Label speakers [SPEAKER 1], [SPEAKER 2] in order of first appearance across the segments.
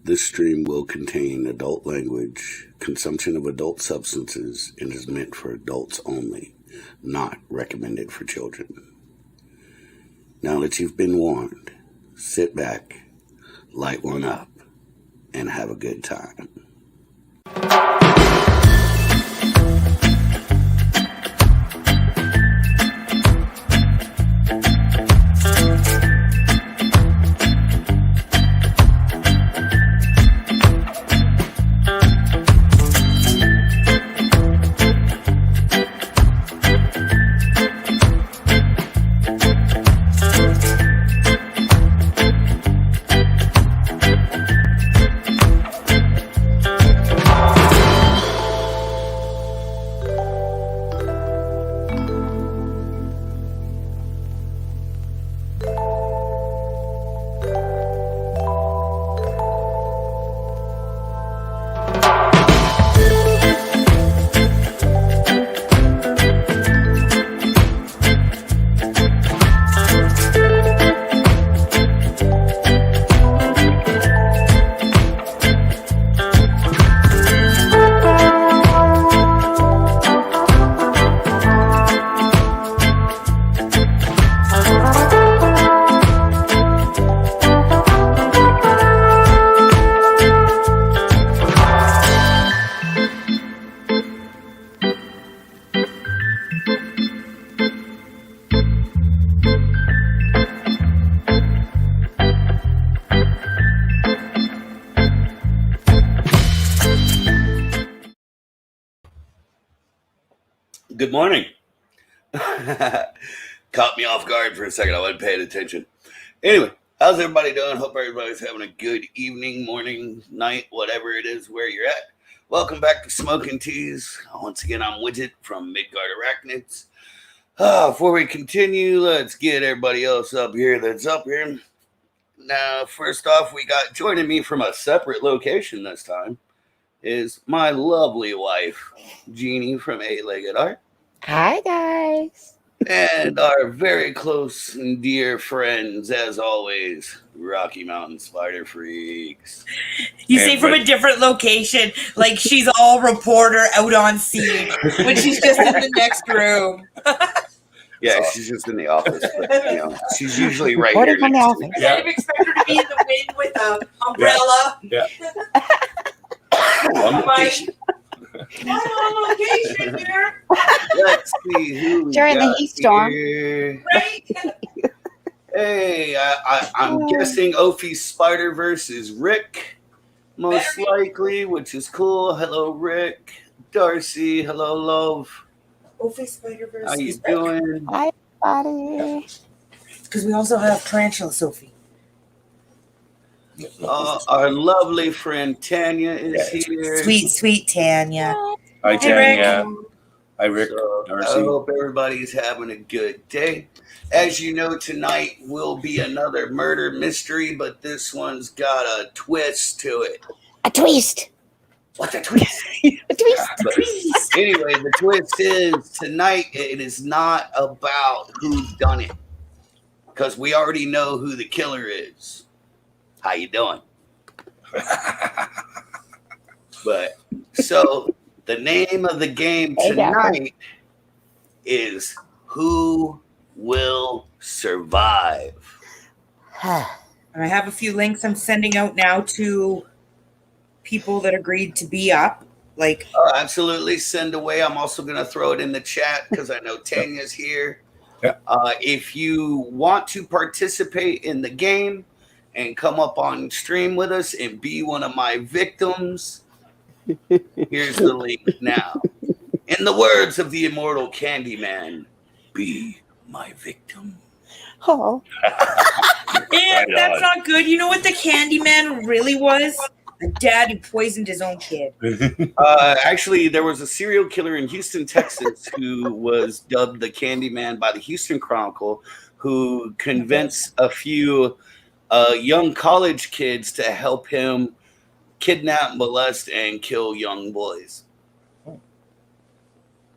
[SPEAKER 1] This stream will contain adult language, consumption of adult substances, and is meant for adults only, not recommended for children. Now that you've been warned, sit back, light one up, and have a good time. Good morning. Caught me off guard for a second. I wasn't paying attention. Anyway, how's everybody doing? Hope everybody's having a good evening, morning, night, whatever it is where you're at. Welcome back to Smoking Teas. Once again, I'm Widget from Midgard Arachnids. Before we continue, let's get everybody else up here that's up here. Now, first off, we got joining me from a separate location this time is my lovely wife, Jeannie from Eight-Legged Art.
[SPEAKER 2] Hi, guys.
[SPEAKER 1] And our very close and dear friends, as always, Rocky Mountain Spider Freaks.
[SPEAKER 3] You say from a different location, like she's all reporter out on scene when she's just in the next room.
[SPEAKER 1] Yeah, she's just in the office, but she's usually right here next to me.
[SPEAKER 3] Yeah. I expect her to be in the wind with an umbrella.
[SPEAKER 4] Yeah.
[SPEAKER 3] I'm on location here.
[SPEAKER 1] Let's see who
[SPEAKER 2] during the heat storm.
[SPEAKER 3] Right?
[SPEAKER 1] Hey, I'm guessing Ophi's Spider-Verse is Rick, most likely, which is cool. Hello, Rick. Darcy, hello, love.
[SPEAKER 3] Ophi's Spider-Verse.
[SPEAKER 1] How you doing?
[SPEAKER 2] Hi, buddy.
[SPEAKER 3] Because we also have Tarantula Sophie.
[SPEAKER 1] Our lovely friend Tanya is here.
[SPEAKER 3] Sweet Tanya.
[SPEAKER 4] Hi, Tanya. Hi, Rick.
[SPEAKER 1] I hope everybody's having a good day. As you know, tonight will be another murder mystery, but this one's got a twist to it.
[SPEAKER 2] A twist.
[SPEAKER 1] What's a twist?
[SPEAKER 2] A twist.
[SPEAKER 1] Anyway, the twist is tonight it is not about who's done it, because we already know who the killer is. How you doing? But so the name of the game tonight is Who Will Survive?
[SPEAKER 3] And I have a few links I'm sending out now to people that agreed to be up. Like,
[SPEAKER 1] absolutely, send away. I'm also going to throw it in the chat because I know Tanya's here.
[SPEAKER 4] Yeah.
[SPEAKER 1] If you want to participate in the game and come up on stream with us and be one of my victims, here's the link now. In the words of the immortal Candyman, be my victim.
[SPEAKER 2] Oh.
[SPEAKER 3] and that's not good. You know what the Candyman really was? A dad who poisoned his own kid.
[SPEAKER 1] Actually, there was a serial killer in Houston, Texas, who was dubbed the Candyman by the Houston Chronicle, who convinced a few young college kids to help him kidnap, molest, and kill young boys.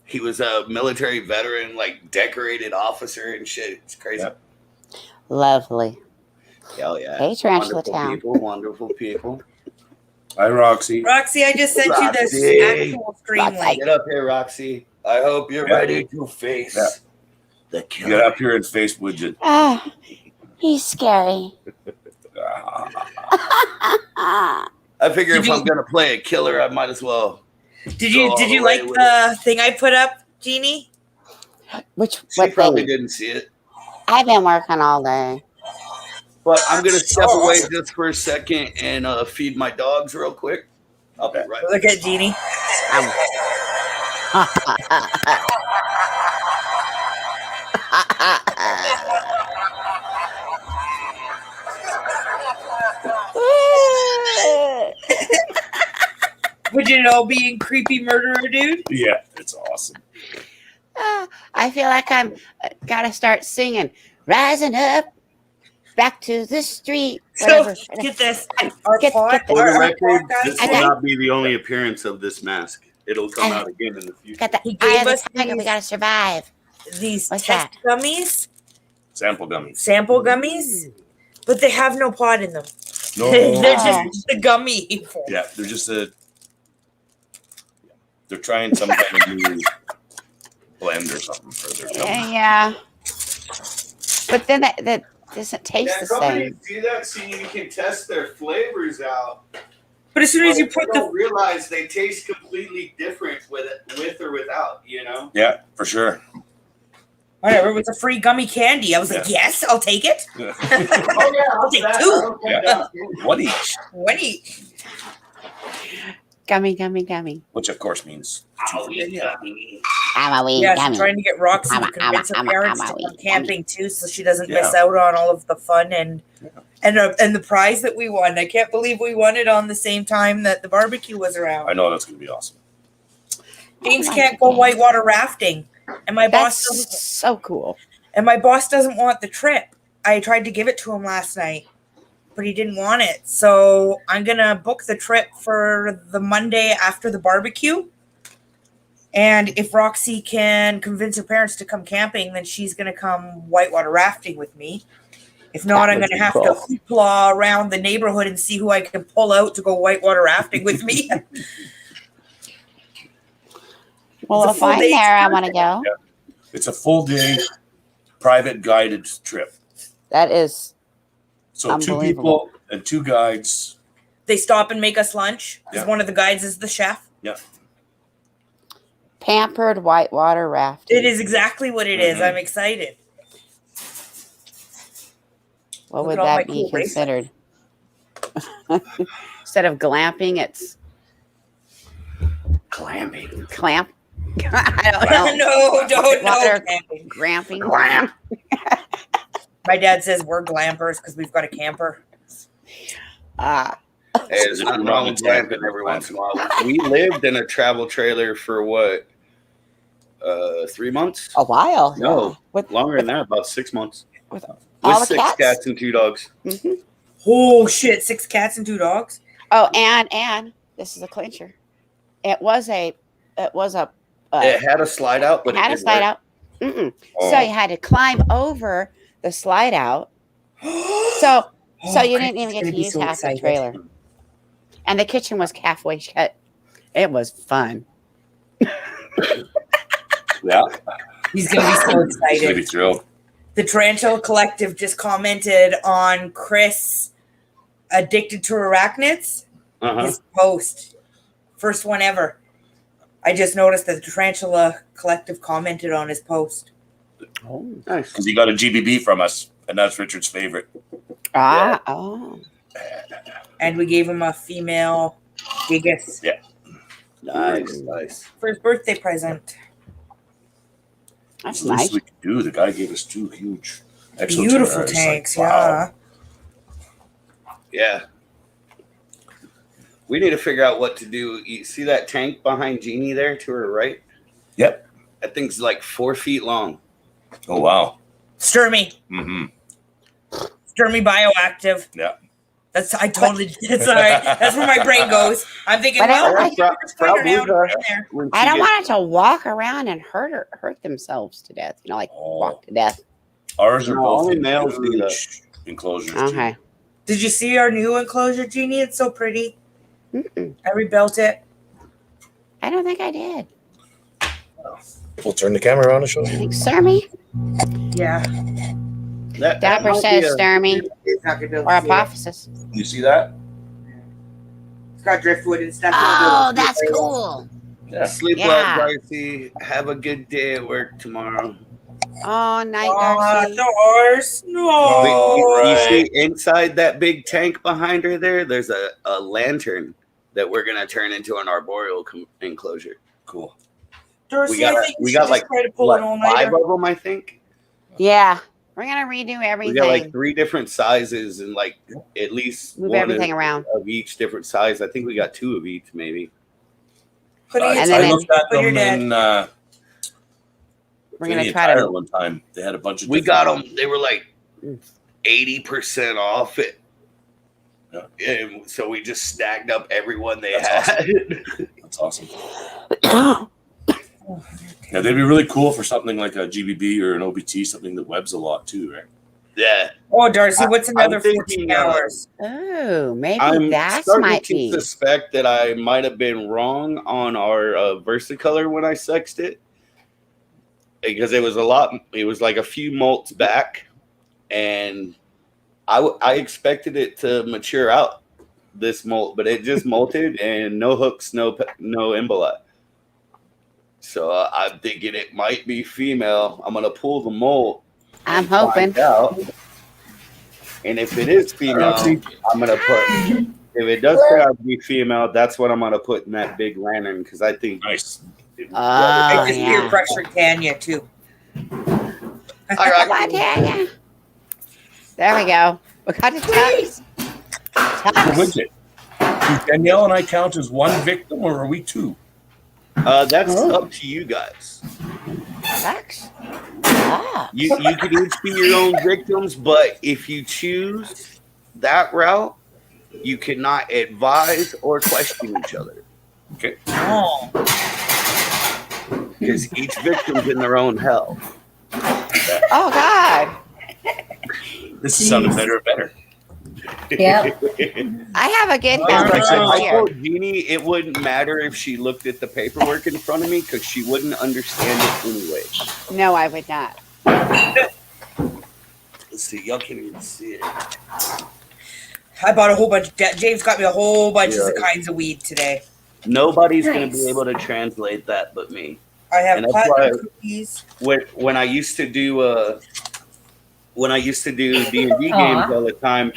[SPEAKER 1] He was a military veteran, like decorated officer and shit. It's crazy.
[SPEAKER 4] Yep.
[SPEAKER 2] Lovely.
[SPEAKER 1] Hell yeah.
[SPEAKER 2] Hey, Tarantula
[SPEAKER 1] Wonderful
[SPEAKER 2] Town.
[SPEAKER 1] people, wonderful people.
[SPEAKER 4] Hi, Roxy.
[SPEAKER 3] Roxy, I just sent you
[SPEAKER 1] Roxy.
[SPEAKER 3] this actual stream
[SPEAKER 2] Roxy.
[SPEAKER 3] link.
[SPEAKER 1] Get up here, Roxy. I hope you're
[SPEAKER 4] Yeah.
[SPEAKER 1] ready to face
[SPEAKER 4] Yeah.
[SPEAKER 1] the
[SPEAKER 4] Get
[SPEAKER 1] killer.
[SPEAKER 4] up here and face Widget.
[SPEAKER 2] Ah, he's scary.
[SPEAKER 4] Ah,
[SPEAKER 1] I figure
[SPEAKER 3] Did
[SPEAKER 1] if
[SPEAKER 3] you-
[SPEAKER 1] I'm gonna play a killer, I might as well.
[SPEAKER 3] Did you
[SPEAKER 1] Go all the
[SPEAKER 3] like
[SPEAKER 1] way with
[SPEAKER 3] the thing I put up, Jeannie?
[SPEAKER 2] Which
[SPEAKER 1] She
[SPEAKER 2] what
[SPEAKER 1] probably
[SPEAKER 2] thing?
[SPEAKER 1] didn't see it,
[SPEAKER 2] I've been working all day.
[SPEAKER 1] but I'm gonna step
[SPEAKER 3] Oh.
[SPEAKER 1] away just for a second and feed my dogs real quick. I'll be right back.
[SPEAKER 3] Look at Jeannie. Would you know being creepy murderer, dude?
[SPEAKER 4] yeah, it's awesome.
[SPEAKER 2] I feel like I'm gotta start singing, rising up, back to the street. Whatever.
[SPEAKER 3] So get this. Our
[SPEAKER 2] Get-
[SPEAKER 3] pod-
[SPEAKER 2] get this.
[SPEAKER 1] For the
[SPEAKER 3] our
[SPEAKER 1] record,
[SPEAKER 3] podcast-
[SPEAKER 1] this
[SPEAKER 2] I
[SPEAKER 1] will
[SPEAKER 2] got-
[SPEAKER 1] not be the only appearance of this mask. It'll come
[SPEAKER 2] I-
[SPEAKER 1] out again in the future.
[SPEAKER 2] Got the
[SPEAKER 3] He
[SPEAKER 2] eye
[SPEAKER 3] gave
[SPEAKER 2] of the
[SPEAKER 3] us
[SPEAKER 2] tiger. We
[SPEAKER 3] these-
[SPEAKER 2] gotta survive.
[SPEAKER 3] these
[SPEAKER 2] What's
[SPEAKER 3] test gummies,
[SPEAKER 4] Sample gummies.
[SPEAKER 3] sample gummies, but they have no pod in them.
[SPEAKER 4] No,
[SPEAKER 3] They're just the gummy form.
[SPEAKER 4] yeah, they're just they're trying some kind of new blend or something for their gummy.
[SPEAKER 2] Yeah. But then that doesn't taste the same.
[SPEAKER 1] do that so you can test their flavors out.
[SPEAKER 3] But as soon as you put the
[SPEAKER 1] realize they taste completely different with or without, you know?
[SPEAKER 4] Yeah, for sure.
[SPEAKER 3] whatever, it was a free gummy candy. I was like, yes, I'll take it.
[SPEAKER 1] Oh, yeah,
[SPEAKER 3] I'll take two.
[SPEAKER 4] Yeah. What each?
[SPEAKER 3] One each.
[SPEAKER 2] Gummy, gummy, gummy.
[SPEAKER 4] Which of course means
[SPEAKER 2] I'm a wee
[SPEAKER 3] Yeah,
[SPEAKER 2] gummy.
[SPEAKER 3] she's trying to get Roxy
[SPEAKER 2] I'm
[SPEAKER 3] to
[SPEAKER 2] a-
[SPEAKER 3] convince her
[SPEAKER 2] I'm a-
[SPEAKER 3] parents
[SPEAKER 2] I'm a
[SPEAKER 3] to
[SPEAKER 2] wee
[SPEAKER 3] come camping too, so she doesn't
[SPEAKER 4] Yeah.
[SPEAKER 3] miss out on all of the fun and the prize that we won. I can't believe we won it on the same time that the barbecue was
[SPEAKER 4] I
[SPEAKER 3] around.
[SPEAKER 4] know that's gonna be awesome.
[SPEAKER 3] James can't go whitewater rafting, and my boss
[SPEAKER 2] That's
[SPEAKER 3] doesn't.
[SPEAKER 2] so cool.
[SPEAKER 3] And my boss doesn't want the trip. I tried to give it to him last night, but he didn't want it. So I'm going to book the trip for the Monday after the barbecue. And if Roxy can convince her parents to come camping, then she's going to come whitewater rafting with me. If not,
[SPEAKER 2] That
[SPEAKER 3] I'm
[SPEAKER 2] would
[SPEAKER 3] going to
[SPEAKER 2] be
[SPEAKER 3] have
[SPEAKER 2] cool.
[SPEAKER 3] to hoopla around the neighborhood and see who I can pull out to go whitewater rafting with me.
[SPEAKER 2] Well,
[SPEAKER 3] It's a
[SPEAKER 2] if
[SPEAKER 3] full
[SPEAKER 2] I'm
[SPEAKER 3] day
[SPEAKER 2] there, I
[SPEAKER 3] trip.
[SPEAKER 2] want to go.
[SPEAKER 4] It's a full day private guided trip.
[SPEAKER 2] That is,
[SPEAKER 4] So two
[SPEAKER 2] Unbelievable.
[SPEAKER 4] people and two guides.
[SPEAKER 3] They stop and make us lunch because
[SPEAKER 4] Yeah.
[SPEAKER 3] one of the guides is the chef.
[SPEAKER 4] Yeah.
[SPEAKER 2] pampered whitewater rafting.
[SPEAKER 3] It is exactly what it is.
[SPEAKER 4] Mhm.
[SPEAKER 3] I'm excited.
[SPEAKER 2] What
[SPEAKER 3] Look
[SPEAKER 2] would
[SPEAKER 3] at all my
[SPEAKER 2] that be
[SPEAKER 3] cool bracelets.
[SPEAKER 2] considered? Instead of glamping, it's
[SPEAKER 1] Clamming.
[SPEAKER 2] clamp. I don't know.
[SPEAKER 3] No, don't
[SPEAKER 2] Water
[SPEAKER 3] no.
[SPEAKER 2] gramping.
[SPEAKER 1] Glamp.
[SPEAKER 3] My dad says we're glampers because we've got a camper.
[SPEAKER 2] Ah,
[SPEAKER 1] Hey, there's nothing wrong with glamping every once in a while. We lived in a travel trailer for what? 3 months?
[SPEAKER 2] a while.
[SPEAKER 1] No,
[SPEAKER 2] With
[SPEAKER 1] longer than that, about 6 months.
[SPEAKER 2] With
[SPEAKER 1] With
[SPEAKER 2] all the
[SPEAKER 1] 6
[SPEAKER 2] cats?
[SPEAKER 1] cats and 2 dogs.
[SPEAKER 2] Mhm.
[SPEAKER 3] Oh shit! 6 cats and 2 dogs.
[SPEAKER 2] Oh, and this is a clincher. It was a
[SPEAKER 1] It had a slide out, but
[SPEAKER 2] had
[SPEAKER 1] it
[SPEAKER 2] a
[SPEAKER 1] didn't
[SPEAKER 2] slide
[SPEAKER 1] work.
[SPEAKER 2] out. Mm-mm.
[SPEAKER 4] Oh,
[SPEAKER 2] So you had to climb over the slide out. So
[SPEAKER 3] Oh,
[SPEAKER 2] you
[SPEAKER 3] Chris
[SPEAKER 2] didn't even
[SPEAKER 3] is
[SPEAKER 2] get
[SPEAKER 3] gonna
[SPEAKER 2] to
[SPEAKER 3] be
[SPEAKER 2] use
[SPEAKER 3] so
[SPEAKER 2] half
[SPEAKER 3] excited.
[SPEAKER 2] the trailer. And the kitchen was halfway shut. It was fun.
[SPEAKER 4] yeah.
[SPEAKER 3] He's gonna be so
[SPEAKER 4] He's gonna be
[SPEAKER 3] excited.
[SPEAKER 4] thrilled.
[SPEAKER 3] The Tarantula Collective just commented on Chris addicted to arachnids.
[SPEAKER 1] Uh-huh.
[SPEAKER 3] His post, first one ever. I just noticed that the Tarantula Collective commented on his post.
[SPEAKER 2] Oh.
[SPEAKER 1] Nice.
[SPEAKER 4] Because he got a GBB from us, and that's Richard's favorite.
[SPEAKER 2] Ah, oh.
[SPEAKER 3] And we gave him a female gigas
[SPEAKER 1] Nice.
[SPEAKER 3] for his birthday present.
[SPEAKER 2] That's
[SPEAKER 4] That's the least
[SPEAKER 2] nice.
[SPEAKER 4] we could do. The guy gave us 2 huge
[SPEAKER 3] Beautiful
[SPEAKER 4] Exoterras.
[SPEAKER 3] tanks,
[SPEAKER 4] Like, wow.
[SPEAKER 3] yeah.
[SPEAKER 1] Yeah. We need to figure out what to do. You see that tank behind Jeannie there to her right?
[SPEAKER 4] Yep.
[SPEAKER 1] That thing's like 4 feet long.
[SPEAKER 4] Oh wow.
[SPEAKER 3] Sturmy.
[SPEAKER 4] Mm-hmm.
[SPEAKER 3] Sturmy Bioactive.
[SPEAKER 4] Yeah.
[SPEAKER 3] That's all right. That's where my brain goes. I'm thinking,
[SPEAKER 2] But I
[SPEAKER 3] well,
[SPEAKER 2] don't
[SPEAKER 3] I
[SPEAKER 2] like-
[SPEAKER 3] can just put her down in there.
[SPEAKER 1] When
[SPEAKER 2] I
[SPEAKER 1] she
[SPEAKER 2] don't
[SPEAKER 1] gets-
[SPEAKER 2] want it to walk around and hurt themselves to death. You know, like
[SPEAKER 4] Oh.
[SPEAKER 2] walk to death.
[SPEAKER 4] Ours are
[SPEAKER 1] No,
[SPEAKER 4] both
[SPEAKER 1] only
[SPEAKER 4] in
[SPEAKER 1] males do that.
[SPEAKER 4] huge enclosures.
[SPEAKER 2] Okay.
[SPEAKER 3] Did you see our new enclosure, Jeannie? It's so pretty.
[SPEAKER 2] Mm-mm.
[SPEAKER 3] I rebuilt it.
[SPEAKER 2] I don't think I did.
[SPEAKER 5] We'll turn the camera on and show you.
[SPEAKER 2] Thanks, Sturmy.
[SPEAKER 3] Yeah.
[SPEAKER 1] That
[SPEAKER 2] Dapper
[SPEAKER 1] might
[SPEAKER 2] says
[SPEAKER 1] be a-
[SPEAKER 2] Sturmy
[SPEAKER 3] It's not gonna be able
[SPEAKER 2] or
[SPEAKER 3] to see it.
[SPEAKER 2] Apophysis.
[SPEAKER 4] You see that?
[SPEAKER 3] It's got driftwood and stuff.
[SPEAKER 2] Oh, that's cool.
[SPEAKER 4] Yeah.
[SPEAKER 1] Sleep
[SPEAKER 2] Yeah.
[SPEAKER 1] well, Darcy. Have a good day at work tomorrow.
[SPEAKER 2] Oh, night,
[SPEAKER 3] Aw,
[SPEAKER 2] Darcy.
[SPEAKER 3] the horse. No.
[SPEAKER 1] You
[SPEAKER 4] right.
[SPEAKER 1] see inside that big tank behind her there, there's a lantern that we're going to turn into an arboreal enclosure.
[SPEAKER 4] Cool.
[SPEAKER 3] Darcy,
[SPEAKER 1] We got-
[SPEAKER 3] I think
[SPEAKER 1] we
[SPEAKER 3] we
[SPEAKER 1] got
[SPEAKER 3] should
[SPEAKER 1] like,
[SPEAKER 3] just try to pull
[SPEAKER 1] What,
[SPEAKER 3] an
[SPEAKER 1] 5
[SPEAKER 3] all-nighter.
[SPEAKER 1] of them, I think?
[SPEAKER 2] Yeah, we're gonna redo
[SPEAKER 1] We
[SPEAKER 2] everything.
[SPEAKER 1] got like 3 different sizes and like at least
[SPEAKER 2] Move
[SPEAKER 1] one
[SPEAKER 2] everything around.
[SPEAKER 1] of each different size. I think we got 2 of each, maybe.
[SPEAKER 3] Put it
[SPEAKER 2] And
[SPEAKER 4] I
[SPEAKER 2] then
[SPEAKER 4] looked at
[SPEAKER 3] But you're
[SPEAKER 4] them in
[SPEAKER 2] We're
[SPEAKER 4] in
[SPEAKER 2] gonna
[SPEAKER 4] the
[SPEAKER 2] try
[SPEAKER 4] Attire
[SPEAKER 2] to.
[SPEAKER 4] one time. They had a bunch of
[SPEAKER 1] We
[SPEAKER 4] different-
[SPEAKER 1] got them. They were like 80% off it.
[SPEAKER 4] Yeah.
[SPEAKER 1] And so we just snagged up everyone they
[SPEAKER 4] That's
[SPEAKER 1] had.
[SPEAKER 4] That's awesome. Yeah, they'd be really cool for something like a GBB or an OBT, something that webs a lot too, right?
[SPEAKER 1] Yeah.
[SPEAKER 3] Oh, Darcy, what's another
[SPEAKER 1] I'm thinking,
[SPEAKER 3] 14 hours?
[SPEAKER 2] Oh, maybe
[SPEAKER 1] I'm
[SPEAKER 2] that
[SPEAKER 1] starting
[SPEAKER 2] might
[SPEAKER 1] to
[SPEAKER 2] be.
[SPEAKER 1] suspect that I might have been wrong on our Versicolor when I sexed it, because it was a lot. It was like a few molts back, and I expected it to mature out this molt, but it just molted and no hooks, no emboli. So I'm thinking it might be female. I'm gonna pull the molt.
[SPEAKER 2] I'm hoping.
[SPEAKER 1] Find out. And if it is female, I'm gonna put. If it does turn out to be female, that's what I'm gonna put in that big lantern, because I think.
[SPEAKER 4] Nice.
[SPEAKER 3] I
[SPEAKER 2] Oh,
[SPEAKER 3] just
[SPEAKER 2] yeah.
[SPEAKER 3] peer pressured Tanya, too.
[SPEAKER 2] Come on, Tanya. There we go. We got the tux.
[SPEAKER 4] So,
[SPEAKER 2] Tux.
[SPEAKER 4] Widget, do Danielle and I count as one victim, or are we 2?
[SPEAKER 1] That's
[SPEAKER 2] Oh.
[SPEAKER 1] up to you guys.
[SPEAKER 2] Tux. Ah.
[SPEAKER 1] You can each be your own victims, but if you choose that route, you cannot advise or question each other,
[SPEAKER 3] Oh.
[SPEAKER 1] because each victim's in their own hell.
[SPEAKER 2] Oh, God.
[SPEAKER 4] This is sounding better and better.
[SPEAKER 6] Yeah.
[SPEAKER 2] I have a good
[SPEAKER 3] Oh,
[SPEAKER 1] I
[SPEAKER 2] foundation here.
[SPEAKER 1] told Jeannie it wouldn't matter if she looked at the paperwork in front of me, because she wouldn't understand it anyway.
[SPEAKER 2] No, I would not.
[SPEAKER 1] Let's see, y'all can't even see it.
[SPEAKER 3] I bought a whole bunch. James got me a whole bunch of
[SPEAKER 1] Yeah.
[SPEAKER 3] kinds of weed today.
[SPEAKER 1] Nobody's going to
[SPEAKER 6] Nice.
[SPEAKER 1] be able to translate that but me.
[SPEAKER 3] I have
[SPEAKER 1] And that's
[SPEAKER 3] platinum
[SPEAKER 1] why-
[SPEAKER 3] cookies.
[SPEAKER 1] When I used to do D&D games
[SPEAKER 6] Aw.
[SPEAKER 1] all the time,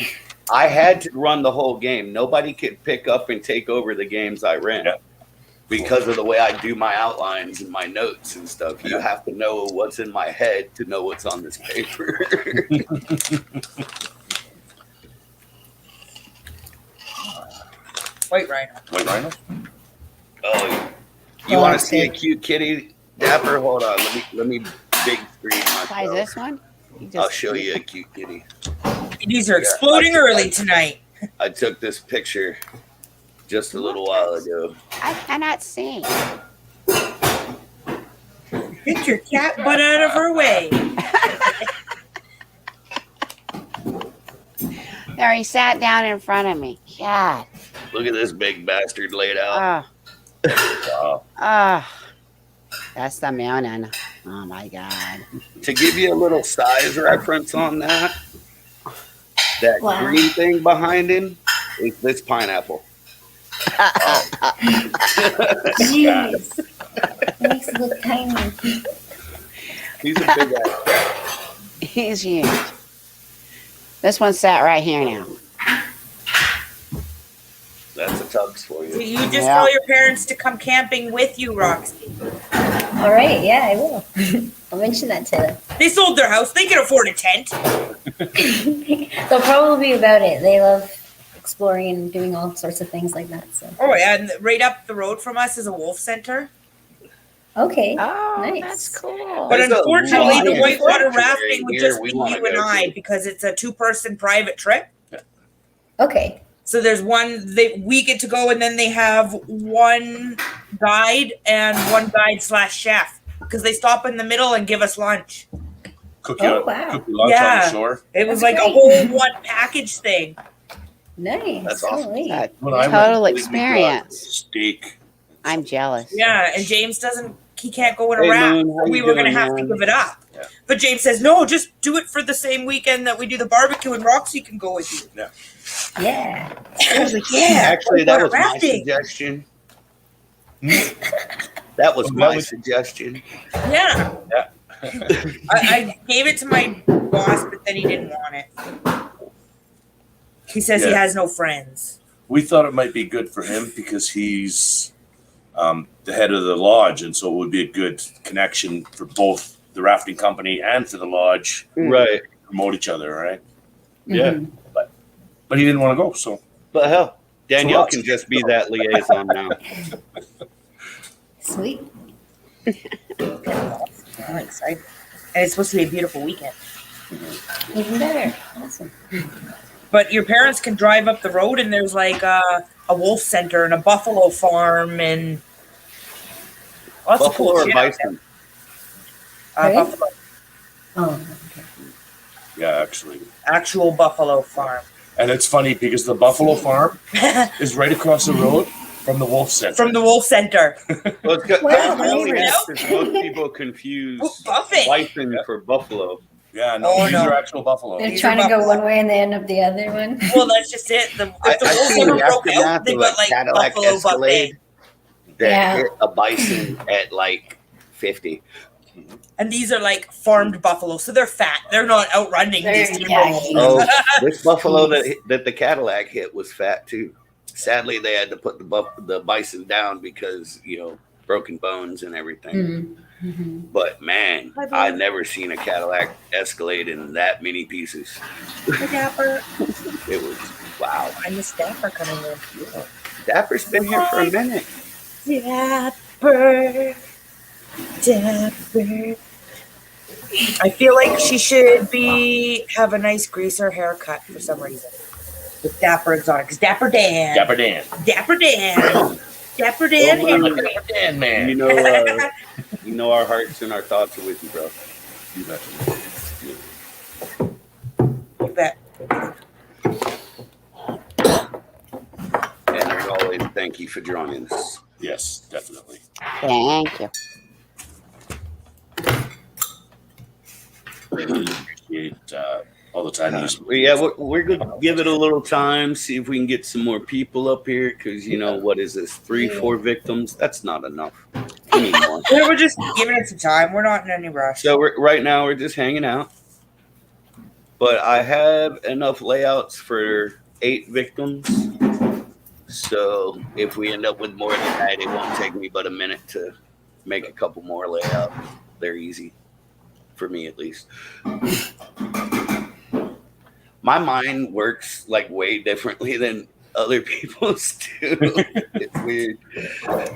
[SPEAKER 1] I had to run the whole game. Nobody could pick up and take over the games I ran.
[SPEAKER 4] Yeah.
[SPEAKER 1] Because of the way I do my outlines and my notes and stuff. You have to know what's in my head to know what's on this paper.
[SPEAKER 3] White rhino.
[SPEAKER 4] White Rhino?
[SPEAKER 1] Oh, you
[SPEAKER 6] Oh,
[SPEAKER 1] want to
[SPEAKER 6] that's
[SPEAKER 1] see a
[SPEAKER 6] good.
[SPEAKER 1] cute kitty? Dapper, hold on. Let me big screen
[SPEAKER 2] Try
[SPEAKER 1] myself.
[SPEAKER 2] this one. You
[SPEAKER 1] I'll
[SPEAKER 2] just-
[SPEAKER 1] show you a cute kitty.
[SPEAKER 3] These are exploding early tonight.
[SPEAKER 1] I took this picture just a little while ago.
[SPEAKER 2] I cannot see.
[SPEAKER 3] Get your cat butt out of her way.
[SPEAKER 2] There, he sat down in front of me. God.
[SPEAKER 1] Look at this big bastard laid out.
[SPEAKER 2] Oh,
[SPEAKER 4] Wow.
[SPEAKER 2] that's the mountain. Oh my God.
[SPEAKER 1] To give you a little size reference on that
[SPEAKER 6] Wow.
[SPEAKER 1] green thing behind him is this pineapple.
[SPEAKER 6] Jeez. It makes it look tiny.
[SPEAKER 1] He's a big ass.
[SPEAKER 2] He's huge. This one sat right here now.
[SPEAKER 1] That's a tux for
[SPEAKER 3] So
[SPEAKER 1] you.
[SPEAKER 3] you just
[SPEAKER 2] Yeah.
[SPEAKER 3] tell your parents to come camping with you, Roxy.
[SPEAKER 6] All right. Yeah, I will. I'll mention that to them.
[SPEAKER 3] They sold their house. They can afford a tent.
[SPEAKER 6] They'll probably be about it. They love exploring and doing all sorts of things like that. So,
[SPEAKER 3] Oh, yeah. And right up the road from us is a wolf center.
[SPEAKER 6] okay.
[SPEAKER 2] Oh,
[SPEAKER 6] Nice.
[SPEAKER 2] that's cool.
[SPEAKER 3] But
[SPEAKER 1] There's a
[SPEAKER 3] unfortunately,
[SPEAKER 1] lot
[SPEAKER 3] the
[SPEAKER 1] of
[SPEAKER 3] whitewater
[SPEAKER 1] sanctuary
[SPEAKER 3] rafting would
[SPEAKER 1] here
[SPEAKER 3] just
[SPEAKER 1] we
[SPEAKER 3] be
[SPEAKER 1] wanna
[SPEAKER 3] you and
[SPEAKER 1] go
[SPEAKER 3] I
[SPEAKER 1] to.
[SPEAKER 3] because it's a 2-person private trip.
[SPEAKER 6] Okay.
[SPEAKER 3] So there's we get to go, and then they have one guide and one guide/chef because they stop in the middle and give us lunch.
[SPEAKER 4] Cookie,
[SPEAKER 6] Oh, wow.
[SPEAKER 4] cookie lunch on
[SPEAKER 3] Yeah.
[SPEAKER 4] the shore.
[SPEAKER 3] It was
[SPEAKER 6] That's
[SPEAKER 3] like a
[SPEAKER 6] great.
[SPEAKER 3] whole one package thing.
[SPEAKER 6] Nice.
[SPEAKER 1] That's awesome.
[SPEAKER 6] Holy.
[SPEAKER 2] A
[SPEAKER 4] When I went,
[SPEAKER 2] total
[SPEAKER 4] we got
[SPEAKER 2] experience.
[SPEAKER 4] steak.
[SPEAKER 2] I'm jealous.
[SPEAKER 3] Yeah, and James he can't go in a
[SPEAKER 1] Hey,
[SPEAKER 3] wrap.
[SPEAKER 1] Moon, how
[SPEAKER 3] We
[SPEAKER 1] you
[SPEAKER 3] were going to
[SPEAKER 1] doing,
[SPEAKER 3] have to
[SPEAKER 1] man?
[SPEAKER 3] give it up.
[SPEAKER 4] Yeah.
[SPEAKER 3] But James says, no, just do it for the same weekend that we do the barbecue and Roxy can go with you.
[SPEAKER 6] Yeah.
[SPEAKER 3] I was like, yeah.
[SPEAKER 1] Actually, that
[SPEAKER 3] we're
[SPEAKER 1] was my
[SPEAKER 3] rafting.
[SPEAKER 1] suggestion. That was my suggestion.
[SPEAKER 3] Yeah.
[SPEAKER 4] Yeah.
[SPEAKER 3] I gave it to my boss, but then he didn't want it. He says he
[SPEAKER 4] Yeah.
[SPEAKER 3] has no friends.
[SPEAKER 4] We thought it might be good for him because he's the head of the lodge, and so it would be a good connection for both the rafting company and for the lodge
[SPEAKER 1] Right.
[SPEAKER 4] to promote each other, right?
[SPEAKER 1] Yeah.
[SPEAKER 6] Mhm.
[SPEAKER 4] But he didn't want to go, so
[SPEAKER 1] But hell, Danielle
[SPEAKER 4] So
[SPEAKER 1] can just be that liaison now.
[SPEAKER 6] Sweet.
[SPEAKER 3] I'm excited. And it's supposed to be a beautiful weekend.
[SPEAKER 6] Even better. Awesome.
[SPEAKER 3] But your parents can drive up the road and there's like a wolf center and a buffalo farm and lots of
[SPEAKER 1] Buffalo
[SPEAKER 3] cool
[SPEAKER 1] or
[SPEAKER 3] shit.
[SPEAKER 1] bison?
[SPEAKER 6] Right?
[SPEAKER 3] Buffalo,
[SPEAKER 6] Oh, okay.
[SPEAKER 4] yeah, actually.
[SPEAKER 3] actual buffalo farm.
[SPEAKER 4] And it's funny because the Buffalo Farm is right across the road from the Wolf Center.
[SPEAKER 3] From the wolf center.
[SPEAKER 1] Well, it's good.
[SPEAKER 6] Wow,
[SPEAKER 1] I only
[SPEAKER 6] neighbors.
[SPEAKER 1] ask because most people confuse
[SPEAKER 3] Buffet.
[SPEAKER 1] bison for buffalo.
[SPEAKER 4] Yeah, no,
[SPEAKER 3] Oh,
[SPEAKER 4] these
[SPEAKER 3] no.
[SPEAKER 4] are actual buffalo.
[SPEAKER 6] They're
[SPEAKER 3] These
[SPEAKER 6] trying
[SPEAKER 3] are
[SPEAKER 6] to go
[SPEAKER 3] buffalo.
[SPEAKER 6] one way and they end up the other one.
[SPEAKER 3] Well, that's just it. If the wolves
[SPEAKER 1] seen
[SPEAKER 3] ever
[SPEAKER 1] the
[SPEAKER 3] broke out,
[SPEAKER 1] aftermath
[SPEAKER 3] they
[SPEAKER 1] of
[SPEAKER 3] got
[SPEAKER 1] a
[SPEAKER 3] like
[SPEAKER 1] Cadillac
[SPEAKER 3] buffalo
[SPEAKER 1] Escalade
[SPEAKER 3] buffet.
[SPEAKER 1] that
[SPEAKER 6] Yeah.
[SPEAKER 1] hit a bison at like 50.
[SPEAKER 3] And these are like farmed buffalo, so they're fat. They're not outrunning these
[SPEAKER 6] They're-
[SPEAKER 3] two
[SPEAKER 6] yeah,
[SPEAKER 3] bulls.
[SPEAKER 1] Oh, this buffalo that the Cadillac hit was fat too. Sadly, they had to put the bison down because broken bones and everything.
[SPEAKER 6] Mhm. Mhm.
[SPEAKER 1] But man,
[SPEAKER 3] Hi, bud.
[SPEAKER 1] I've never seen a Cadillac Escalade in that many pieces.
[SPEAKER 3] Hey, Dapper.
[SPEAKER 1] It was wow.
[SPEAKER 3] I miss Dapper coming in.
[SPEAKER 1] Dapper's been here for a minute.
[SPEAKER 3] Dapper. Dapper. I feel like she should have a nice greaser haircut for some reason. With Dapper Exotic. 'Cause Dapper Dan.
[SPEAKER 4] Dapper Dan.
[SPEAKER 3] Dapper Dan. Dapper Dan.
[SPEAKER 1] Oh,
[SPEAKER 3] haircut.
[SPEAKER 1] my
[SPEAKER 4] Dapper Dan, man.
[SPEAKER 1] You know our hearts and our thoughts are with you, bro.
[SPEAKER 4] You bet.
[SPEAKER 3] You bet.
[SPEAKER 1] And as always, thank you for joining us.
[SPEAKER 4] Yes, definitely.
[SPEAKER 2] Thank you.
[SPEAKER 4] Really appreciate all the time you spend.
[SPEAKER 1] Well, yeah, we're going to give it a little time, see if we can get some more people up here. Because, what is this? 3-4 victims? That's not enough. We need more.
[SPEAKER 3] Yeah, we're just giving it some time. We're not in any rush.
[SPEAKER 1] So right now, we're just hanging out. But I have enough layouts for 8 victims. So if we end up with more than that, it won't take me but a minute to make a couple more layouts. They're easy. For me, at least. My mind works like way differently than other people's too. It's weird.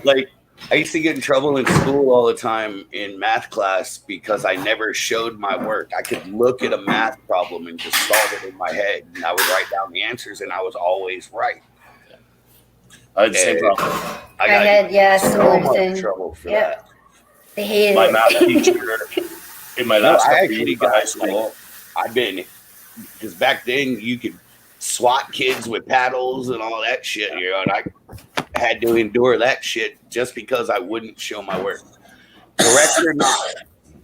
[SPEAKER 1] Like, I used to get in trouble in school all the time in math class because I never showed my work. I could look at a math problem and just solve it in my head, and I would write down the answers, and I was always right.
[SPEAKER 4] I had the same problem.
[SPEAKER 6] I had, yeah,
[SPEAKER 1] so
[SPEAKER 6] similar
[SPEAKER 1] much
[SPEAKER 6] thing.
[SPEAKER 1] trouble for
[SPEAKER 6] Yeah.
[SPEAKER 1] that.
[SPEAKER 6] They hated
[SPEAKER 4] My
[SPEAKER 6] it.
[SPEAKER 4] math teacher in my
[SPEAKER 1] No,
[SPEAKER 4] last
[SPEAKER 1] I
[SPEAKER 4] couple
[SPEAKER 1] actually
[SPEAKER 4] years of high
[SPEAKER 1] got,
[SPEAKER 4] school.
[SPEAKER 1] I've been, because back then you could swat kids with paddles and all that shit, and I had to endure that shit just because I wouldn't show my work. Correct or not,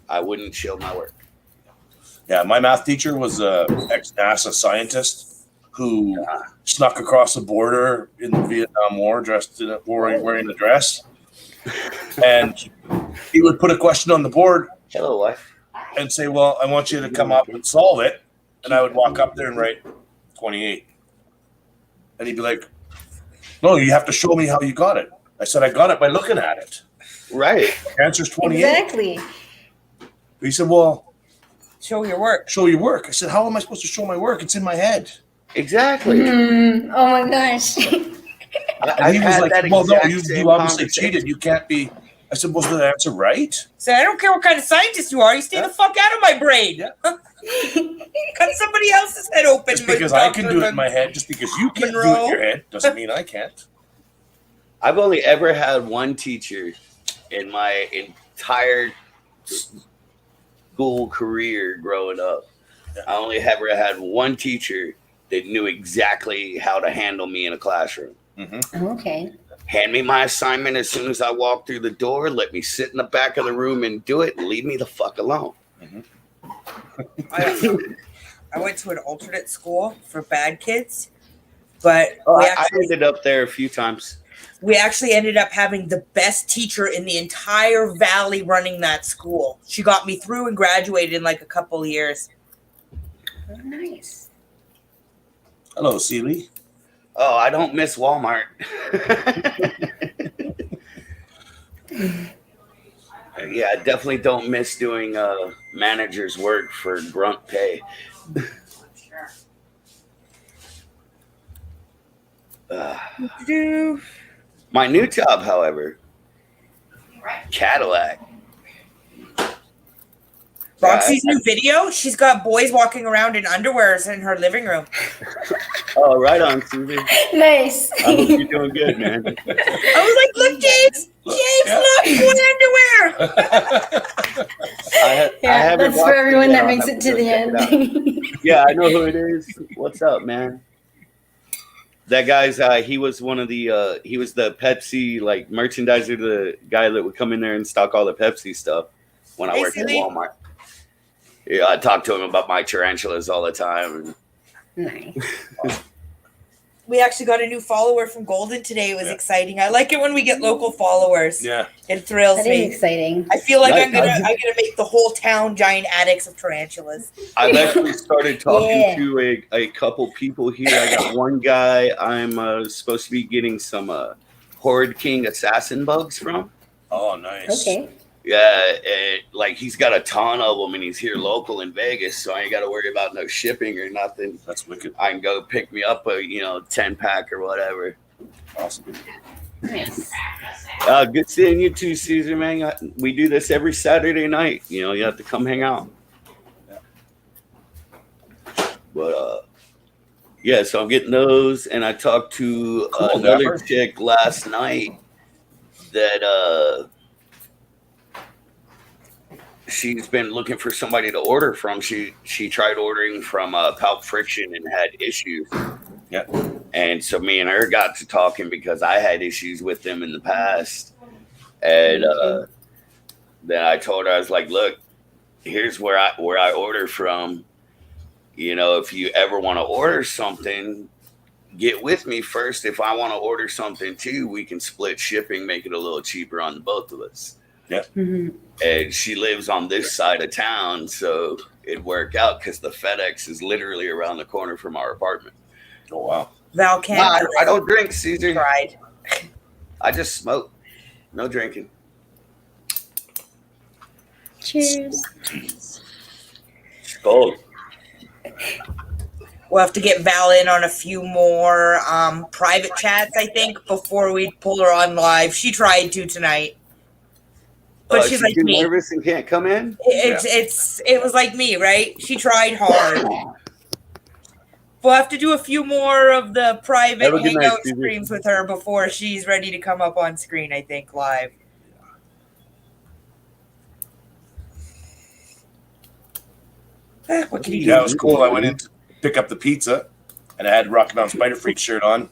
[SPEAKER 1] I wouldn't show my work.
[SPEAKER 4] Yeah, my math teacher was a ex-NASA scientist who snuck across the border in the Vietnam War wearing a dress. And he would put a question on the board
[SPEAKER 1] Hello, wife.
[SPEAKER 4] and say, well, I want you to come up and solve it. And I would walk up there and write 28. And he'd be like, no, you have to show me how you got it. I said, I got it by looking at it.
[SPEAKER 1] Right.
[SPEAKER 4] The answer's 28.
[SPEAKER 6] Exactly.
[SPEAKER 4] He said, well,
[SPEAKER 3] Show your work.
[SPEAKER 4] show your work. I said, how am I supposed to show my work? It's in my head.
[SPEAKER 1] Exactly.
[SPEAKER 6] Oh my gosh.
[SPEAKER 4] And he was like, well, no, you obviously cheated. You can't be. I said, was the answer right?
[SPEAKER 3] Say, I don't care what kind of scientist you are. You stay the fuck out of my brain.
[SPEAKER 4] Yeah.
[SPEAKER 3] Cut somebody else's head open.
[SPEAKER 4] Just because I can do it in my head, just because you can't do it in your head, doesn't mean I can't.
[SPEAKER 1] I've only ever had one teacher in my entire school career growing up. I only ever had one teacher that knew exactly how to handle me in a classroom.
[SPEAKER 6] Okay.
[SPEAKER 1] Hand me my assignment as soon as I walk through the door. Let me sit in the back of the room and do it, and leave me the fuck alone.
[SPEAKER 3] I went to an alternate school for bad kids, but
[SPEAKER 1] I ended up there a few times.
[SPEAKER 3] we actually ended up having the best teacher in the entire valley running that school. She got me through and graduated in like a couple of years.
[SPEAKER 6] Oh, nice.
[SPEAKER 4] Hello, Seeley.
[SPEAKER 1] Oh, I don't miss Walmart. Yeah, I definitely don't miss doing manager's work for grunt pay. My new job, however, Cadillac.
[SPEAKER 3] Roxy's new video, she's got boys walking around in underwears in her living room.
[SPEAKER 1] Oh, right on, Susie.
[SPEAKER 6] Nice.
[SPEAKER 1] I hope you're doing good, man.
[SPEAKER 3] I was like, look, James, look, boy underwear.
[SPEAKER 1] I
[SPEAKER 6] Yeah,
[SPEAKER 1] haven't
[SPEAKER 6] that's for
[SPEAKER 1] watched
[SPEAKER 6] everyone
[SPEAKER 1] it yet.
[SPEAKER 6] that
[SPEAKER 1] I'll
[SPEAKER 6] makes
[SPEAKER 1] have
[SPEAKER 6] it
[SPEAKER 1] to
[SPEAKER 6] to
[SPEAKER 1] go
[SPEAKER 6] the
[SPEAKER 1] check it
[SPEAKER 6] end.
[SPEAKER 1] Yeah, I know who it is. What's up, man? That guy's he was one of the he was the Pepsi like merchandiser, the guy that would come in there and stock all the Pepsi stuff when I worked at
[SPEAKER 3] Basically.
[SPEAKER 1] Walmart. Yeah, I talked to him about my tarantulas all the time.
[SPEAKER 6] Nice.
[SPEAKER 3] We actually got a new follower from Golden today. It was exciting. I like it when we get local followers.
[SPEAKER 4] Yeah.
[SPEAKER 3] It thrills
[SPEAKER 6] That
[SPEAKER 3] me.
[SPEAKER 6] is exciting.
[SPEAKER 3] I feel like
[SPEAKER 1] Nice.
[SPEAKER 3] I'm gonna make the whole town giant addicts of tarantulas.
[SPEAKER 1] I've actually started talking
[SPEAKER 6] Yeah.
[SPEAKER 1] to a couple people here. I got one guy I'm supposed to be getting some Horde King assassin bugs from.
[SPEAKER 4] Oh, nice.
[SPEAKER 6] Okay.
[SPEAKER 1] Yeah, and like he's got a ton of them, and he's here local in Vegas, so I ain't got to worry about no shipping or nothing.
[SPEAKER 4] That's wicked.
[SPEAKER 1] I can go pick me up a 10-pack or whatever.
[SPEAKER 4] Awesome.
[SPEAKER 6] Nice.
[SPEAKER 1] Good seeing you too, Caesar, man. We do this every Saturday night. You have to come hang out. But yeah, so I'm getting those, and I talked to
[SPEAKER 4] Cool,
[SPEAKER 1] another
[SPEAKER 4] Dapper.
[SPEAKER 1] chick last night that she's been looking for somebody to order from. She tried ordering from Pulp Friction and had issues.
[SPEAKER 4] Yeah.
[SPEAKER 1] And so me and her got to talking because I had issues with them in the past. And then I told her, I was like, look, here's where I order from. If you ever want to order something, get with me first. If I want to order something too, we can split shipping, make it a little cheaper on both of us.
[SPEAKER 6] Mm-hmm.
[SPEAKER 1] And she lives on this side of town, so it'd work out because the FedEx is literally around the corner from our apartment.
[SPEAKER 4] Oh, wow.
[SPEAKER 3] Val can't.
[SPEAKER 1] I don't drink, Caesar.
[SPEAKER 3] Tried.
[SPEAKER 1] I just smoke. No drinking.
[SPEAKER 6] Cheers.
[SPEAKER 1] Gold.
[SPEAKER 3] We'll have to get Val in on a few more private chats, I think, before we pull her on live. She tried to tonight, but she's like
[SPEAKER 1] too
[SPEAKER 3] me.
[SPEAKER 1] nervous and can't come in.
[SPEAKER 3] It was like me, right? She tried hard. We'll have to do a few more of the private
[SPEAKER 1] Have a good night,
[SPEAKER 3] hangout
[SPEAKER 1] Susie.
[SPEAKER 3] streams with her before she's ready to come up on screen, I think, live. What can you do?
[SPEAKER 4] Yeah, it was cool. I went in to pick up the pizza, and I had Rocky Mountain Spider Freaks shirt on.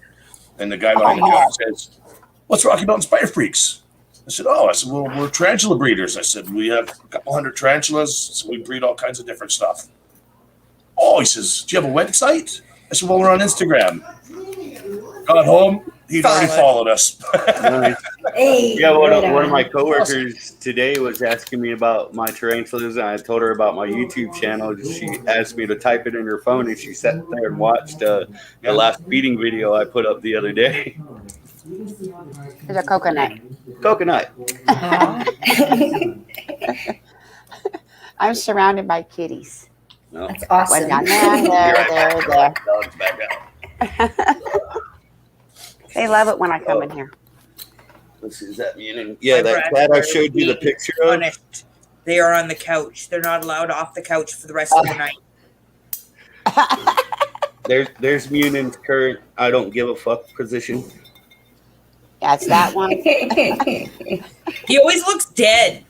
[SPEAKER 4] And the guy behind the counter says, "What's Rocky Mountain Spider Freaks?" I said, "Well, we're tarantula breeders." I said, "We have a couple hundred tarantulas, so we breed all kinds of different stuff." Oh, he says, "Do you have a website?" I said, "Well, we're on Instagram." Got home, he'd already followed us.
[SPEAKER 1] Nice.
[SPEAKER 6] Hey.
[SPEAKER 1] Yeah, one
[SPEAKER 6] right
[SPEAKER 1] of
[SPEAKER 6] on.
[SPEAKER 1] my coworkers today was asking me about my tarantulas, and I told her about my YouTube channel. She asked me to type it in her phone, and she sat there and watched the last feeding video I put up the other day.
[SPEAKER 2] There's a coconut.
[SPEAKER 1] Coconut.
[SPEAKER 2] I'm surrounded by kitties.
[SPEAKER 1] No.
[SPEAKER 6] That's
[SPEAKER 2] Well,
[SPEAKER 6] awesome.
[SPEAKER 2] down there.
[SPEAKER 1] Dog's back out.
[SPEAKER 2] They love it when I come in here.
[SPEAKER 1] Let's see, is that meaning? Yeah, that cat I showed you the picture of.
[SPEAKER 3] Punished. They are on the couch. They're not allowed off the couch for the rest of the night.
[SPEAKER 1] There's Munion's current I don't give a fuck position.
[SPEAKER 2] Yeah, it's that one.
[SPEAKER 3] He always looks dead.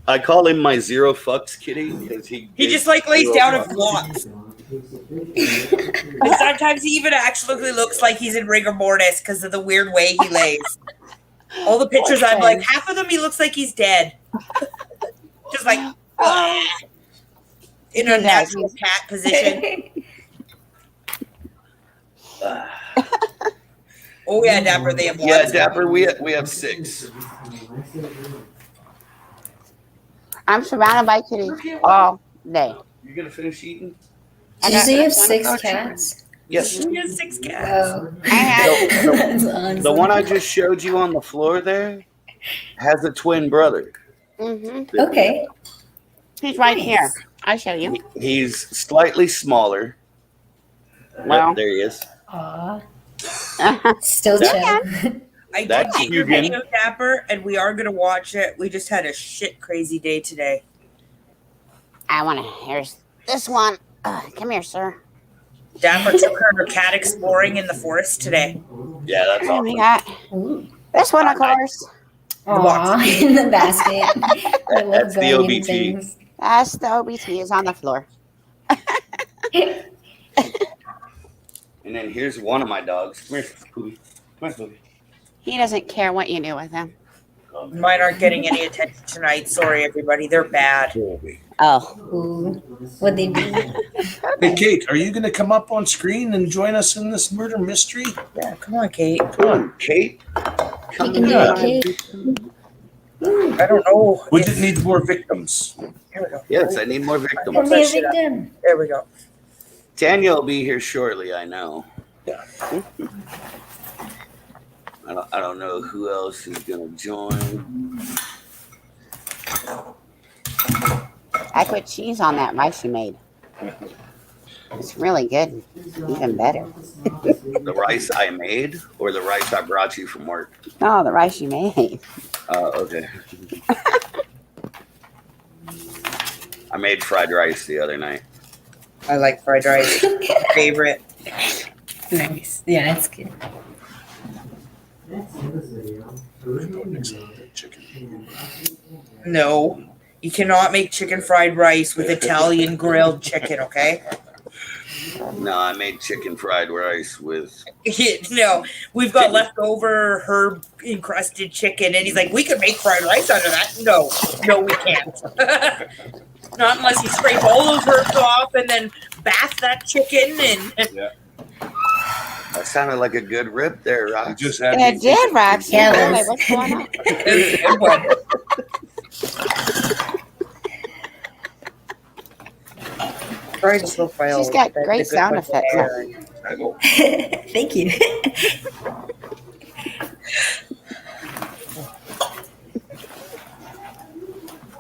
[SPEAKER 1] I call him my zero fucks kitty because he
[SPEAKER 3] He just like lays
[SPEAKER 1] zero
[SPEAKER 3] down and
[SPEAKER 1] fucks.
[SPEAKER 3] flops. And sometimes he even actually looks like he's in rigor mortis because of the weird way he lays. All the pictures, I'm like, half of them he looks like he's dead. Just like in a natural cat position. Oh yeah, Dapper, they have
[SPEAKER 1] Yeah,
[SPEAKER 3] lots.
[SPEAKER 1] Dapper, we have 6.
[SPEAKER 2] I'm surrounded by kitties all day.
[SPEAKER 1] You're gonna finish eating?
[SPEAKER 6] Did you say you have 6 cats?
[SPEAKER 1] Yes.
[SPEAKER 3] She has 6 cats.
[SPEAKER 6] Oh.
[SPEAKER 2] I have,
[SPEAKER 6] That's awesome.
[SPEAKER 1] The one I just showed you on the floor there has a twin brother.
[SPEAKER 6] Okay.
[SPEAKER 2] he's right
[SPEAKER 6] Nice.
[SPEAKER 2] here. I'll show you.
[SPEAKER 1] He's slightly smaller.
[SPEAKER 2] Well.
[SPEAKER 1] Yep, there he is.
[SPEAKER 6] Aw. Still
[SPEAKER 1] That-
[SPEAKER 6] chill.
[SPEAKER 3] I did
[SPEAKER 1] That's
[SPEAKER 3] get your
[SPEAKER 1] Hugin.
[SPEAKER 3] video, Dapper, and we are gonna watch it. We just had a shit crazy day today.
[SPEAKER 2] I want to. Here's this one. Come here, sir.
[SPEAKER 3] Dapper took her cat exploring in the forest today.
[SPEAKER 1] Yeah, that's
[SPEAKER 2] And we
[SPEAKER 1] awesome.
[SPEAKER 2] got
[SPEAKER 6] Ooh.
[SPEAKER 2] this one, of course.
[SPEAKER 6] Aw, in the basket. I love
[SPEAKER 1] That's the
[SPEAKER 6] going in
[SPEAKER 1] OBT.
[SPEAKER 6] things.
[SPEAKER 2] That's the OBT is on the floor.
[SPEAKER 1] And then here's one of my dogs. Come here, Scooby. Come here, Scooby.
[SPEAKER 2] He doesn't care what you do with him.
[SPEAKER 3] Mine aren't getting any attention tonight. Sorry, everybody. They're bad.
[SPEAKER 2] Oh,
[SPEAKER 6] Ooh. What'd they do?
[SPEAKER 4] Hey, Kate, are you going to come up on screen and join us in this murder mystery?
[SPEAKER 3] Yeah, come on, Kate.
[SPEAKER 1] Come on, Kate.
[SPEAKER 6] You can do it, Kate.
[SPEAKER 3] I don't know.
[SPEAKER 4] We
[SPEAKER 3] if-
[SPEAKER 4] did need more victims.
[SPEAKER 3] Here we go.
[SPEAKER 1] Yes, I need more
[SPEAKER 6] Put
[SPEAKER 1] victims.
[SPEAKER 6] me a victim.
[SPEAKER 3] There we go.
[SPEAKER 1] Tanya will be here shortly, I know.
[SPEAKER 4] Yeah.
[SPEAKER 1] I don't know who else is gonna join.
[SPEAKER 2] I put cheese on that rice you made. It's really good. Even better.
[SPEAKER 1] The rice I made or the rice I brought you from work?
[SPEAKER 2] Oh, the rice you made.
[SPEAKER 1] Okay. I made fried rice the other night.
[SPEAKER 3] I like fried rice. Favorite.
[SPEAKER 6] Nice. Yeah, it's good.
[SPEAKER 4] Chicken.
[SPEAKER 3] No. You cannot make chicken fried rice with Italian grilled chicken, okay?
[SPEAKER 1] No, I made chicken fried rice with.
[SPEAKER 3] No. We've got leftover herb encrusted chicken, and he's like, we could make fried rice out of that. No, we can't. Not unless you scrape all those herbs off and then bath that chicken and
[SPEAKER 1] That sounded like a good rip there,
[SPEAKER 4] You
[SPEAKER 1] Rox.
[SPEAKER 4] just had
[SPEAKER 2] It did, Roxy.
[SPEAKER 6] Yeah, it
[SPEAKER 2] Really,
[SPEAKER 6] was.
[SPEAKER 2] what's going on?
[SPEAKER 3] it's a good one. Try to slow file.
[SPEAKER 2] She's got
[SPEAKER 3] the
[SPEAKER 2] great
[SPEAKER 3] good
[SPEAKER 2] sound
[SPEAKER 3] ones
[SPEAKER 2] effects.
[SPEAKER 3] there.
[SPEAKER 6] Thank you.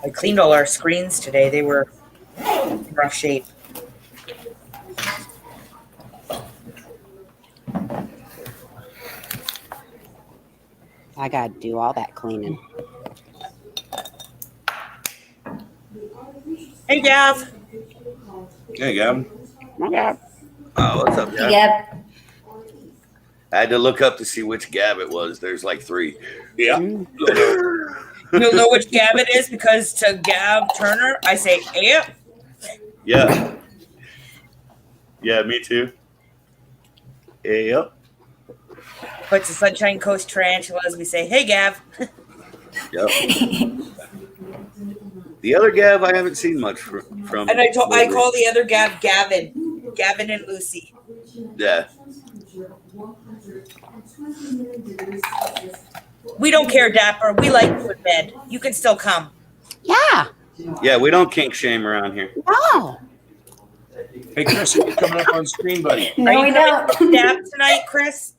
[SPEAKER 3] I cleaned all our screens today. They were in rough shape.
[SPEAKER 2] I gotta do all that cleaning.
[SPEAKER 3] Hey, Gav.
[SPEAKER 4] Hey, Gavin.
[SPEAKER 2] Okay.
[SPEAKER 1] Oh, what's up, Gab?
[SPEAKER 6] Yep.
[SPEAKER 1] I had to look up to see which Gab it was. There's like 3.
[SPEAKER 4] Yeah.
[SPEAKER 3] You'll know which Gav it is because to Gav Turner, I say, yep.
[SPEAKER 1] Yeah. Yeah, me too. Yep.
[SPEAKER 3] But to Sunshine Coast Tarantulas, we say, hey, Gav.
[SPEAKER 1] Yep. The other Gav I haven't seen much from.
[SPEAKER 3] And I call the other Gav Gavin. Gavin and Lucy.
[SPEAKER 1] Yeah.
[SPEAKER 3] We don't care, Dapper. We like you in bed. You can still come.
[SPEAKER 2] Yeah.
[SPEAKER 1] Yeah, we don't kink shame around here.
[SPEAKER 2] No.
[SPEAKER 4] Hey, Chris, are you coming up on screen, buddy?
[SPEAKER 6] No,
[SPEAKER 3] Are
[SPEAKER 6] we
[SPEAKER 3] you
[SPEAKER 6] don't.
[SPEAKER 3] coming to Dap tonight, Chris?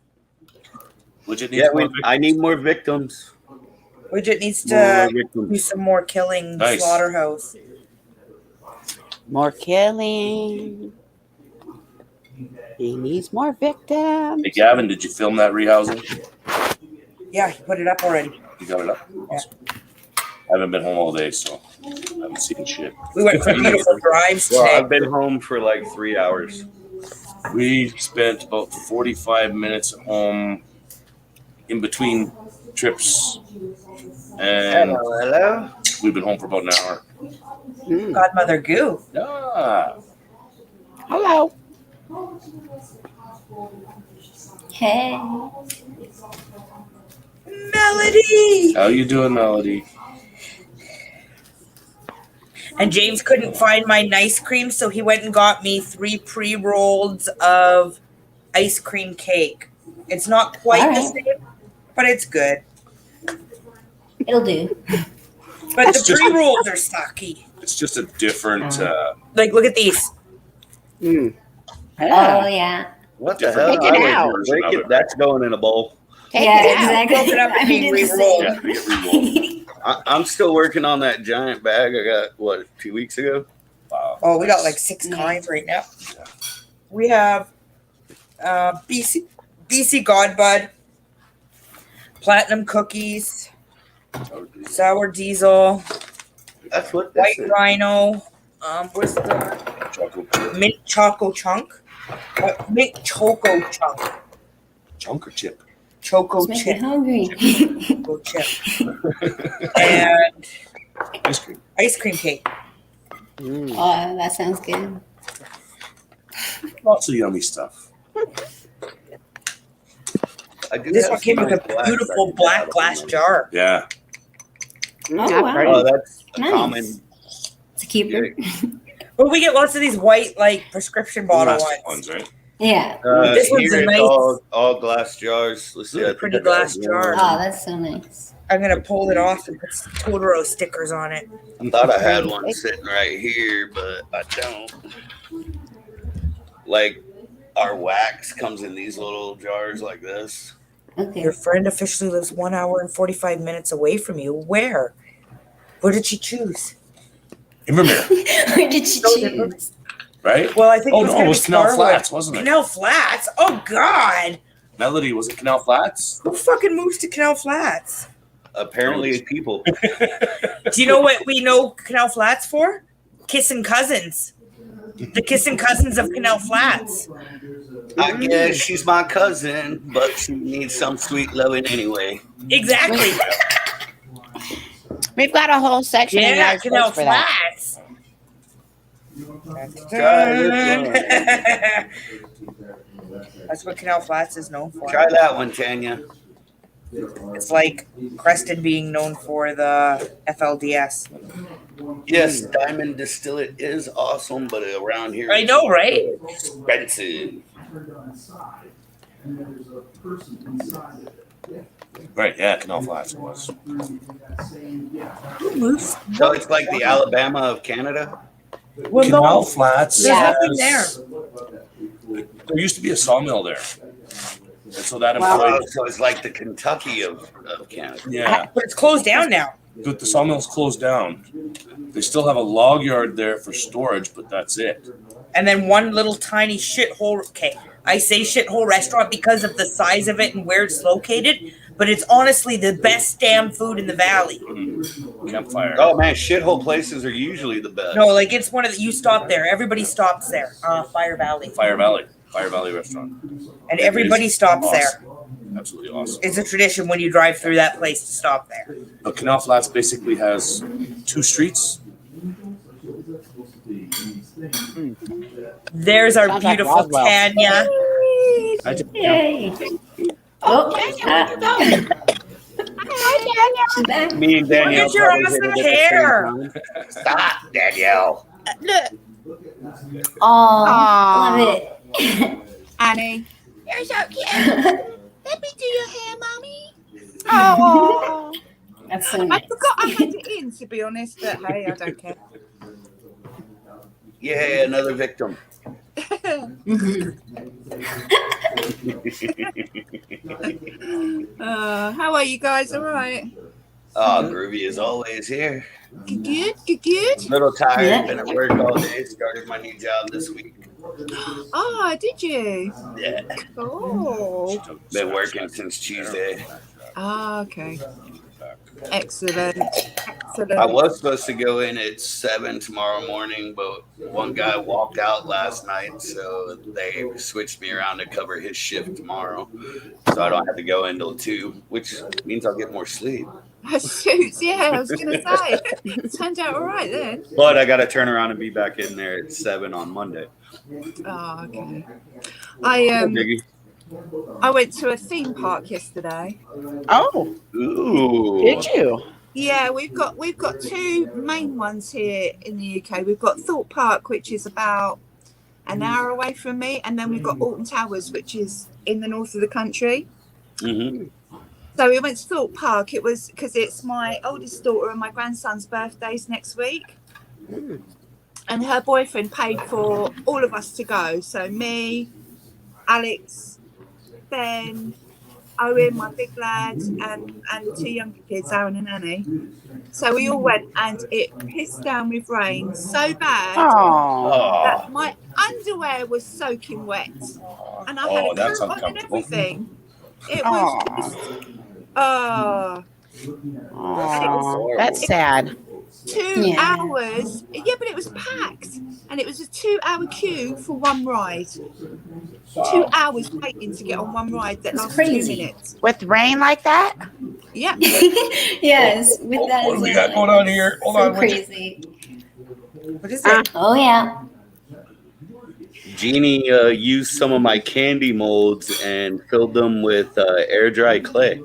[SPEAKER 4] Widget needs
[SPEAKER 1] Yeah,
[SPEAKER 4] more
[SPEAKER 1] I need more victims.
[SPEAKER 3] Widget needs
[SPEAKER 1] More
[SPEAKER 3] to do
[SPEAKER 1] victims.
[SPEAKER 3] some more killing
[SPEAKER 4] Nice.
[SPEAKER 3] slaughterhouse.
[SPEAKER 2] More killing. He needs more victims.
[SPEAKER 4] Hey, Gavin, did you film that rehousing?
[SPEAKER 3] Yeah, he put it up already.
[SPEAKER 4] You got it up? Awesome. I haven't been home all day, so I haven't seen shit.
[SPEAKER 3] We went for beautiful drives
[SPEAKER 1] Well,
[SPEAKER 3] today.
[SPEAKER 1] I've been home for like 3 hours.
[SPEAKER 4] We spent about 45 minutes at home in between trips, and
[SPEAKER 1] Hello.
[SPEAKER 4] we've been home for about an hour.
[SPEAKER 2] Mm.
[SPEAKER 3] Godmother Goo.
[SPEAKER 4] Ah,
[SPEAKER 2] Hello.
[SPEAKER 6] Hey.
[SPEAKER 3] Melody.
[SPEAKER 4] How you doing, Melody?
[SPEAKER 3] And James couldn't find my nice cream, so he went and got me 3 pre-rolls of ice cream cake. It's not quite the
[SPEAKER 6] Alright.
[SPEAKER 3] same, but it's good.
[SPEAKER 6] It'll do.
[SPEAKER 3] But
[SPEAKER 4] It's
[SPEAKER 3] the
[SPEAKER 4] just-
[SPEAKER 3] pre-rolls are sucky.
[SPEAKER 4] It's just a different.
[SPEAKER 3] Like, look at these.
[SPEAKER 2] Mm.
[SPEAKER 6] Oh yeah.
[SPEAKER 1] What the
[SPEAKER 4] Different
[SPEAKER 1] hell?
[SPEAKER 2] Take it
[SPEAKER 1] I
[SPEAKER 2] out.
[SPEAKER 1] would break it. That's going in a bowl.
[SPEAKER 2] Take
[SPEAKER 6] yeah,
[SPEAKER 2] it out.
[SPEAKER 6] exactly.
[SPEAKER 3] Broken up and
[SPEAKER 6] I
[SPEAKER 3] being
[SPEAKER 6] did the
[SPEAKER 3] re-rolled.
[SPEAKER 4] Yeah, they get re-rolled.
[SPEAKER 1] I'm still working on that giant bag I got, what, 2 weeks ago?
[SPEAKER 4] Wow.
[SPEAKER 3] Oh, we got like 6
[SPEAKER 6] Yeah.
[SPEAKER 3] kinds right now. We have BC Godbud, Platinum Cookies, Sour Diesel,
[SPEAKER 1] That's what this
[SPEAKER 3] White
[SPEAKER 1] is.
[SPEAKER 3] Rhino. Where's the
[SPEAKER 4] Chocolate
[SPEAKER 3] Mint Choco Chunk? Mint Choco Chunk.
[SPEAKER 4] chunk or chip?
[SPEAKER 3] Choco
[SPEAKER 6] It's making me
[SPEAKER 3] Chip.
[SPEAKER 6] hungry.
[SPEAKER 3] Choco Chip. And
[SPEAKER 4] Ice cream.
[SPEAKER 3] ice cream cake.
[SPEAKER 2] Mm.
[SPEAKER 6] Oh, that sounds good.
[SPEAKER 4] Lots of yummy stuff.
[SPEAKER 1] I do
[SPEAKER 3] This
[SPEAKER 1] have
[SPEAKER 3] one came
[SPEAKER 1] some
[SPEAKER 3] with
[SPEAKER 1] nice
[SPEAKER 3] a
[SPEAKER 1] black
[SPEAKER 3] beautiful
[SPEAKER 1] that I
[SPEAKER 3] black
[SPEAKER 1] can
[SPEAKER 3] glass
[SPEAKER 1] add.
[SPEAKER 3] jar.
[SPEAKER 4] Yeah.
[SPEAKER 6] Oh
[SPEAKER 2] Not
[SPEAKER 6] wow.
[SPEAKER 2] pretty.
[SPEAKER 1] Oh, that's a
[SPEAKER 6] Nice.
[SPEAKER 1] common.
[SPEAKER 6] It's a keeper.
[SPEAKER 3] But we get lots of these white, like, prescription bottle
[SPEAKER 4] Plastic
[SPEAKER 3] ones.
[SPEAKER 4] ones, right?
[SPEAKER 6] Yeah.
[SPEAKER 3] This one's
[SPEAKER 1] here
[SPEAKER 3] a
[SPEAKER 1] it's
[SPEAKER 3] nice-
[SPEAKER 1] all glass jars. Let's see. I think
[SPEAKER 3] Pretty
[SPEAKER 1] I got
[SPEAKER 3] glass
[SPEAKER 1] one.
[SPEAKER 3] jar.
[SPEAKER 6] Oh, that's so nice.
[SPEAKER 3] I'm gonna pull it off and put Totoro stickers on it.
[SPEAKER 1] I thought I had one sitting right here, but I don't. Like, our wax comes in these little jars like this.
[SPEAKER 6] Okay.
[SPEAKER 3] Your friend officially lives 1 hour and 45 minutes away from you. Where? Where did she choose?
[SPEAKER 4] Invermere,
[SPEAKER 6] Where did you choose?
[SPEAKER 4] right?
[SPEAKER 3] Well, I think
[SPEAKER 4] Oh
[SPEAKER 3] it was
[SPEAKER 4] no,
[SPEAKER 3] gonna
[SPEAKER 4] it was
[SPEAKER 3] be
[SPEAKER 4] Canal
[SPEAKER 3] Starwood.
[SPEAKER 4] Flats, wasn't it?
[SPEAKER 3] Canal Flats. Oh God!
[SPEAKER 4] Melody, was it Canal Flats?
[SPEAKER 3] Who fucking moves to Canal Flats?
[SPEAKER 1] Apparently, people.
[SPEAKER 3] Do you know what we know Canal Flats for? Kissing cousins. The kissing cousins of Canal Flats.
[SPEAKER 1] I guess she's my cousin, but she needs some sweet loving anyway.
[SPEAKER 3] Exactly.
[SPEAKER 2] We've got a whole section in
[SPEAKER 3] Yeah,
[SPEAKER 2] our
[SPEAKER 3] Canal
[SPEAKER 2] for that.
[SPEAKER 3] Flats.
[SPEAKER 1] Try this
[SPEAKER 3] That's what Canal Flats is known for.
[SPEAKER 1] Try that one, Tanya.
[SPEAKER 3] It's like Creston being known for the FLDS.
[SPEAKER 1] Yes, Diamond Distillate is awesome, but around here,
[SPEAKER 3] I know, right?
[SPEAKER 1] it's expensive.
[SPEAKER 4] Right, yeah, Canal Flats it was.
[SPEAKER 3] Who moves?
[SPEAKER 1] So it's like the Alabama of Canada.
[SPEAKER 3] Well,
[SPEAKER 4] Canal
[SPEAKER 3] no,
[SPEAKER 4] Flats.
[SPEAKER 3] there's
[SPEAKER 6] Yeah.
[SPEAKER 3] nothing there.
[SPEAKER 4] has- There used to be a sawmill there. And so that
[SPEAKER 1] Oh,
[SPEAKER 4] employed.
[SPEAKER 1] so it's like the Kentucky of Canada.
[SPEAKER 4] Yeah.
[SPEAKER 3] But it's closed down now.
[SPEAKER 4] But the sawmill's closed down. They still have a log yard there for storage, but that's it.
[SPEAKER 3] And then one little tiny shithole. Okay, I say shithole restaurant because of the size of it and where it's located, but it's honestly the best damn food in the valley.
[SPEAKER 4] Campfire.
[SPEAKER 1] Oh man, shithole places are usually the best.
[SPEAKER 3] No, like it's one of the, you stop there. Everybody stops there. Fire Valley.
[SPEAKER 4] Fire Valley restaurant.
[SPEAKER 3] And everybody stops there.
[SPEAKER 4] Absolutely awesome.
[SPEAKER 3] It's a tradition when you drive through that place to stop there.
[SPEAKER 4] But Canal Flats basically has 2 streets.
[SPEAKER 3] There's our
[SPEAKER 2] Sounds like
[SPEAKER 3] beautiful
[SPEAKER 2] Roswell.
[SPEAKER 3] Tanya.
[SPEAKER 4] I just,
[SPEAKER 6] Yay. Oh, she's back.
[SPEAKER 1] Me and Danielle.
[SPEAKER 3] Look at your
[SPEAKER 1] probably did it
[SPEAKER 3] awesome
[SPEAKER 1] at the same
[SPEAKER 3] hair.
[SPEAKER 1] time. Stop, Danielle.
[SPEAKER 2] Look,
[SPEAKER 6] Oh,
[SPEAKER 2] Aw.
[SPEAKER 6] love it.
[SPEAKER 2] Annie. You're so cute. Let me do your hair, mommy. Oh.
[SPEAKER 6] That's so
[SPEAKER 7] I
[SPEAKER 6] nice.
[SPEAKER 7] forgot I had it in, to be honest, but hey, I don't care.
[SPEAKER 1] Yeah, another victim.
[SPEAKER 7] How are you guys? All right.
[SPEAKER 1] Oh, groovy is always here.
[SPEAKER 7] Good, good, good.
[SPEAKER 1] Little tired,
[SPEAKER 6] Yeah.
[SPEAKER 1] been at work all day. Started my new job this week.
[SPEAKER 7] Oh, did you?
[SPEAKER 1] Yeah,
[SPEAKER 7] Oh.
[SPEAKER 1] been working since Tuesday.
[SPEAKER 7] Ah, okay. Excellent. Excellent.
[SPEAKER 1] I was supposed to go in at 7 tomorrow morning, but one guy walked out last night, so they switched me around to cover his shift tomorrow. So I don't have to go in till 2, which means I'll get more sleep.
[SPEAKER 7] Suits, yeah, I was going to say. Turned out all right then.
[SPEAKER 1] But I got to turn around and be back in there at 7 on Monday.
[SPEAKER 7] Oh, okay. I went to a theme park yesterday.
[SPEAKER 2] Oh,
[SPEAKER 1] Ooh.
[SPEAKER 2] did you?
[SPEAKER 7] Yeah, we've got two main ones here in the UK. We've got Thorpe Park, which is about an hour away from me, and then we've got Alton Towers, which is in the north of the country.
[SPEAKER 1] Mm-hmm.
[SPEAKER 7] So we went to Thorpe Park. It was because it's my oldest daughter and my grandson's birthdays next week. And her boyfriend paid for all of us to go. So me, Alex, Ben, Owen, my big lad, and the two younger kids, Aaron and Annie. So we all went, and it pissed down with rain so bad
[SPEAKER 2] Oh,
[SPEAKER 7] that my underwear was soaking wet, and I had a
[SPEAKER 4] that's
[SPEAKER 7] coat on and
[SPEAKER 4] uncomfortable.
[SPEAKER 7] everything. It was just, oh,
[SPEAKER 2] oh, that's sad.
[SPEAKER 7] 2 hours. Yeah, but it was packed, and it was a 2-hour queue for one ride. 2 hours waiting to get on one ride that
[SPEAKER 6] It's
[SPEAKER 7] lasts
[SPEAKER 6] crazy.
[SPEAKER 7] 2 minutes.
[SPEAKER 2] With rain like that?
[SPEAKER 7] Yeah.
[SPEAKER 6] Yes, with that.
[SPEAKER 4] What do we got going on here? Hold
[SPEAKER 6] So
[SPEAKER 4] on.
[SPEAKER 6] crazy.
[SPEAKER 3] What is it?
[SPEAKER 6] Oh yeah.
[SPEAKER 1] Jeannie used some of my candy molds and filled them with air dry clay.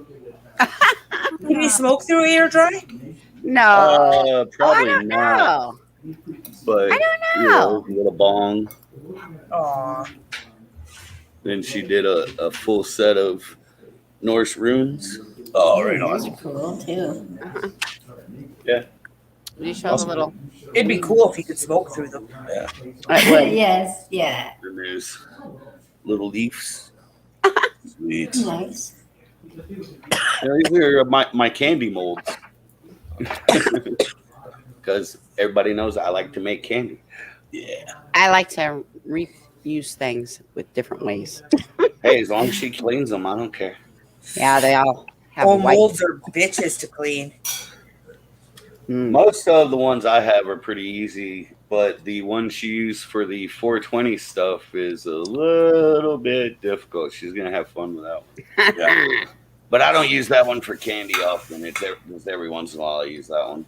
[SPEAKER 3] Can you smoke through air dry?
[SPEAKER 2] No.
[SPEAKER 1] Probably
[SPEAKER 2] I don't
[SPEAKER 1] not.
[SPEAKER 2] know.
[SPEAKER 1] But
[SPEAKER 2] I don't
[SPEAKER 1] you
[SPEAKER 2] know.
[SPEAKER 1] with a bong.
[SPEAKER 3] Aw.
[SPEAKER 1] Then she did a full set of Norse runes.
[SPEAKER 4] Oh, right
[SPEAKER 6] Those
[SPEAKER 4] on.
[SPEAKER 6] are cool too.
[SPEAKER 2] You show the little.
[SPEAKER 3] It'd be cool if you could smoke through them.
[SPEAKER 2] It would.
[SPEAKER 6] Yes, yeah.
[SPEAKER 1] And there's little leaves.
[SPEAKER 4] Sweet.
[SPEAKER 6] Nice.
[SPEAKER 1] These are my candy molds. Because everybody knows I like to make candy.
[SPEAKER 4] Yeah.
[SPEAKER 2] I like to reuse things with different ways.
[SPEAKER 1] Hey, as long as she cleans them, I don't care.
[SPEAKER 2] Yeah, they all have
[SPEAKER 3] Oh,
[SPEAKER 2] white.
[SPEAKER 3] molds are bitches to clean.
[SPEAKER 2] Mm.
[SPEAKER 1] Most of the ones I have are pretty easy, but the one she used for the 420 stuff is a little bit difficult. She's gonna have fun with that one.
[SPEAKER 4] Yeah.
[SPEAKER 1] But I don't use that one for candy often. It's every once in a while I use that one.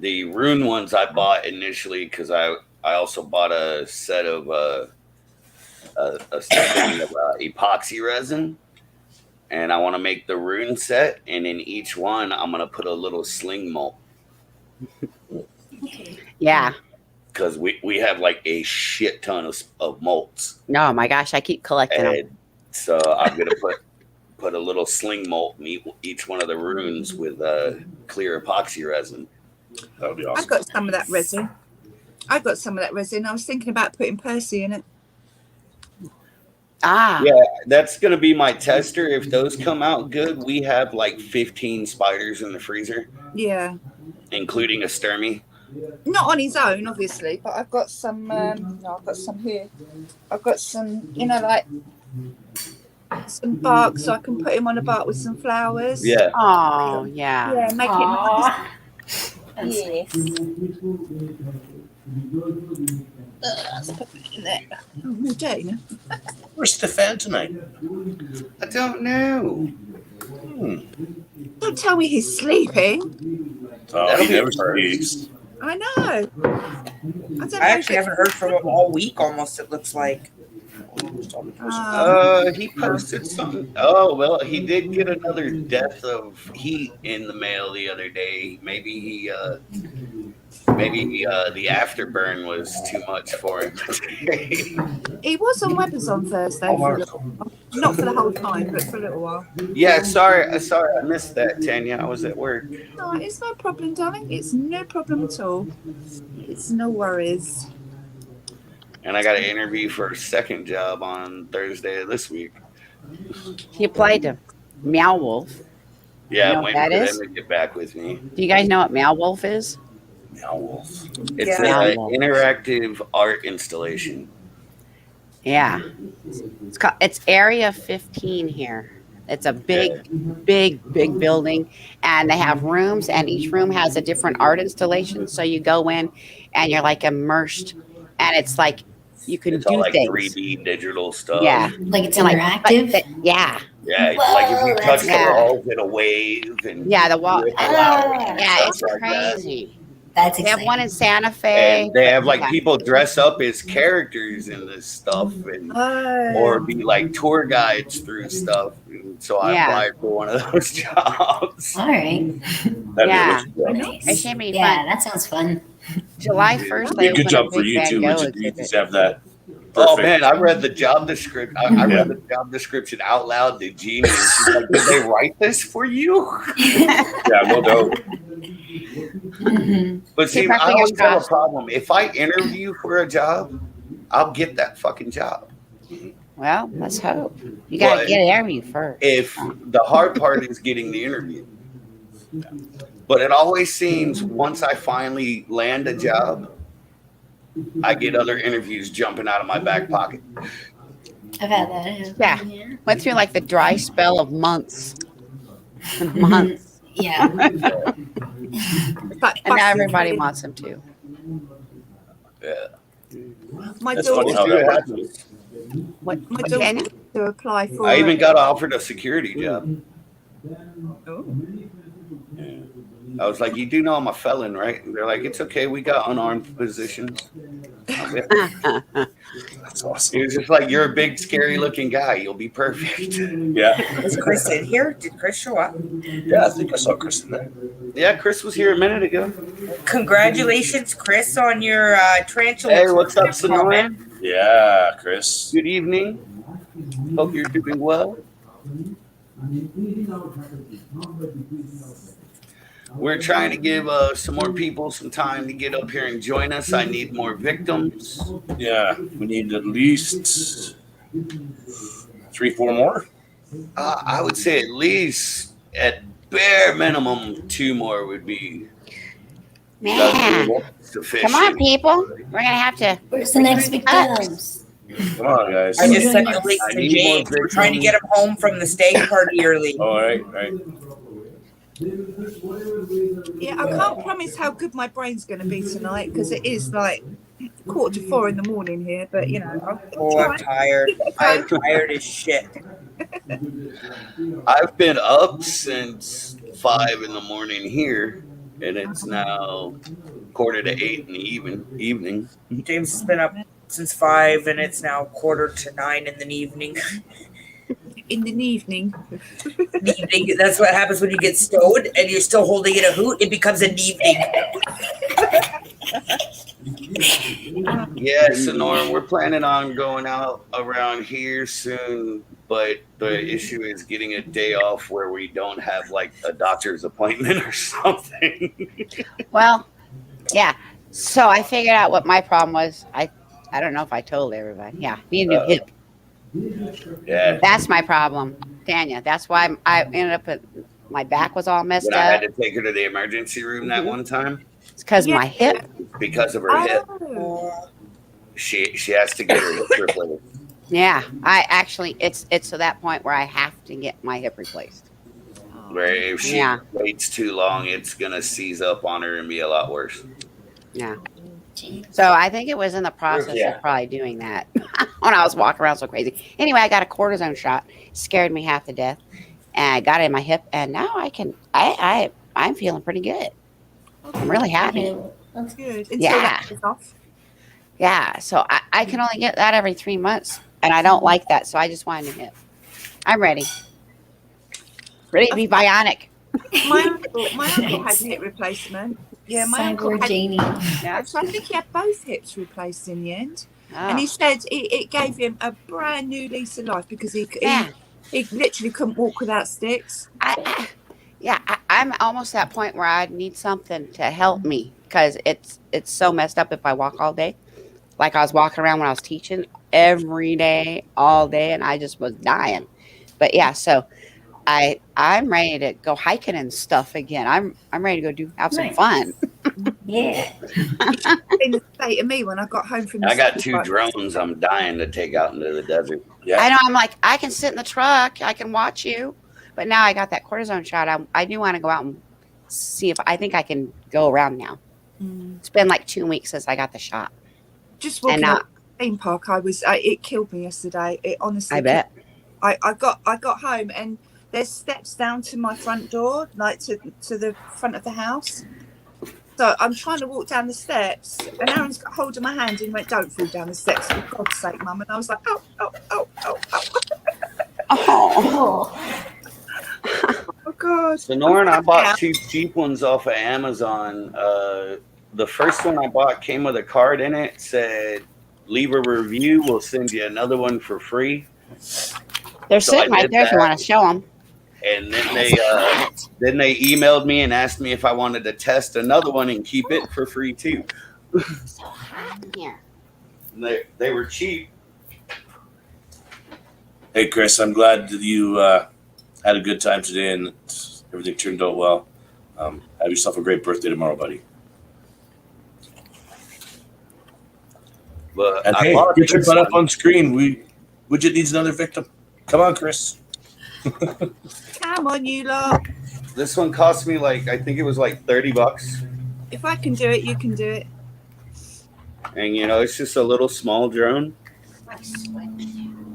[SPEAKER 1] The rune ones I bought initially because I also bought a set of a set of epoxy resin, and I want to make the rune set, and in each one I'm gonna put a little sling molt
[SPEAKER 2] Yeah.
[SPEAKER 1] because we have like a shit ton of molts,
[SPEAKER 2] No, my gosh, I keep collecting them.
[SPEAKER 1] and so I'm gonna put a little sling molt in each one of the runes with clear epoxy resin.
[SPEAKER 4] That would be
[SPEAKER 7] I've
[SPEAKER 4] awesome.
[SPEAKER 7] got some of that resin. I was thinking about putting Percy in it.
[SPEAKER 2] Ah.
[SPEAKER 1] Yeah, that's gonna be my tester. If those come out good, we have like 15 spiders in the freezer,
[SPEAKER 7] Yeah.
[SPEAKER 1] including a Sturmy.
[SPEAKER 7] Not on his own, obviously, but I've got some. No, I've got some here. I've got some, like some bark, so I can put him on a bark with some flowers.
[SPEAKER 1] Yeah.
[SPEAKER 2] Oh, yeah.
[SPEAKER 7] Yeah, make it nice.
[SPEAKER 6] Aw. That's
[SPEAKER 7] Yes.
[SPEAKER 6] nice.
[SPEAKER 7] Let's put it in there. Oh, more dirty now.
[SPEAKER 4] Where's Stefan tonight?
[SPEAKER 1] I don't know.
[SPEAKER 7] Don't tell me he's sleeping.
[SPEAKER 4] Oh,
[SPEAKER 1] That'll
[SPEAKER 4] he
[SPEAKER 1] be
[SPEAKER 4] never
[SPEAKER 1] a first.
[SPEAKER 4] sleeps.
[SPEAKER 7] I know. I don't know.
[SPEAKER 3] I actually haven't heard from him all week almost, it looks like.
[SPEAKER 1] He posted something. Oh well, he did get another death of heat in the mail the other day. Maybe the afterburn was too much for him.
[SPEAKER 7] He was on Webbers on Thursday for a little while. Not for the whole time, but for a little while.
[SPEAKER 1] Yeah, sorry, I missed that, Tanya. I was at work.
[SPEAKER 7] No, it's no problem, darling. It's no problem at all. It's no worries.
[SPEAKER 1] And I got an interview for a second job on Thursday of this week.
[SPEAKER 2] He applied to Meow Wolf.
[SPEAKER 1] Yeah,
[SPEAKER 2] You know
[SPEAKER 1] I'm
[SPEAKER 2] what
[SPEAKER 1] waiting
[SPEAKER 2] that
[SPEAKER 1] for
[SPEAKER 2] is?
[SPEAKER 1] them to get back with me.
[SPEAKER 2] Do you guys know what Meow Wolf is?
[SPEAKER 4] Meow Wolf.
[SPEAKER 1] It's
[SPEAKER 3] Yeah.
[SPEAKER 1] an interactive art installation.
[SPEAKER 2] Yeah. It's Area 15 here. It's a big building, and they have rooms, and each room has a different art installation. So you go in, and you're like immersed, and it's like you can
[SPEAKER 1] It's
[SPEAKER 2] do
[SPEAKER 1] all like
[SPEAKER 2] things.
[SPEAKER 1] 3D digital stuff.
[SPEAKER 2] Yeah.
[SPEAKER 6] Like it's
[SPEAKER 2] And like,
[SPEAKER 6] interactive.
[SPEAKER 2] yeah.
[SPEAKER 1] Yeah,
[SPEAKER 6] Whoa,
[SPEAKER 1] like if you touch
[SPEAKER 6] that's
[SPEAKER 1] the
[SPEAKER 2] cool.
[SPEAKER 1] walls, it'll wave and
[SPEAKER 2] Yeah, the wall.
[SPEAKER 1] ripple
[SPEAKER 6] Oh.
[SPEAKER 1] out and
[SPEAKER 2] Yeah,
[SPEAKER 1] stuff
[SPEAKER 2] it's
[SPEAKER 1] like that.
[SPEAKER 2] crazy.
[SPEAKER 6] That's
[SPEAKER 2] They have
[SPEAKER 6] exciting.
[SPEAKER 2] one in Santa Fe.
[SPEAKER 1] And they have like
[SPEAKER 2] Yeah.
[SPEAKER 1] people dress up as characters in this stuff, and or be like tour guides through stuff. And so I
[SPEAKER 2] Yeah.
[SPEAKER 1] applied for one of those jobs.
[SPEAKER 6] All right.
[SPEAKER 4] That'd
[SPEAKER 2] Yeah.
[SPEAKER 4] be a good job.
[SPEAKER 2] It should be
[SPEAKER 6] Yeah,
[SPEAKER 2] fun.
[SPEAKER 6] that sounds fun.
[SPEAKER 2] July 1st,
[SPEAKER 4] Be
[SPEAKER 2] they
[SPEAKER 4] a good
[SPEAKER 2] open
[SPEAKER 4] job
[SPEAKER 2] a
[SPEAKER 4] for
[SPEAKER 2] big
[SPEAKER 4] you
[SPEAKER 2] Van
[SPEAKER 4] too,
[SPEAKER 2] Gogh
[SPEAKER 4] Richard. You
[SPEAKER 2] exhibit.
[SPEAKER 4] just have that.
[SPEAKER 1] Oh
[SPEAKER 4] perfect-
[SPEAKER 1] man, I read the job description. I read the job description out loud to Jeannie, and she's like, "Did they write this for you?"
[SPEAKER 4] Yeah, no doubt.
[SPEAKER 1] But see,
[SPEAKER 2] Keep our
[SPEAKER 1] I
[SPEAKER 2] fingers
[SPEAKER 1] always have a
[SPEAKER 2] crossed.
[SPEAKER 1] problem. If I interview for a job, I'll get that fucking job.
[SPEAKER 2] Well, let's hope. You got to
[SPEAKER 1] But-
[SPEAKER 2] get an interview first.
[SPEAKER 1] If the hard part is getting the interview, but it always seems once I finally land a job, I get other interviews jumping out of my back pocket.
[SPEAKER 6] I've had that.
[SPEAKER 2] Yeah. Went through like the dry spell of months and months.
[SPEAKER 6] Yeah.
[SPEAKER 7] It's like
[SPEAKER 2] And now
[SPEAKER 7] busting
[SPEAKER 2] everybody
[SPEAKER 7] in.
[SPEAKER 2] wants them too.
[SPEAKER 1] Yeah.
[SPEAKER 7] My
[SPEAKER 4] That's funny
[SPEAKER 7] daughter
[SPEAKER 4] how that works.
[SPEAKER 2] What,
[SPEAKER 7] My
[SPEAKER 2] what
[SPEAKER 7] daughter
[SPEAKER 2] Daniel?
[SPEAKER 7] to apply for.
[SPEAKER 1] I even got offered a security job.
[SPEAKER 7] Oh.
[SPEAKER 1] I was like, "You do know I'm a felon, right?" And they're like, "It's okay. We got unarmed positions."
[SPEAKER 4] That's awesome.
[SPEAKER 1] He was just like, "You're a big, scary-looking guy. You'll be perfect."
[SPEAKER 4] Yeah.
[SPEAKER 3] Is Chris in here? Did Chris show up?
[SPEAKER 4] Yeah, I think I saw Chris in there.
[SPEAKER 1] Yeah, Chris was here a minute ago.
[SPEAKER 3] Congratulations, Chris, on your tarantula.
[SPEAKER 1] Hey, what's up, Sonora?
[SPEAKER 4] Yeah, Chris.
[SPEAKER 1] Good evening. Hope you're doing well. We're trying to give some more people some time to get up here and join us. I need more victims.
[SPEAKER 4] Yeah, we need at least 3-4 more.
[SPEAKER 1] I would say at least, at bare minimum, 2 more would be
[SPEAKER 2] Man.
[SPEAKER 1] sufficient.
[SPEAKER 2] Come on, people. We're going to have to.
[SPEAKER 6] Where's the next victims?
[SPEAKER 4] Come on, guys.
[SPEAKER 3] I just sent
[SPEAKER 6] I
[SPEAKER 3] the link
[SPEAKER 1] I
[SPEAKER 3] to
[SPEAKER 1] need
[SPEAKER 3] James.
[SPEAKER 1] more
[SPEAKER 3] We're trying to get him home from the steak party early.
[SPEAKER 4] All right, right.
[SPEAKER 7] Yeah, I can't promise how good my brain's going to be tonight because it is like 3:45 in the morning here. But you know, I'll
[SPEAKER 3] Oh, I'm
[SPEAKER 7] try.
[SPEAKER 3] tired. I'm tired as shit.
[SPEAKER 1] I've been up since 5 in the morning here, and it's now 7:45 in the evening.
[SPEAKER 3] James has been up since 5, and it's now 8:45 in the evening.
[SPEAKER 7] In the evening.
[SPEAKER 3] Evening. That's what happens when you get stoned and you're still holding in a hoot. It becomes an evening.
[SPEAKER 1] Yeah, Sonora, we're planning on going out around here soon, but the issue is getting a day off where we don't have like a doctor's appointment or something.
[SPEAKER 2] Well, yeah. So I figured out what my problem was. I don't know if I told everybody. Yeah. Need a new hip.
[SPEAKER 1] Yeah.
[SPEAKER 2] That's my problem, Tanya. That's why I ended up at my back was all messed
[SPEAKER 1] When I had
[SPEAKER 2] up.
[SPEAKER 1] to take her to the emergency room that one time
[SPEAKER 2] It's because
[SPEAKER 7] Yeah.
[SPEAKER 2] my hip.
[SPEAKER 1] because of her hip.
[SPEAKER 7] Oh,
[SPEAKER 1] She has to get her hip replaced.
[SPEAKER 2] Yeah, I actually it's to that point where I have to get my hip replaced.
[SPEAKER 1] Where if she
[SPEAKER 2] Yeah.
[SPEAKER 1] waits too long, it's gonna seize up on her and be a lot worse.
[SPEAKER 2] Yeah.
[SPEAKER 6] Gee.
[SPEAKER 2] So I think it was in the process
[SPEAKER 1] Yeah.
[SPEAKER 2] of probably doing that when I was walking around so crazy. Anyway, I got a cortisone shot, scared me half to death, and I got it in my hip, and now I can. I'm feeling pretty good. I'm really happy.
[SPEAKER 6] Okay,
[SPEAKER 7] that's good. Until
[SPEAKER 2] Yeah.
[SPEAKER 7] that is off.
[SPEAKER 2] Yeah, so I can only get that every 3 months, and I don't like that, so I just want a new hip. I'm ready. Ready to be bionic.
[SPEAKER 7] My uncle had hip replacement. Yeah, my uncle
[SPEAKER 6] Cyber
[SPEAKER 7] had.
[SPEAKER 6] Janie.
[SPEAKER 2] Yeah.
[SPEAKER 7] So I think he had both hips replaced in the end, and
[SPEAKER 2] Oh,
[SPEAKER 7] he said it gave him a brand new lease of life because
[SPEAKER 2] yeah.
[SPEAKER 7] he literally couldn't walk without sticks.
[SPEAKER 2] I'm almost at that point where I need something to help me because it's so messed up if I walk all day. Like I was walking around when I was teaching every day, all day, and I just was dying. But yeah, so I'm ready to go hiking and stuff again. I'm ready to go have some
[SPEAKER 6] Nice.
[SPEAKER 2] fun.
[SPEAKER 6] Yeah.
[SPEAKER 7] In the state of me when I got home from. The
[SPEAKER 1] I got
[SPEAKER 7] school
[SPEAKER 1] 2
[SPEAKER 7] run.
[SPEAKER 1] drones I'm dying to take out into the desert.
[SPEAKER 2] I know I'm like I can sit in the truck, I can watch you, but now I got that cortisone shot. I do want to go out and see if I think I can go around now.
[SPEAKER 7] Mm.
[SPEAKER 2] It's been like 2 weeks since I got the shot.
[SPEAKER 7] Just walking
[SPEAKER 2] And,
[SPEAKER 7] out the theme park, it killed me yesterday. It honestly.
[SPEAKER 2] I bet.
[SPEAKER 7] I got home and there's steps down to my front door, like to the front of the house, So I'm trying to walk down the steps, and Aaron's got hold of my hand and went, "Don't fall down the steps, for God's sake, Mum." And I was like, "Oh, oh, oh, oh, oh,
[SPEAKER 2] Oh,
[SPEAKER 7] oh God!"
[SPEAKER 1] So Norn, I bought 2 cheap ones off of Amazon. The first one I bought came with a card in it, said leave a review, we'll send you another one for free.
[SPEAKER 2] they're
[SPEAKER 1] So I
[SPEAKER 2] sitting right
[SPEAKER 1] did
[SPEAKER 2] there if you
[SPEAKER 1] that.
[SPEAKER 2] want to show them.
[SPEAKER 1] And then they emailed me and asked me if I wanted to test another one and keep it for free too.
[SPEAKER 2] So hot in here.
[SPEAKER 1] And they were cheap.
[SPEAKER 4] Hey, Chris, I'm glad that you had a good time today and everything turned out well. Have yourself a great birthday tomorrow, buddy.
[SPEAKER 1] But
[SPEAKER 4] And
[SPEAKER 1] I
[SPEAKER 4] hey,
[SPEAKER 1] bought
[SPEAKER 4] get your
[SPEAKER 1] this
[SPEAKER 4] butt up
[SPEAKER 1] one.
[SPEAKER 4] on screen. Widget needs another victim. Come on, Chris.
[SPEAKER 7] Come on, you lot.
[SPEAKER 1] This one cost me I think it was $30.
[SPEAKER 7] If I can do it, you can do it.
[SPEAKER 1] And it's just a little small drone.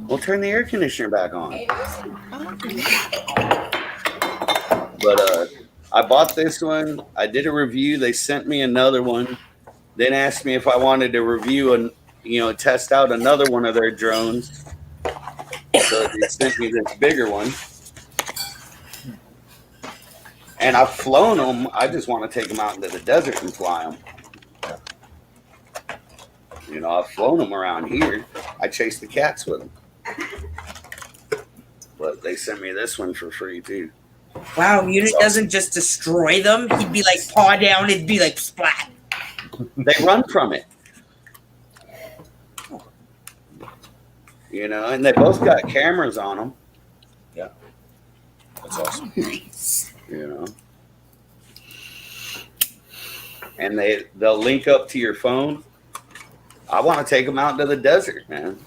[SPEAKER 1] We'll turn the air conditioner back on. But I bought this one. I did a review. They sent me another one. Then asked me if I wanted to review and test out another one of their drones. So they sent me this bigger one. And I've flown them. I just want to take them out into the desert and fly them. I've flown them around here. I chase the cats with them. But they sent me this one for free too.
[SPEAKER 3] Wow, Unit doesn't just destroy them. He'd be like paw down. It'd be like splat.
[SPEAKER 1] They run from it. And they both got cameras on them.
[SPEAKER 4] That's awesome.
[SPEAKER 6] Nice.
[SPEAKER 1] And they'll link up to your phone. I want to take them out into the desert, man.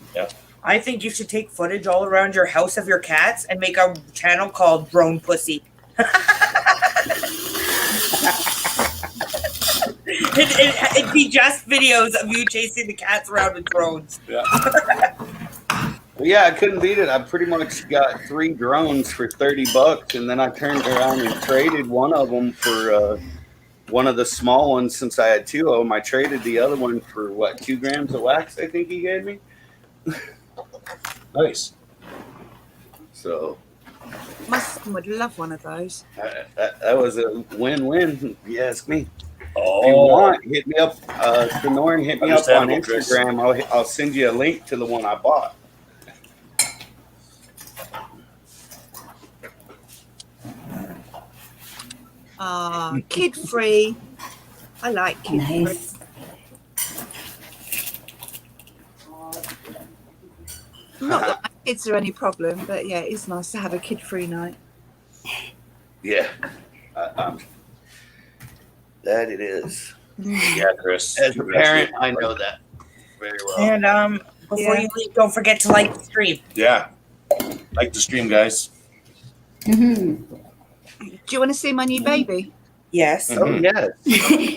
[SPEAKER 3] I think you should take footage all around your house of your cats and make a channel called Drone Pussy. It'd be just videos of you chasing the cats around with drones.
[SPEAKER 1] Well, yeah, I couldn't beat it. I pretty much got 3 drones for $30, and then I turned around and traded one of them for one of the small ones. Since I had 2 of them, I traded the other one for 2 grams of wax, I think he gave me.
[SPEAKER 4] Nice.
[SPEAKER 1] So
[SPEAKER 7] My son would love one of those.
[SPEAKER 1] that was a win-win, if you ask me.
[SPEAKER 4] Oh,
[SPEAKER 1] If you want, hit me up, Sonoran, hit me up on
[SPEAKER 4] Understandable, Chris.
[SPEAKER 1] Instagram. I'll send you a link to the one I bought.
[SPEAKER 7] Kid free. I like kid free.
[SPEAKER 6] Nice.
[SPEAKER 7] Not that my kids are any problem, but yeah, it's nice to have a kid free night.
[SPEAKER 1] Yeah. That it is.
[SPEAKER 4] yeah, Chris.
[SPEAKER 1] As a parent, I know that very well.
[SPEAKER 3] And before you leave, don't forget to like the stream.
[SPEAKER 4] Yeah. Like the stream, guys.
[SPEAKER 6] Mhm.
[SPEAKER 7] Do you want to see my new baby?
[SPEAKER 3] Yes.
[SPEAKER 1] Oh, yes.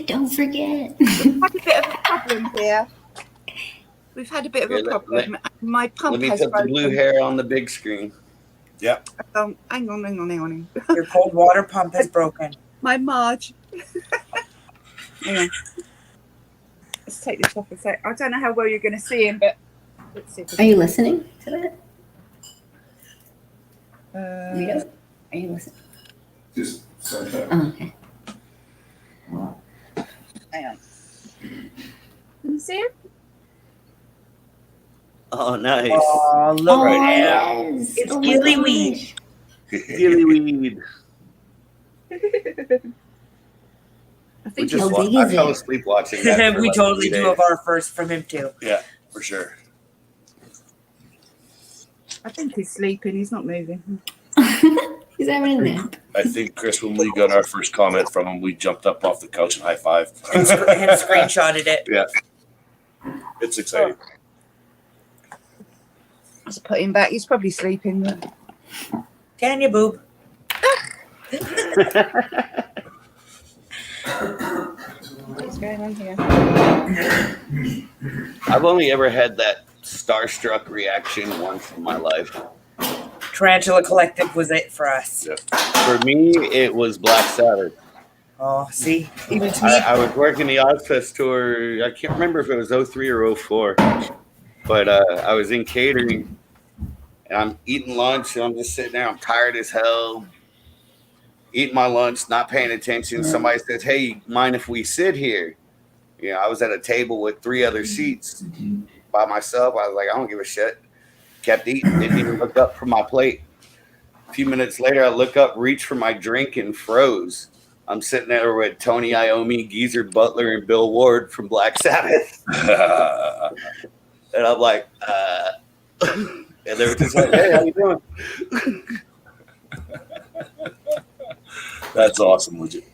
[SPEAKER 6] Don't forget.
[SPEAKER 7] We've had a bit of a problem here. We've had a bit of
[SPEAKER 1] Yeah,
[SPEAKER 7] a problem. My
[SPEAKER 1] Let
[SPEAKER 7] pump
[SPEAKER 1] me
[SPEAKER 7] has
[SPEAKER 1] put the
[SPEAKER 7] broken.
[SPEAKER 1] blue hair on the big screen.
[SPEAKER 7] Hang on.
[SPEAKER 3] Your cold water pump is broken.
[SPEAKER 7] My Marge. Hang on. Let's take this off a sec. I don't know how well you're going to see him, but let's see.
[SPEAKER 6] Are you listening to that?
[SPEAKER 7] Uh,
[SPEAKER 6] Are you listening?
[SPEAKER 8] Just
[SPEAKER 6] Oh, okay.
[SPEAKER 7] hang on. Can you see him?
[SPEAKER 1] Oh, nice.
[SPEAKER 3] Oh, look
[SPEAKER 6] Oh,
[SPEAKER 3] right now.
[SPEAKER 6] yes.
[SPEAKER 3] It's
[SPEAKER 6] Oh my
[SPEAKER 3] gillyweed.
[SPEAKER 6] gosh.
[SPEAKER 1] Gillyweed.
[SPEAKER 7] I think
[SPEAKER 6] How big is
[SPEAKER 1] I fell
[SPEAKER 6] it?
[SPEAKER 1] asleep watching that. for
[SPEAKER 3] We
[SPEAKER 1] like
[SPEAKER 3] totally
[SPEAKER 1] 3
[SPEAKER 3] do
[SPEAKER 1] days.
[SPEAKER 3] have our first from him too.
[SPEAKER 4] For sure.
[SPEAKER 7] I think he's sleeping. He's not moving.
[SPEAKER 6] He's having a nap.
[SPEAKER 4] I think, Chris, when we got our first comment from him, we jumped up off the couch and high five.
[SPEAKER 3] And screenshotted it.
[SPEAKER 4] It's exciting.
[SPEAKER 7] Let's put him back. He's probably sleeping. But...
[SPEAKER 3] Can you, boob?
[SPEAKER 7] What's going on here?
[SPEAKER 1] I've only ever had that starstruck reaction once in my life.
[SPEAKER 3] Tarantula Collective was it for us.
[SPEAKER 1] For me, it was Black Sabbath.
[SPEAKER 3] Oh, see, even to me,
[SPEAKER 1] I was working the Ozfest tour. I can't remember if it was 03 or 04, but I was in catering and I'm eating lunch and I'm just sitting there. I'm tired as hell, eating my lunch, not paying attention. Somebody says, "Hey, mind if we sit here?" You know, I was at a table with 3 other seats by myself. I was like, I don't give a shit. Kept eating, didn't even look up from my plate. A few minutes later, I look up, reach for my drink, and froze. I'm sitting there with Tony Iommi, Geezer Butler, and Bill Ward from Black Sabbath. And I'm like, and they were just like, "Hey, how you doing?"
[SPEAKER 4] That's awesome, legit.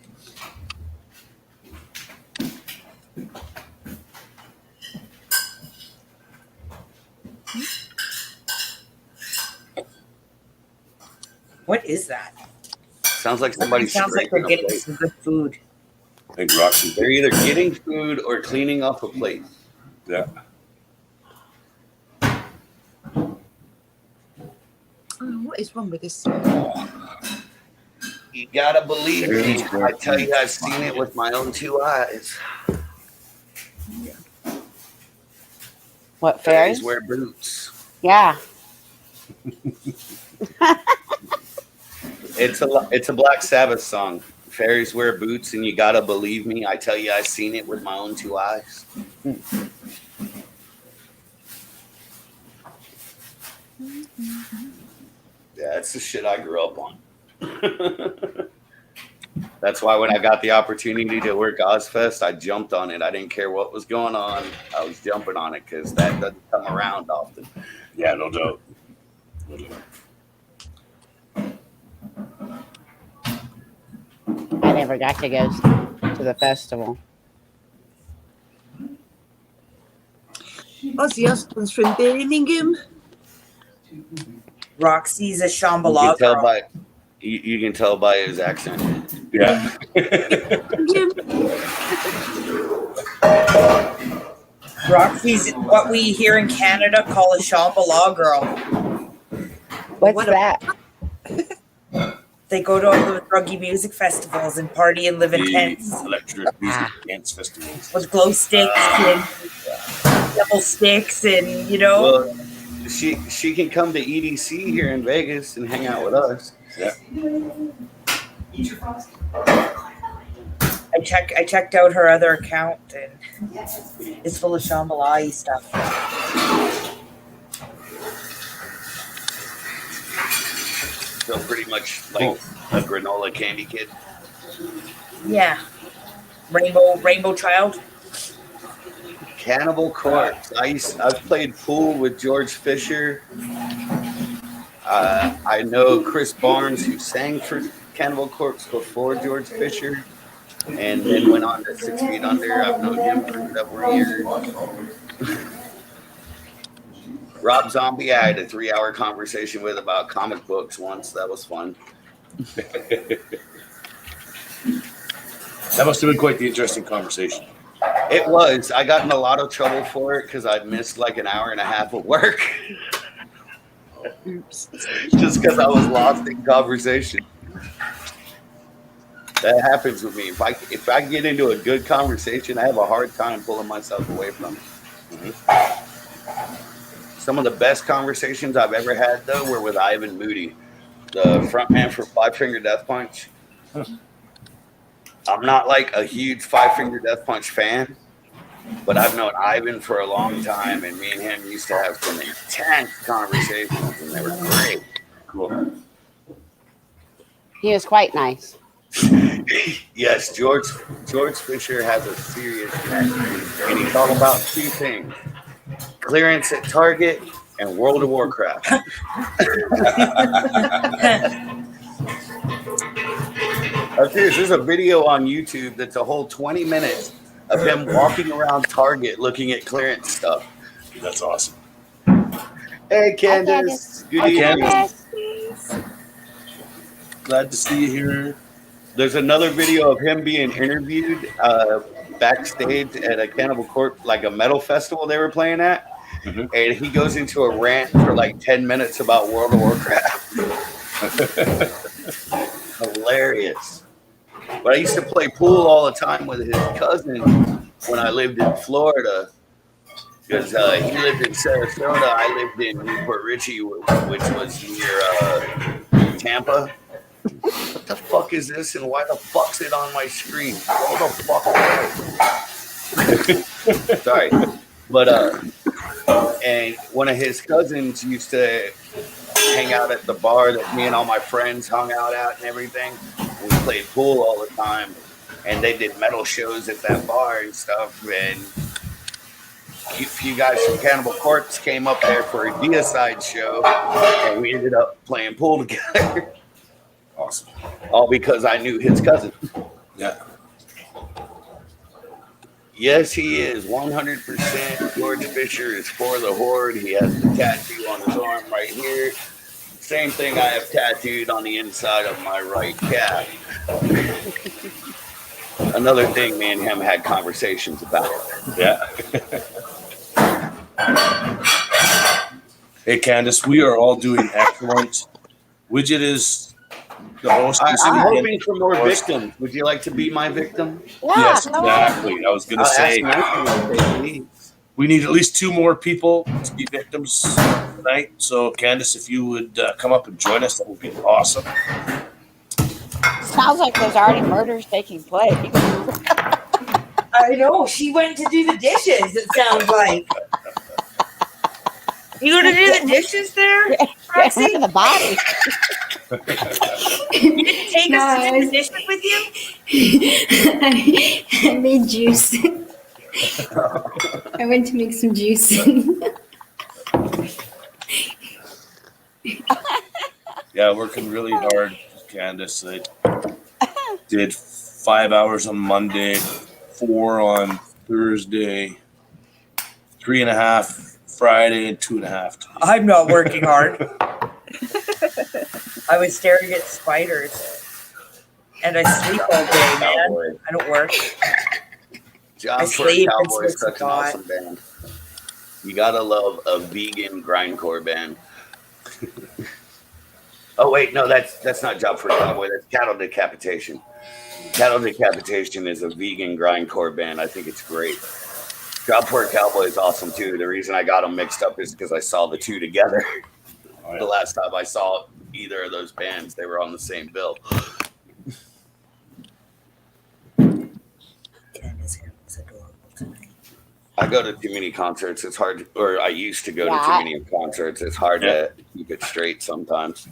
[SPEAKER 3] what is that?
[SPEAKER 1] Sounds like somebody's
[SPEAKER 3] Sounds like they're
[SPEAKER 1] scraping a
[SPEAKER 3] getting
[SPEAKER 1] plate.
[SPEAKER 3] some good food.
[SPEAKER 4] I think Roxy.
[SPEAKER 1] They're either getting food or cleaning off a plate.
[SPEAKER 4] Yeah.
[SPEAKER 7] Oh, what is wrong with this?
[SPEAKER 1] You gotta believe me. I tell you, I've seen it with my own 2 eyes.
[SPEAKER 2] What,
[SPEAKER 1] Fairies
[SPEAKER 2] fairies?
[SPEAKER 1] wear boots.
[SPEAKER 2] Yeah.
[SPEAKER 1] It's a Black Sabbath song. Fairies wear boots, and you gotta believe me. I tell you, I've seen it with my own 2 eyes. Yeah, it's the shit I grew up on. That's why when I got the opportunity to work Ozfest, I jumped on it. I didn't care what was going on. I was jumping on it because that doesn't come around often.
[SPEAKER 4] Yeah, no doubt. No doubt.
[SPEAKER 2] I never got to go to the festival.
[SPEAKER 7] Ozzy Osbourne's from Birmingham.
[SPEAKER 3] Roxy's a
[SPEAKER 1] You
[SPEAKER 3] Shambhala
[SPEAKER 1] can tell
[SPEAKER 3] girl.
[SPEAKER 1] by you can tell by his accent.
[SPEAKER 4] Yeah.
[SPEAKER 3] Roxy's what we here in Canada call a Shambhala girl.
[SPEAKER 2] What's
[SPEAKER 7] What a-
[SPEAKER 2] that?
[SPEAKER 3] They go to all the druggy music festivals and party and live in
[SPEAKER 4] The
[SPEAKER 3] tents
[SPEAKER 4] electric music dance festivals.
[SPEAKER 3] with glow sticks and devil sticks and
[SPEAKER 1] Well, she can come to EDC here in Vegas and hang out with us.
[SPEAKER 4] Yeah.
[SPEAKER 3] I checked out her other account and it's full of Shambhala stuff.
[SPEAKER 1] So pretty much like a granola candy kid.
[SPEAKER 3] Yeah. Rainbow Child.
[SPEAKER 1] Cannibal Corpse. I've played pool with George Fisher. I know Chris Barnes, who sang for Cannibal Corpse before George Fisher, and then went on to 6 Feet Under. I've known him for several years. Rob Zombie, I had a 3-hour conversation with about comic books once. That was fun.
[SPEAKER 4] That must have been quite the interesting conversation.
[SPEAKER 1] It was. I got in a lot of trouble for it because I missed like an hour and a half of work. Just because I was lost in conversation. That happens with me. If I get into a good conversation, I have a hard time pulling myself away from it. Mm-hmm. Some of the best conversations I've ever had, though, were with Ivan Moody, the frontman for Five Finger Death Punch. I'm not like a huge Five Finger Death Punch fan, but I've known Ivan for a long time, and me and him used to have some intense conversations, and they were great.
[SPEAKER 4] Cool.
[SPEAKER 2] He was quite nice.
[SPEAKER 1] Yes, George Fisher has a serious connection, and he's all about 2 things: clearance at Target and World of Warcraft. I'm serious. There's a video on YouTube that's a whole 20 minutes of him walking around Target looking at clearance stuff.
[SPEAKER 4] That's awesome.
[SPEAKER 1] Hey, Candace. Good
[SPEAKER 4] Hi,
[SPEAKER 1] evening.
[SPEAKER 4] Candace. Glad to see you here.
[SPEAKER 1] There's another video of him being interviewed backstage at a Cannibal Corpse, like a metal festival they were playing at.
[SPEAKER 4] Mhm.
[SPEAKER 1] And he goes into a rant for like 10 minutes about World of Warcraft. Hilarious. But I used to play pool all the time with his cousin when I lived in Florida. Because he lived in Sarasota, I lived in Newport Richey, which was near Tampa. What the fuck is this, and why the fuck's it on my screen? Go the fuck away. Sorry, but and one of his cousins used to hang out at the bar that me and all my friends hung out at and everything. We played pool all the time, and they did metal shows at that bar and stuff, and a few guys from Cannibal Corpse came up there for a Deicide show, and we ended up playing pool together.
[SPEAKER 4] Awesome.
[SPEAKER 1] All because I knew his cousin.
[SPEAKER 4] Yeah.
[SPEAKER 1] Yes, he is 100%. George Fisher is for the Horde. He has the tattoo on his arm right here. Same thing I have tattooed on the inside of my right calf. Another thing me and him had conversations about.
[SPEAKER 4] Yeah. Hey, Candace, we are all doing excellent. Widget is the host.
[SPEAKER 1] I'm hoping for more victims. Would you like to be my victim?
[SPEAKER 4] Yes, exactly. I was going to say, we need at least 2 more people to be victims tonight. So, Candace, if you would come up and join us, that would be awesome.
[SPEAKER 2] Sounds like there's already murders taking place.
[SPEAKER 3] I know. She went to do the dishes, it sounds like. You gonna do the dishes there, Roxy?
[SPEAKER 2] The body.
[SPEAKER 3] You didn't take us to do the dishes with you?
[SPEAKER 6] I made juice. I went to make some juice.
[SPEAKER 4] Yeah, working really hard, Candace. I did 5 hours on Monday, 4 on Thursday, 3.5 Friday, and 2.5 today.
[SPEAKER 3] I'm not working hard. I was staring at spiders. And I sleep all day, man. I don't work.
[SPEAKER 1] Job
[SPEAKER 3] I
[SPEAKER 1] for a
[SPEAKER 3] sleep and
[SPEAKER 1] Cowboy is
[SPEAKER 3] smoke
[SPEAKER 1] such an
[SPEAKER 3] pot.
[SPEAKER 1] awesome band. You gotta love a vegan grindcore band. Oh wait, no, that's not Job for a Cowboy. That's Cattle Decapitation. Cattle Decapitation is a vegan grindcore band. I think it's great. Job for a Cowboy is awesome too. The reason I got them mixed up is because I saw the two together.
[SPEAKER 4] Oh, yeah.
[SPEAKER 1] The last time I saw either of those bands, they were on the same bill. I go to too many concerts. It's hard, or I used to go to too many concerts. It's hard to keep it straight sometimes.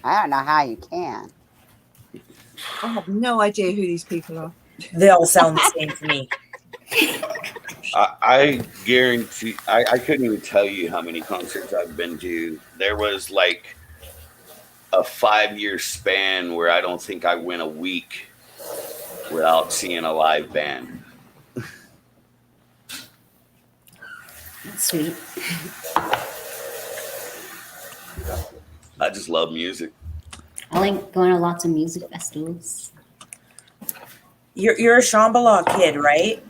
[SPEAKER 2] I don't know how you can.
[SPEAKER 7] I have no idea who these people are.
[SPEAKER 3] They all sound the same to me.
[SPEAKER 1] I guarantee, I couldn't even tell you how many concerts I've been to. There was like a 5-year span where I don't think I went a week without seeing a live band.
[SPEAKER 6] Sweet.
[SPEAKER 1] I just love music.
[SPEAKER 6] I like going to lots of music festivals.
[SPEAKER 3] You're a Shambhala kid, right?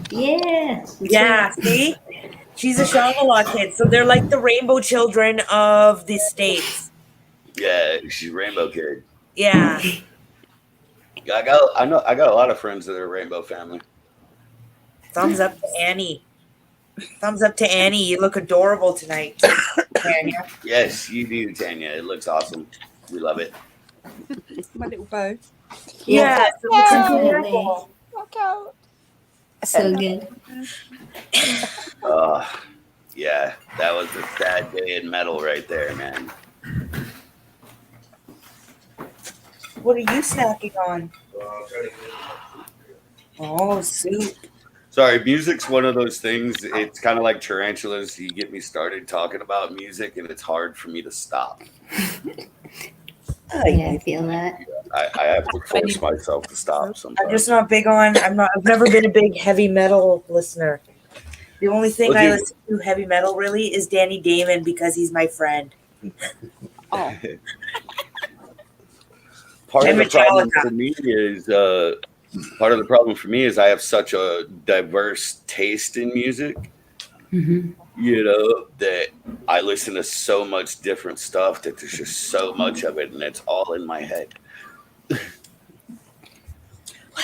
[SPEAKER 6] Yeah.
[SPEAKER 3] Yeah, see? She's a Shambhala kid. So they're like the rainbow children of the States.
[SPEAKER 1] Yeah, she's a Rainbow Kid.
[SPEAKER 3] Yeah.
[SPEAKER 1] I got a lot of friends that are Rainbow family.
[SPEAKER 3] Thumbs up to Annie. Thumbs up to Annie. You look adorable tonight, Tanya.
[SPEAKER 1] Yes, you do, Tanya. It looks awesome. We love it.
[SPEAKER 7] My little bow.
[SPEAKER 3] Yeah, it looks adorable.
[SPEAKER 6] So good.
[SPEAKER 1] Yeah, that was a sad day in metal right there, man.
[SPEAKER 3] What are you snacking on? Oh, soup.
[SPEAKER 1] Sorry, music's one of those things. It's kind of like tarantulas. You get me started talking about music, and it's hard for me to stop.
[SPEAKER 6] Yeah, I feel that.
[SPEAKER 1] I have to force myself to stop sometimes.
[SPEAKER 3] I'm just not big on. I've never been a big heavy metal listener. The only thing I listen to heavy metal really is Danny Damon because he's my friend.
[SPEAKER 2] Oh,
[SPEAKER 1] Part of
[SPEAKER 3] And
[SPEAKER 1] the problem
[SPEAKER 3] Metallica.
[SPEAKER 1] for me is I have such a diverse taste in music.
[SPEAKER 6] Mm-hmm.
[SPEAKER 1] You know, that I listen to so much different stuff that there's just so much of it, and it's all in my head.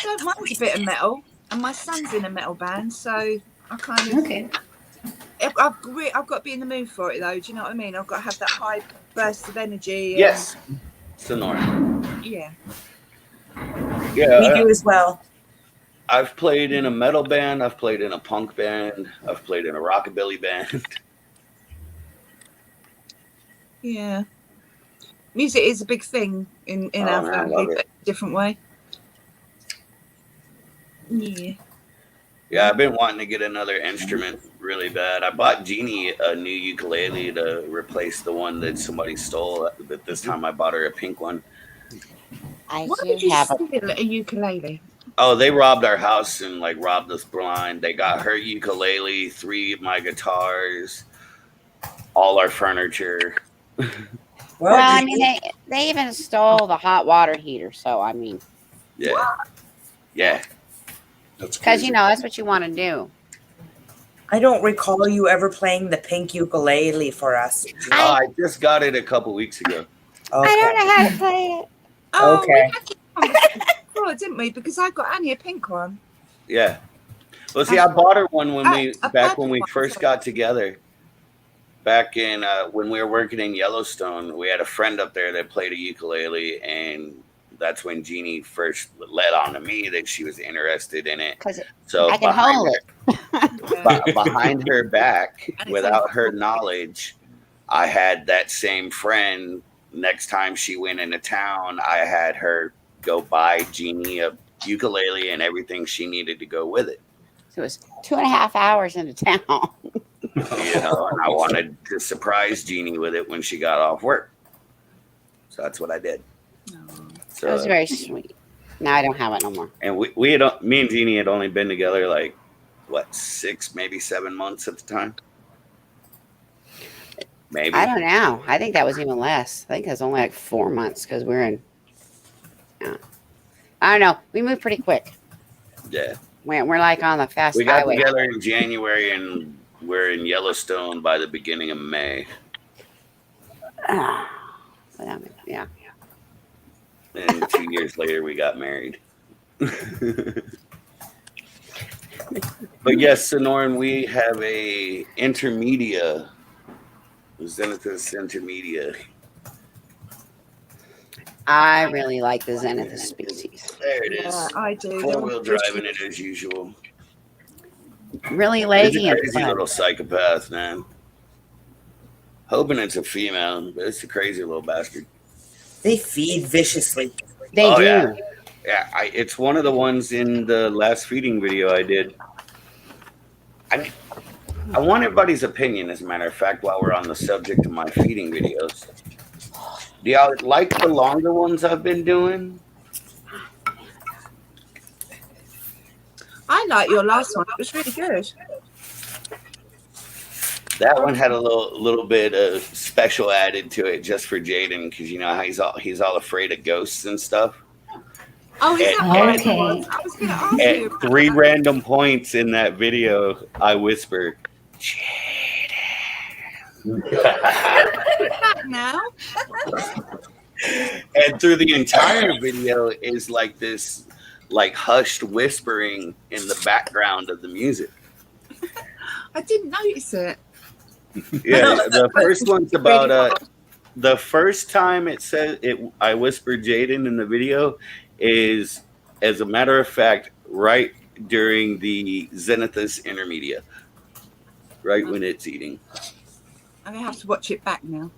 [SPEAKER 7] don't mind a bit of metal, and my son's in a metal band, so I kind of.
[SPEAKER 6] Okay.
[SPEAKER 7] I've got to be in the mood for it, though. Do you know what I mean? I've got to have that high burst of energy. And,
[SPEAKER 1] Yes, Sonora.
[SPEAKER 7] Yeah.
[SPEAKER 3] We
[SPEAKER 1] Yeah,
[SPEAKER 3] do as well.
[SPEAKER 1] I've played in a metal band. I've played in a punk band. I've played in a rockabilly band.
[SPEAKER 7] Yeah. Music is a big thing in
[SPEAKER 1] Oh,
[SPEAKER 7] our
[SPEAKER 1] man, I
[SPEAKER 7] family,
[SPEAKER 1] love
[SPEAKER 7] but
[SPEAKER 1] it.
[SPEAKER 7] different way. Yeah.
[SPEAKER 1] Yeah, I've been wanting to get another instrument really bad. I bought Jeannie a new ukulele to replace the one that somebody stole, but this time I bought her a pink one.
[SPEAKER 2] I
[SPEAKER 7] Why
[SPEAKER 2] do
[SPEAKER 7] did you
[SPEAKER 2] have a
[SPEAKER 7] steal a ukulele?
[SPEAKER 1] Oh, they robbed our house and like robbed us blind. They got her ukulele, 3 of my guitars, all our furniture.
[SPEAKER 2] well, I mean they even stole the hot water heater, so I mean,
[SPEAKER 1] Yeah. Yeah.
[SPEAKER 4] That's
[SPEAKER 2] because
[SPEAKER 4] crazy.
[SPEAKER 2] you know that's what you want to do.
[SPEAKER 3] I don't recall you ever playing the pink ukulele for us.
[SPEAKER 1] I just got it a couple weeks ago.
[SPEAKER 3] Okay.
[SPEAKER 2] I don't know how to play it.
[SPEAKER 7] Oh,
[SPEAKER 3] Okay.
[SPEAKER 7] we had this conversation before, didn't we? Because I got Annie a pink one.
[SPEAKER 1] Yeah. Well, see, I bought her one when we
[SPEAKER 7] a
[SPEAKER 1] back when we
[SPEAKER 7] purple one,
[SPEAKER 1] first
[SPEAKER 7] sorry.
[SPEAKER 1] got together. Back in when we were working in Yellowstone, we had a friend up there that played a ukulele, and that's when Jeannie first let on to me that she was interested in it.
[SPEAKER 2] Because
[SPEAKER 1] So
[SPEAKER 2] I can hold it.
[SPEAKER 1] behind her back,
[SPEAKER 7] And it's
[SPEAKER 1] without
[SPEAKER 7] like-
[SPEAKER 1] her knowledge, I had that same friend. Next time she went into town, I had her go buy Jeannie a ukulele and everything she needed to go with it.
[SPEAKER 2] So it was 2.5 hours into town.
[SPEAKER 1] You know, and I wanted to surprise Jeannie with it when she got off work. So that's what I did.
[SPEAKER 2] It was
[SPEAKER 1] So,
[SPEAKER 2] very sweet. Now I don't have it no more.
[SPEAKER 1] and we had, me and Jeannie had only been together like, what, 6, maybe 7 months at the time? Maybe.
[SPEAKER 2] I don't know. I think that was even less. I think it was only like 4 months because we're in. Yeah. I don't know. We moved pretty quick.
[SPEAKER 1] Yeah.
[SPEAKER 2] We're like on the fast
[SPEAKER 1] We got
[SPEAKER 2] highway.
[SPEAKER 1] together in January and we're in Yellowstone by the beginning of May.
[SPEAKER 2] But, yeah.
[SPEAKER 1] And 2 years later, we got married. But yes, Sonoran, we have a intermedia, Zenithus intermedia.
[SPEAKER 2] I really like the Zenithus species.
[SPEAKER 1] There it
[SPEAKER 7] Yeah,
[SPEAKER 1] is.
[SPEAKER 7] I do.
[SPEAKER 1] 4-wheel driving it as usual.
[SPEAKER 2] Really
[SPEAKER 1] It's
[SPEAKER 2] leggy
[SPEAKER 1] a
[SPEAKER 2] and
[SPEAKER 1] crazy
[SPEAKER 2] fun.
[SPEAKER 1] little psychopath, man. Hoping it's a female, but it's a crazy little bastard.
[SPEAKER 3] They feed viciously.
[SPEAKER 2] They
[SPEAKER 1] Oh,
[SPEAKER 2] do.
[SPEAKER 1] yeah. Yeah, it's one of the ones in the last feeding video I did. I want everybody's opinion, as a matter of fact, while we're on the subject of my feeding videos. Do y'all like the longer ones I've been doing?
[SPEAKER 7] I like your last one. It was really good.
[SPEAKER 1] That one had a little bit of special added to it just for Jaden, because you know how he's all afraid of ghosts and stuff.
[SPEAKER 7] Oh, is that
[SPEAKER 1] And-
[SPEAKER 7] what
[SPEAKER 6] Okay.
[SPEAKER 7] it was? I was going to ask
[SPEAKER 1] At
[SPEAKER 7] you. about
[SPEAKER 1] 3
[SPEAKER 7] that.
[SPEAKER 1] random points in that video, I whisper,
[SPEAKER 7] Back now.
[SPEAKER 1] and through the entire video is like this, like hushed whispering in the background of the music.
[SPEAKER 7] I didn't notice it.
[SPEAKER 1] Yeah, the first one's about the first time it says it. I whispered Jaden in the video is, as a matter of fact, right during the Zenithus intermedia, right when it's eating.
[SPEAKER 7] I'm going to have to watch it back now.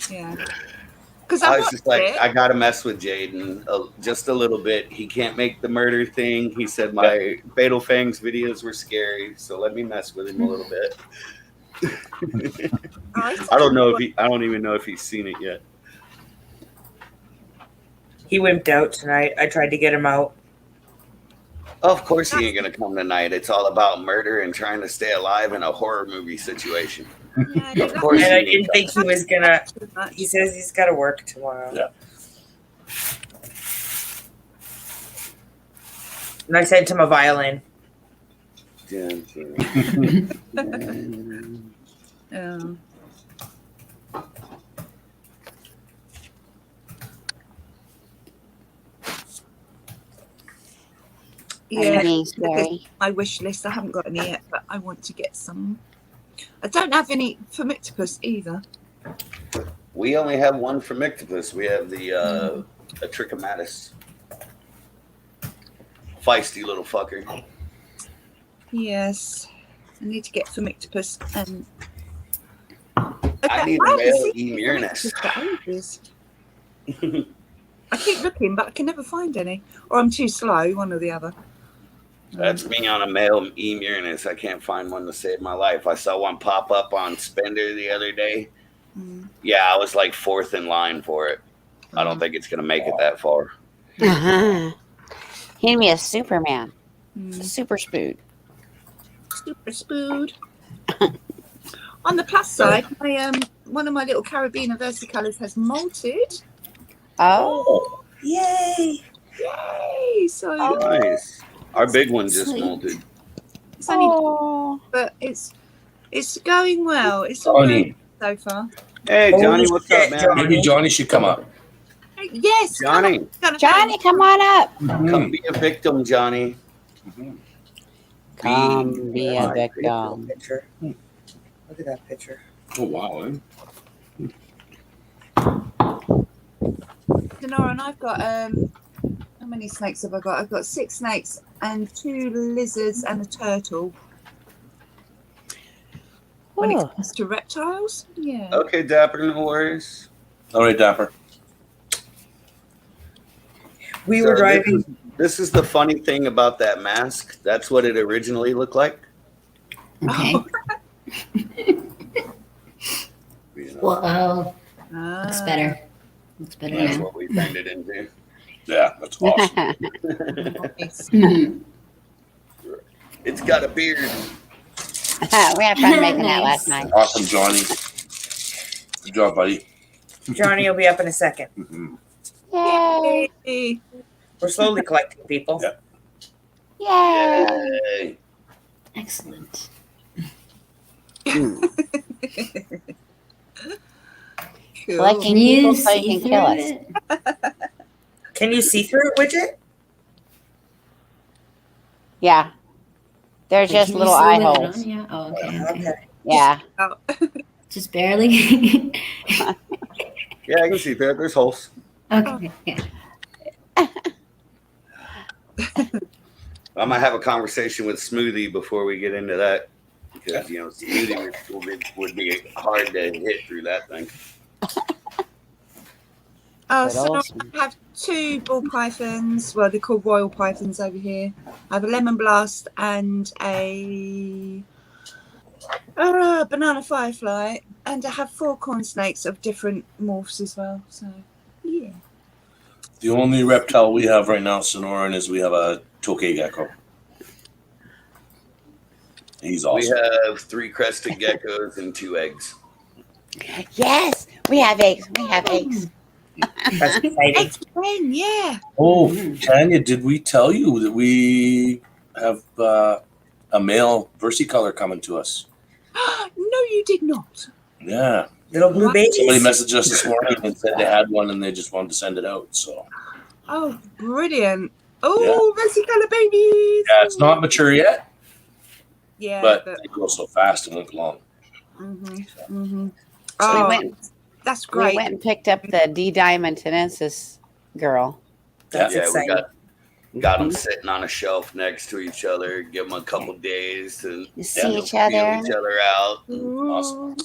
[SPEAKER 7] Yeah. Because
[SPEAKER 1] I
[SPEAKER 7] I
[SPEAKER 1] was
[SPEAKER 7] watched
[SPEAKER 1] just like,
[SPEAKER 7] it.
[SPEAKER 1] I gotta mess with Jaden just a little bit. He can't make the murder thing. He said my Fatal Fangs videos were scary, so let me mess with him a little bit. I don't even know if he's seen it yet.
[SPEAKER 3] He wimped out tonight. I tried to get him out.
[SPEAKER 1] Of course he ain't gonna come tonight. It's all about murder and trying to stay alive in a horror movie situation.
[SPEAKER 7] Yeah,
[SPEAKER 1] Of course
[SPEAKER 3] And I
[SPEAKER 1] he
[SPEAKER 3] didn't
[SPEAKER 1] ain't
[SPEAKER 3] think he was gonna.
[SPEAKER 7] too much.
[SPEAKER 3] He says he's got to work tomorrow.
[SPEAKER 4] Yeah.
[SPEAKER 3] And I sent him a violin.
[SPEAKER 1] coming.
[SPEAKER 7] Yeah. Yeah,
[SPEAKER 2] Being scary.
[SPEAKER 7] my wish list. I haven't got any yet, but I want to get some. I don't have any Formictopus either.
[SPEAKER 1] We only have one Formictopus. We have the Atrichomatus. Feisty little fucker.
[SPEAKER 7] Yes, I need to get Formictopus. And
[SPEAKER 1] I need a
[SPEAKER 7] haven't
[SPEAKER 1] male
[SPEAKER 7] seen
[SPEAKER 1] Emurnus.
[SPEAKER 7] Formictopus for ages. I keep looking, but I can never find any, or I'm too slow. One or the other.
[SPEAKER 1] That's me on a male Emurnus. I can't find one to save my life. I saw one pop up on Spender the other day.
[SPEAKER 7] Mm.
[SPEAKER 1] Yeah, I was like fourth in line for it. I don't think it's going to make it that far.
[SPEAKER 2] Uh-huh. He'd be a Superman.
[SPEAKER 7] Mm.
[SPEAKER 2] Super spood.
[SPEAKER 7] Super spood. On the plus side, my one of my little Carabiner versicolors has molted.
[SPEAKER 2] Oh.
[SPEAKER 3] Yay!
[SPEAKER 7] Yay! So
[SPEAKER 1] Nice. Our big one just
[SPEAKER 6] Sweet.
[SPEAKER 1] molted.
[SPEAKER 7] it's only,
[SPEAKER 2] Oh.
[SPEAKER 7] but it's going well. It's all
[SPEAKER 4] Johnny.
[SPEAKER 7] going so far.
[SPEAKER 1] Hey, Johnny,
[SPEAKER 3] Holy
[SPEAKER 1] what's
[SPEAKER 3] shit,
[SPEAKER 1] up, man?
[SPEAKER 3] Johnny.
[SPEAKER 4] Maybe Johnny should come up.
[SPEAKER 7] Yes, come
[SPEAKER 1] Johnny,
[SPEAKER 7] on, Jonathan.
[SPEAKER 2] Johnny, come on up.
[SPEAKER 1] come be a victim, Johnny.
[SPEAKER 2] Come be a
[SPEAKER 3] Look at
[SPEAKER 2] victim.
[SPEAKER 3] that picture. Look at that picture.
[SPEAKER 4] Oh wow!
[SPEAKER 7] Denora, and I've got how many snakes have I got? I've got 6 snakes and 2 lizards and a turtle. When it
[SPEAKER 2] Ooh.
[SPEAKER 7] comes to reptiles, yeah.
[SPEAKER 1] Okay, Dapper, no worries.
[SPEAKER 4] All right, Dapper.
[SPEAKER 3] We
[SPEAKER 1] So
[SPEAKER 3] were driving.
[SPEAKER 1] This is the funny thing about that mask. That's what it originally looked like.
[SPEAKER 6] Okay.
[SPEAKER 1] You know,
[SPEAKER 6] Well,
[SPEAKER 7] Ah.
[SPEAKER 6] that's better. That's better
[SPEAKER 1] that's
[SPEAKER 6] now.
[SPEAKER 1] what we turned it into.
[SPEAKER 4] Yeah, that's awesome.
[SPEAKER 7] Nice.
[SPEAKER 1] It's got a beard.
[SPEAKER 2] We had fun making that last
[SPEAKER 6] Nice.
[SPEAKER 2] night.
[SPEAKER 4] Awesome, Johnny. Good job, buddy.
[SPEAKER 3] Johnny will be up in a second.
[SPEAKER 4] Mhm.
[SPEAKER 2] Yay.
[SPEAKER 7] Yay.
[SPEAKER 3] We're slowly collecting people.
[SPEAKER 4] Yeah.
[SPEAKER 2] Yay.
[SPEAKER 1] Yay.
[SPEAKER 6] Excellent.
[SPEAKER 7] Cool.
[SPEAKER 2] Collecting
[SPEAKER 6] Can you
[SPEAKER 2] people so
[SPEAKER 6] see
[SPEAKER 2] you can
[SPEAKER 6] through
[SPEAKER 2] kill us.
[SPEAKER 6] it?
[SPEAKER 3] Can you see through it, Widget?
[SPEAKER 2] Yeah. They're
[SPEAKER 6] Like,
[SPEAKER 2] just
[SPEAKER 6] can you
[SPEAKER 2] little
[SPEAKER 6] see
[SPEAKER 2] eye
[SPEAKER 6] with it
[SPEAKER 2] holes.
[SPEAKER 6] on? Yeah. Oh, okay. Okay.
[SPEAKER 3] Okay.
[SPEAKER 2] Yeah.
[SPEAKER 7] Oh.
[SPEAKER 6] Just barely.
[SPEAKER 1] Yeah, I can see there. There's holes.
[SPEAKER 6] Okay. Yeah.
[SPEAKER 1] I might have a conversation with Smoothie before we get into that. Because, you know, Smoothie would be hard to hit through that thing.
[SPEAKER 2] Good
[SPEAKER 7] So
[SPEAKER 2] old
[SPEAKER 7] I have 2 ball pythons. Well, they're called royal pythons over here. I have a lemon blast and a banana firefly, and I have 4 corn snakes of different morphs as well. So, yeah.
[SPEAKER 4] The only reptile we have right now, Sonoran, is we have a tokay gecko. He's awesome.
[SPEAKER 1] We have 3 crested geckos and 2 eggs.
[SPEAKER 2] Yes. We have eggs. We have eggs.
[SPEAKER 3] That's exciting.
[SPEAKER 7] Eggs again, yeah.
[SPEAKER 4] Oh, Tanya, did we tell you that we have a male versicolor coming to us?
[SPEAKER 7] No, you did not.
[SPEAKER 4] Yeah.
[SPEAKER 3] Little blue
[SPEAKER 4] Somebody
[SPEAKER 3] babies.
[SPEAKER 4] messaged us this morning and said they had one and they just wanted to send it out. So
[SPEAKER 7] Oh, brilliant. Oh, versicolor babies.
[SPEAKER 4] yeah, it's not mature yet,
[SPEAKER 7] Yeah,
[SPEAKER 4] but they grow so fast it won't be long.
[SPEAKER 7] mm-hmm.
[SPEAKER 2] We
[SPEAKER 7] Oh,
[SPEAKER 2] went.
[SPEAKER 7] that's
[SPEAKER 2] We
[SPEAKER 7] great.
[SPEAKER 2] went and picked up the D Diamontensis girl.
[SPEAKER 3] That's
[SPEAKER 1] Yeah, we
[SPEAKER 3] exciting.
[SPEAKER 1] got them sitting on a shelf next to each other. Give them a couple days to
[SPEAKER 2] You see
[SPEAKER 1] feel
[SPEAKER 2] each other.
[SPEAKER 1] each other out.
[SPEAKER 4] Awesome.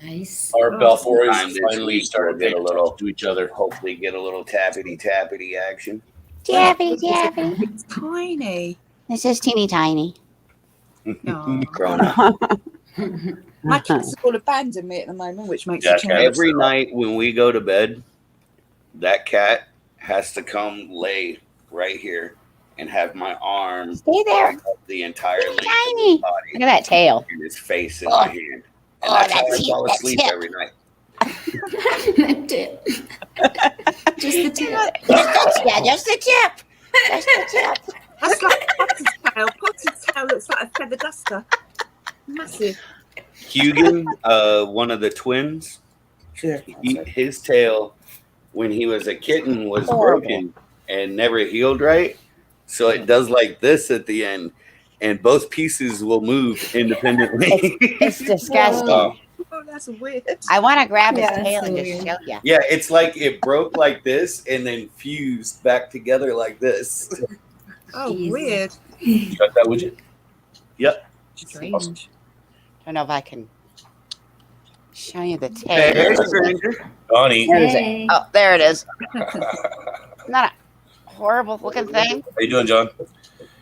[SPEAKER 6] Nice.
[SPEAKER 4] Our
[SPEAKER 7] Oh,
[SPEAKER 4] Belfours
[SPEAKER 1] sometime this
[SPEAKER 4] finally
[SPEAKER 1] week
[SPEAKER 4] started
[SPEAKER 1] we'll get
[SPEAKER 4] getting
[SPEAKER 1] a little-
[SPEAKER 4] to each other.
[SPEAKER 1] Hopefully, get a little tappity action.
[SPEAKER 2] Jabby, jabby.
[SPEAKER 7] It's tiny.
[SPEAKER 2] This is teeny tiny.
[SPEAKER 7] No.
[SPEAKER 1] Grown up.
[SPEAKER 7] My kids all abandon me at the moment, which makes
[SPEAKER 4] Yeah,
[SPEAKER 7] a change.
[SPEAKER 4] Canada.
[SPEAKER 1] Every night when we go to bed, that cat has to come lay right here and have my arm
[SPEAKER 2] Stay there.
[SPEAKER 1] the entire length of
[SPEAKER 2] Tiny.
[SPEAKER 1] his body
[SPEAKER 2] Look at that tail.
[SPEAKER 1] and his face in
[SPEAKER 2] Oh.
[SPEAKER 1] my hand. And
[SPEAKER 2] Oh,
[SPEAKER 1] that's how I
[SPEAKER 2] that's
[SPEAKER 1] fall
[SPEAKER 2] it,
[SPEAKER 1] asleep
[SPEAKER 2] that's it.
[SPEAKER 1] every night.
[SPEAKER 6] Tip. Just the tip.
[SPEAKER 2] Yeah, just the tip. Just the tip.
[SPEAKER 7] That's like Potter's tail. Potter's tail looks like a feather duster. Massive.
[SPEAKER 1] Hugin, one of the twins,
[SPEAKER 3] Sure.
[SPEAKER 1] his tail when he was a kitten was
[SPEAKER 2] Horrible.
[SPEAKER 1] broken and never healed right. So it does like this at the end, and both pieces will move independently.
[SPEAKER 2] It's disgusting.
[SPEAKER 4] Wow.
[SPEAKER 7] Oh, that's weird.
[SPEAKER 2] I want to grab his
[SPEAKER 6] Yeah, that's
[SPEAKER 2] tail
[SPEAKER 6] so
[SPEAKER 2] and just
[SPEAKER 6] weird.
[SPEAKER 2] show you.
[SPEAKER 1] Yeah, it's like it broke like this and then fused back together like this.
[SPEAKER 7] Oh,
[SPEAKER 6] Jeez.
[SPEAKER 7] weird.
[SPEAKER 4] You got that widget?
[SPEAKER 7] Strange.
[SPEAKER 2] Don't know if I can show you the
[SPEAKER 1] Hey,
[SPEAKER 2] tail.
[SPEAKER 1] stranger.
[SPEAKER 4] Donnie.
[SPEAKER 2] Where is it?
[SPEAKER 6] Hey.
[SPEAKER 2] Oh, there it is. Not a horrible looking thing.
[SPEAKER 4] How you doing, John?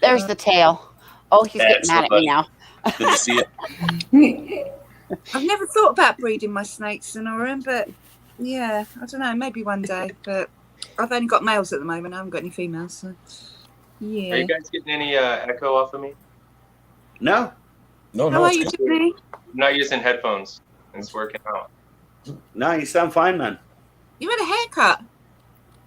[SPEAKER 2] There's the tail. Oh, he's getting mad at me now.
[SPEAKER 4] Good to see you.
[SPEAKER 7] I've never thought about breeding my snakes, Sonoran, but yeah, I don't know, maybe one day. But I've only got males at the moment. I haven't got any females. So
[SPEAKER 8] Are
[SPEAKER 7] yeah.
[SPEAKER 8] you guys getting any echo off of me?
[SPEAKER 1] No.
[SPEAKER 5] No,
[SPEAKER 7] How
[SPEAKER 5] no.
[SPEAKER 7] are
[SPEAKER 5] It's
[SPEAKER 7] you,
[SPEAKER 5] good.
[SPEAKER 7] Tiffany?
[SPEAKER 8] I'm not using headphones. It's working out.
[SPEAKER 1] No, you sound fine, man.
[SPEAKER 7] You had a haircut.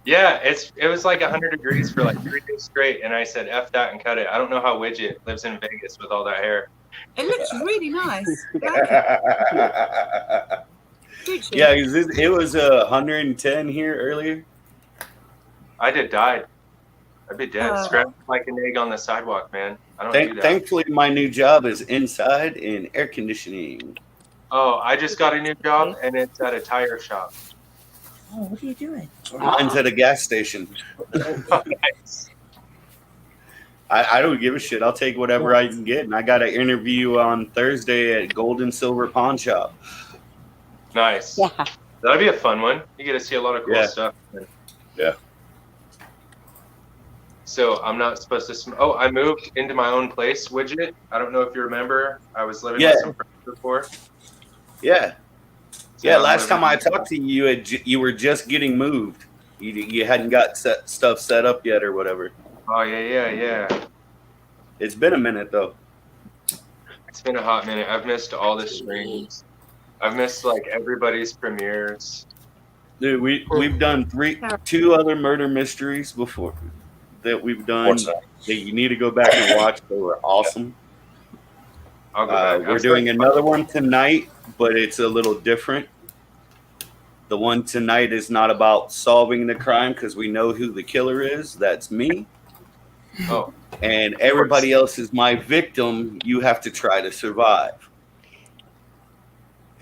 [SPEAKER 8] Yeah, it was like 100 degrees for like 3 days straight, and I said F that and cut it. I don't know how Widget lives in Vegas with all that hair.
[SPEAKER 7] It looks really nice. I like it. Good
[SPEAKER 1] Yeah, it was 110 here earlier.
[SPEAKER 8] I did died. I'd be dead.
[SPEAKER 7] Oh.
[SPEAKER 8] Scratched like an egg on the sidewalk, man. I don't do that.
[SPEAKER 1] Thankfully, my new job is inside in air conditioning.
[SPEAKER 8] Oh, I just got a new job, and it's at a tire shop.
[SPEAKER 3] Oh, what are you doing?
[SPEAKER 1] Mine's at a gas station.
[SPEAKER 8] Nice.
[SPEAKER 1] I don't give a shit. I'll take whatever I can get. And I got an interview on Thursday at Gold and Silver Pawn Shop.
[SPEAKER 8] Nice.
[SPEAKER 2] Yeah.
[SPEAKER 8] That'll be a fun one. You get to see a lot of cool
[SPEAKER 1] Yeah.
[SPEAKER 8] stuff.
[SPEAKER 4] Yeah.
[SPEAKER 8] So I'm not supposed to. Oh, I moved into my own place, Widget. I don't know if you remember. I was living
[SPEAKER 1] Yeah.
[SPEAKER 8] with some friends before.
[SPEAKER 1] Yeah.
[SPEAKER 8] So
[SPEAKER 1] Yeah,
[SPEAKER 8] I'm
[SPEAKER 1] last time I
[SPEAKER 8] living-
[SPEAKER 1] talked to you, you were just getting moved. You hadn't got stuff set up yet or whatever.
[SPEAKER 8] Oh yeah.
[SPEAKER 1] It's been a minute, though.
[SPEAKER 8] It's been a hot minute. I've missed all the streams. I've missed like everybody's premieres.
[SPEAKER 1] Dude, we've done two other murder mysteries before that we've done
[SPEAKER 4] What's that?
[SPEAKER 1] that you need to go back and watch. They were awesome.
[SPEAKER 8] I'll go back.
[SPEAKER 1] We're doing another one tonight, but it's a little different. The one tonight is not about solving the crime because we know who the killer is. That's me.
[SPEAKER 8] Oh,
[SPEAKER 1] And everybody else is my victim. You have to try to survive.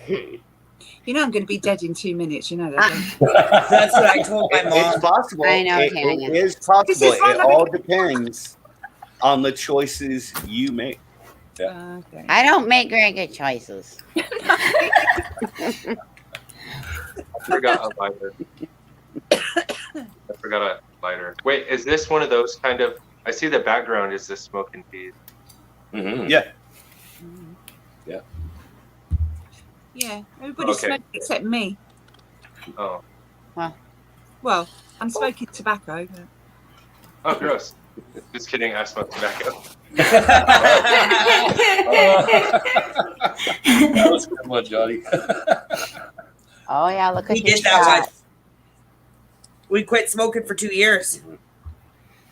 [SPEAKER 7] You know I'm going to be dead in 2 minutes. You know that. don't you?
[SPEAKER 3] That's what I told my
[SPEAKER 1] It's
[SPEAKER 3] mom.
[SPEAKER 1] possible.
[SPEAKER 2] I know,
[SPEAKER 1] It
[SPEAKER 2] Tanya.
[SPEAKER 1] is possible.
[SPEAKER 7] This is fun.
[SPEAKER 1] It all depends on the choices you make.
[SPEAKER 7] Okay.
[SPEAKER 2] I don't make very good choices.
[SPEAKER 8] I forgot a lighter. I forgot a lighter. Wait, is this one of those kind of? I see the background is the smoking peas.
[SPEAKER 4] Mm-hmm.
[SPEAKER 1] Yeah.
[SPEAKER 7] Yeah, everybody's
[SPEAKER 8] Okay.
[SPEAKER 7] smoking except me.
[SPEAKER 8] Oh,
[SPEAKER 7] Well, I'm smoking tobacco. But...
[SPEAKER 8] oh, gross. Just kidding. I smoke tobacco.
[SPEAKER 4] That was a good one, Johnny.
[SPEAKER 2] Oh yeah, look at
[SPEAKER 3] We
[SPEAKER 2] your
[SPEAKER 3] did that
[SPEAKER 2] shot.
[SPEAKER 3] one. We quit smoking for 2 years.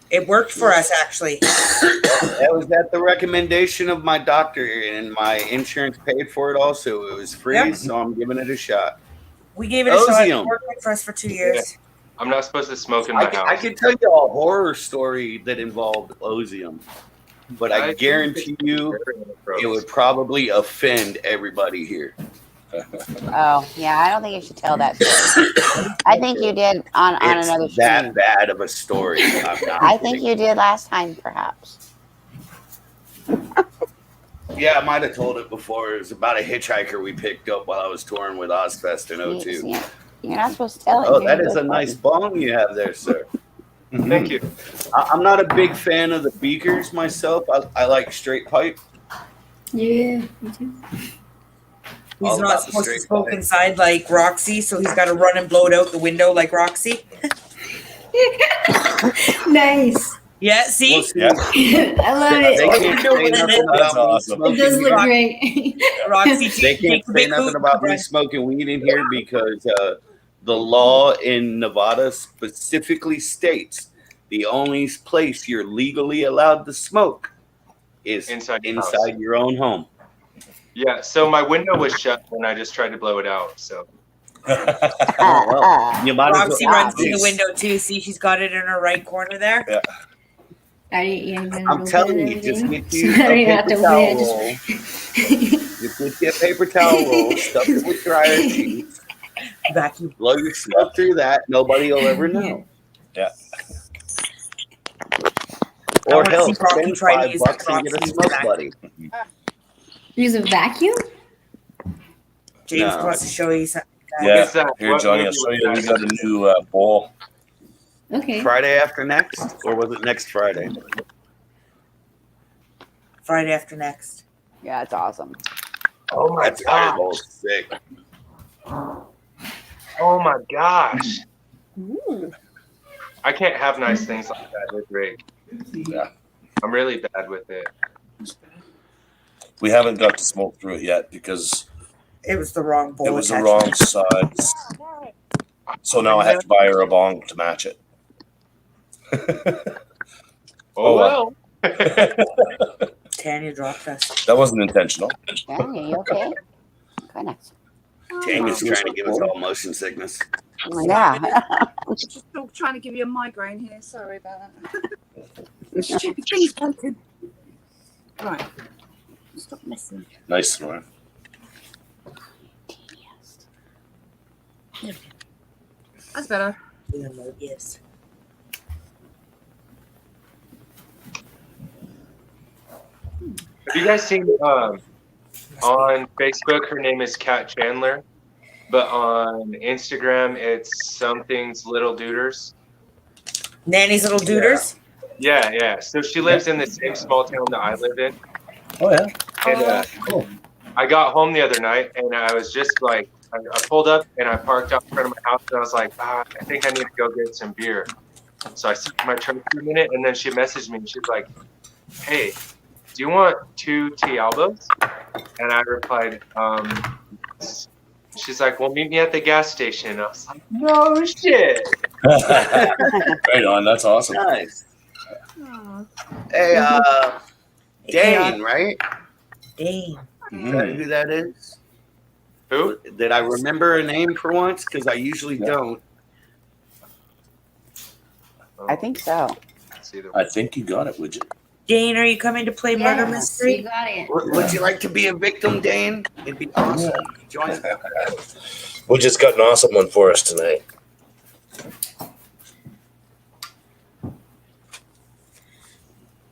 [SPEAKER 3] It worked for us, actually.
[SPEAKER 1] That was at the recommendation of my doctor, and my insurance paid for it also. It was free,
[SPEAKER 3] Yep.
[SPEAKER 1] so I'm giving it a shot.
[SPEAKER 3] We gave it a shot. It
[SPEAKER 1] Ozium.
[SPEAKER 3] worked for us for 2 years.
[SPEAKER 8] I'm not supposed to smoke in my house.
[SPEAKER 1] I could tell you a horror story that involved Ozium, but I
[SPEAKER 8] think
[SPEAKER 1] guarantee you
[SPEAKER 8] it's
[SPEAKER 1] it would probably offend everybody here.
[SPEAKER 2] Oh yeah, I don't think you should tell that story. I think you did on another
[SPEAKER 1] It's that
[SPEAKER 2] stream.
[SPEAKER 1] bad of a story. I'm not
[SPEAKER 2] I think
[SPEAKER 1] kidding.
[SPEAKER 2] you did last time, perhaps.
[SPEAKER 1] Yeah, I might have told it before. It was about a hitchhiker we picked up while I was touring with Ozfest in 02.
[SPEAKER 2] You're not supposed to tell it.
[SPEAKER 1] Oh,
[SPEAKER 2] You're
[SPEAKER 1] that
[SPEAKER 2] gonna
[SPEAKER 1] is
[SPEAKER 2] go
[SPEAKER 1] a nice
[SPEAKER 2] for
[SPEAKER 1] bong you have there, sir.
[SPEAKER 8] Thank you.
[SPEAKER 1] I'm not a big fan of the beakers myself. I like straight pipe.
[SPEAKER 6] Yeah, me too.
[SPEAKER 3] He's
[SPEAKER 1] All
[SPEAKER 3] not
[SPEAKER 1] about the
[SPEAKER 3] supposed to
[SPEAKER 1] straight
[SPEAKER 3] smoke
[SPEAKER 1] pipe.
[SPEAKER 3] inside like Roxy, so he's got to run and blow it out the window like Roxy.
[SPEAKER 6] Nice.
[SPEAKER 3] Yeah, see?
[SPEAKER 1] Well, see,
[SPEAKER 4] Yeah.
[SPEAKER 6] I love
[SPEAKER 1] they
[SPEAKER 6] it.
[SPEAKER 1] can't say nothing
[SPEAKER 4] That's
[SPEAKER 1] about me
[SPEAKER 4] awesome.
[SPEAKER 6] It does
[SPEAKER 1] smoking.
[SPEAKER 6] look great.
[SPEAKER 3] Roxy,
[SPEAKER 1] They
[SPEAKER 3] take
[SPEAKER 1] can't
[SPEAKER 3] a
[SPEAKER 1] say
[SPEAKER 3] big
[SPEAKER 1] nothing
[SPEAKER 3] hoot,
[SPEAKER 1] about me
[SPEAKER 3] run.
[SPEAKER 1] smoking weed in here because the law in Nevada specifically states the only place you're legally allowed to smoke is
[SPEAKER 8] Inside your house.
[SPEAKER 1] inside your own home.
[SPEAKER 8] Yeah. So my window was shut when I just tried to blow it out. So
[SPEAKER 1] Oh, well,
[SPEAKER 2] it.
[SPEAKER 1] you might as well.
[SPEAKER 3] Roxy runs in the
[SPEAKER 1] Jeez.
[SPEAKER 3] window too. See, she's got it in her right corner there.
[SPEAKER 1] I'm telling you, just get you
[SPEAKER 6] I
[SPEAKER 1] a
[SPEAKER 6] don't even have
[SPEAKER 1] paper
[SPEAKER 6] to
[SPEAKER 1] towel
[SPEAKER 6] wait.
[SPEAKER 1] roll. Just get you a paper towel roll, stuff it with dryer sheets,
[SPEAKER 3] Vacuum.
[SPEAKER 1] blow your stuff through that. Nobody will ever know.
[SPEAKER 4] Yeah.
[SPEAKER 3] I
[SPEAKER 1] Or
[SPEAKER 3] wanna
[SPEAKER 1] hell,
[SPEAKER 3] see Rocky
[SPEAKER 1] spend
[SPEAKER 3] try to use that
[SPEAKER 1] $5 and get a
[SPEAKER 3] Roxy
[SPEAKER 1] smoke
[SPEAKER 3] vacuum.
[SPEAKER 1] buddy.
[SPEAKER 6] Use a vacuum?
[SPEAKER 3] James
[SPEAKER 1] No.
[SPEAKER 3] wants to show you something.
[SPEAKER 4] Yeah.
[SPEAKER 8] What's that?
[SPEAKER 4] Here,
[SPEAKER 8] What
[SPEAKER 4] Johnny, I'll
[SPEAKER 8] movie
[SPEAKER 4] show
[SPEAKER 8] was
[SPEAKER 4] you. We
[SPEAKER 8] that?
[SPEAKER 4] got a new bowl.
[SPEAKER 6] Okay.
[SPEAKER 1] Friday after next, or was it next Friday?
[SPEAKER 3] Friday after next.
[SPEAKER 2] Yeah, it's awesome.
[SPEAKER 8] Oh my
[SPEAKER 1] That's Friday
[SPEAKER 8] gosh.
[SPEAKER 1] bowl sick.
[SPEAKER 8] Oh my gosh. I can't have nice things like that with Rick.
[SPEAKER 4] Yeah.
[SPEAKER 8] I'm really bad with it.
[SPEAKER 4] We haven't got to smoke through it yet because
[SPEAKER 3] It was the wrong bowl.
[SPEAKER 4] it was the
[SPEAKER 3] attachment.
[SPEAKER 4] wrong size. So now I have to buy her a bong to match it.
[SPEAKER 8] Oh well.
[SPEAKER 3] Tanya dropped us.
[SPEAKER 4] That wasn't intentional.
[SPEAKER 2] Danny, are you okay? Goodness.
[SPEAKER 1] Jamie's trying to give us all motion sickness.
[SPEAKER 2] Yeah.
[SPEAKER 7] Just still trying to give you a migraine here. Sorry about that. Stupid thing's broken. Right. Stop messing.
[SPEAKER 4] Nice, Nora.
[SPEAKER 7] That's better.
[SPEAKER 3] Yes.
[SPEAKER 8] Have you guys seen on Facebook her name is Kat Chandler, but on Instagram it's something's Little Duders.
[SPEAKER 3] Nanny's little duders.
[SPEAKER 8] Yeah. So she lives in the same small town that I live in.
[SPEAKER 4] Oh, yeah.
[SPEAKER 8] And
[SPEAKER 4] Cool.
[SPEAKER 8] I got home the other night and I was just like, I pulled up and I parked out in front of my house and I was like, I think I need to go get some beer. So I sit in my truck for a minute and then she messaged me and she's like, hey, do you want 2 Tialbos? And I replied, she's like, well, meet me at the gas station. I was like, no shit.
[SPEAKER 4] Right on. That's awesome.
[SPEAKER 1] Nice.
[SPEAKER 7] Oh.
[SPEAKER 1] Hey, Dane, right?
[SPEAKER 3] Dane.
[SPEAKER 1] Is that who that is?
[SPEAKER 8] Who?
[SPEAKER 1] Did I remember a name for once? Because I usually don't.
[SPEAKER 2] I think so.
[SPEAKER 8] See the
[SPEAKER 4] I think you got it, Widget.
[SPEAKER 3] Dane, are you coming to play Murder
[SPEAKER 6] Yes, you
[SPEAKER 3] Mystery?
[SPEAKER 6] got it.
[SPEAKER 1] Would you like to be a victim, Dane? It'd be awesome. Join us.
[SPEAKER 5] We just got an awesome one for us tonight.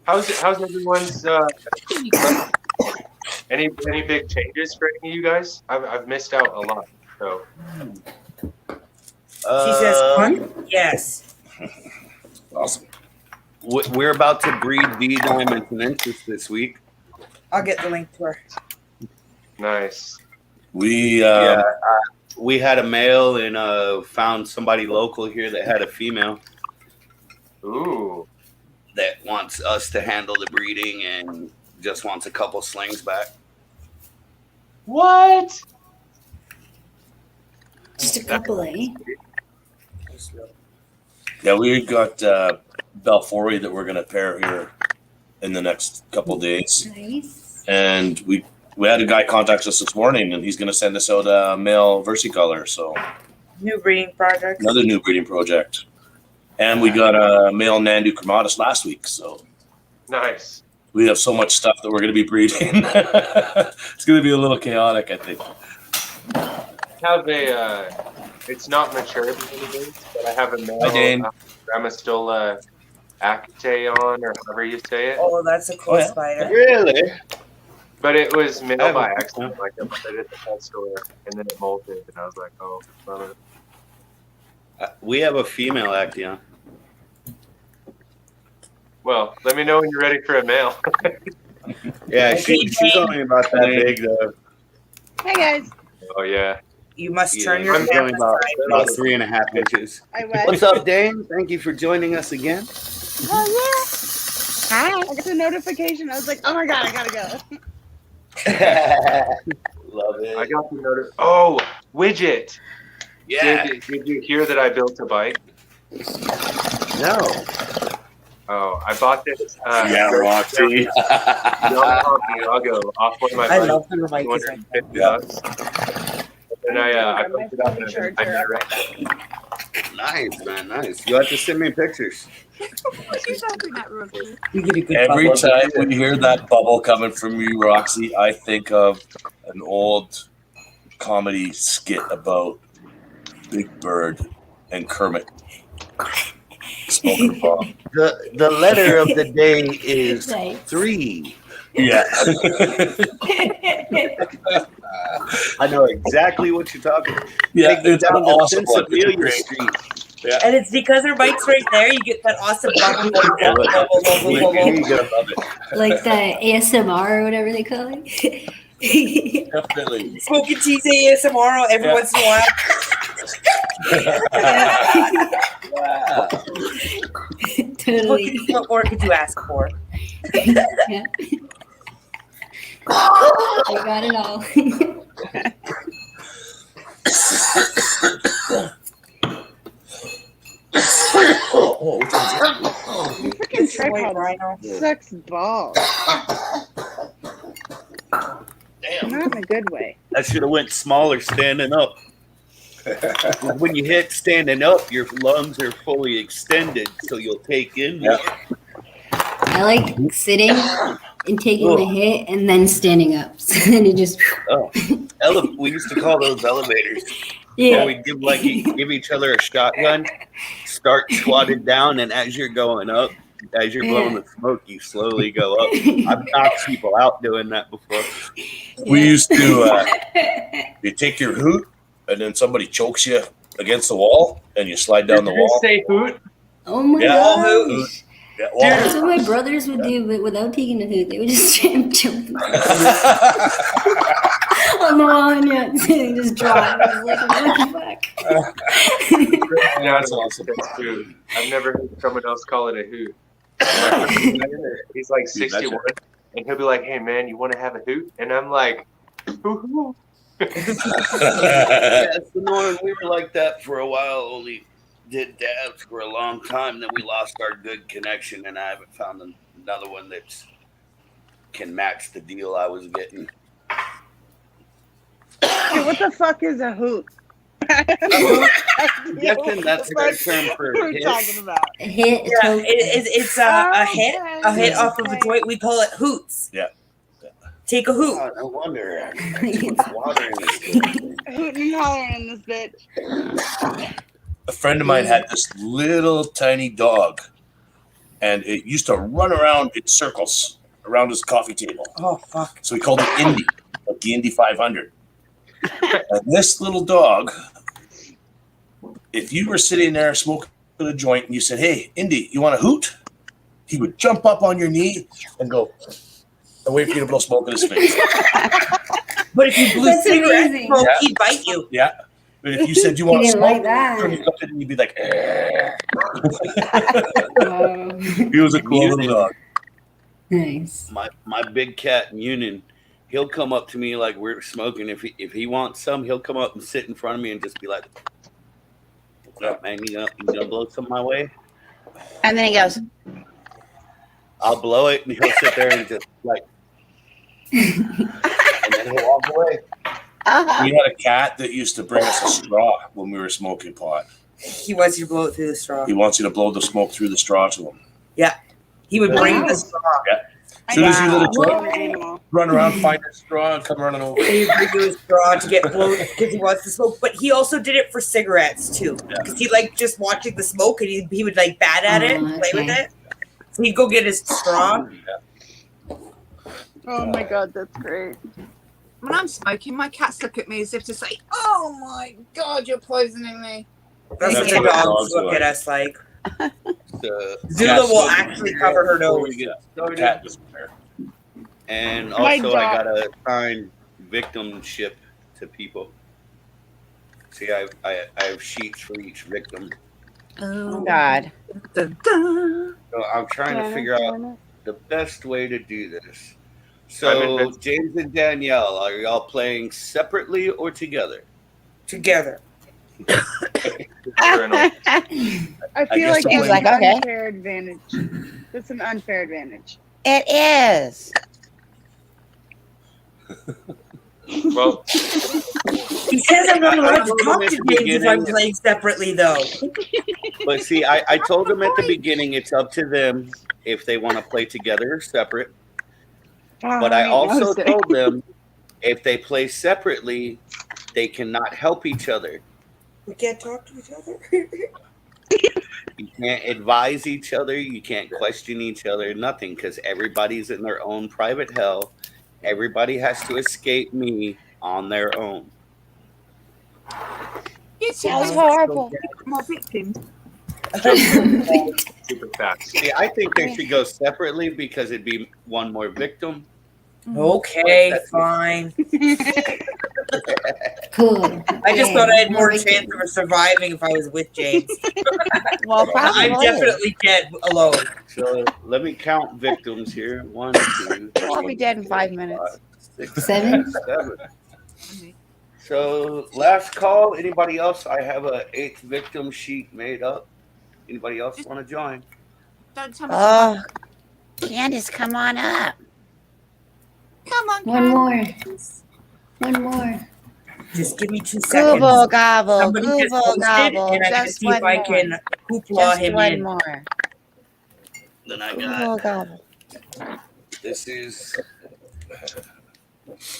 [SPEAKER 8] How's everyone's any big changes for any of you guys? I've missed out a lot. So
[SPEAKER 3] She says, fun? Yes.
[SPEAKER 4] Awesome.
[SPEAKER 1] We're about to breed V Diamond Penensis this week.
[SPEAKER 3] I'll get the link to her.
[SPEAKER 8] nice.
[SPEAKER 4] We
[SPEAKER 1] We had a male and found somebody local here that had a female
[SPEAKER 8] Ooh.
[SPEAKER 1] that wants us to handle the breeding and just wants a couple slings back.
[SPEAKER 8] What?
[SPEAKER 6] Just a couple, eh?
[SPEAKER 4] yeah, we got Belfori that we're gonna pair here in the next couple days.
[SPEAKER 6] Nice.
[SPEAKER 4] And we had a guy contact us this morning and he's gonna send us out a male versicolor, so
[SPEAKER 3] New breeding project.
[SPEAKER 4] another new breeding project. And we got a male Nandu chromatus last week, so
[SPEAKER 8] Nice.
[SPEAKER 4] we have so much stuff that we're gonna be breeding. It's gonna be a little chaotic, I think.
[SPEAKER 8] Have a it's not mature anyways, but I have a male
[SPEAKER 4] Hi, Dane.
[SPEAKER 8] Ramastola actaeon or however you say it.
[SPEAKER 3] Oh, that's a cool
[SPEAKER 4] Oh, yeah.
[SPEAKER 3] spider.
[SPEAKER 1] Really?
[SPEAKER 8] But it was
[SPEAKER 1] I
[SPEAKER 8] male
[SPEAKER 1] haven't-
[SPEAKER 8] by accident, like I put it at the pet store and then it molted and I was like, oh, love it.
[SPEAKER 1] We have a female Acteon.
[SPEAKER 8] Well, let me know when you're ready for a male.
[SPEAKER 1] Yeah,
[SPEAKER 3] Okay,
[SPEAKER 1] she's only about that
[SPEAKER 4] Dane.
[SPEAKER 1] big though.
[SPEAKER 7] Hey guys.
[SPEAKER 8] Oh yeah.
[SPEAKER 3] You must
[SPEAKER 1] Yeah,
[SPEAKER 3] turn your
[SPEAKER 1] she's only
[SPEAKER 3] camera
[SPEAKER 1] about
[SPEAKER 3] side.
[SPEAKER 1] 3.5 inches.
[SPEAKER 7] I went.
[SPEAKER 1] What's up, Dane? Thank you for joining us again.
[SPEAKER 7] Oh yeah. Hi. I got the notification. I was like, oh my god, I gotta go.
[SPEAKER 1] Love it.
[SPEAKER 8] I got the notice. Oh, Widget.
[SPEAKER 1] Yeah.
[SPEAKER 8] Did you hear that I built a bike?
[SPEAKER 1] No.
[SPEAKER 8] Oh, I bought this.
[SPEAKER 4] Yeah, Roxy.
[SPEAKER 8] Santiago off one of my
[SPEAKER 3] I
[SPEAKER 8] bikes.
[SPEAKER 3] love the mic. It's like
[SPEAKER 8] $250. And I posted up and I made it right.
[SPEAKER 1] Nice, man. Nice. You have to send me pictures.
[SPEAKER 7] What are you laughing at, Rocky?
[SPEAKER 3] We get a good
[SPEAKER 4] Every
[SPEAKER 3] bubble.
[SPEAKER 4] time we hear that bubble coming from you, Roxy, I think of an old comedy skit about Big Bird and Kermit smoking a bomb.
[SPEAKER 1] The letter of the day is
[SPEAKER 6] Nice.
[SPEAKER 1] 3.
[SPEAKER 4] Yeah.
[SPEAKER 1] I know exactly what you're talking about.
[SPEAKER 4] Yeah,
[SPEAKER 1] Take me
[SPEAKER 4] it's an
[SPEAKER 1] down the
[SPEAKER 4] awesome one. It's
[SPEAKER 1] Sensibilia
[SPEAKER 4] great.
[SPEAKER 1] Street.
[SPEAKER 3] And it's because her mic's right there, you get that awesome bubble, bubble, bubble, bubble, bubble,
[SPEAKER 1] You're
[SPEAKER 3] bubble.
[SPEAKER 1] gonna love it.
[SPEAKER 6] Like the ASMR or whatever they call it.
[SPEAKER 4] Definitely.
[SPEAKER 3] Smoking cheese ASMR every
[SPEAKER 4] Yeah.
[SPEAKER 3] once in a while.
[SPEAKER 1] Wow.
[SPEAKER 6] Totally.
[SPEAKER 3] What more could you ask for?
[SPEAKER 6] Yeah. I got it all.
[SPEAKER 9] Freaking tripod
[SPEAKER 3] Rhino.
[SPEAKER 9] sucks balls. Not in a good way.
[SPEAKER 1] That should have went smaller standing up. When you hit standing up, your lungs are fully extended, so you'll take in more.
[SPEAKER 6] I like sitting and taking the hit and then standing up. So then it just
[SPEAKER 1] We used to call those elevators.
[SPEAKER 6] yeah.
[SPEAKER 1] We'd give each other a shotgun, start squatted down, and as you're going up, as you're blowing the smoke, you slowly go up. I've knocked people out doing that before.
[SPEAKER 4] We used to, you take your hoot, and then somebody chokes you against the wall, and you slide down the
[SPEAKER 8] Did you
[SPEAKER 4] wall.
[SPEAKER 8] say hoot?
[SPEAKER 6] Oh my
[SPEAKER 4] Yeah.
[SPEAKER 6] gosh.
[SPEAKER 4] Yeah, well,
[SPEAKER 6] That's what my brothers would do, but without taking the hoot, they would just jump on the wall and they just drop. I was like, what the fuck?
[SPEAKER 8] Yeah,
[SPEAKER 4] That's awesome.
[SPEAKER 8] That's hoot. I've never heard someone else call it a hoot. He's like 61, and he'll be like, "Hey man, you want to have a hoot?" And I'm like, "Hoo-hoo."
[SPEAKER 1] Yeah, it's the norm. We were like that for a while, only did dabs for a long time. Then we lost our good connection, and I haven't found another one that can match the deal I was getting.
[SPEAKER 9] Hey, what the fuck is a hoot?
[SPEAKER 1] Guessing that's their term for
[SPEAKER 9] What are we
[SPEAKER 1] hit.
[SPEAKER 9] talking about?
[SPEAKER 6] A hit.
[SPEAKER 3] Yeah, it's a hit.
[SPEAKER 9] Okay,
[SPEAKER 3] A hit off of a
[SPEAKER 9] okay.
[SPEAKER 3] joint. We call it hoots.
[SPEAKER 4] Yeah.
[SPEAKER 3] Take a hoot.
[SPEAKER 1] Oh, no wonder. Too much water in this thing.
[SPEAKER 9] Hooting and hollering in this bitch.
[SPEAKER 4] A friend of mine had this little tiny dog, and it used to run around in circles around his coffee table.
[SPEAKER 3] Oh fuck.
[SPEAKER 4] So we called it Indy, like the Indy 500. And this little dog, if you were sitting there smoking a joint and you said, "Hey, Indy, you want a hoot?" He would jump up on your knee and go and wait for you to blow smoke in his face.
[SPEAKER 3] But if you blew
[SPEAKER 6] That's
[SPEAKER 3] cigarette
[SPEAKER 6] amazing.
[SPEAKER 3] smoke,
[SPEAKER 4] Yeah.
[SPEAKER 3] he'd bite you.
[SPEAKER 4] Yeah. But if you said you want
[SPEAKER 6] He
[SPEAKER 4] to
[SPEAKER 6] didn't
[SPEAKER 4] smoke,
[SPEAKER 6] like that.
[SPEAKER 4] and you looked at it and you'd be like,
[SPEAKER 6] Oh,
[SPEAKER 4] he was a cool little dog.
[SPEAKER 6] nice.
[SPEAKER 1] My big cat Munin, he'll come up to me like we're smoking. If he wants some, he'll come up and sit in front of me and just be like, "What's up, man? You gonna blow some my way?"
[SPEAKER 2] And then he goes,
[SPEAKER 1] I'll blow it, and he'll sit there and just like, and then he'll walk away.
[SPEAKER 4] We had a cat that used to bring us a straw when we were smoking pot.
[SPEAKER 3] He wants you to blow it through the straw.
[SPEAKER 4] He wants you to blow the smoke through the straw to him.
[SPEAKER 3] He would bring
[SPEAKER 6] Wow.
[SPEAKER 3] the straw.
[SPEAKER 4] As soon as you
[SPEAKER 2] Wow.
[SPEAKER 4] little joint,
[SPEAKER 9] What an animal.
[SPEAKER 4] run around, find a straw, and come running over.
[SPEAKER 3] He would bring you a straw to get blown because he wants to smoke. But he also did it for cigarettes too,
[SPEAKER 4] Yeah.
[SPEAKER 3] because he liked just watching the smoke, and he would like bat at it and
[SPEAKER 6] Oh,
[SPEAKER 3] play with
[SPEAKER 6] okay.
[SPEAKER 3] it. So he'd go get his straw.
[SPEAKER 9] Oh my god, that's great.
[SPEAKER 7] When I'm smoking, my cats look at me as if to say, "Oh my god, you're poisoning me."
[SPEAKER 3] That's what
[SPEAKER 4] That's
[SPEAKER 3] the
[SPEAKER 4] what
[SPEAKER 3] dogs
[SPEAKER 4] dogs
[SPEAKER 3] look
[SPEAKER 4] like.
[SPEAKER 3] at us like.
[SPEAKER 1] The
[SPEAKER 3] Zula will actually cover her
[SPEAKER 1] before
[SPEAKER 3] nose.
[SPEAKER 1] we get started.
[SPEAKER 4] Cat doesn't care.
[SPEAKER 1] And
[SPEAKER 9] My
[SPEAKER 1] also, I
[SPEAKER 9] dog-
[SPEAKER 1] gotta assign victimship to people. See, I have sheets for each victim.
[SPEAKER 2] oh God.
[SPEAKER 7] Dun, dun.
[SPEAKER 1] So I'm trying to figure out the best way to do this.
[SPEAKER 8] I'm
[SPEAKER 1] So,
[SPEAKER 8] invincible.
[SPEAKER 1] James and Danielle, are y'all playing separately or together?
[SPEAKER 3] Together.
[SPEAKER 8] You're an old-
[SPEAKER 9] I
[SPEAKER 4] I
[SPEAKER 9] feel
[SPEAKER 4] guess
[SPEAKER 9] like
[SPEAKER 4] the
[SPEAKER 9] it's
[SPEAKER 2] point-
[SPEAKER 9] an
[SPEAKER 2] Okay.
[SPEAKER 9] unfair advantage. It's an unfair advantage.
[SPEAKER 2] It is.
[SPEAKER 8] Well,
[SPEAKER 3] He says I'm not allowed to talk to James if I'm playing separately, though.
[SPEAKER 1] But see, I told them at the beginning it's up to them if they want to play together or separate. But I also told them if they play separately, they cannot help each other.
[SPEAKER 3] We can't talk to each other.
[SPEAKER 1] You can't advise each other. You can't question each other. Nothing, because everybody's in their own private hell. Everybody has to escape me on their own.
[SPEAKER 7] Sounds
[SPEAKER 2] horrible.
[SPEAKER 7] More victims.
[SPEAKER 8] super fast.
[SPEAKER 1] See, I think they should go separately because it'd be one more victim.
[SPEAKER 3] Okay, fine.
[SPEAKER 6] Cool.
[SPEAKER 3] I just thought I had more chance of surviving if I was with James.
[SPEAKER 2] Well,
[SPEAKER 3] I'm
[SPEAKER 2] probably.
[SPEAKER 3] definitely dead alone.
[SPEAKER 1] So let me count victims here. 1, 2,
[SPEAKER 2] I'll be dead in 5 minutes.
[SPEAKER 1] 6,
[SPEAKER 6] Seven.
[SPEAKER 1] 7. So last call. Anybody else? I have a 8th victim sheet made up. Anybody else want to join?
[SPEAKER 7] Don't tell me.
[SPEAKER 2] Oh, Candace, come on up.
[SPEAKER 7] Come on,
[SPEAKER 6] One more.
[SPEAKER 7] Candace.
[SPEAKER 6] One more.
[SPEAKER 3] Just give me 2 seconds.
[SPEAKER 2] Google gobble,
[SPEAKER 3] Somebody just
[SPEAKER 2] Google
[SPEAKER 3] posted,
[SPEAKER 2] gobble.
[SPEAKER 3] and I can
[SPEAKER 2] Just
[SPEAKER 3] see
[SPEAKER 2] one
[SPEAKER 3] if I
[SPEAKER 2] more.
[SPEAKER 3] can hoopla
[SPEAKER 2] Just
[SPEAKER 3] him
[SPEAKER 2] one
[SPEAKER 3] in.
[SPEAKER 2] more.
[SPEAKER 1] Then I
[SPEAKER 2] Google
[SPEAKER 1] got
[SPEAKER 2] gobble.
[SPEAKER 1] this is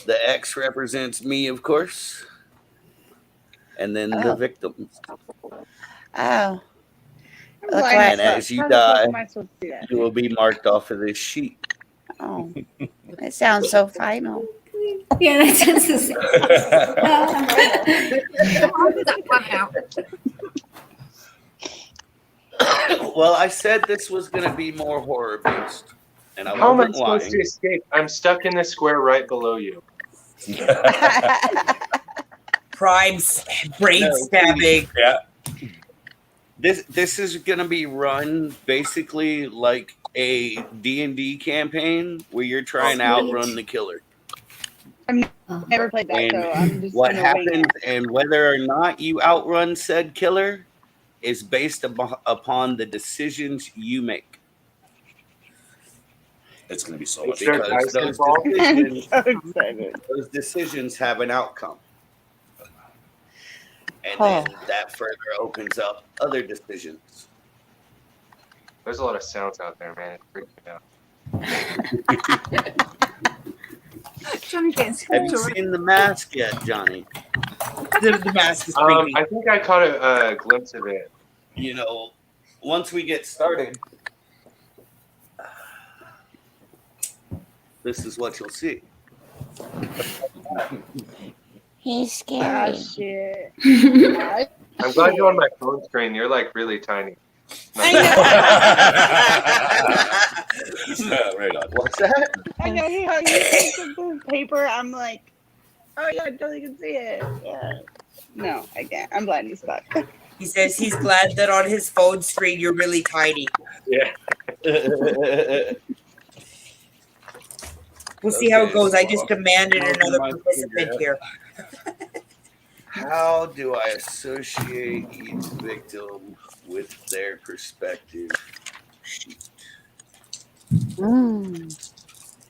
[SPEAKER 1] the X represents me, of course, and then the
[SPEAKER 2] Oh.
[SPEAKER 1] victims.
[SPEAKER 2] Oh,
[SPEAKER 9] I'm
[SPEAKER 2] Look
[SPEAKER 9] blind
[SPEAKER 2] like-
[SPEAKER 9] as
[SPEAKER 1] And
[SPEAKER 9] fuck.
[SPEAKER 1] as you
[SPEAKER 9] How the fuck
[SPEAKER 1] die,
[SPEAKER 9] am I supposed to do that?
[SPEAKER 1] You will be marked off of this sheet.
[SPEAKER 2] oh. It sounds so final.
[SPEAKER 6] Yeah, that sounds the same.
[SPEAKER 7] That one out.
[SPEAKER 1] Well, I said this was going to be more horror based, and I
[SPEAKER 8] How am I
[SPEAKER 1] wasn't
[SPEAKER 8] supposed to
[SPEAKER 1] lying.
[SPEAKER 8] escape? I'm stuck in the square right below you.
[SPEAKER 3] Prime's brain
[SPEAKER 1] No,
[SPEAKER 3] stabbing.
[SPEAKER 1] This is going to be run basically like a D&D campaign where you're trying to outrun the killer.
[SPEAKER 9] Never played that, so I'm
[SPEAKER 1] And
[SPEAKER 9] just
[SPEAKER 1] what
[SPEAKER 9] gonna wing
[SPEAKER 1] happens
[SPEAKER 9] it.
[SPEAKER 1] and whether or not you outrun said killer is based upon the decisions you make.
[SPEAKER 4] It's gonna be so
[SPEAKER 8] Is
[SPEAKER 4] much
[SPEAKER 8] there
[SPEAKER 4] fun.
[SPEAKER 1] Because
[SPEAKER 8] dice
[SPEAKER 1] those
[SPEAKER 8] involved?
[SPEAKER 9] I'm
[SPEAKER 1] decisions,
[SPEAKER 9] so excited.
[SPEAKER 1] those decisions have an outcome. And
[SPEAKER 2] Oh.
[SPEAKER 1] then that further opens up other decisions.
[SPEAKER 8] There's a lot of sounds out there, man. It freaks me out.
[SPEAKER 7] Johnny getting
[SPEAKER 1] Have you
[SPEAKER 7] scared.
[SPEAKER 1] seen The Mask yet, Johnny?
[SPEAKER 3] The mask is creepy.
[SPEAKER 8] I think I caught a glimpse of it.
[SPEAKER 1] You know, once we get started, this is what you'll see.
[SPEAKER 2] He's
[SPEAKER 9] Ah,
[SPEAKER 2] scary.
[SPEAKER 9] shit.
[SPEAKER 8] I'm glad you're on my phone screen. You're like really tiny.
[SPEAKER 9] I
[SPEAKER 4] Right on.
[SPEAKER 1] What's that?
[SPEAKER 9] I know how you think of the paper. I'm like, oh yeah, I totally can see it. Yeah. No, I can't. I'm blind as fuck.
[SPEAKER 3] He says he's glad that on his phone screen you're really tiny.
[SPEAKER 8] Yeah.
[SPEAKER 3] We'll see how it
[SPEAKER 1] Okay,
[SPEAKER 3] goes. I
[SPEAKER 1] so
[SPEAKER 3] just demanded
[SPEAKER 1] I'll
[SPEAKER 3] another
[SPEAKER 1] my
[SPEAKER 3] participant
[SPEAKER 1] finger.
[SPEAKER 3] here.
[SPEAKER 1] How do I associate each victim with their perspective sheet?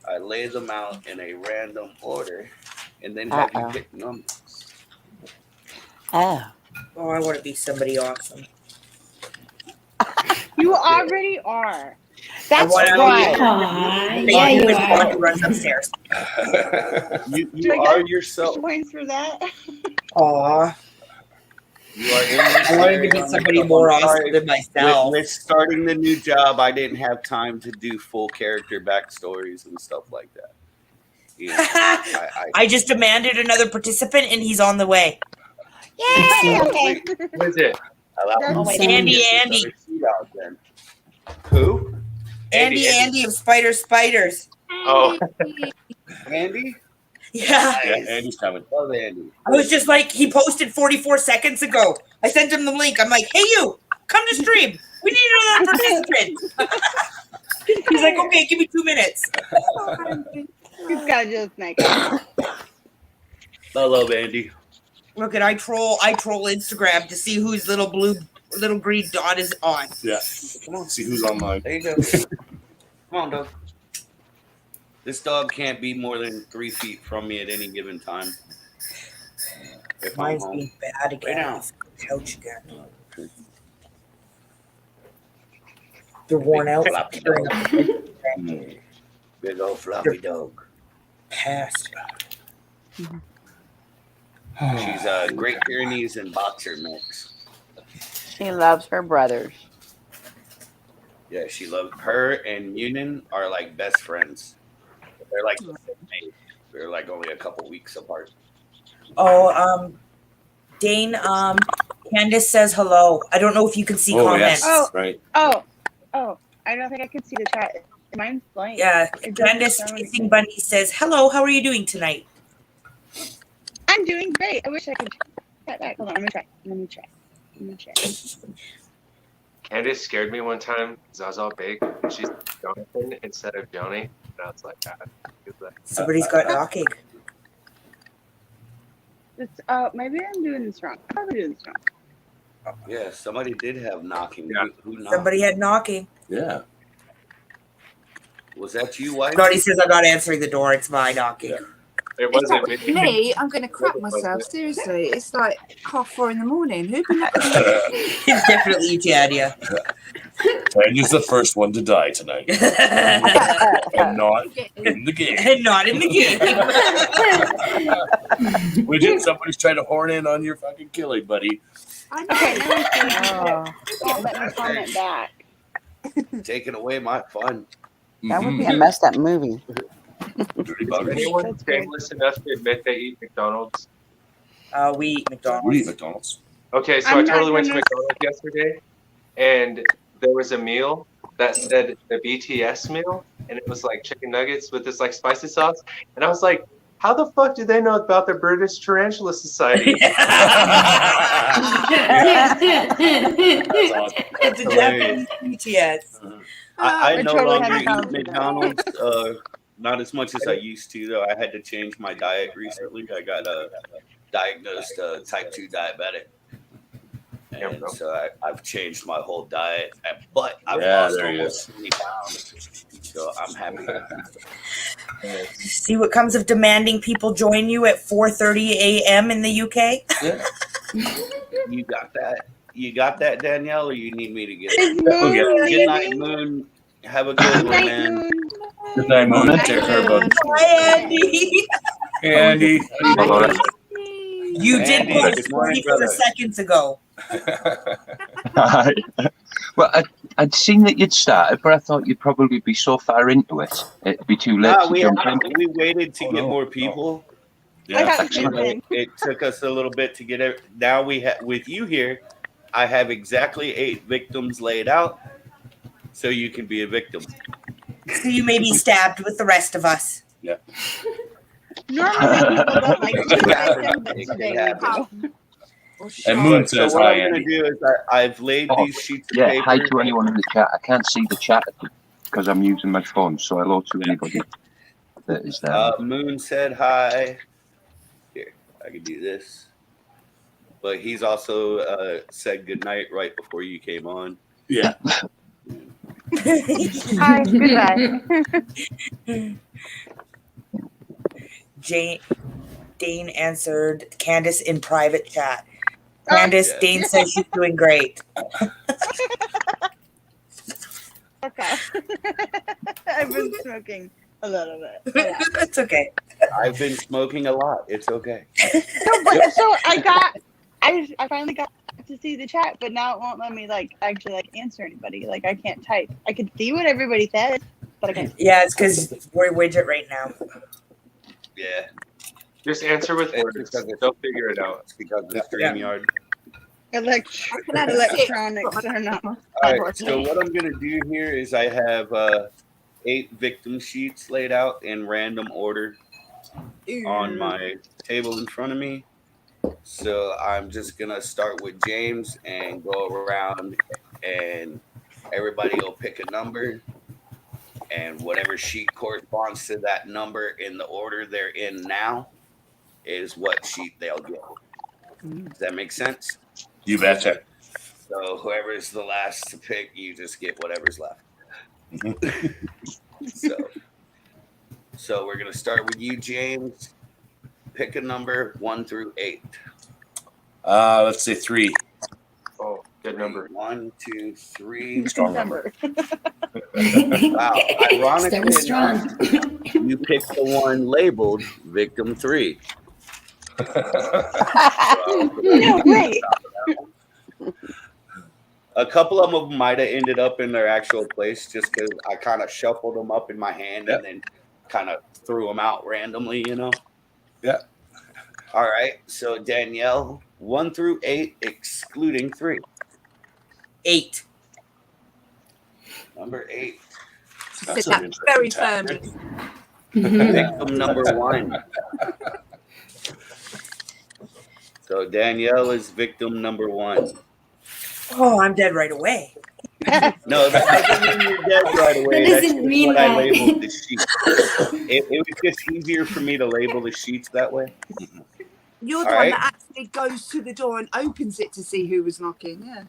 [SPEAKER 1] I lay them out in a random order and then have you
[SPEAKER 2] Uh-oh.
[SPEAKER 1] pick numbers.
[SPEAKER 2] Oh.
[SPEAKER 3] Oh, I want to be somebody awesome.
[SPEAKER 9] You already are.
[SPEAKER 2] That's
[SPEAKER 3] I wanna
[SPEAKER 2] right.
[SPEAKER 6] Aw,
[SPEAKER 3] Thank
[SPEAKER 6] yeah, you
[SPEAKER 3] Miss
[SPEAKER 6] are.
[SPEAKER 3] Bond who runs upstairs.
[SPEAKER 1] You
[SPEAKER 9] Do I
[SPEAKER 1] are
[SPEAKER 9] get
[SPEAKER 1] yourself.
[SPEAKER 9] points for that?
[SPEAKER 3] Aw,
[SPEAKER 1] You are in this
[SPEAKER 3] I wanted to
[SPEAKER 1] area
[SPEAKER 3] be
[SPEAKER 1] on
[SPEAKER 3] somebody
[SPEAKER 1] the-
[SPEAKER 3] more
[SPEAKER 1] I'm
[SPEAKER 3] awesome
[SPEAKER 1] sorry.
[SPEAKER 3] than myself.
[SPEAKER 1] With starting the new job, I didn't have time to do full character backstories and stuff like that. You know,
[SPEAKER 3] I just demanded another participant, and he's on the way.
[SPEAKER 2] Yay! Okay.
[SPEAKER 8] What is it?
[SPEAKER 1] allow-
[SPEAKER 2] Oh, wait.
[SPEAKER 3] Andy,
[SPEAKER 1] Get this
[SPEAKER 3] Andy,
[SPEAKER 1] other sheet out then. Who?
[SPEAKER 3] Andy of Spiders.
[SPEAKER 8] Oh,
[SPEAKER 1] Andy?
[SPEAKER 3] Yeah,
[SPEAKER 4] Yeah, Andy's coming.
[SPEAKER 1] Love Andy.
[SPEAKER 3] I was just like, he posted 44 seconds ago. I sent him the link. I'm like, hey, you, come to stream. We need another participant. He's like, okay, give me 2 minutes.
[SPEAKER 9] He's got just make it.
[SPEAKER 1] I love Andy.
[SPEAKER 3] Look at I troll Instagram to see whose little green dot is on.
[SPEAKER 4] Yeah. Come on, see who's online.
[SPEAKER 1] There you go. Come on, Doug. This dog can't be more than 3 feet from me at any given time. If I'm
[SPEAKER 3] Mine's
[SPEAKER 1] home.
[SPEAKER 3] being bad again.
[SPEAKER 1] Right now.
[SPEAKER 3] Off the couch again. They're worn out.
[SPEAKER 1] Floppy
[SPEAKER 3] They're
[SPEAKER 1] dog. Big old floppy dog.
[SPEAKER 3] past.
[SPEAKER 1] She's a Great Pyrenees and Boxer mix.
[SPEAKER 2] She loves her brothers.
[SPEAKER 1] Yeah, she loves her and Union are like best friends. They're like the same age. They're like only a couple weeks apart.
[SPEAKER 3] Oh, Dane, Candace says hello. I don't know if you can see comments.
[SPEAKER 9] Oh.
[SPEAKER 4] right.
[SPEAKER 9] Oh, I don't think I can see the chat. Mine's blank.
[SPEAKER 3] Yeah,
[SPEAKER 9] It doesn't
[SPEAKER 3] Candace
[SPEAKER 9] show
[SPEAKER 3] Chasing
[SPEAKER 9] anything.
[SPEAKER 3] Bunny says, hello, how are you doing tonight?
[SPEAKER 9] I'm doing great. I wish I could chat back. Hold on, let me try.
[SPEAKER 8] Candace scared me one time because I was all big and she's Jonathan instead of Joni. And I was like, God. She was like,
[SPEAKER 3] Somebody's got knocking.
[SPEAKER 9] It's, maybe I'm doing this wrong. I'm probably doing this wrong.
[SPEAKER 1] Yeah, somebody did have knocking.
[SPEAKER 8] Yeah.
[SPEAKER 1] Who knocked?
[SPEAKER 3] Somebody had knocking.
[SPEAKER 4] Yeah.
[SPEAKER 1] Was that you, wife?
[SPEAKER 3] Scotty says, I'm not answering the door. It's my knocking.
[SPEAKER 8] it
[SPEAKER 7] If
[SPEAKER 8] wasn't
[SPEAKER 7] that was me, I'm going to crap myself. Seriously, it's like 4:30 in the morning. Who been
[SPEAKER 3] It's definitely you, Jadia.
[SPEAKER 4] Tanya's the first one to die tonight. And not in the game.
[SPEAKER 3] And not in the game.
[SPEAKER 4] Widget, somebody's trying to horn in on your fucking killing, buddy.
[SPEAKER 9] Okay, now I'm seeing
[SPEAKER 2] Oh,
[SPEAKER 9] it. Don't let me comment back.
[SPEAKER 1] Taking away my fun.
[SPEAKER 2] that would be a messed up movie.
[SPEAKER 4] Dirty
[SPEAKER 8] Is
[SPEAKER 4] buggers.
[SPEAKER 8] anyone
[SPEAKER 9] That's great.
[SPEAKER 8] shameless enough to admit they eat McDonald's?
[SPEAKER 3] We eat McDonald's.
[SPEAKER 4] We eat McDonald's.
[SPEAKER 8] Okay, so
[SPEAKER 9] I'm
[SPEAKER 8] I
[SPEAKER 9] not
[SPEAKER 8] totally went to
[SPEAKER 9] gonna-
[SPEAKER 8] McDonald's yesterday, and there was a meal that said the BTS meal, and it was like chicken nuggets with this like spicy sauce, and I was like, how the fuck do they know about the British Tarantula Society?
[SPEAKER 3] It's a Japanese BTS.
[SPEAKER 1] I
[SPEAKER 9] I
[SPEAKER 1] no
[SPEAKER 9] totally
[SPEAKER 1] longer
[SPEAKER 9] haven't
[SPEAKER 1] eat
[SPEAKER 9] found it.
[SPEAKER 1] McDonald's. Not as much as I used to, though. I had to change my diet recently. I got diagnosed type 2 diabetic. And so I've changed my whole diet. But I've lost
[SPEAKER 4] there he
[SPEAKER 1] almost 20 pounds. So I'm happy.
[SPEAKER 3] See what comes of demanding people join you at 4:30 a.m. in the UK?
[SPEAKER 1] You got that? You got that, Danielle, or you need me to get it?
[SPEAKER 9] Is Moon
[SPEAKER 1] Good night,
[SPEAKER 9] leaving?
[SPEAKER 1] Moon. Have a good one,
[SPEAKER 9] Night,
[SPEAKER 1] man.
[SPEAKER 9] Moon.
[SPEAKER 4] Good night, Moon. Take care, bud.
[SPEAKER 3] Hi, Andy.
[SPEAKER 4] Hey, Andy.
[SPEAKER 3] You did
[SPEAKER 1] Andy,
[SPEAKER 3] post
[SPEAKER 1] good morning,
[SPEAKER 3] 44
[SPEAKER 1] brother.
[SPEAKER 3] seconds ago.
[SPEAKER 10] Well, I'd seen that you'd started, but I thought you'd probably be so far into it, it'd be too late to
[SPEAKER 1] we
[SPEAKER 10] jump in.
[SPEAKER 1] waited to get more people.
[SPEAKER 9] I
[SPEAKER 4] Yeah.
[SPEAKER 9] got you in.
[SPEAKER 1] It took us a little bit to get it. Now we have with you here. I have exactly 8 victims laid out, so you can be a victim.
[SPEAKER 3] So you may be stabbed with the rest of us.
[SPEAKER 9] Normally people don't like to do that, but
[SPEAKER 1] It
[SPEAKER 9] today
[SPEAKER 1] can
[SPEAKER 9] we
[SPEAKER 1] happen.
[SPEAKER 9] do.
[SPEAKER 4] And Moon
[SPEAKER 1] So
[SPEAKER 4] says
[SPEAKER 1] what
[SPEAKER 4] hi,
[SPEAKER 1] I'm going
[SPEAKER 4] Andy.
[SPEAKER 1] to do is I've laid
[SPEAKER 10] Oh,
[SPEAKER 1] these sheets of
[SPEAKER 10] Yeah,
[SPEAKER 1] paper.
[SPEAKER 10] hi to anyone in the chat. I can't see the chat because I'm using my phone, so hello to anybody that is there.
[SPEAKER 1] Moon said hi. Here, I can do this. But he's also said good night right before you came on.
[SPEAKER 4] Yeah.
[SPEAKER 9] Hi, goodbye.
[SPEAKER 3] Dane answered Candace in private chat. Candace,
[SPEAKER 1] Yeah.
[SPEAKER 3] Dane says she's doing great.
[SPEAKER 9] Okay. I've been smoking a little bit.
[SPEAKER 3] It's okay.
[SPEAKER 1] I've been smoking a lot. It's okay.
[SPEAKER 9] So I finally got to see the chat, but now it won't let me actually answer anybody. Like I can't type. I can see what everybody says, but I can't.
[SPEAKER 3] Yeah, it's because we're widget right now.
[SPEAKER 1] Yeah.
[SPEAKER 8] Just answer with
[SPEAKER 1] It's
[SPEAKER 8] words.
[SPEAKER 1] because it's-
[SPEAKER 8] They'll figure it out.
[SPEAKER 1] It's because of StreamYard.
[SPEAKER 9] Electronics are not.
[SPEAKER 1] All right, so what I'm going to do here is I have 8 victim sheets laid out in random order on my table in front of me. So I'm just going to start with James and go around, and everybody will pick a number. And whatever sheet corresponds to that number in the order they're in now is what sheet they'll get. Does that make sense?
[SPEAKER 4] You betcha.
[SPEAKER 1] So whoever's the last to pick, you just get whatever's left. So we're gonna start with you, James. Pick a number 1 through 8.
[SPEAKER 4] Let's say 3.
[SPEAKER 8] Oh, good number.
[SPEAKER 1] 1, 2, 3.
[SPEAKER 4] Strong number.
[SPEAKER 1] Wow. Ironically
[SPEAKER 6] Starting
[SPEAKER 1] enough,
[SPEAKER 6] strong.
[SPEAKER 1] you picked the one labeled Victim 3.
[SPEAKER 9] No way.
[SPEAKER 1] A couple of them might have ended up in their actual place just because I kind of shuffled them up in my hand and then kind of threw them out randomly, you know?
[SPEAKER 4] Yeah.
[SPEAKER 1] All right. So, Danielle, 1 through 8, excluding 3.
[SPEAKER 3] 8.
[SPEAKER 1] Number 8.
[SPEAKER 7] She
[SPEAKER 4] That's
[SPEAKER 7] said
[SPEAKER 4] an
[SPEAKER 7] that very
[SPEAKER 4] interesting
[SPEAKER 7] firmly.
[SPEAKER 1] Victim number 1. So, Danielle is victim number 1.
[SPEAKER 3] Oh, I'm dead right away.
[SPEAKER 1] No, that doesn't mean you're dead right away.
[SPEAKER 6] That
[SPEAKER 1] That's
[SPEAKER 6] doesn't
[SPEAKER 1] just
[SPEAKER 6] mean
[SPEAKER 1] what I
[SPEAKER 6] that.
[SPEAKER 1] labeled the sheet. It was just easier for me to label the sheets that way.
[SPEAKER 7] You're the
[SPEAKER 1] All
[SPEAKER 7] one
[SPEAKER 1] right.
[SPEAKER 7] that actually goes to the door and opens it to see who was knocking. Yeah.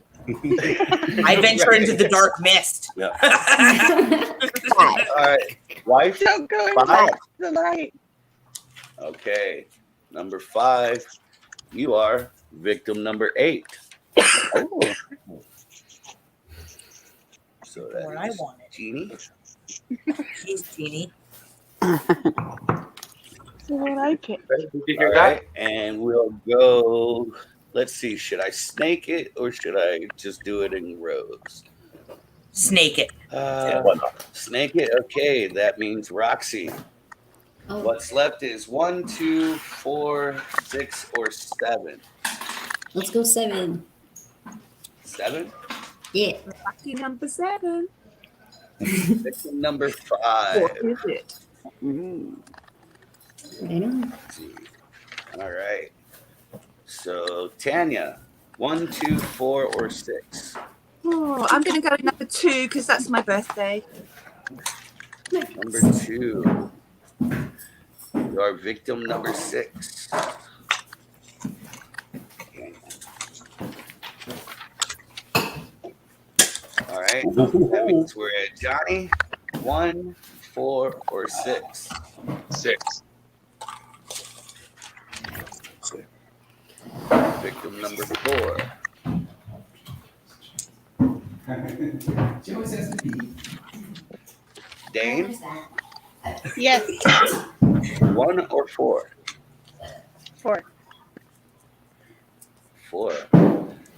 [SPEAKER 3] I venture into the dark mist.
[SPEAKER 1] All right. Wife?
[SPEAKER 9] Don't go in
[SPEAKER 1] 5.
[SPEAKER 9] the light.
[SPEAKER 1] Okay. Number 5. You are victim number 8. So
[SPEAKER 3] What
[SPEAKER 1] that
[SPEAKER 3] I
[SPEAKER 1] is
[SPEAKER 3] wanted.
[SPEAKER 1] Jeannie.
[SPEAKER 3] He's teeny.
[SPEAKER 9] What I picked.
[SPEAKER 8] Did you
[SPEAKER 1] All
[SPEAKER 8] hear that?
[SPEAKER 1] right. And we'll go. Let's see. Should I snake it or should I just do it in rows?
[SPEAKER 3] Snake it.
[SPEAKER 4] Why not?
[SPEAKER 1] Snake it. Okay. That means Roxy.
[SPEAKER 6] Oh,
[SPEAKER 1] What's left is 1, 2, 4, 6, or 7.
[SPEAKER 6] let's go 7.
[SPEAKER 1] 7.
[SPEAKER 6] Yeah.
[SPEAKER 7] Lucky number 7.
[SPEAKER 1] Victim number 5.
[SPEAKER 7] What is it?
[SPEAKER 6] I know.
[SPEAKER 1] Let's see. All right. So Tanya, 1, 2, 4, or 6.
[SPEAKER 7] Oh, I'm going to go with number 2 because that's my birthday.
[SPEAKER 1] Number 2. You are victim number 6. All right. That means we're at Johnny. 1, 4, or 6.
[SPEAKER 8] 6.
[SPEAKER 1] Victim number 4. Dane,
[SPEAKER 9] Yes.
[SPEAKER 1] 1 or 4?
[SPEAKER 9] 4.
[SPEAKER 1] 4.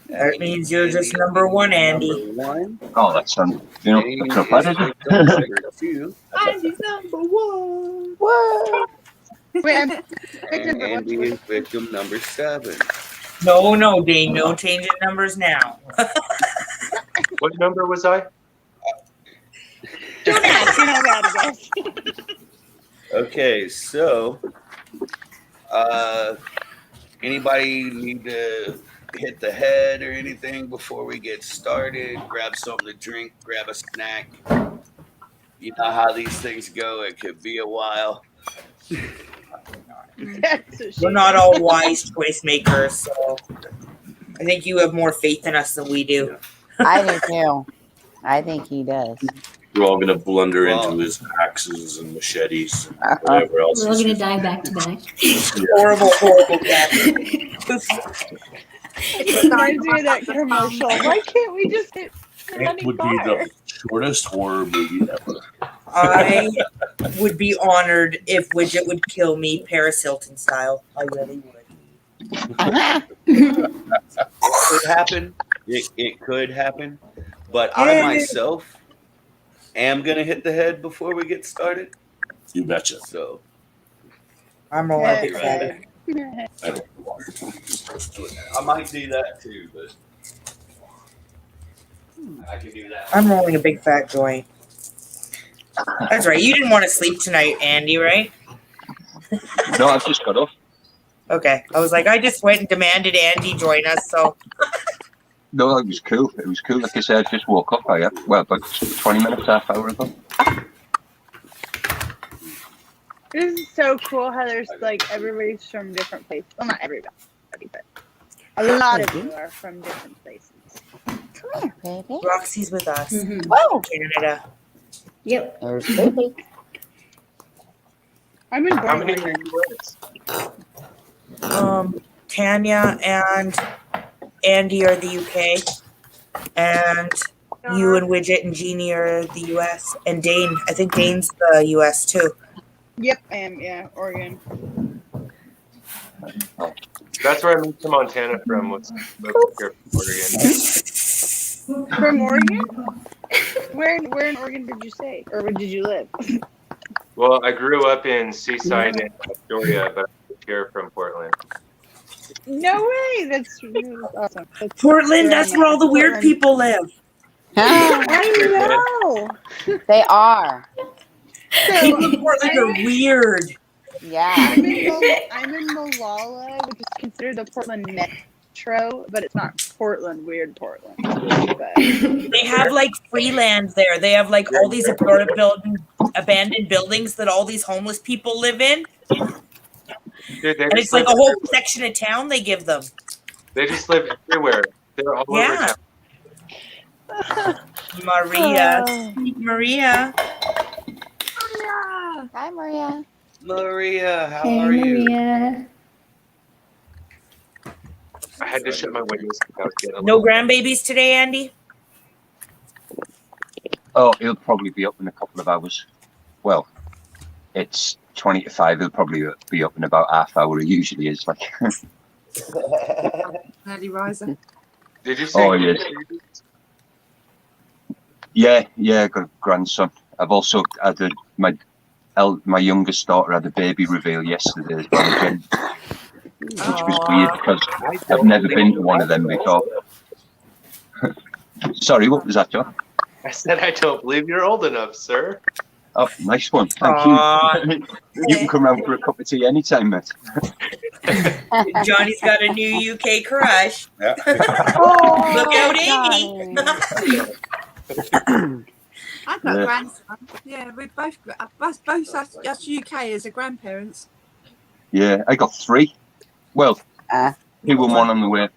[SPEAKER 3] That means you're just number 1, Andy.
[SPEAKER 1] Number 1.
[SPEAKER 10] Oh, that's that's not bad, is it?
[SPEAKER 1] Victim number 2.
[SPEAKER 7] Andy's number 1.
[SPEAKER 9] Wait, I'm
[SPEAKER 1] And Andy is victim number 7.
[SPEAKER 3] No, Dane. No changing numbers now.
[SPEAKER 8] What number was I?
[SPEAKER 9] don't ask. You're not bad at this.
[SPEAKER 1] Okay, so anybody need to hit the head or anything before we get started? Grab something to drink, grab a snack. You know how these things go. It could be a while.
[SPEAKER 9] That's what she
[SPEAKER 3] We're not all wise choice makers, so I think you have more faith in us than we do.
[SPEAKER 2] I do too. I think he does.
[SPEAKER 4] We're all going to blunder
[SPEAKER 1] Well-
[SPEAKER 4] into his axes and machetes and whatever else.
[SPEAKER 6] We're all
[SPEAKER 4] is
[SPEAKER 6] gonna
[SPEAKER 4] used.
[SPEAKER 6] die back to back.
[SPEAKER 3] Horrible death.
[SPEAKER 9] It reminds me of that commercial. Why can't we just hit the
[SPEAKER 4] It
[SPEAKER 9] running
[SPEAKER 4] would be
[SPEAKER 9] bar?
[SPEAKER 4] the shortest horror movie ever.
[SPEAKER 3] I would be honored if Widget would kill me Paris Hilton style. I really would.
[SPEAKER 1] Could happen. It could happen. But I myself am going to hit the head before we get started.
[SPEAKER 4] You betcha.
[SPEAKER 1] So
[SPEAKER 3] I'm rolling
[SPEAKER 9] Yeah.
[SPEAKER 3] big fat.
[SPEAKER 4] I don't know.
[SPEAKER 1] I might do that too, but I can do that.
[SPEAKER 3] I'm rolling a big fat joint. That's right. You didn't want to sleep tonight, Andy, right?
[SPEAKER 10] No, I've just got off.
[SPEAKER 3] Okay. I was like, I just went and demanded Andy join us, so
[SPEAKER 10] No, it was cool. It was cool. Like I said, I just woke up. Well, about 20 minutes, half hour ago.
[SPEAKER 9] This is so cool how there's like everybody's from different places. Well, not everybody, but a lot of you are from different places.
[SPEAKER 2] Come here, baby.
[SPEAKER 3] Roxy's with us.
[SPEAKER 6] Mhm.
[SPEAKER 2] Whoa,
[SPEAKER 3] Canada.
[SPEAKER 6] Yep.
[SPEAKER 2] there's baby.
[SPEAKER 9] I'm in
[SPEAKER 8] How many are
[SPEAKER 9] Portland.
[SPEAKER 8] US?
[SPEAKER 3] Tanya and Andy are the UK, and you and Widget and Jeannie are the US, and Dane. I think Dane's the US too.
[SPEAKER 9] Yep, I am. Yeah, Oregon.
[SPEAKER 8] That's where I moved to Montana from. Was moved here from Oregon.
[SPEAKER 9] From Oregon? Where in Oregon did you stay, or where did you live?
[SPEAKER 8] Well, I grew up in Seaside in Astoria, but I moved here from Portland.
[SPEAKER 9] No way! That's awesome.
[SPEAKER 3] Portland, that's where all the weird
[SPEAKER 9] Portland.
[SPEAKER 3] people live.
[SPEAKER 9] I know.
[SPEAKER 2] They are.
[SPEAKER 3] People in Portland are weird.
[SPEAKER 2] Yeah.
[SPEAKER 9] I'm in Molalla, which is considered the Portland metro, but it's not Portland, weird Portland. But
[SPEAKER 3] They have like free land there. They have like all these abandoned buildings that all these homeless people live in.
[SPEAKER 8] Dude,
[SPEAKER 3] And it's like a whole section of town they give them.
[SPEAKER 8] They just live everywhere. They're all over
[SPEAKER 3] Yeah.
[SPEAKER 8] town.
[SPEAKER 3] Maria.
[SPEAKER 9] Oh.
[SPEAKER 3] Maria.
[SPEAKER 2] Hi, Maria.
[SPEAKER 1] Maria, how are you?
[SPEAKER 8] I had to shut my windows because I was getting a
[SPEAKER 3] No
[SPEAKER 8] little-
[SPEAKER 3] grandbabies today, Andy?
[SPEAKER 10] Oh, he'll probably be up in a couple of hours. Well, it's 20 to 5. He'll probably be up in about half hour. He usually is. Like,
[SPEAKER 7] Early riser.
[SPEAKER 8] Did you say?
[SPEAKER 10] Oh, yes. Yeah, I got a grandson. I've also had my youngest daughter had a baby reveal yesterday as well, again, which was weird because I've never been to one of them before. Sorry, what was that, John?
[SPEAKER 8] I said I don't believe you're old enough, sir.
[SPEAKER 10] Oh, nice one. Thank you. You can come round for a cup of tea anytime, mate.
[SPEAKER 3] Johnny's got a new UK crush.
[SPEAKER 4] Yeah.
[SPEAKER 3] Look out, Amy.
[SPEAKER 7] I've got
[SPEAKER 10] Yeah.
[SPEAKER 7] a grandson. Yeah, we both us UK as a grandparents.
[SPEAKER 10] Yeah, I got 3. Well, 2 and 1 on the way.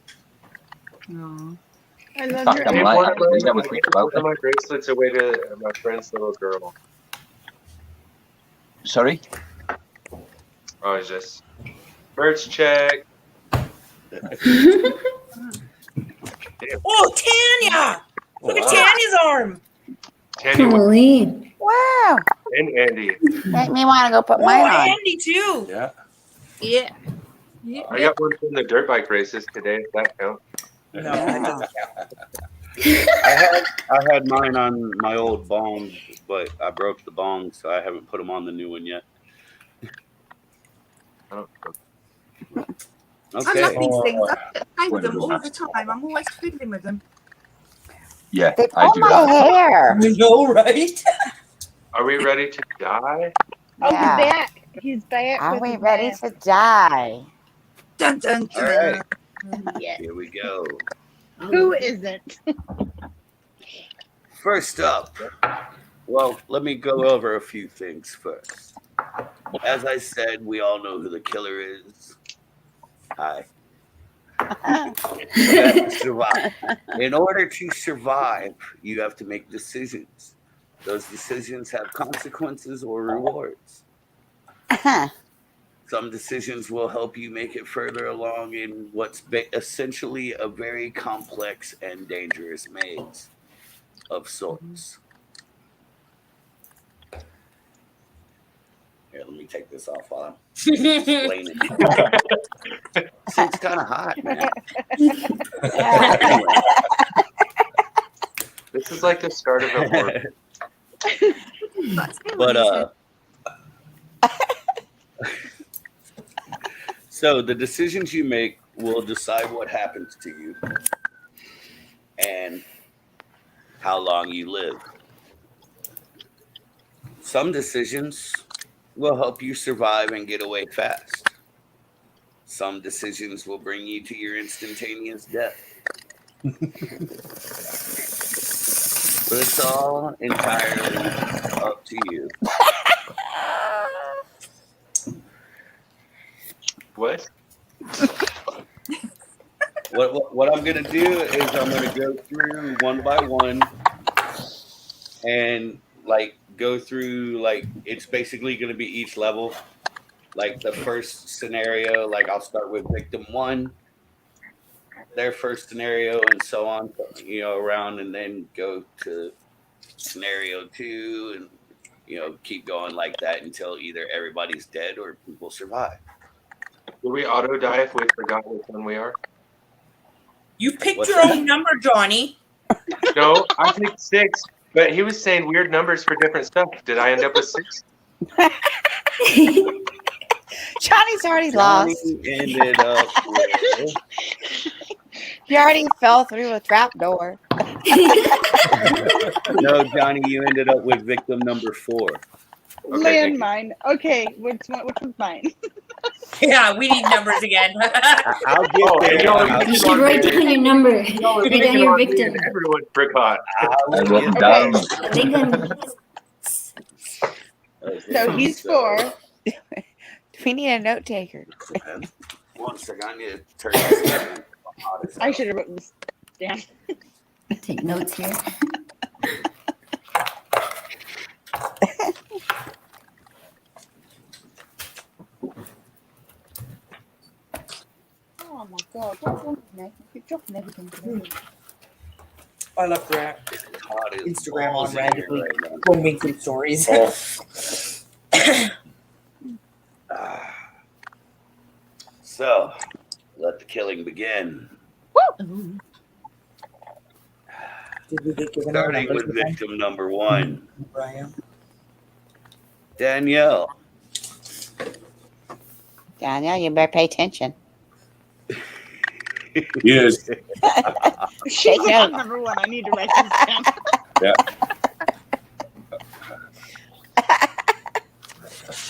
[SPEAKER 7] Oh.
[SPEAKER 9] I love
[SPEAKER 10] Back
[SPEAKER 9] your
[SPEAKER 10] I'm
[SPEAKER 8] Gave
[SPEAKER 10] like,
[SPEAKER 8] one
[SPEAKER 10] I
[SPEAKER 8] of my-
[SPEAKER 10] never think about
[SPEAKER 8] one of
[SPEAKER 10] it.
[SPEAKER 8] my bracelets away to my friend's little girl.
[SPEAKER 10] Sorry?
[SPEAKER 8] I was just merch check.
[SPEAKER 3] Oh, Tanya! Look at Tanya's arm.
[SPEAKER 8] Tanya
[SPEAKER 6] Holy.
[SPEAKER 2] Wow.
[SPEAKER 8] and Andy.
[SPEAKER 2] Make me want to go put
[SPEAKER 3] Oh,
[SPEAKER 2] mine on.
[SPEAKER 3] Andy too.
[SPEAKER 4] Yeah.
[SPEAKER 7] Yeah. Yeah.
[SPEAKER 8] I got one from the dirt bike races today. If that counts.
[SPEAKER 3] No, that doesn't count.
[SPEAKER 1] I had mine on my old bong, but I broke the bong, so I haven't put them on the new one yet.
[SPEAKER 8] I don't know.
[SPEAKER 7] I
[SPEAKER 1] Okay.
[SPEAKER 7] love these things. I play with them
[SPEAKER 10] Well,
[SPEAKER 7] all the time. I'm always fiddling with them.
[SPEAKER 10] Yeah,
[SPEAKER 2] They
[SPEAKER 10] I
[SPEAKER 2] pull
[SPEAKER 10] do
[SPEAKER 2] my
[SPEAKER 10] that.
[SPEAKER 2] hair.
[SPEAKER 3] You know, right?
[SPEAKER 8] Are we ready to die?
[SPEAKER 9] Oh,
[SPEAKER 2] Yeah.
[SPEAKER 9] he's back. He's back.
[SPEAKER 2] Are
[SPEAKER 9] with
[SPEAKER 2] we
[SPEAKER 9] his
[SPEAKER 2] ready
[SPEAKER 9] mask.
[SPEAKER 2] to die?
[SPEAKER 7] Dun dun
[SPEAKER 1] All
[SPEAKER 7] dun.
[SPEAKER 1] right.
[SPEAKER 9] Yes.
[SPEAKER 1] Here we go.
[SPEAKER 9] Who isn't?
[SPEAKER 1] First up, well, let me go over a few things first. As I said, we all know who the killer is. Hi. You have to survive. In order to survive, you have to make decisions. Those decisions have consequences or rewards. Some decisions will help you make it further along in what's essentially a very complex and dangerous maze of sorts. Here, let me take this off while I'm explaining. See, it's kind of hot, man. Anyway,
[SPEAKER 8] This is like the start of a war.
[SPEAKER 1] but so the decisions you make will decide what happens to you and how long you live. Some decisions will help you survive and get away fast. Some decisions will bring you to your instantaneous death. But it's all entirely up to you.
[SPEAKER 8] What?
[SPEAKER 1] What I'm gonna do is I'm gonna go through one by one and like go through like it's basically gonna be each level like the first scenario, like I'll start with victim 1, their first scenario, and so on, around, and then go to scenario 2, and keep going like that until either everybody's dead or people survive.
[SPEAKER 8] Will we auto die if we forgot which one we are?
[SPEAKER 3] You picked
[SPEAKER 1] What's
[SPEAKER 3] your
[SPEAKER 1] that?
[SPEAKER 3] own number, Johnny.
[SPEAKER 8] No, I picked 6, but he was saying weird numbers for different stuff. Did I end up with 6?
[SPEAKER 2] Johnny's already
[SPEAKER 1] Johnny
[SPEAKER 2] lost.
[SPEAKER 1] ended up with,
[SPEAKER 2] He already fell through a trap door.
[SPEAKER 1] no, Johnny, you ended up with victim number 4.
[SPEAKER 8] Okay, thank you.
[SPEAKER 9] Landmine. Okay, which was mine?
[SPEAKER 3] Yeah, we need numbers again.
[SPEAKER 1] I'll get
[SPEAKER 8] Oh,
[SPEAKER 1] there.
[SPEAKER 8] and y'all
[SPEAKER 1] I'll
[SPEAKER 6] You
[SPEAKER 8] keep
[SPEAKER 6] should
[SPEAKER 8] on
[SPEAKER 6] write
[SPEAKER 8] doing
[SPEAKER 6] down
[SPEAKER 8] it.
[SPEAKER 6] your number.
[SPEAKER 8] Y'all are
[SPEAKER 6] Write down
[SPEAKER 8] picking
[SPEAKER 6] your
[SPEAKER 8] on me
[SPEAKER 6] victim.
[SPEAKER 8] and everyone forgot.
[SPEAKER 10] I wrote them
[SPEAKER 2] Okay.
[SPEAKER 10] down.
[SPEAKER 6] They gonna
[SPEAKER 9] So he's 4.
[SPEAKER 2] We need a note taker.
[SPEAKER 1] One second, I need to turn this down.
[SPEAKER 9] I should have written this down.
[SPEAKER 6] take notes here.
[SPEAKER 9] Oh my god, what's wrong with me? You're dropping everything today.
[SPEAKER 3] I love that.
[SPEAKER 1] Hot as
[SPEAKER 3] Instagram
[SPEAKER 1] balls
[SPEAKER 3] on
[SPEAKER 1] in here
[SPEAKER 3] randomly.
[SPEAKER 1] right now.
[SPEAKER 3] We'll make good stories.
[SPEAKER 1] So, let the killing begin.
[SPEAKER 6] Ooh.
[SPEAKER 3] Did we get given our
[SPEAKER 1] Starting
[SPEAKER 3] numbers
[SPEAKER 1] with
[SPEAKER 3] again,
[SPEAKER 1] victim number 1,
[SPEAKER 3] Brian?
[SPEAKER 1] Danielle.
[SPEAKER 2] Danielle, you better pay attention.
[SPEAKER 4] Yes.
[SPEAKER 9] She's
[SPEAKER 2] Take
[SPEAKER 9] like, I'm
[SPEAKER 2] note.
[SPEAKER 9] number 1. I need to write this down.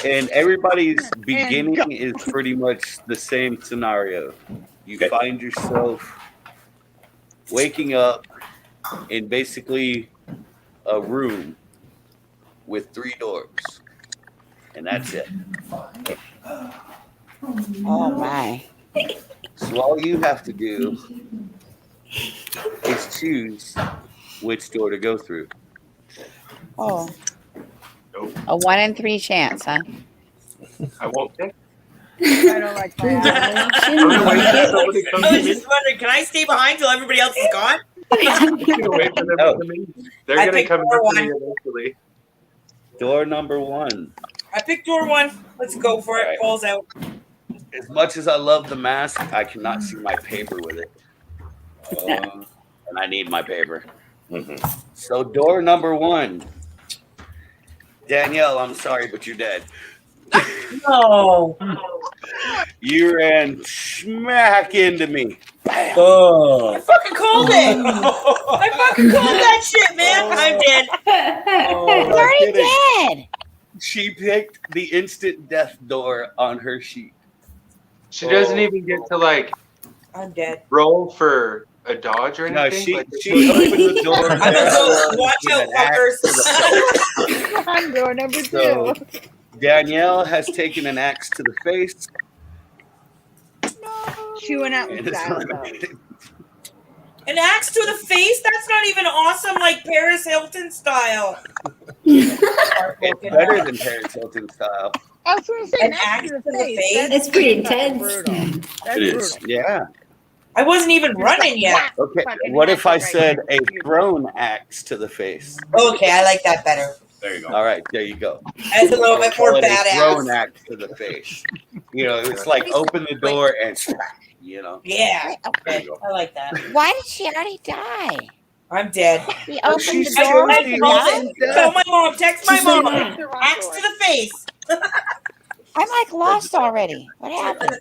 [SPEAKER 1] And everybody's beginning is pretty much the same scenario. You
[SPEAKER 4] Okay.
[SPEAKER 1] find yourself waking up in basically a room with 3 doors. And that's it.
[SPEAKER 2] Oh my.
[SPEAKER 1] So all you have to do is choose which door to go through.
[SPEAKER 2] Oh.
[SPEAKER 8] Nope.
[SPEAKER 2] A 1 in 3 chance, huh?
[SPEAKER 8] I won't pick.
[SPEAKER 9] I don't like my
[SPEAKER 8] I'm gonna wait till somebody comes
[SPEAKER 3] I
[SPEAKER 8] to
[SPEAKER 3] was
[SPEAKER 8] me.
[SPEAKER 3] just wondering, can I stay behind till everybody else is gone?
[SPEAKER 8] I'm gonna wait for them to come in. They're
[SPEAKER 3] I
[SPEAKER 8] gonna
[SPEAKER 3] picked
[SPEAKER 8] come
[SPEAKER 3] door
[SPEAKER 8] after me
[SPEAKER 3] one.
[SPEAKER 8] eventually.
[SPEAKER 1] Door number 1.
[SPEAKER 3] I picked door 1. Let's go for it.
[SPEAKER 1] Alright.
[SPEAKER 3] Balls out.
[SPEAKER 1] As much as I love the mask, I cannot see my paper with it. And I need my paper. So door number 1. Danielle, I'm sorry, but you're dead.
[SPEAKER 3] No.
[SPEAKER 1] You ran smack into me. Bam.
[SPEAKER 4] Oh.
[SPEAKER 3] I fucking called it. I fucking called that shit, man. I'm dead.
[SPEAKER 2] He's already dead.
[SPEAKER 1] She picked the instant death door on her sheet.
[SPEAKER 8] She doesn't even get to like
[SPEAKER 3] I'm dead.
[SPEAKER 8] roll for a dodge or
[SPEAKER 1] No,
[SPEAKER 8] anything.
[SPEAKER 1] she
[SPEAKER 8] Like,
[SPEAKER 1] opened the door.
[SPEAKER 3] I'm gonna go watch
[SPEAKER 1] with
[SPEAKER 3] out,
[SPEAKER 1] an axe to the
[SPEAKER 3] fuckers.
[SPEAKER 9] I'm door number 2.
[SPEAKER 1] So Danielle has taken an axe to the face.
[SPEAKER 9] She went out
[SPEAKER 1] And
[SPEAKER 9] with
[SPEAKER 1] it's
[SPEAKER 9] that though.
[SPEAKER 1] eliminated.
[SPEAKER 3] An axe to the face? That's not even awesome like Paris Hilton style.
[SPEAKER 1] It's better than Paris Hilton style.
[SPEAKER 9] I was going to say
[SPEAKER 3] An
[SPEAKER 9] an
[SPEAKER 3] axe
[SPEAKER 9] axe to the
[SPEAKER 3] face?
[SPEAKER 9] face.
[SPEAKER 6] That's pretty
[SPEAKER 9] fucking
[SPEAKER 6] intense.
[SPEAKER 9] brutal. That's
[SPEAKER 4] It is.
[SPEAKER 9] brutal.
[SPEAKER 1] Yeah.
[SPEAKER 3] I wasn't even running yet.
[SPEAKER 1] Okay.
[SPEAKER 9] Fucking
[SPEAKER 1] What if I
[SPEAKER 9] right
[SPEAKER 1] said a
[SPEAKER 9] there.
[SPEAKER 1] thrown axe to the face?
[SPEAKER 3] Okay, I like that better.
[SPEAKER 4] There you go.
[SPEAKER 1] All right, there you go.
[SPEAKER 3] That's a little bit more
[SPEAKER 1] Call it a thrown
[SPEAKER 3] badass.
[SPEAKER 1] axe to the face. You know, it's like open the door and smack, you know.
[SPEAKER 3] Yeah,
[SPEAKER 1] There you go.
[SPEAKER 3] I like that.
[SPEAKER 2] Why did she already die?
[SPEAKER 3] I'm dead.
[SPEAKER 2] He opened
[SPEAKER 1] She
[SPEAKER 2] the
[SPEAKER 1] chose
[SPEAKER 2] door
[SPEAKER 1] the
[SPEAKER 2] and
[SPEAKER 1] instant
[SPEAKER 2] died?
[SPEAKER 3] Tell my mom, text my
[SPEAKER 6] She said
[SPEAKER 3] mom.
[SPEAKER 6] that.
[SPEAKER 9] The wrong
[SPEAKER 3] Axe
[SPEAKER 9] door.
[SPEAKER 3] to the face.
[SPEAKER 2] I'm like lost already. What happened?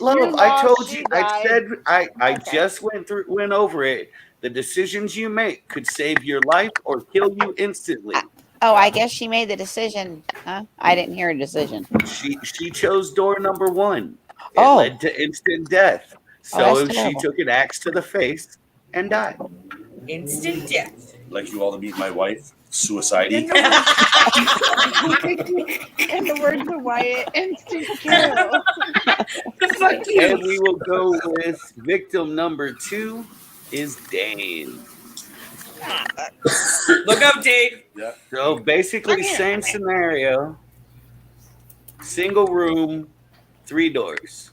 [SPEAKER 1] Look,
[SPEAKER 9] You
[SPEAKER 1] I told
[SPEAKER 9] lost,
[SPEAKER 1] you.
[SPEAKER 9] you
[SPEAKER 1] I
[SPEAKER 9] died.
[SPEAKER 1] said I
[SPEAKER 2] Okay.
[SPEAKER 1] just went over it. The decisions you make could save your life or kill you instantly.
[SPEAKER 2] Oh, I guess she made the decision. Huh? I didn't hear a decision.
[SPEAKER 1] She chose door number 1. It
[SPEAKER 2] Oh.
[SPEAKER 1] led to instant death. So
[SPEAKER 2] that's
[SPEAKER 1] she
[SPEAKER 2] terrible.
[SPEAKER 1] took an axe to the face and died.
[SPEAKER 3] Instant death.
[SPEAKER 4] Like you all to meet my wife, suicide.
[SPEAKER 9] In the words of Wyatt, instant kill.
[SPEAKER 3] Fuck you.
[SPEAKER 1] And we will go with victim number 2 is Dane.
[SPEAKER 3] Look up, Dave.
[SPEAKER 1] So basically,
[SPEAKER 9] I'm here,
[SPEAKER 1] same
[SPEAKER 9] I'm here.
[SPEAKER 1] scenario. Single room, 3 doors.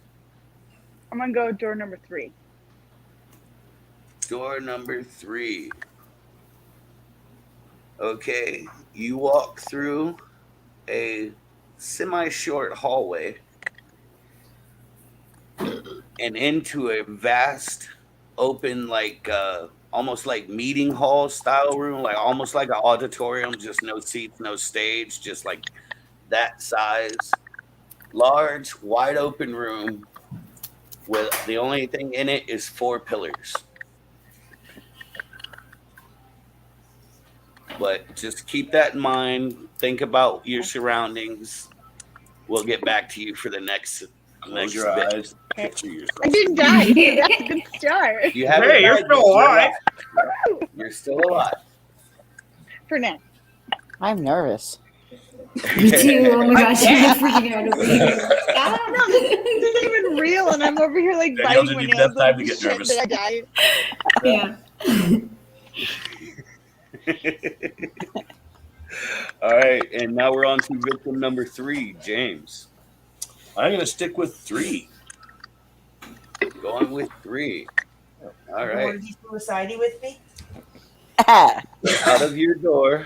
[SPEAKER 9] I'm gonna go with door number 3.
[SPEAKER 1] Door number 3. Okay, you walk through a semi-short hallway and into a vast, open, like almost like meeting hall style room, like almost like an auditorium, just no seats, no stage, just like that size. Large, wide open room with the only thing in it is 4 pillars. But just keep that in mind. Think about your surroundings. We'll get back to you for the next
[SPEAKER 4] your
[SPEAKER 1] bit.
[SPEAKER 4] eyes. Picture yourself.
[SPEAKER 9] I didn't die. That's a good start.
[SPEAKER 1] You haven't
[SPEAKER 3] Hey, you're
[SPEAKER 1] died
[SPEAKER 3] still
[SPEAKER 1] yet.
[SPEAKER 3] alive.
[SPEAKER 1] You're still alive.
[SPEAKER 9] For now.
[SPEAKER 2] I'm nervous.
[SPEAKER 6] Me too. Oh my gosh, I'm freaking out over here.
[SPEAKER 9] No, this isn't even real, and I'm over here like
[SPEAKER 4] Danielle,
[SPEAKER 9] biting my
[SPEAKER 4] did you
[SPEAKER 9] nails.
[SPEAKER 4] have time to
[SPEAKER 9] like,
[SPEAKER 4] get
[SPEAKER 9] shit
[SPEAKER 4] nervous?
[SPEAKER 9] that I died.
[SPEAKER 6] Yeah.
[SPEAKER 1] All right, and now we're on to victim number 3, James.
[SPEAKER 4] I'm gonna stick with 3.
[SPEAKER 1] Going with 3. All
[SPEAKER 3] You want
[SPEAKER 1] right.
[SPEAKER 3] to be suicidal with me?
[SPEAKER 1] Out of your door,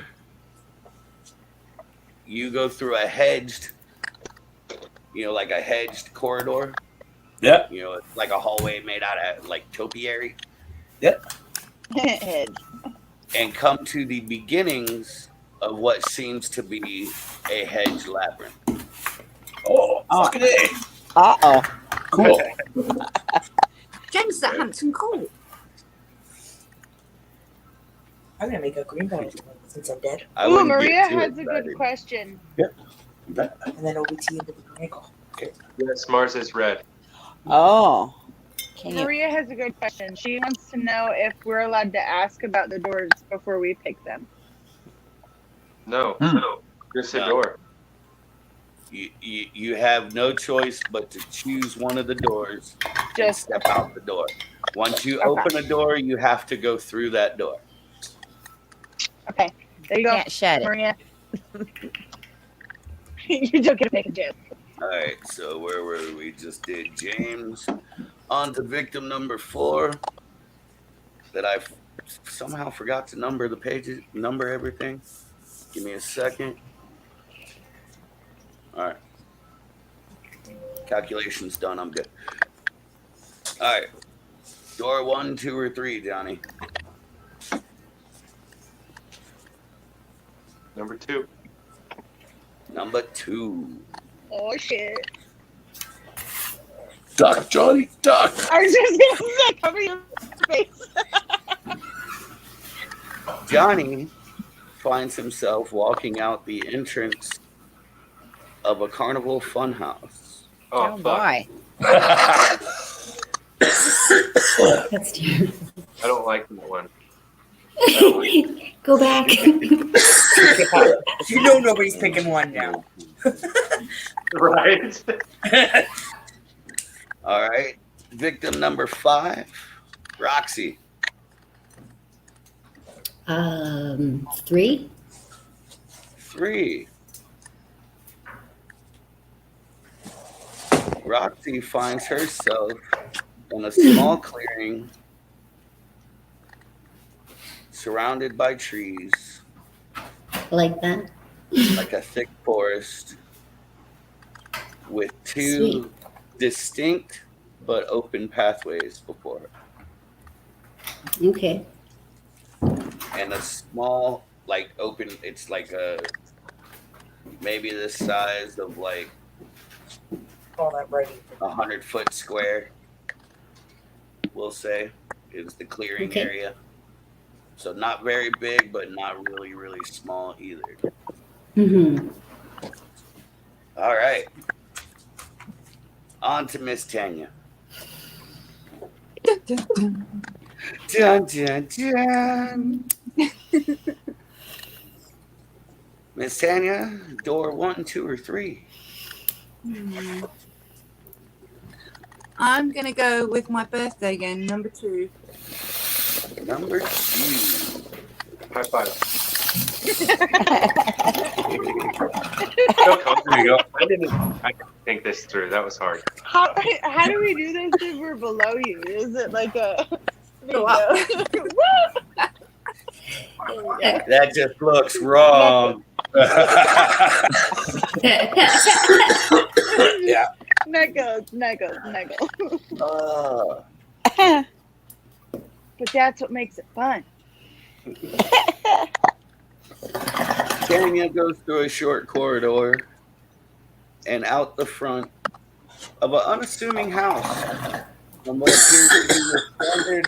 [SPEAKER 1] you go through a hedged, like a hedged corridor.
[SPEAKER 4] Yeah.
[SPEAKER 1] It's like a hallway made out of like topiary,
[SPEAKER 9] Head.
[SPEAKER 1] and come to the beginnings of what seems to be a hedge labyrinth.
[SPEAKER 4] Oh, fucking A.
[SPEAKER 2] Uh-oh.
[SPEAKER 4] Cool.
[SPEAKER 7] James is at Hampton Court.
[SPEAKER 3] I'm gonna make a green bag since I'm dead,
[SPEAKER 1] I
[SPEAKER 9] Ooh,
[SPEAKER 1] wouldn't get
[SPEAKER 9] Maria
[SPEAKER 1] too
[SPEAKER 9] has a good
[SPEAKER 1] excited.
[SPEAKER 9] question.
[SPEAKER 3] and then OBT into the wrinkle.
[SPEAKER 8] Yes, Mars is red.
[SPEAKER 2] Oh. Can you?
[SPEAKER 9] Maria has a good question. She wants to know if we're allowed to ask about the doors before we pick them.
[SPEAKER 8] No, just a
[SPEAKER 1] No.
[SPEAKER 8] door.
[SPEAKER 1] You have no choice but to choose one of the doors and
[SPEAKER 9] Just
[SPEAKER 1] step out the door. Once you
[SPEAKER 9] Okay.
[SPEAKER 1] open a door, you have to go through that door.
[SPEAKER 9] okay. There you go,
[SPEAKER 2] Can't shed it.
[SPEAKER 9] Maria. You're joking to make a joke.
[SPEAKER 1] All right, so where were we? Just did James. On to victim number 4. That I somehow forgot to number the pages, number everything. Give me a second. All right. Calculation's done. I'm good. All right. Door 1, 2, or 3, Johnny.
[SPEAKER 8] Number 2.
[SPEAKER 1] Number 2.
[SPEAKER 9] Oh shit.
[SPEAKER 4] Duck, Johnny, duck.
[SPEAKER 9] I was just gonna say, cover your face.
[SPEAKER 1] Johnny finds himself walking out the entrance of a carnival funhouse.
[SPEAKER 8] Oh, fuck.
[SPEAKER 2] boy.
[SPEAKER 6] That's terrible.
[SPEAKER 8] I don't like that one.
[SPEAKER 6] Go back.
[SPEAKER 3] You know nobody's picking one now.
[SPEAKER 8] Right?
[SPEAKER 1] All right. Victim number 5, Roxy.
[SPEAKER 6] 3.
[SPEAKER 1] 3. Roxy finds herself in a small clearing surrounded by trees,
[SPEAKER 6] Like that.
[SPEAKER 1] like a thick forest, with 2
[SPEAKER 6] Sweet.
[SPEAKER 1] distinct but open pathways before her.
[SPEAKER 6] Okay.
[SPEAKER 1] And a small, like, open, it's like maybe the size of like
[SPEAKER 3] Call that ready.
[SPEAKER 1] 100-foot square, we'll say, is the clearing
[SPEAKER 6] Okay.
[SPEAKER 1] area. So not very big, but not really, really small either.
[SPEAKER 6] Mm-hmm.
[SPEAKER 1] All right. On to Miss Tanya. Dun, dun, dun. Miss Tanya, door 1, 2, or 3?
[SPEAKER 7] I'm gonna go with my birthday again, number 2.
[SPEAKER 1] Number 2.
[SPEAKER 8] High five. So comfortable. I didn't think this through. That was hard.
[SPEAKER 9] How do we do this if we're below you? Is it like a
[SPEAKER 7] Go up.
[SPEAKER 1] That just looks wrong.
[SPEAKER 5] Yeah.
[SPEAKER 9] Knuckles. But that's what makes it fun.
[SPEAKER 1] Tanya goes through a short corridor and out the front of an unassuming house on what appears to be the standard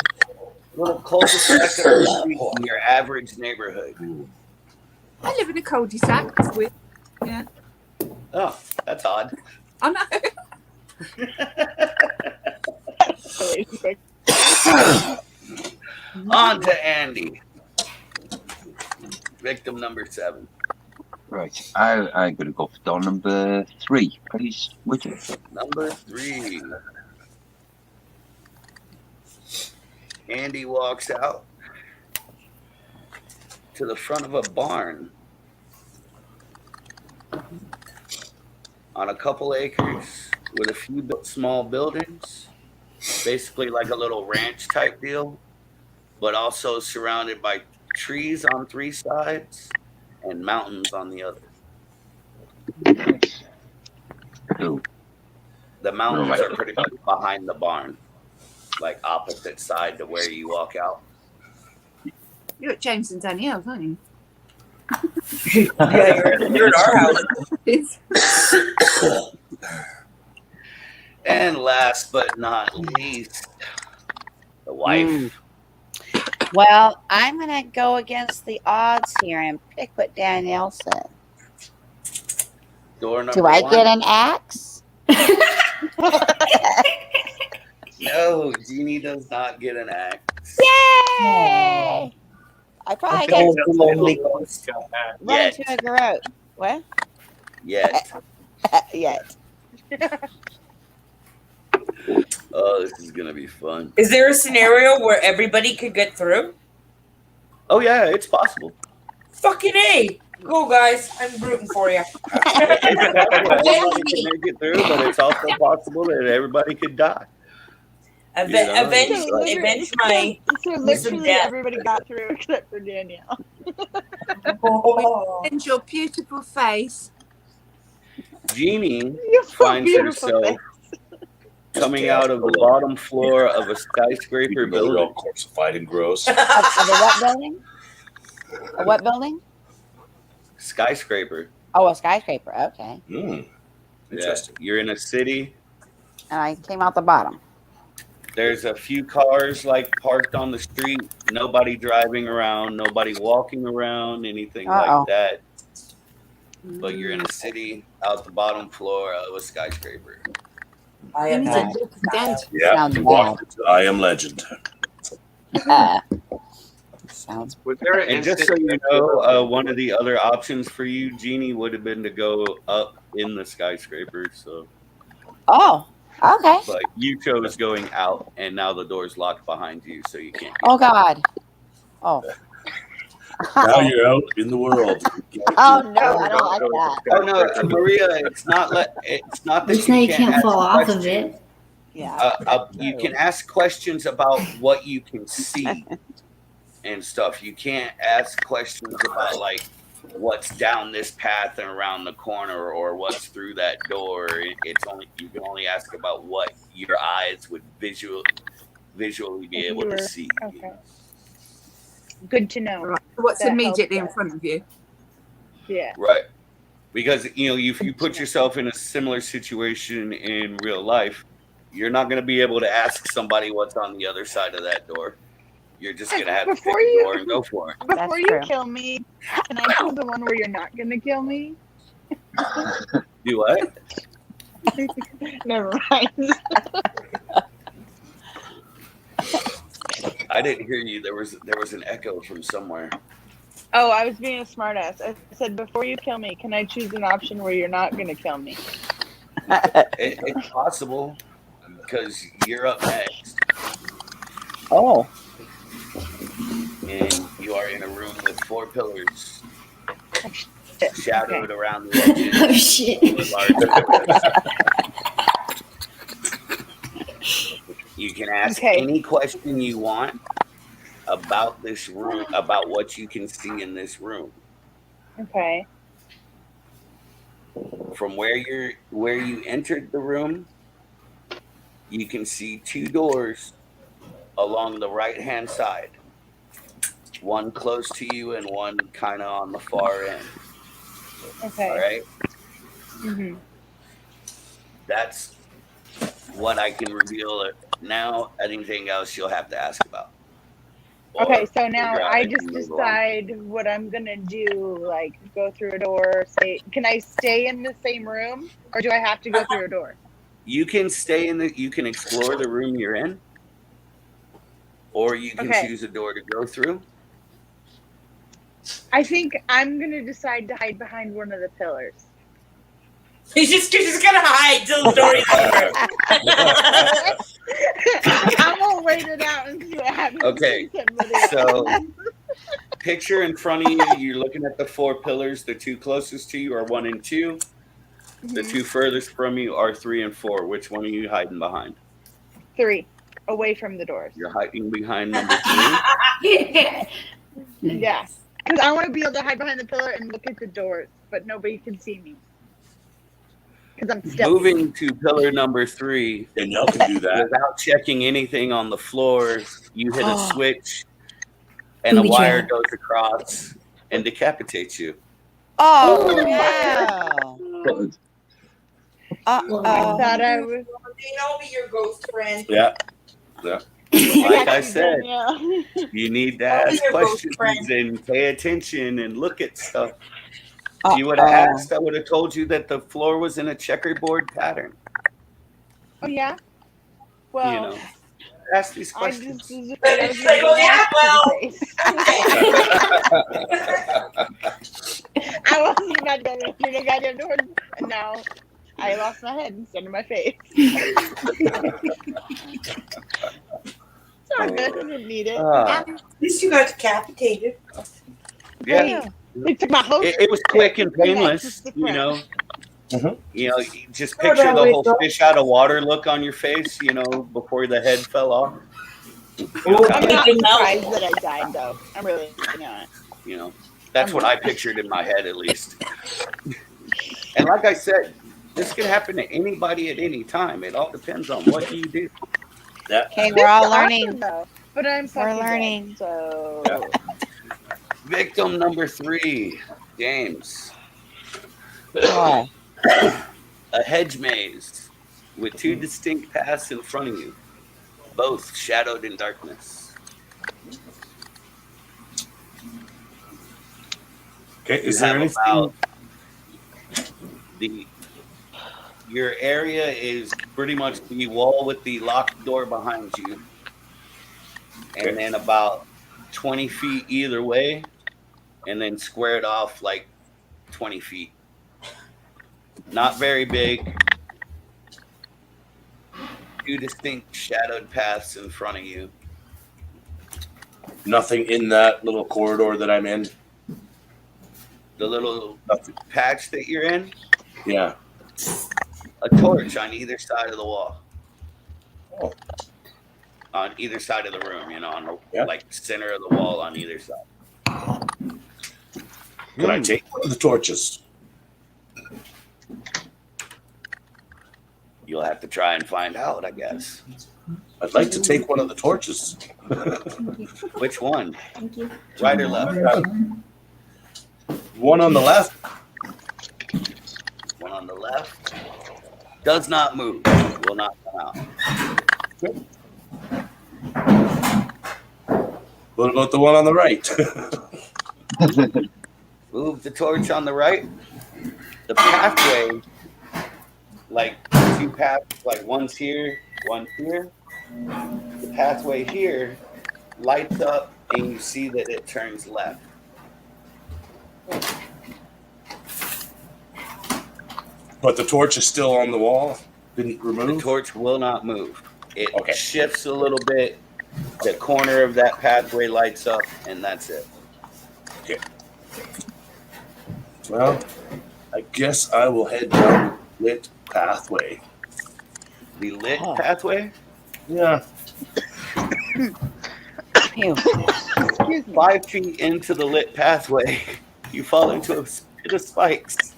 [SPEAKER 1] little cul-de-sac of the street in your average neighborhood.
[SPEAKER 7] I live in a cul-de-sac. That's weird. Yeah.
[SPEAKER 1] Oh, that's odd.
[SPEAKER 7] I know.
[SPEAKER 1] On to Andy. Victim number 7.
[SPEAKER 10] Right. I'm going to go for door number 3, please. Would you?
[SPEAKER 1] Number 3. Andy walks out to the front of a barn on a couple acres with a few small buildings, basically like a little ranch type deal, but also surrounded by trees on 3 sides and mountains on the other.
[SPEAKER 10] Cool.
[SPEAKER 1] The mountains are pretty much behind the barn, like opposite side to where you walk out.
[SPEAKER 7] You're at James and Danielle's, aren't you?
[SPEAKER 3] Yeah, you're at our house.
[SPEAKER 1] And last but not least, the wife.
[SPEAKER 2] Well, I'm going to go against the odds here and pick what Danielle said.
[SPEAKER 1] Door number
[SPEAKER 2] Do I
[SPEAKER 1] 1.
[SPEAKER 2] get an axe?
[SPEAKER 1] No, Jeannie does not get an axe.
[SPEAKER 2] Yay! I probably get run
[SPEAKER 1] Yet.
[SPEAKER 2] into a garage. What?
[SPEAKER 1] Yet.
[SPEAKER 2] Yet.
[SPEAKER 1] Oh, this is gonna be fun.
[SPEAKER 3] Is there a scenario where everybody could get through?
[SPEAKER 1] Oh yeah, it's possible.
[SPEAKER 3] Fucking A! Go, guys. I'm rooting for you.
[SPEAKER 1] Everybody can make it through, but it's also possible that everybody could die.
[SPEAKER 3] Avenge my.
[SPEAKER 9] So
[SPEAKER 3] Listen,
[SPEAKER 9] literally
[SPEAKER 3] Dad.
[SPEAKER 9] everybody got through except for Danielle.
[SPEAKER 3] Oh.
[SPEAKER 7] And your beautiful face.
[SPEAKER 1] Jeannie
[SPEAKER 9] You're so
[SPEAKER 1] finds
[SPEAKER 9] beautiful.
[SPEAKER 1] herself coming out of the bottom floor of a skyscraper
[SPEAKER 5] Building all
[SPEAKER 1] building.
[SPEAKER 5] calcified and gross.
[SPEAKER 2] Of a what building? A what building?
[SPEAKER 1] Skyscraper.
[SPEAKER 2] Oh, a skyscraper. Okay.
[SPEAKER 1] Yeah,
[SPEAKER 5] Interesting.
[SPEAKER 1] you're in a city.
[SPEAKER 2] And I came out the bottom.
[SPEAKER 1] There's a few cars like parked on the street. Nobody driving around. Nobody walking around. Anything
[SPEAKER 2] Uh-oh.
[SPEAKER 1] like that. But you're in a city out the bottom floor of a skyscraper.
[SPEAKER 3] I am
[SPEAKER 7] He's
[SPEAKER 3] not.
[SPEAKER 7] a dead.
[SPEAKER 5] Yeah.
[SPEAKER 2] Sounds
[SPEAKER 5] you
[SPEAKER 2] bad.
[SPEAKER 5] walked into I Am Legend.
[SPEAKER 2] Sounds.
[SPEAKER 8] Was there an
[SPEAKER 1] And just so you know, one of the other options for you, Jeannie, would have been to go up in the skyscraper. So,
[SPEAKER 2] Oh, okay.
[SPEAKER 1] but you chose going out, and now the door's locked behind you, so you can't.
[SPEAKER 2] Oh God. Oh.
[SPEAKER 5] Now you're out in the world.
[SPEAKER 2] Oh no, I don't like that.
[SPEAKER 1] Oh no, Maria, it's not that
[SPEAKER 6] Just now you can't
[SPEAKER 1] ask
[SPEAKER 6] fall off of
[SPEAKER 1] questions.
[SPEAKER 6] it.
[SPEAKER 2] Yeah.
[SPEAKER 1] You can ask questions about what you can see and stuff. You can't ask questions about like what's down this path and around the corner or what's through that door. It's only you can only ask about what your eyes would visually be able to see.
[SPEAKER 9] Okay. Good to know.
[SPEAKER 7] Right. What's
[SPEAKER 9] That
[SPEAKER 7] immediately in
[SPEAKER 9] helps
[SPEAKER 7] front of you?
[SPEAKER 9] Yeah.
[SPEAKER 1] Right. Because if you put yourself in a similar situation in real life, you're not going to be able to ask somebody what's on the other side of that door. You're just going to have to pick
[SPEAKER 9] Before
[SPEAKER 1] the
[SPEAKER 9] you-
[SPEAKER 1] door and go for it.
[SPEAKER 9] Before you
[SPEAKER 2] true.
[SPEAKER 9] kill me, can I do the one where you're not gonna kill me?
[SPEAKER 1] Do what?
[SPEAKER 9] Never mind.
[SPEAKER 1] I didn't hear you. There was an echo from somewhere.
[SPEAKER 9] Oh, I was being a smartass. I said, before you kill me, can I choose an option where you're not gonna kill me?
[SPEAKER 1] It's possible because you're up next
[SPEAKER 2] Oh.
[SPEAKER 1] and you are in a room with 4 pillars shadowed around the edges.
[SPEAKER 6] Oh shit.
[SPEAKER 1] You can ask
[SPEAKER 9] Okay.
[SPEAKER 1] any question you want about this room, about what you can see in this room.
[SPEAKER 9] Okay.
[SPEAKER 1] From where you entered the room, you can see 2 doors along the right-hand side. One close to you and one kind of on the far end.
[SPEAKER 9] Okay.
[SPEAKER 1] All right?
[SPEAKER 9] Mm-hmm.
[SPEAKER 1] That's what I can reveal. Now, anything else you'll have to ask about.
[SPEAKER 9] Okay,
[SPEAKER 1] Or
[SPEAKER 9] so now
[SPEAKER 1] figure out
[SPEAKER 9] I
[SPEAKER 1] if
[SPEAKER 9] just
[SPEAKER 1] you move on.
[SPEAKER 9] decide what I'm gonna do, like go through a door, can I stay in the same room or do I have to go through a door?
[SPEAKER 1] You can you can explore the room you're in, or you can
[SPEAKER 9] Okay.
[SPEAKER 1] choose a door to go through.
[SPEAKER 9] I think I'm gonna decide to hide behind one of the pillars.
[SPEAKER 3] He's just gonna hide till the story's over.
[SPEAKER 9] I'm gonna wait it out and see what happens.
[SPEAKER 1] Okay,
[SPEAKER 9] to somebody else.
[SPEAKER 1] so picture in front of you, you're looking at the 4 pillars. The 2 closest to you are 1 and 2. The 2 furthest from you are 3 and 4. Which one are you hiding behind?
[SPEAKER 9] 3, away from the doors.
[SPEAKER 1] You're hiding behind number 3.
[SPEAKER 9] Yeah, because I want to be able to hide behind the pillar and look at the doors, but nobody can see me. Because I'm still
[SPEAKER 1] Moving to pillar number 3,
[SPEAKER 5] Danielle can do that.
[SPEAKER 1] without checking anything on the floor, you hit a
[SPEAKER 6] Oh.
[SPEAKER 1] switch, and a
[SPEAKER 6] Booby
[SPEAKER 1] wire
[SPEAKER 6] trap.
[SPEAKER 1] goes across and decapitates you.
[SPEAKER 2] Oh,
[SPEAKER 9] Oh,
[SPEAKER 2] no.
[SPEAKER 9] I
[SPEAKER 2] Uh-oh.
[SPEAKER 9] thought I was.
[SPEAKER 3] I'll be your ghost friend.
[SPEAKER 5] Yeah.
[SPEAKER 1] Like I
[SPEAKER 9] Actually,
[SPEAKER 1] said,
[SPEAKER 9] Danielle.
[SPEAKER 1] you need to
[SPEAKER 3] I'll be
[SPEAKER 1] ask
[SPEAKER 3] your ghost
[SPEAKER 1] questions
[SPEAKER 3] friend.
[SPEAKER 1] and pay attention and look at stuff. If you would have asked, I would have told you that the floor was in a checkerboard pattern.
[SPEAKER 9] Oh yeah. Well,
[SPEAKER 1] You know, ask these
[SPEAKER 9] I
[SPEAKER 1] questions.
[SPEAKER 9] just was afraid I was
[SPEAKER 3] She's like,
[SPEAKER 9] gonna
[SPEAKER 3] "Oh, yeah,
[SPEAKER 9] get face. I wasn't about to go through the goddamn door, and now I lost my head instead of my face. Sorry, I didn't need it.
[SPEAKER 1] Ah,
[SPEAKER 3] At least you got decapitated.
[SPEAKER 1] yeah,
[SPEAKER 9] They took my whole.
[SPEAKER 1] it was quick and painless. You know, you just picture the whole fish out of water look on your face. You know, before the head fell off.
[SPEAKER 9] I'm not surprised that I died, though. I'm really not.
[SPEAKER 1] You know, that's what I pictured in my head, at least. And like I said, this can happen to anybody at any time. It all depends on what you do.
[SPEAKER 2] Okay, we're all
[SPEAKER 9] It's
[SPEAKER 2] learning.
[SPEAKER 9] awesome, though, but I'm fucking dead,
[SPEAKER 2] learning.
[SPEAKER 9] so
[SPEAKER 1] Victim number 3, James.
[SPEAKER 2] What?
[SPEAKER 1] A hedge maze with 2 distinct paths in front of you, both shadowed in darkness.
[SPEAKER 5] Okay. Is
[SPEAKER 1] You
[SPEAKER 5] there
[SPEAKER 1] have
[SPEAKER 5] anything?
[SPEAKER 1] about your area is pretty much the wall with the locked door behind you, and then about 20 feet either way, and then squared off like 20 feet. Not very big. 2 distinct shadowed paths in front of you.
[SPEAKER 5] Nothing in that little corridor that I'm in.
[SPEAKER 1] The little
[SPEAKER 5] Nothing.
[SPEAKER 1] patch that you're in,
[SPEAKER 5] Yeah.
[SPEAKER 1] a torch on either side of the wall.
[SPEAKER 5] Oh.
[SPEAKER 1] On either side of the room, you know, on the
[SPEAKER 5] Yeah.
[SPEAKER 1] like center of the wall on either side.
[SPEAKER 5] Can I take one of the torches?
[SPEAKER 1] You'll have to try and find out, I guess.
[SPEAKER 5] I'd like to take one of the torches.
[SPEAKER 1] Which one?
[SPEAKER 6] Thank you.
[SPEAKER 1] Right or left?
[SPEAKER 5] One on the left.
[SPEAKER 1] One on the left. Does not move. Will not come out.
[SPEAKER 5] What about the one on the right?
[SPEAKER 1] Move the torch on the right. The pathway, like 2 paths, like one's here, one's here. The pathway here lights up and you see that it turns left.
[SPEAKER 5] But the torch is still on the wall. Didn't
[SPEAKER 1] The
[SPEAKER 5] remove.
[SPEAKER 1] torch will not move. It
[SPEAKER 5] Okay.
[SPEAKER 1] shifts a little bit. The corner of that pathway lights up, and that's it.
[SPEAKER 5] Okay.
[SPEAKER 4] Well, I guess I will head down the lit pathway.
[SPEAKER 1] The lit pathway?
[SPEAKER 4] Yeah.
[SPEAKER 2] Ew.
[SPEAKER 9] Excuse me.
[SPEAKER 1] 5 feet into the lit pathway, you fall into a pit of spikes.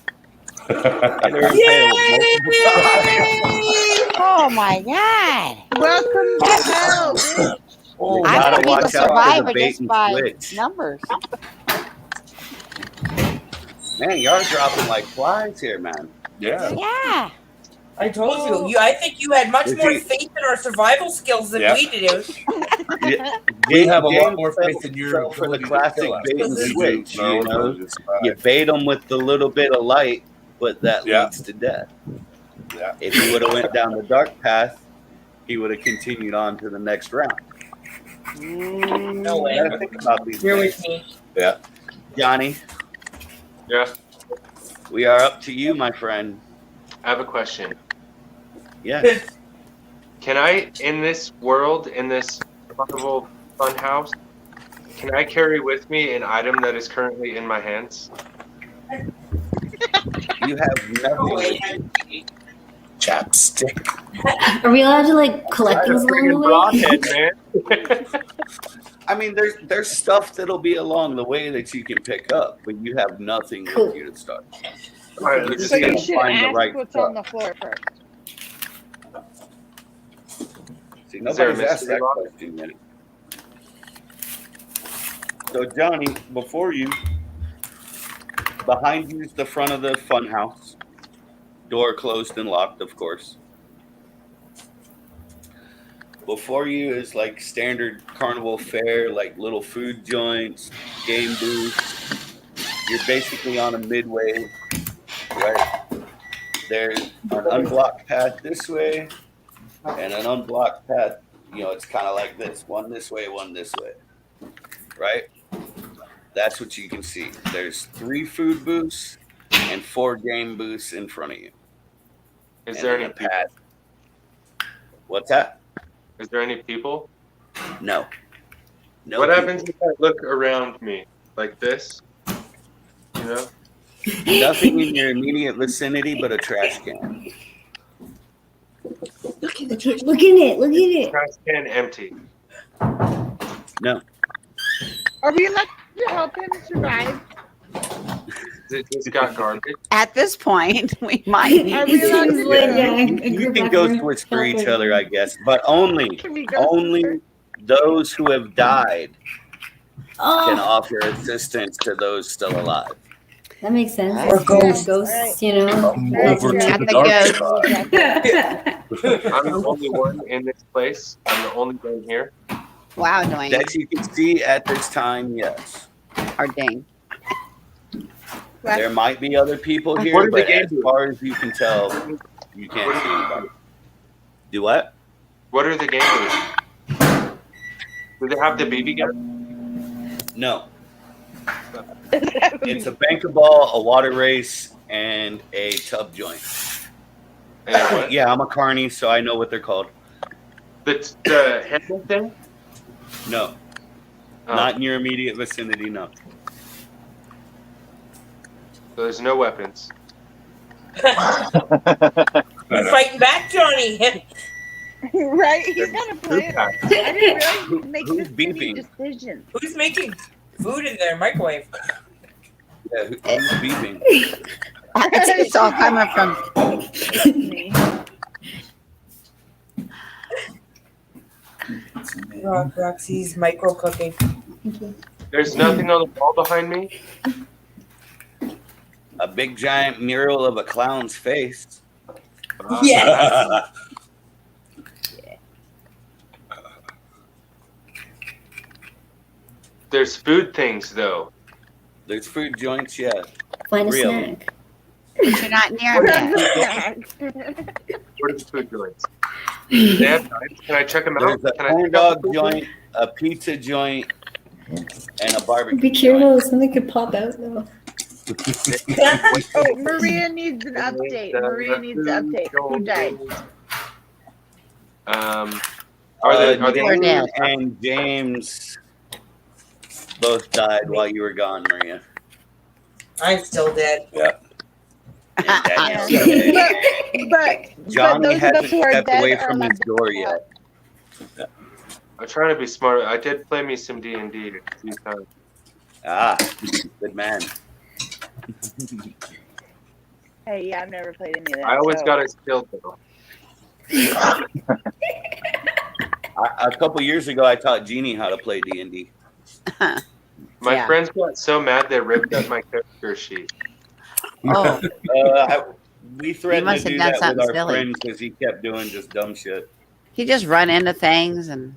[SPEAKER 1] And are impaled multiple times.
[SPEAKER 2] Oh my god!
[SPEAKER 9] Welcome to hell, bitch.
[SPEAKER 1] You
[SPEAKER 2] I
[SPEAKER 1] gotta
[SPEAKER 2] want to be the
[SPEAKER 1] watch out for the
[SPEAKER 2] survivor
[SPEAKER 1] bait
[SPEAKER 2] just
[SPEAKER 1] and
[SPEAKER 2] by
[SPEAKER 1] switch.
[SPEAKER 2] numbers.
[SPEAKER 1] Man, y'all are dropping like flies here, man.
[SPEAKER 4] Yeah.
[SPEAKER 2] Yeah.
[SPEAKER 3] I told you. I think you had much
[SPEAKER 1] Did
[SPEAKER 3] more
[SPEAKER 1] you-
[SPEAKER 3] faith in our survival skills than
[SPEAKER 4] Yeah.
[SPEAKER 3] we do.
[SPEAKER 4] We have a lot
[SPEAKER 1] James
[SPEAKER 4] more
[SPEAKER 1] fell-
[SPEAKER 4] faith in your
[SPEAKER 1] fell for the
[SPEAKER 4] ability to
[SPEAKER 1] classic
[SPEAKER 4] kill us
[SPEAKER 1] bait and
[SPEAKER 4] than we do
[SPEAKER 1] switch.
[SPEAKER 4] in our
[SPEAKER 1] You
[SPEAKER 4] own
[SPEAKER 1] know,
[SPEAKER 4] ability to survive.
[SPEAKER 1] you bait them with the little bit of light, but that
[SPEAKER 4] Yeah.
[SPEAKER 1] leads to death.
[SPEAKER 4] Yeah.
[SPEAKER 1] If he would have went down the dark path, he would have continued on to the next round.
[SPEAKER 3] No way.
[SPEAKER 1] You gotta think about these
[SPEAKER 3] You're
[SPEAKER 1] things.
[SPEAKER 3] with me.
[SPEAKER 4] Yeah.
[SPEAKER 1] Johnny,
[SPEAKER 8] Yeah.
[SPEAKER 1] we are up to you, my friend.
[SPEAKER 8] I have a question.
[SPEAKER 1] Yes.
[SPEAKER 8] Can I, in this world, in this Carnival Fun House, can I carry with me an item that is currently in my hands?
[SPEAKER 1] You have
[SPEAKER 3] No
[SPEAKER 1] nothing.
[SPEAKER 3] way.
[SPEAKER 4] Chapstick.
[SPEAKER 6] Are we allowed to like collect things along the way?
[SPEAKER 8] Broadhead, man.
[SPEAKER 1] I mean, there's stuff that'll be along the way that you can pick up, but you have nothing
[SPEAKER 6] Cool.
[SPEAKER 1] with you to start.
[SPEAKER 8] All right,
[SPEAKER 1] You
[SPEAKER 8] let's
[SPEAKER 1] just
[SPEAKER 9] So
[SPEAKER 8] see.
[SPEAKER 9] you
[SPEAKER 1] gotta
[SPEAKER 9] should
[SPEAKER 1] find the
[SPEAKER 9] ask
[SPEAKER 1] right
[SPEAKER 9] what's
[SPEAKER 1] stuff.
[SPEAKER 9] on the floor first.
[SPEAKER 1] See,
[SPEAKER 8] Is there a
[SPEAKER 1] nobody's asked
[SPEAKER 8] mystery
[SPEAKER 1] that
[SPEAKER 8] box?
[SPEAKER 1] question yet. So, Johnny, before you, behind you is the front of the fun house. Door closed and locked, of course. Before you is like standard carnival fare, like little food joints, game booths. You're basically on a midway, right? There's an unblocked path this way and an unblocked path, it's kind of like this, one this way, right? That's what you can see. There's 3 food booths and 4 game booths in front of you.
[SPEAKER 8] Is
[SPEAKER 1] And
[SPEAKER 8] there
[SPEAKER 1] then
[SPEAKER 8] any
[SPEAKER 1] a path. What's that?
[SPEAKER 8] Is there any people?
[SPEAKER 1] No. No.
[SPEAKER 8] What
[SPEAKER 1] people.
[SPEAKER 8] happens if I look around me like this? You know?
[SPEAKER 1] Nothing in your immediate vicinity but a trash can.
[SPEAKER 6] Look in it. Look at it.
[SPEAKER 8] Trash can empty.
[SPEAKER 1] No.
[SPEAKER 9] Are we allowed to help him survive?
[SPEAKER 8] It's got garbage.
[SPEAKER 2] At this point, we might
[SPEAKER 9] Are
[SPEAKER 2] need
[SPEAKER 9] we allowed
[SPEAKER 6] Seems
[SPEAKER 9] to
[SPEAKER 6] like,
[SPEAKER 1] Yeah,
[SPEAKER 6] yeah, a
[SPEAKER 1] you
[SPEAKER 6] group
[SPEAKER 1] can
[SPEAKER 6] of
[SPEAKER 1] go
[SPEAKER 6] friends
[SPEAKER 1] switch for each
[SPEAKER 6] helping.
[SPEAKER 1] other, I guess, but only
[SPEAKER 9] Can we go?
[SPEAKER 1] those who have died can
[SPEAKER 6] Oh,
[SPEAKER 1] offer assistance to those still alive.
[SPEAKER 6] that makes sense.
[SPEAKER 3] Or ghosts.
[SPEAKER 6] Ghosts, you know.
[SPEAKER 4] Over to
[SPEAKER 2] At
[SPEAKER 4] the
[SPEAKER 2] the
[SPEAKER 4] dark
[SPEAKER 2] ghost.
[SPEAKER 4] side.
[SPEAKER 8] I'm the only one in this place. I'm the only one here.
[SPEAKER 2] Wow, Dwayne
[SPEAKER 1] That you can see at this time, yes.
[SPEAKER 2] or Dane.
[SPEAKER 1] There might be other people
[SPEAKER 8] What
[SPEAKER 1] here,
[SPEAKER 8] did the
[SPEAKER 1] but
[SPEAKER 8] game
[SPEAKER 1] as
[SPEAKER 8] do?
[SPEAKER 1] far as you can tell, you can't see anybody. Do what?
[SPEAKER 8] What are the game booths? Do they have the BB gun?
[SPEAKER 1] No. It's a bank of ball, a water race, and a tub joint.
[SPEAKER 8] And what?
[SPEAKER 1] Yeah, I'm a carny, so I know what they're called.
[SPEAKER 8] The headband thing?
[SPEAKER 1] No,
[SPEAKER 8] Oh,
[SPEAKER 1] not in your immediate vicinity, no.
[SPEAKER 8] so there's no weapons.
[SPEAKER 3] You're fighting back, Johnny.
[SPEAKER 9] Right? He's got a plan.
[SPEAKER 8] Yeah.
[SPEAKER 9] I didn't realize you could make
[SPEAKER 1] Who's
[SPEAKER 9] this many
[SPEAKER 1] beeping?
[SPEAKER 9] decisions.
[SPEAKER 3] Who's making food in their microwave?
[SPEAKER 1] Yeah, who's beeping?
[SPEAKER 2] It's all coming from
[SPEAKER 9] Me.
[SPEAKER 3] Roxy's micro cooking.
[SPEAKER 8] There's nothing on the wall behind me.
[SPEAKER 1] A big giant mural of a clown's face.
[SPEAKER 3] Yeah.
[SPEAKER 8] There's food things though.
[SPEAKER 1] There's food joints, yeah.
[SPEAKER 6] Find a
[SPEAKER 1] Real.
[SPEAKER 6] snack.
[SPEAKER 2] but you're not near him yet.
[SPEAKER 8] What are the food joints? Do they have knives? Can I check them out?
[SPEAKER 1] There's a
[SPEAKER 8] Can I
[SPEAKER 1] corn
[SPEAKER 8] check out
[SPEAKER 1] dog
[SPEAKER 8] the food
[SPEAKER 1] joint, a pizza joint, and a barbecue
[SPEAKER 6] Be careful, something could pop out though.
[SPEAKER 9] Oh, Maria needs an update. Maria needs an update. Who died?
[SPEAKER 8] Are they?
[SPEAKER 1] joint.
[SPEAKER 2] They're
[SPEAKER 1] James
[SPEAKER 2] dead.
[SPEAKER 1] and James both died while you were gone, Maria.
[SPEAKER 3] I'm still dead.
[SPEAKER 1] Yeah. And Danielle's
[SPEAKER 2] Yeah.
[SPEAKER 1] dead.
[SPEAKER 9] But
[SPEAKER 1] Johnny
[SPEAKER 9] those of us
[SPEAKER 1] hasn't
[SPEAKER 9] who are
[SPEAKER 1] stepped
[SPEAKER 9] dead
[SPEAKER 1] away
[SPEAKER 9] are
[SPEAKER 1] from his
[SPEAKER 9] allowed to
[SPEAKER 1] door
[SPEAKER 9] come out.
[SPEAKER 1] yet.
[SPEAKER 8] I'm trying to be smart. I did play me some D&D a few times.
[SPEAKER 1] Ah, good man.
[SPEAKER 9] Hey, yeah, I've never played any of that.
[SPEAKER 8] I always
[SPEAKER 9] so-
[SPEAKER 8] got it skilled though.
[SPEAKER 1] A couple years ago, I taught Jeannie how to play D&D.
[SPEAKER 8] My
[SPEAKER 2] Yeah.
[SPEAKER 8] friends got so mad they ripped up my character sheet.
[SPEAKER 2] Oh,
[SPEAKER 1] We threatened
[SPEAKER 2] must
[SPEAKER 1] to do
[SPEAKER 2] have done
[SPEAKER 1] that with
[SPEAKER 2] something
[SPEAKER 1] our
[SPEAKER 2] silly.
[SPEAKER 1] friends because he kept doing just dumb shit.
[SPEAKER 2] he just run into things and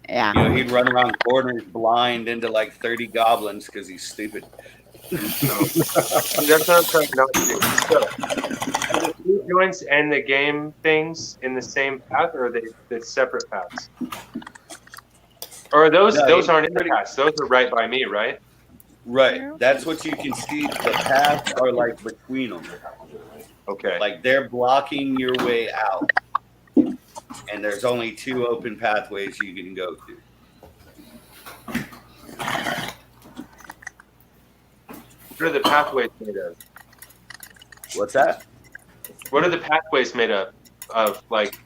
[SPEAKER 2] yeah.
[SPEAKER 1] You know, he'd run around corners blind into like 30 goblins because he's stupid.
[SPEAKER 8] That's what I'm trying not to do. So, are the food joints and the game things in the same path, or are they the separate paths? Or are those
[SPEAKER 1] No,
[SPEAKER 8] those
[SPEAKER 1] you-
[SPEAKER 8] aren't in the paths? Those are right by me, right?
[SPEAKER 1] Right. That's what you can see. The paths are like between them.
[SPEAKER 8] Okay.
[SPEAKER 1] Like they're blocking your way out. And there's only 2 open pathways you can go to.
[SPEAKER 8] What are the pathways made of?
[SPEAKER 1] What's that?
[SPEAKER 8] What are the pathways made of? Like,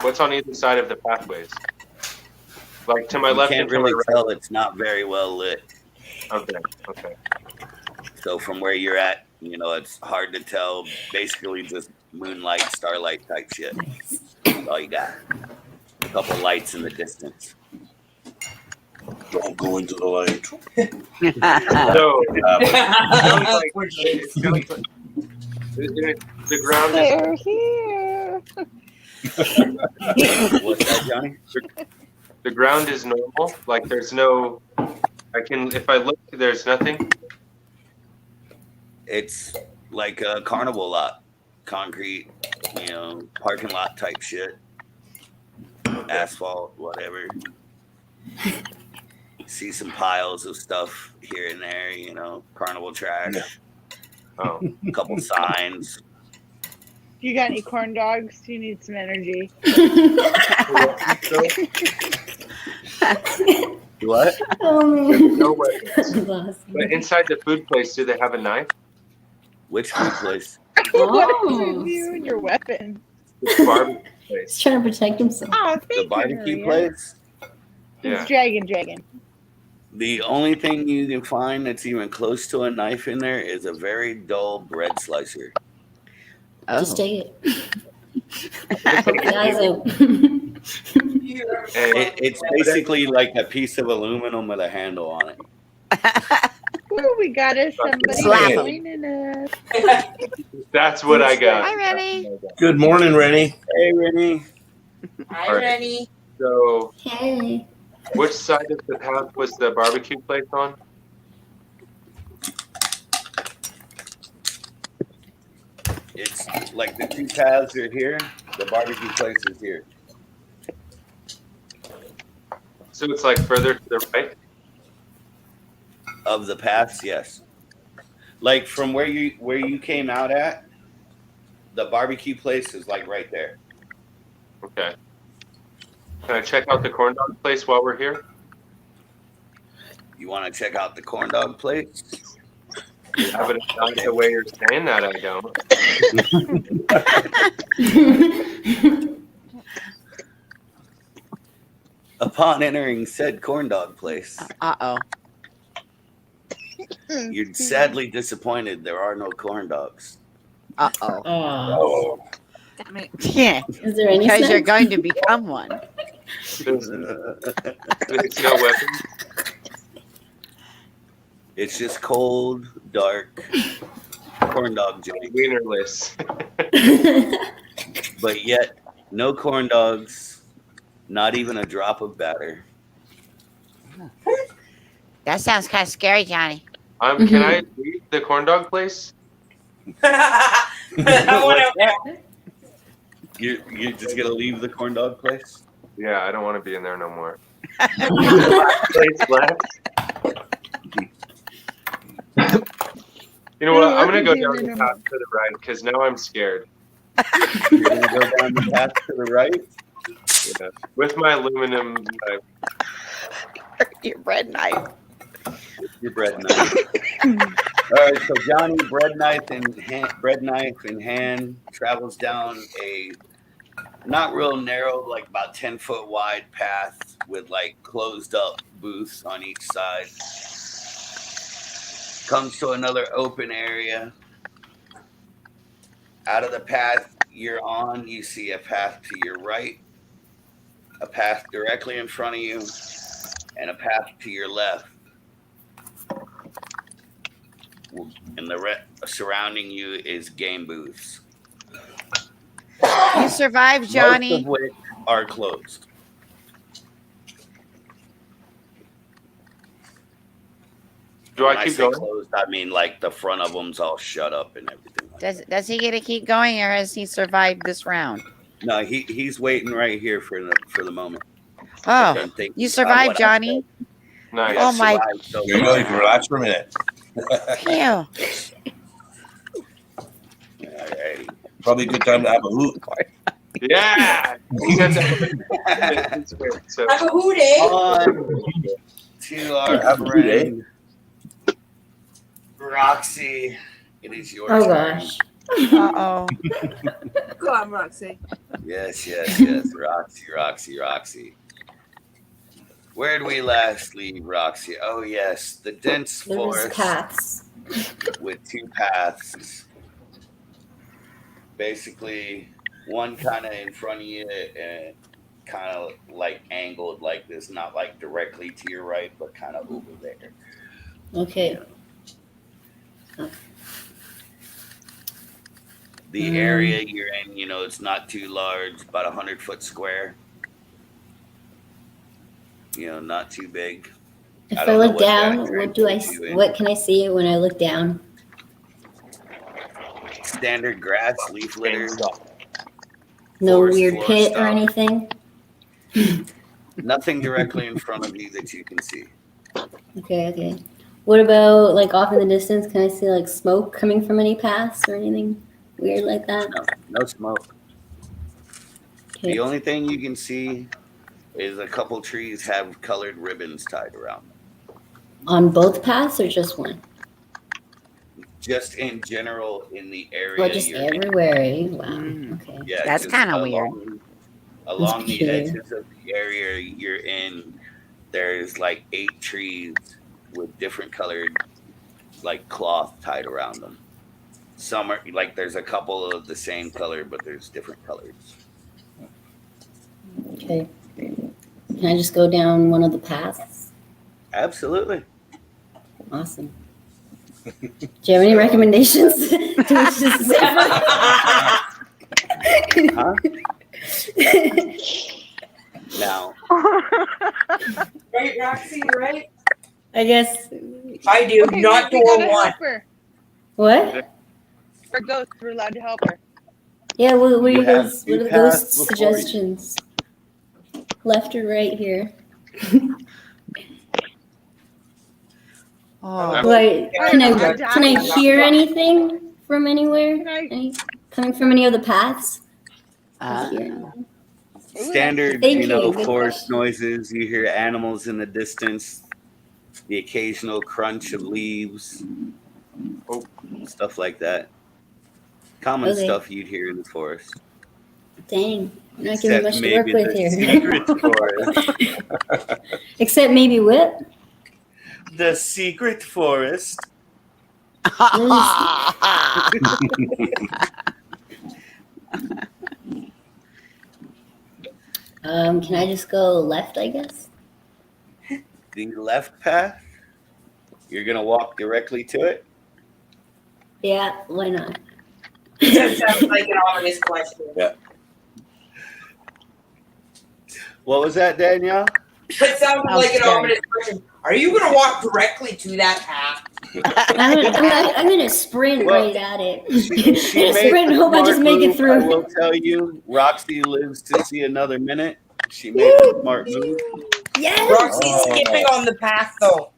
[SPEAKER 8] what's on either side of the pathways? Like to my
[SPEAKER 1] You
[SPEAKER 8] left
[SPEAKER 1] can't
[SPEAKER 8] and to
[SPEAKER 1] really
[SPEAKER 8] my right.
[SPEAKER 1] tell. It's not very well lit.
[SPEAKER 8] Okay. Okay.
[SPEAKER 1] So from where you're at, you know, it's hard to tell. Basically just moonlight, starlight type shit. That's all you got. A couple lights in the distance.
[SPEAKER 4] Don't go into the light.
[SPEAKER 8] So it sounds like the ground is
[SPEAKER 9] They're here.
[SPEAKER 1] What's that, Johnny?
[SPEAKER 8] the ground is normal. Like there's no. I can if I look, there's nothing.
[SPEAKER 1] It's like a carnival lot. Concrete, you know, parking lot type shit. Asphalt, whatever. See some piles of stuff here and there, you know, carnival trash.
[SPEAKER 8] Oh.
[SPEAKER 1] A couple signs.
[SPEAKER 9] You got any corn dogs? You need some energy.
[SPEAKER 1] What?
[SPEAKER 8] No weapons. But inside the food place, do they have a knife?
[SPEAKER 1] Which food place?
[SPEAKER 9] What
[SPEAKER 6] Oh.
[SPEAKER 9] is you and your weapon?
[SPEAKER 8] The barbecue place.
[SPEAKER 6] He's trying to protect himself.
[SPEAKER 9] Oh,
[SPEAKER 1] The
[SPEAKER 9] thank you,
[SPEAKER 1] barbecue
[SPEAKER 9] Maria.
[SPEAKER 1] place?
[SPEAKER 8] Yeah.
[SPEAKER 9] It's dragon.
[SPEAKER 1] The only thing you can find that's even close to a knife in there is a very dull bread slicer.
[SPEAKER 2] Oh.
[SPEAKER 6] Just take it. Poke the eyes out.
[SPEAKER 1] It's basically like a piece of aluminum with a handle on it.
[SPEAKER 9] Ooh, we got us somebody
[SPEAKER 2] Slap 'em.
[SPEAKER 9] joining us.
[SPEAKER 8] That's what I got.
[SPEAKER 2] Hi, Rennie.
[SPEAKER 4] Good morning, Rennie.
[SPEAKER 1] Hey, Rennie.
[SPEAKER 3] Hi,
[SPEAKER 8] Alright.
[SPEAKER 3] Rennie.
[SPEAKER 8] So,
[SPEAKER 6] Hey.
[SPEAKER 8] which side of the path was the barbecue place on?
[SPEAKER 1] It's like the 2 paths are here. The barbecue place is here.
[SPEAKER 8] So it's like further to the right.
[SPEAKER 1] Of the paths, yes. Like from where you came out at, the barbecue place is like right there.
[SPEAKER 8] Okay. Can I check out the corn dog place while we're here?
[SPEAKER 1] You want to check out the corn dog place?
[SPEAKER 8] Yeah, but it's not the way you're saying that. I don't.
[SPEAKER 1] Upon entering said corn dog place,
[SPEAKER 2] Uh-oh.
[SPEAKER 1] you're sadly disappointed there are no corn dogs.
[SPEAKER 2] Uh-oh.
[SPEAKER 6] Oh.
[SPEAKER 7] Damn it.
[SPEAKER 2] Yeah.
[SPEAKER 6] Is there any
[SPEAKER 2] Because you're
[SPEAKER 6] sense?
[SPEAKER 2] going to become one.
[SPEAKER 8] There's no weapon.
[SPEAKER 1] It's just cold, dark corn dog joint,
[SPEAKER 8] Wienerless.
[SPEAKER 1] but yet no corn dogs, not even a drop of batter.
[SPEAKER 2] That sounds kind of scary, Johnny.
[SPEAKER 8] Can I leave the corn dog place?
[SPEAKER 1] You're just gonna leave the corn dog place?
[SPEAKER 8] Yeah, I don't want to be in there no more. Place left. You know what? I'm gonna go down the path to the right because now I'm scared.
[SPEAKER 1] You're gonna go down the path to the right?
[SPEAKER 8] Yeah. With my aluminum knife.
[SPEAKER 2] Your bread knife.
[SPEAKER 1] Your bread knife. right, so Johnny, bread knife in hand, travels down a not real narrow, like about 10-foot wide path with like closed up booths on each side. Comes to another open area. Out of the path you're on, you see a path to your right, a path directly in front of you, and a path to your left. And the surrounding you is game booths.
[SPEAKER 2] You survived, Johnny.
[SPEAKER 1] Most of which are closed.
[SPEAKER 8] Do
[SPEAKER 1] When
[SPEAKER 8] I keep
[SPEAKER 1] say
[SPEAKER 8] going?
[SPEAKER 1] closed, I mean like the front of them's all shut up and everything.
[SPEAKER 2] Does he get to keep going, or has he survived this round?
[SPEAKER 1] No, he's waiting right here for the moment.
[SPEAKER 2] Oh, you survived, Johnny.
[SPEAKER 8] Nice.
[SPEAKER 2] Oh my!
[SPEAKER 1] So
[SPEAKER 4] There you go. You can relax for a minute.
[SPEAKER 2] Phew.
[SPEAKER 1] Alrighty.
[SPEAKER 4] Probably a good time to have a hoot.
[SPEAKER 8] Yeah. So,
[SPEAKER 3] Have a hoot, eh?
[SPEAKER 1] On to our
[SPEAKER 4] Have a good day.
[SPEAKER 1] friend Roxy. It is your
[SPEAKER 6] Oh
[SPEAKER 1] turn.
[SPEAKER 6] gosh.
[SPEAKER 2] Uh-oh.
[SPEAKER 7] Go on, Roxy.
[SPEAKER 1] Yes. Roxy. Where did we last leave, Roxy? Oh, yes, the dense
[SPEAKER 6] There was
[SPEAKER 1] forest
[SPEAKER 6] paths.
[SPEAKER 1] with two paths. Basically, one kind of in front of you and kind of like angled like this, not like directly to your right, but kind of over there.
[SPEAKER 6] Okay.
[SPEAKER 1] The area you're in, it's not too large, about 100-foot square. Not too big.
[SPEAKER 6] If
[SPEAKER 1] I
[SPEAKER 6] I
[SPEAKER 1] don't know
[SPEAKER 6] look
[SPEAKER 1] what
[SPEAKER 6] down,
[SPEAKER 1] that
[SPEAKER 6] what do I?
[SPEAKER 1] turns you in.
[SPEAKER 6] What can I see when I look down?
[SPEAKER 1] Standard grass, leaf litter,
[SPEAKER 6] No
[SPEAKER 1] Forest
[SPEAKER 6] weird
[SPEAKER 1] floor
[SPEAKER 6] pit or
[SPEAKER 1] stuff.
[SPEAKER 6] anything.
[SPEAKER 1] nothing directly in front of you that you can see.
[SPEAKER 6] Okay. What about like off in the distance? Can I see like smoke coming from any paths or anything weird like that?
[SPEAKER 1] No smoke.
[SPEAKER 6] Okay.
[SPEAKER 1] The only thing you can see is a couple trees have colored ribbons tied around them.
[SPEAKER 6] On both paths or just one?
[SPEAKER 1] Just in general in the area.
[SPEAKER 6] Well, just
[SPEAKER 1] you're in.
[SPEAKER 6] everywhere. Eh? Wow. Okay.
[SPEAKER 1] Yeah,
[SPEAKER 2] That's
[SPEAKER 1] just
[SPEAKER 2] kind of weird.
[SPEAKER 1] Along the
[SPEAKER 6] peculiar.
[SPEAKER 1] edges of the area you're in, there's like 8 trees with different colored like cloth tied around them. Some are like there's a couple of the same color, but there's different colors.
[SPEAKER 6] Okay. Can I just go down one of the paths?
[SPEAKER 1] Absolutely.
[SPEAKER 6] Awesome. Do you have any recommendations to which this is safer?
[SPEAKER 1] Huh? Now,
[SPEAKER 3] Right, Roxy, right?
[SPEAKER 6] I guess.
[SPEAKER 3] I do.
[SPEAKER 9] Okay,
[SPEAKER 3] Not
[SPEAKER 9] we gotta
[SPEAKER 3] door one.
[SPEAKER 9] help her.
[SPEAKER 6] What?
[SPEAKER 9] Her ghost, we're allowed to help her.
[SPEAKER 6] Yeah. What are
[SPEAKER 1] You
[SPEAKER 6] you
[SPEAKER 1] have
[SPEAKER 6] guys?
[SPEAKER 1] two
[SPEAKER 6] What are the
[SPEAKER 1] paths
[SPEAKER 6] ghost
[SPEAKER 1] before you.
[SPEAKER 6] suggestions? Left or right here?
[SPEAKER 2] Oh,
[SPEAKER 6] Like, can I hear
[SPEAKER 3] Yeah.
[SPEAKER 6] anything from anywhere?
[SPEAKER 9] Can I-
[SPEAKER 6] Coming from any of the paths?
[SPEAKER 2] uh,
[SPEAKER 1] standard,
[SPEAKER 6] Thank you. Good
[SPEAKER 1] forest
[SPEAKER 6] question.
[SPEAKER 1] noises. You hear animals in the distance, the occasional crunch of leaves, stuff like that. Common
[SPEAKER 6] Okay.
[SPEAKER 1] stuff you'd hear in the forest.
[SPEAKER 6] Dang, you're not giving
[SPEAKER 1] Except
[SPEAKER 6] much to work
[SPEAKER 1] maybe
[SPEAKER 6] with
[SPEAKER 1] the
[SPEAKER 6] here.
[SPEAKER 1] secret forest.
[SPEAKER 6] Except maybe what?
[SPEAKER 1] The secret forest.
[SPEAKER 6] Can I just go left? I guess.
[SPEAKER 1] The left path. You're gonna walk directly to it.
[SPEAKER 6] Yeah, why not?
[SPEAKER 3] That sounds like an ominous question.
[SPEAKER 1] What was that, Danielle?
[SPEAKER 3] That sounds like an
[SPEAKER 2] scary.
[SPEAKER 3] ominous question. Are you going to walk directly to that path?
[SPEAKER 6] I'm gonna sprint
[SPEAKER 1] Well,
[SPEAKER 6] right at it.
[SPEAKER 1] She made
[SPEAKER 6] Sprint,
[SPEAKER 1] the
[SPEAKER 6] hope I just
[SPEAKER 1] smart
[SPEAKER 6] make it
[SPEAKER 1] move. I
[SPEAKER 6] through.
[SPEAKER 1] will tell you, Roxy lives to see another minute. She made the smart move.
[SPEAKER 6] Yes.
[SPEAKER 3] Roxy's
[SPEAKER 4] Oh.
[SPEAKER 3] skipping on the path, though.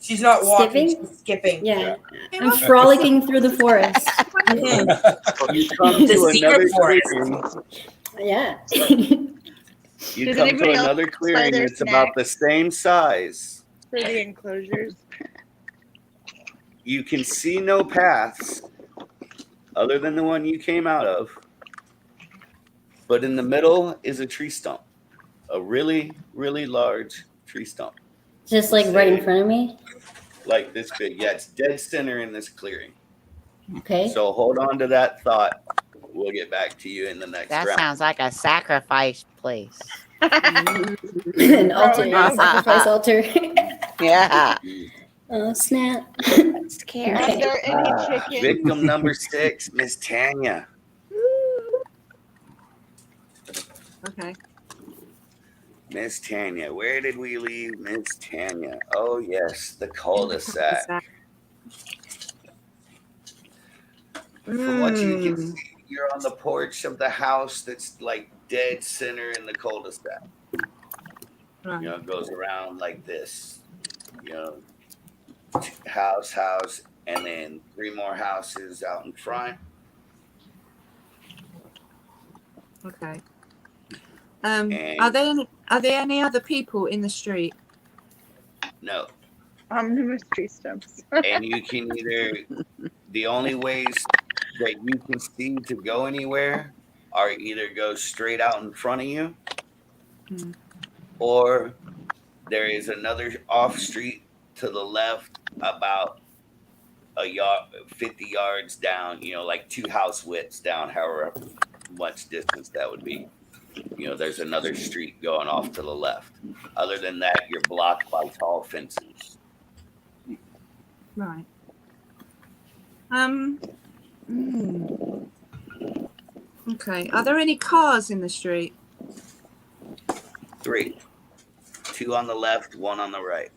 [SPEAKER 3] She's not walking,
[SPEAKER 6] Skipping?
[SPEAKER 3] she's skipping.
[SPEAKER 6] Yeah, I'm frolicking through the forest.
[SPEAKER 3] Mhm.
[SPEAKER 1] You come
[SPEAKER 3] The
[SPEAKER 1] to
[SPEAKER 3] secret
[SPEAKER 1] another
[SPEAKER 3] forest.
[SPEAKER 1] clearing.
[SPEAKER 6] Yeah.
[SPEAKER 1] You
[SPEAKER 9] Does
[SPEAKER 1] come to
[SPEAKER 9] anybody else
[SPEAKER 1] another
[SPEAKER 9] buy
[SPEAKER 1] clearing
[SPEAKER 9] their
[SPEAKER 1] that's about
[SPEAKER 9] snacks?
[SPEAKER 1] the same size.
[SPEAKER 9] For the enclosures.
[SPEAKER 1] You can see no paths other than the one you came out of. But in the middle is a tree stump. A really, really large tree stump.
[SPEAKER 6] Just like right in front of me.
[SPEAKER 1] Like this big. Yeah, it's dead center in this clearing.
[SPEAKER 6] Okay.
[SPEAKER 1] So hold on to that thought. We'll get back to you in the next
[SPEAKER 2] That
[SPEAKER 1] round.
[SPEAKER 2] sounds like a sacrifice place.
[SPEAKER 6] An altar. Sacrifice altar.
[SPEAKER 2] Yeah.
[SPEAKER 6] Oh, snap.
[SPEAKER 2] Scary.
[SPEAKER 9] Are there any chickens?
[SPEAKER 1] Victim number 6, Miss Tanya.
[SPEAKER 7] Okay.
[SPEAKER 1] Miss Tanya. Where did we leave Miss Tanya? Oh, yes, the cul-de-sac. From what you can see, you're on the porch of the house that's like dead center in the cul-de-sac.
[SPEAKER 7] Right.
[SPEAKER 1] You know, it goes around like this. You know, house, and then 3 more houses out in front.
[SPEAKER 7] Okay.
[SPEAKER 1] And-
[SPEAKER 7] Are there any other people in the street?
[SPEAKER 1] No.
[SPEAKER 9] Omnibus tree stumps.
[SPEAKER 1] And you can either, the only ways that you can see to go anywhere are either go straight out in front of you, or there is another off street to the left about a yard, 50 yards down, you know, like 2 house widths down, however much distance that would be. You know, there's another street going off to the left. Other than that, you're blocked by tall fences.
[SPEAKER 7] Right. Okay. Are there any cars in the street?
[SPEAKER 1] 3. 2 on the left, 1 on the right.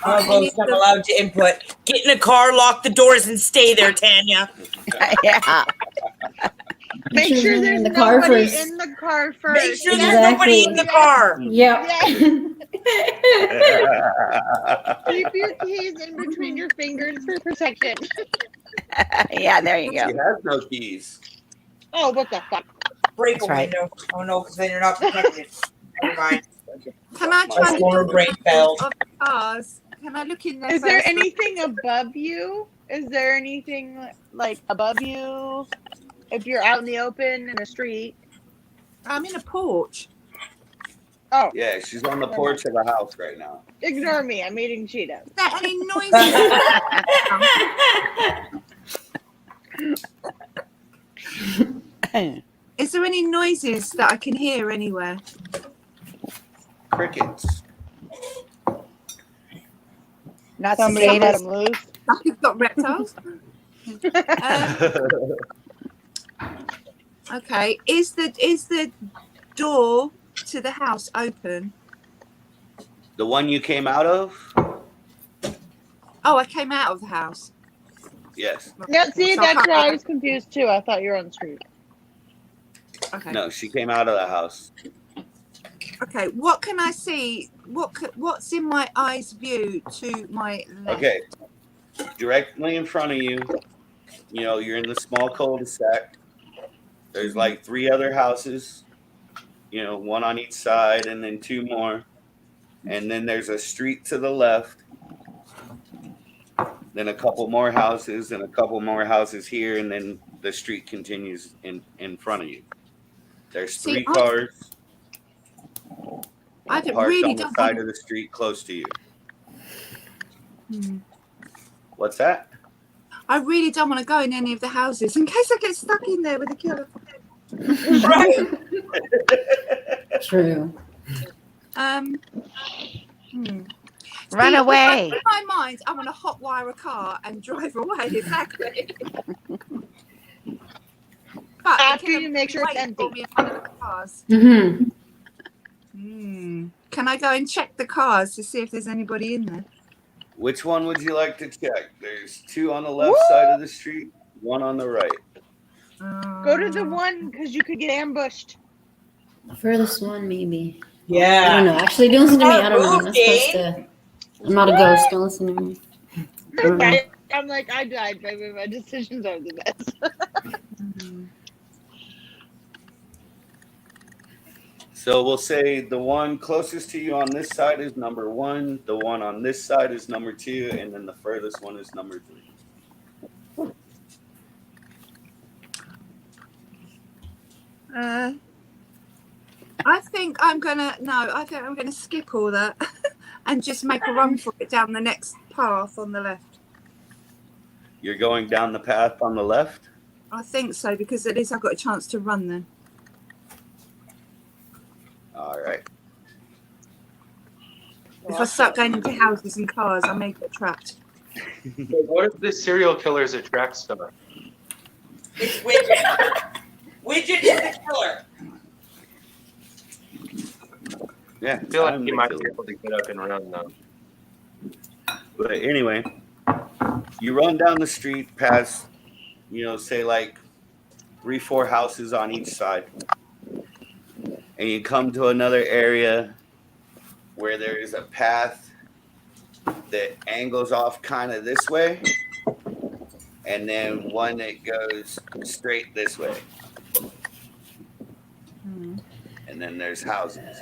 [SPEAKER 3] Almost not allowed to input. Get in a car, lock the doors, and stay there, Tanya.
[SPEAKER 2] Yeah.
[SPEAKER 9] Make
[SPEAKER 6] sure
[SPEAKER 9] sure
[SPEAKER 6] they're
[SPEAKER 9] there's
[SPEAKER 6] in the car
[SPEAKER 9] nobody
[SPEAKER 6] first.
[SPEAKER 9] in the car first.
[SPEAKER 3] Make sure there's nobody in the car.
[SPEAKER 6] Yep.
[SPEAKER 9] Keep your keys in between your fingers for protection.
[SPEAKER 2] Yeah, there you
[SPEAKER 1] She
[SPEAKER 2] go.
[SPEAKER 1] has no keys.
[SPEAKER 9] Oh, what the fuck?
[SPEAKER 3] Break
[SPEAKER 2] That's
[SPEAKER 3] a
[SPEAKER 2] right.
[SPEAKER 3] window. Oh no, because then you're not protected. Never mind.
[SPEAKER 7] Can I try
[SPEAKER 3] My
[SPEAKER 7] to
[SPEAKER 3] former brain failed.
[SPEAKER 7] of the cars? Can I look in there?
[SPEAKER 9] Is there
[SPEAKER 7] first?
[SPEAKER 9] anything above you? Is there anything like above you? If you're out in the open in a street.
[SPEAKER 7] I'm in a porch.
[SPEAKER 9] Oh,
[SPEAKER 1] Yeah, she's on the porch of a house right now.
[SPEAKER 9] ignore me. I'm eating Cheetos.
[SPEAKER 7] Is there any noises? Is there any noises that I can hear anywhere?
[SPEAKER 1] Crickets.
[SPEAKER 2] Not
[SPEAKER 9] Somebody let
[SPEAKER 2] cicadas.
[SPEAKER 9] them loose.
[SPEAKER 7] You've got reptiles. Okay. Is the door to the house open?
[SPEAKER 1] The one you came out of?
[SPEAKER 7] Oh, I came out of the house.
[SPEAKER 1] Yes.
[SPEAKER 9] Yeah, see,
[SPEAKER 7] So
[SPEAKER 9] that's
[SPEAKER 7] how-
[SPEAKER 9] where I was confused too. I thought you were on the street.
[SPEAKER 7] Okay.
[SPEAKER 1] No, she came out of the house.
[SPEAKER 7] Okay. What can I see? What's in my eyes view to my left?
[SPEAKER 1] Okay. Directly in front of you, you know, you're in the small cul-de-sac. There's like 3 other houses, you know, 1 on each side and then 2 more. And then there's a street to the left. Then a couple more houses and a couple more houses here. And then the street continues in front of you. There's
[SPEAKER 7] See,
[SPEAKER 1] 3 cars
[SPEAKER 7] I
[SPEAKER 1] parked
[SPEAKER 7] really
[SPEAKER 1] on the
[SPEAKER 7] don't.
[SPEAKER 1] side of the street close to you.
[SPEAKER 7] Hmm.
[SPEAKER 1] What's that?
[SPEAKER 7] I really don't want to go in any of the houses in case I get stuck in there with a killer.
[SPEAKER 3] Right.
[SPEAKER 6] True.
[SPEAKER 2] Run away.
[SPEAKER 7] In my mind, I want to hotwire a car and drive away. Exactly. But
[SPEAKER 9] After you make sure it's
[SPEAKER 7] wait for
[SPEAKER 9] empty.
[SPEAKER 7] me in one of the cars.
[SPEAKER 6] Mm-hmm.
[SPEAKER 7] Can I go and check the cars to see if there's anybody in there?
[SPEAKER 1] Which one would you like to check? There's 2 on the left side of the street, 1 on the right.
[SPEAKER 9] Go to the one because you could get ambushed.
[SPEAKER 6] Furthest one, maybe. I
[SPEAKER 3] Yeah.
[SPEAKER 6] don't know. Actually, don't listen to me. I don't know. I'm not
[SPEAKER 3] Okay.
[SPEAKER 6] supposed to. I'm not a ghost. Don't listen to me.
[SPEAKER 9] I'm like, I died, baby. My decisions are the best.
[SPEAKER 1] So we'll say the one closest to you on this side is number 1, the one on this side is number 2, and then the furthest one is number 3.
[SPEAKER 7] I think I'm gonna skip all that and just make a run for it down the next path on the left.
[SPEAKER 1] You're going down the path on the left?
[SPEAKER 7] I think so, because at least I've got a chance to run then.
[SPEAKER 1] All right.
[SPEAKER 7] If I start going into houses and cars, I may get trapped.
[SPEAKER 8] What if the serial killer's a track star?
[SPEAKER 3] It's Widget. Widget is the killer.
[SPEAKER 1] Yeah.
[SPEAKER 8] I feel like
[SPEAKER 1] I'm
[SPEAKER 8] he
[SPEAKER 1] the
[SPEAKER 8] might
[SPEAKER 1] killer.
[SPEAKER 8] be able to get up and run though.
[SPEAKER 1] But anyway, you run down the street past, say like 3-4 houses on each side. And you come to another area where there is a path that angles off kind of this way. And then one that goes straight this way. And then there's houses.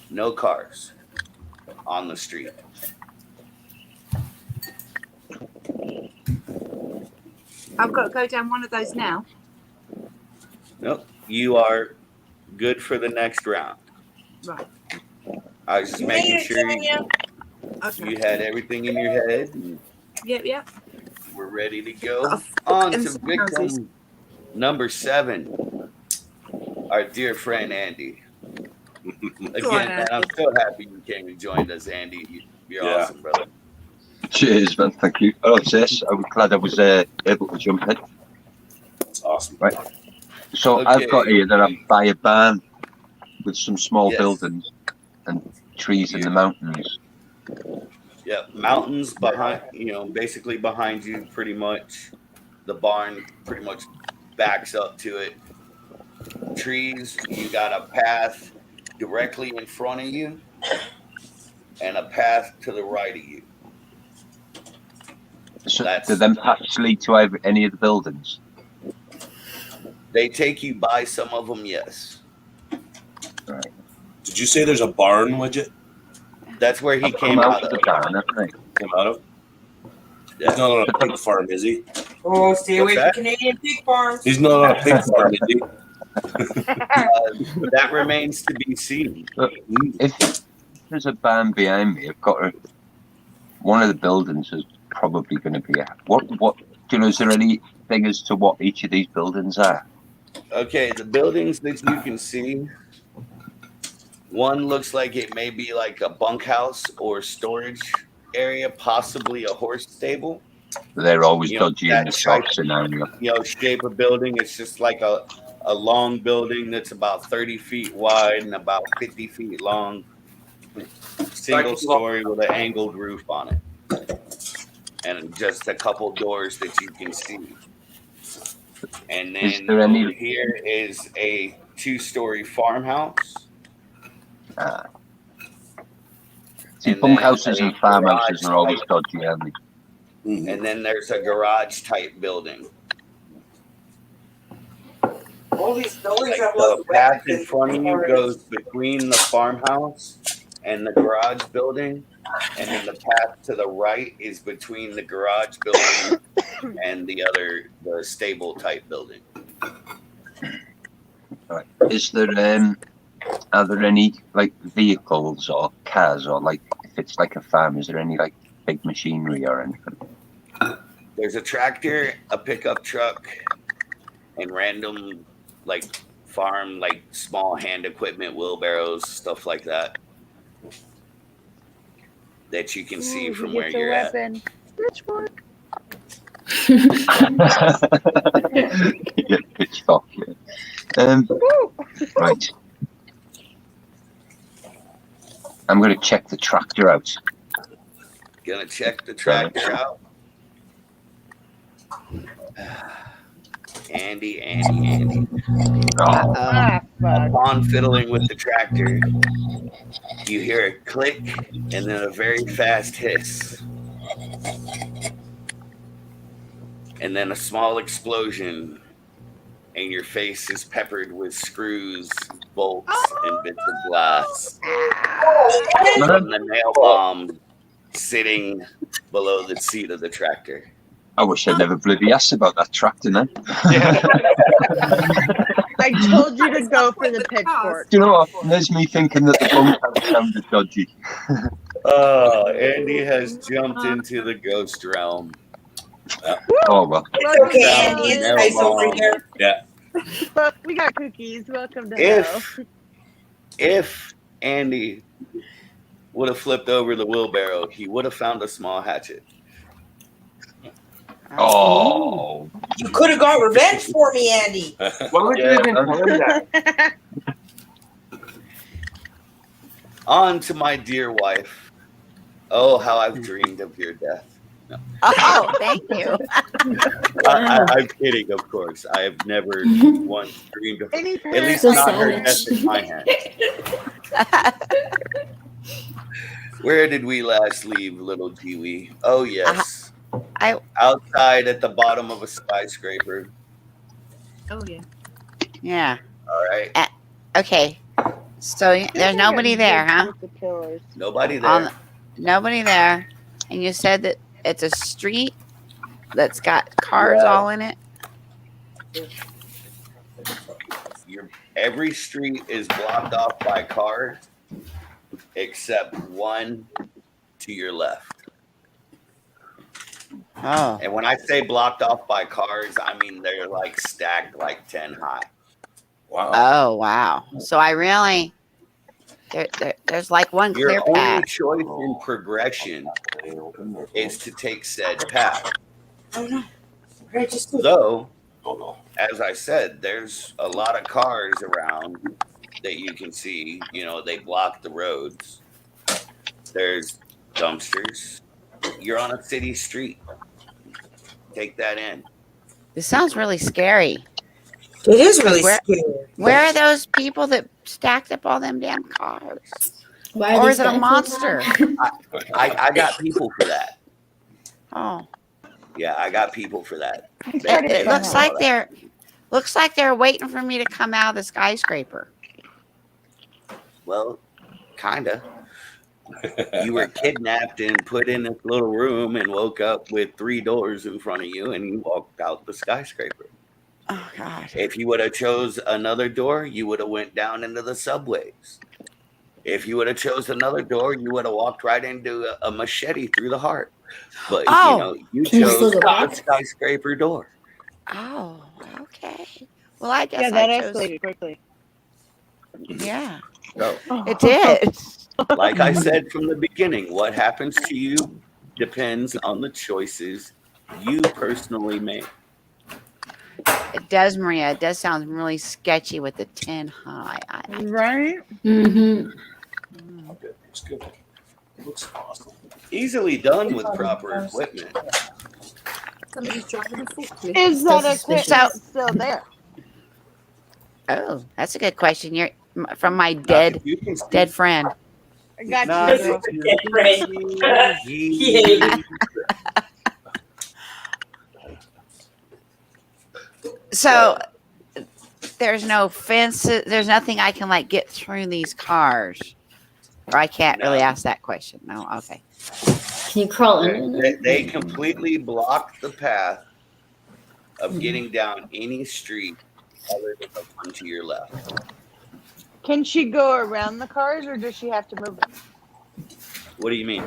[SPEAKER 1] No cars on the street.
[SPEAKER 7] I've got to go down one of those now.
[SPEAKER 1] Nope. You are good for the next round.
[SPEAKER 7] Right.
[SPEAKER 1] I was just
[SPEAKER 3] You
[SPEAKER 1] making
[SPEAKER 3] made it,
[SPEAKER 1] sure
[SPEAKER 3] Tanya.
[SPEAKER 1] you had everything in your head and
[SPEAKER 7] Yep.
[SPEAKER 1] we're ready to go.
[SPEAKER 7] Got a
[SPEAKER 1] On
[SPEAKER 7] and
[SPEAKER 1] to
[SPEAKER 7] some
[SPEAKER 1] victim
[SPEAKER 7] houses.
[SPEAKER 1] number 7, our dear friend Andy. Again,
[SPEAKER 7] Go on,
[SPEAKER 1] man, I'm
[SPEAKER 7] Andy.
[SPEAKER 1] so happy you came and joined us, Andy. You're
[SPEAKER 4] Yeah.
[SPEAKER 1] awesome, brother.
[SPEAKER 10] Cheers, man. Thank you. Oh, sis, I was glad I was able to jump in.
[SPEAKER 4] That's awesome.
[SPEAKER 10] Right. So
[SPEAKER 1] Okay.
[SPEAKER 10] I've got here that I'm by a barn with some small
[SPEAKER 1] Yes.
[SPEAKER 10] buildings and trees in the mountains.
[SPEAKER 1] Yeah, mountains behind, basically behind you, pretty much. The barn pretty much backs up to it. Trees, you got a path directly in front of you and a path to the right of you.
[SPEAKER 10] So
[SPEAKER 1] That's-
[SPEAKER 10] do them paths lead to any of the buildings?
[SPEAKER 1] They take you by some of them, yes.
[SPEAKER 4] Did you say there's a barn, Widget?
[SPEAKER 1] That's where he
[SPEAKER 10] I've
[SPEAKER 1] came
[SPEAKER 10] come
[SPEAKER 1] out
[SPEAKER 10] of
[SPEAKER 1] of.
[SPEAKER 10] the barn, haven't I?
[SPEAKER 4] Came out of?
[SPEAKER 1] Yeah.
[SPEAKER 4] He's not on a pig farm, is he?
[SPEAKER 3] Oh, stay away
[SPEAKER 1] What's
[SPEAKER 3] from
[SPEAKER 1] that?
[SPEAKER 3] Canadian pig farms.
[SPEAKER 4] He's not on a pig farm, is he?
[SPEAKER 1] That remains to be seen.
[SPEAKER 10] If there's a barn behind me, I've got one of the buildings is probably going to be what is there anything as to what each of these buildings are?
[SPEAKER 1] Okay, the buildings that you can see, one looks like it may be like a bunkhouse or storage area, possibly a horse stable.
[SPEAKER 10] They're always
[SPEAKER 1] You know,
[SPEAKER 10] dodgy in the
[SPEAKER 1] that
[SPEAKER 10] south
[SPEAKER 1] type-
[SPEAKER 10] scenario.
[SPEAKER 1] Shape of building. It's just like a long building that's about 30 feet wide and about 50 feet long. Single story with an angled roof on it. And just a couple doors that you can see. And then
[SPEAKER 10] Is there any-
[SPEAKER 1] over here is a 2-story farmhouse.
[SPEAKER 10] See,
[SPEAKER 1] And
[SPEAKER 10] bunkhouses
[SPEAKER 1] then
[SPEAKER 10] and
[SPEAKER 1] a
[SPEAKER 10] farmhouses
[SPEAKER 1] garage
[SPEAKER 10] are always
[SPEAKER 1] type-
[SPEAKER 10] dodgy, aren't they?
[SPEAKER 1] And then there's a garage type building.
[SPEAKER 3] All these buildings
[SPEAKER 1] Like
[SPEAKER 3] have
[SPEAKER 1] the
[SPEAKER 3] lots of
[SPEAKER 1] path in
[SPEAKER 3] weapons.
[SPEAKER 1] front of you goes between the farmhouse and the garage building, and then the path to the right is between the garage building and the stable type building.
[SPEAKER 10] Right. Is there are there any like vehicles or cars or like if it's like a farm, is there any like big machinery or anything?
[SPEAKER 1] There's a tractor, a pickup truck, and random like farm, like small hand equipment, wheelbarrows, stuff like that. That you can see from where you're at.
[SPEAKER 9] Pitchfork.
[SPEAKER 10] Yeah, pitchfork. Yeah. Right. I'm going to check the tractor out.
[SPEAKER 1] Gonna check the tractor out. Andy.
[SPEAKER 10] Oh,
[SPEAKER 9] Ah, fuck.
[SPEAKER 1] Upon fiddling with the tractor, you hear a click and then a very fast hiss. And then a small explosion. and your face is peppered with screws, bolts, and bits of glass from the nail bomb sitting below the seat of the tractor.
[SPEAKER 10] I wish I'd never bloody asked about that tractor then.
[SPEAKER 9] I told you to go for the pitchfork.
[SPEAKER 10] Do you know what? There's me thinking that the bunkhouse sounded dodgy.
[SPEAKER 1] Oh, Andy has jumped into the ghost realm.
[SPEAKER 10] Oh, well.
[SPEAKER 3] It's okay, Andy. It's nice over here.
[SPEAKER 1] Yeah.
[SPEAKER 9] Look, we got cookies. Welcome to hell.
[SPEAKER 1] If Andy would have flipped over the wheelbarrow, he would have found a small hatchet.
[SPEAKER 10] Oh.
[SPEAKER 3] You could have got revenge for me, Andy.
[SPEAKER 8] What would you even tell him that?
[SPEAKER 1] On to my dear wife. Oh, how I've dreamed of your death. No.
[SPEAKER 2] Oh, thank you.
[SPEAKER 1] I'm kidding, of course. I have never once dreamed of, at least
[SPEAKER 6] So
[SPEAKER 1] not her
[SPEAKER 6] savage.
[SPEAKER 1] death in my hand. Where did we last leave little Dewey? Oh, yes. Outside at the bottom of a skyscraper.
[SPEAKER 7] Oh yeah.
[SPEAKER 2] Yeah.
[SPEAKER 1] All right.
[SPEAKER 2] Okay. So there's nobody there, huh?
[SPEAKER 1] Nobody
[SPEAKER 2] On
[SPEAKER 1] there.
[SPEAKER 2] Nobody there. And you said that it's a street that's got cars all in it.
[SPEAKER 1] Every street is blocked off by cars except one to your left.
[SPEAKER 2] Oh.
[SPEAKER 1] And when I say blocked off by cars, I mean they're like stacked like 10 high.
[SPEAKER 4] Wow.
[SPEAKER 2] Oh, wow. So I really, there's like one
[SPEAKER 1] Your
[SPEAKER 2] clear
[SPEAKER 1] only
[SPEAKER 2] path.
[SPEAKER 1] choice in progression is to take said path.
[SPEAKER 3] Oh no. What did I just do?
[SPEAKER 1] Though, as I said, there's a lot of cars around that you can see. You know, they block the roads. There's dumpsters. You're on a city street. Take that in.
[SPEAKER 2] This sounds really scary.
[SPEAKER 3] It is really
[SPEAKER 2] Where-
[SPEAKER 3] scary.
[SPEAKER 2] Where are those people that stacked up all them damn cars?
[SPEAKER 6] Why are
[SPEAKER 2] Or
[SPEAKER 6] they
[SPEAKER 2] is it a
[SPEAKER 6] stacked
[SPEAKER 2] monster?
[SPEAKER 1] I got people for that.
[SPEAKER 2] Oh.
[SPEAKER 1] Yeah, I got people for that.
[SPEAKER 2] It looks like they're waiting for me to come out of the skyscraper.
[SPEAKER 1] Well, kinda. You were kidnapped and put in this little room and woke up with 3 doors in front of you and you walked out the skyscraper.
[SPEAKER 2] Oh God.
[SPEAKER 1] If you would have chose another door, you would have went down into the subways. If you would have chose another door, you would have walked right into a machete through the heart. But you
[SPEAKER 6] Can you still
[SPEAKER 1] chose
[SPEAKER 6] go
[SPEAKER 1] the
[SPEAKER 6] back?
[SPEAKER 1] skyscraper door.
[SPEAKER 2] Oh, okay. Well, I guess
[SPEAKER 9] Yeah, that
[SPEAKER 2] I chose.
[SPEAKER 9] escalated quickly.
[SPEAKER 2] Yeah,
[SPEAKER 1] So,
[SPEAKER 2] it did.
[SPEAKER 1] like I said from the beginning, what happens to you depends on the choices you personally make.
[SPEAKER 2] It does, Maria. It does sound really sketchy with the 10 high.
[SPEAKER 9] Right?
[SPEAKER 6] Mm-hmm.
[SPEAKER 4] Okay, looks good. Looks awesome.
[SPEAKER 1] Easily done with proper equipment.
[SPEAKER 7] Somebody's driving a forklift.
[SPEAKER 9] Is that
[SPEAKER 2] Suspicious.
[SPEAKER 9] equipment still there?
[SPEAKER 2] Oh, that's a good question. You're from my dead
[SPEAKER 1] You can see-
[SPEAKER 2] dead friend.
[SPEAKER 9] I got
[SPEAKER 1] Not
[SPEAKER 9] you.
[SPEAKER 1] if you can see.
[SPEAKER 2] So there's no fences. There's nothing I can like get through these cars. Or I can't really ask that question. No. Okay.
[SPEAKER 6] Can you crawl under them?
[SPEAKER 1] They completely block the path of getting down any street other than the one to your left.
[SPEAKER 9] Can she go around the cars or does she have to move them?
[SPEAKER 1] What do you mean?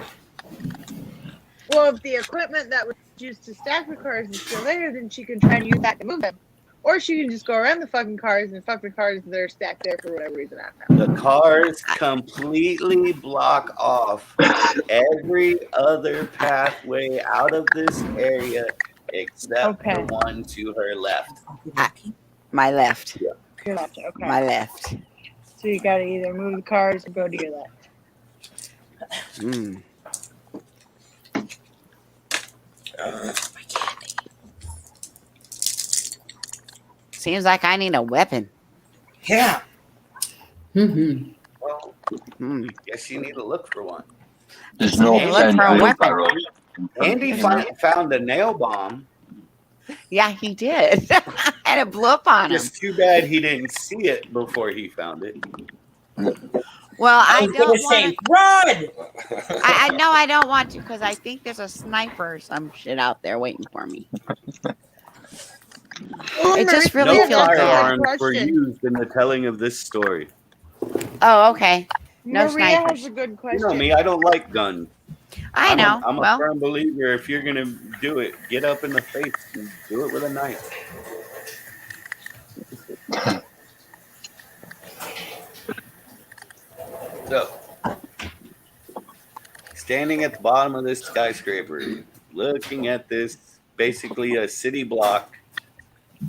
[SPEAKER 9] Well, if the equipment that was used to stack the cars is still there, then she can try and use that to move them. Or she can just go around the fucking cars and fuck the cars that are stacked there for whatever reason. I don't know.
[SPEAKER 1] The cars completely block off every other pathway out of this area except
[SPEAKER 9] Okay.
[SPEAKER 1] the one to her left.
[SPEAKER 2] My left.
[SPEAKER 9] Gotcha. Okay.
[SPEAKER 2] My left.
[SPEAKER 9] So you gotta either move the cars or go to your left.
[SPEAKER 2] Mm. Seems like I need a weapon.
[SPEAKER 3] Yeah.
[SPEAKER 6] Mm-hmm.
[SPEAKER 1] Well,
[SPEAKER 2] Hmm.
[SPEAKER 1] guess you need to look for one.
[SPEAKER 10] There's no
[SPEAKER 2] Hey, look for a weapon.
[SPEAKER 10] wheelbarrow.
[SPEAKER 1] Andy found a nail bomb.
[SPEAKER 2] Yeah, he did. and it blew up on him.
[SPEAKER 1] Just too bad he didn't see it before he found it.
[SPEAKER 2] Well, I
[SPEAKER 3] was gonna
[SPEAKER 2] don't
[SPEAKER 3] say,
[SPEAKER 2] want
[SPEAKER 3] run!
[SPEAKER 2] to. I know I don't want to because I think there's a sniper or some shit out there waiting for me. It just really
[SPEAKER 1] No
[SPEAKER 2] feels bad.
[SPEAKER 1] firearms were
[SPEAKER 9] Question.
[SPEAKER 1] used in the telling of this story.
[SPEAKER 2] Oh, okay. No
[SPEAKER 9] Maria
[SPEAKER 2] snipers.
[SPEAKER 9] has a good
[SPEAKER 1] You
[SPEAKER 9] question.
[SPEAKER 1] know me, I don't like guns.
[SPEAKER 2] I know.
[SPEAKER 1] I'm a
[SPEAKER 2] Well,
[SPEAKER 1] firm believer. If you're gonna do it, get up in the face and do it with a knife. So, standing at the bottom of this skyscraper, looking at this, basically a city block.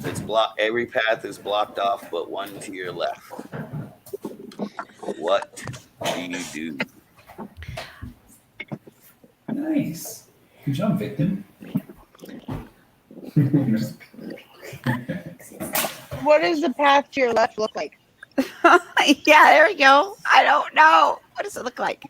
[SPEAKER 1] It's blocked. Every path is blocked off, but one to your left. What do you do?
[SPEAKER 11] Nice. Good job, victim.
[SPEAKER 9] What does the path to your left look like?
[SPEAKER 2] yeah, there we go. I don't know. What does it look like?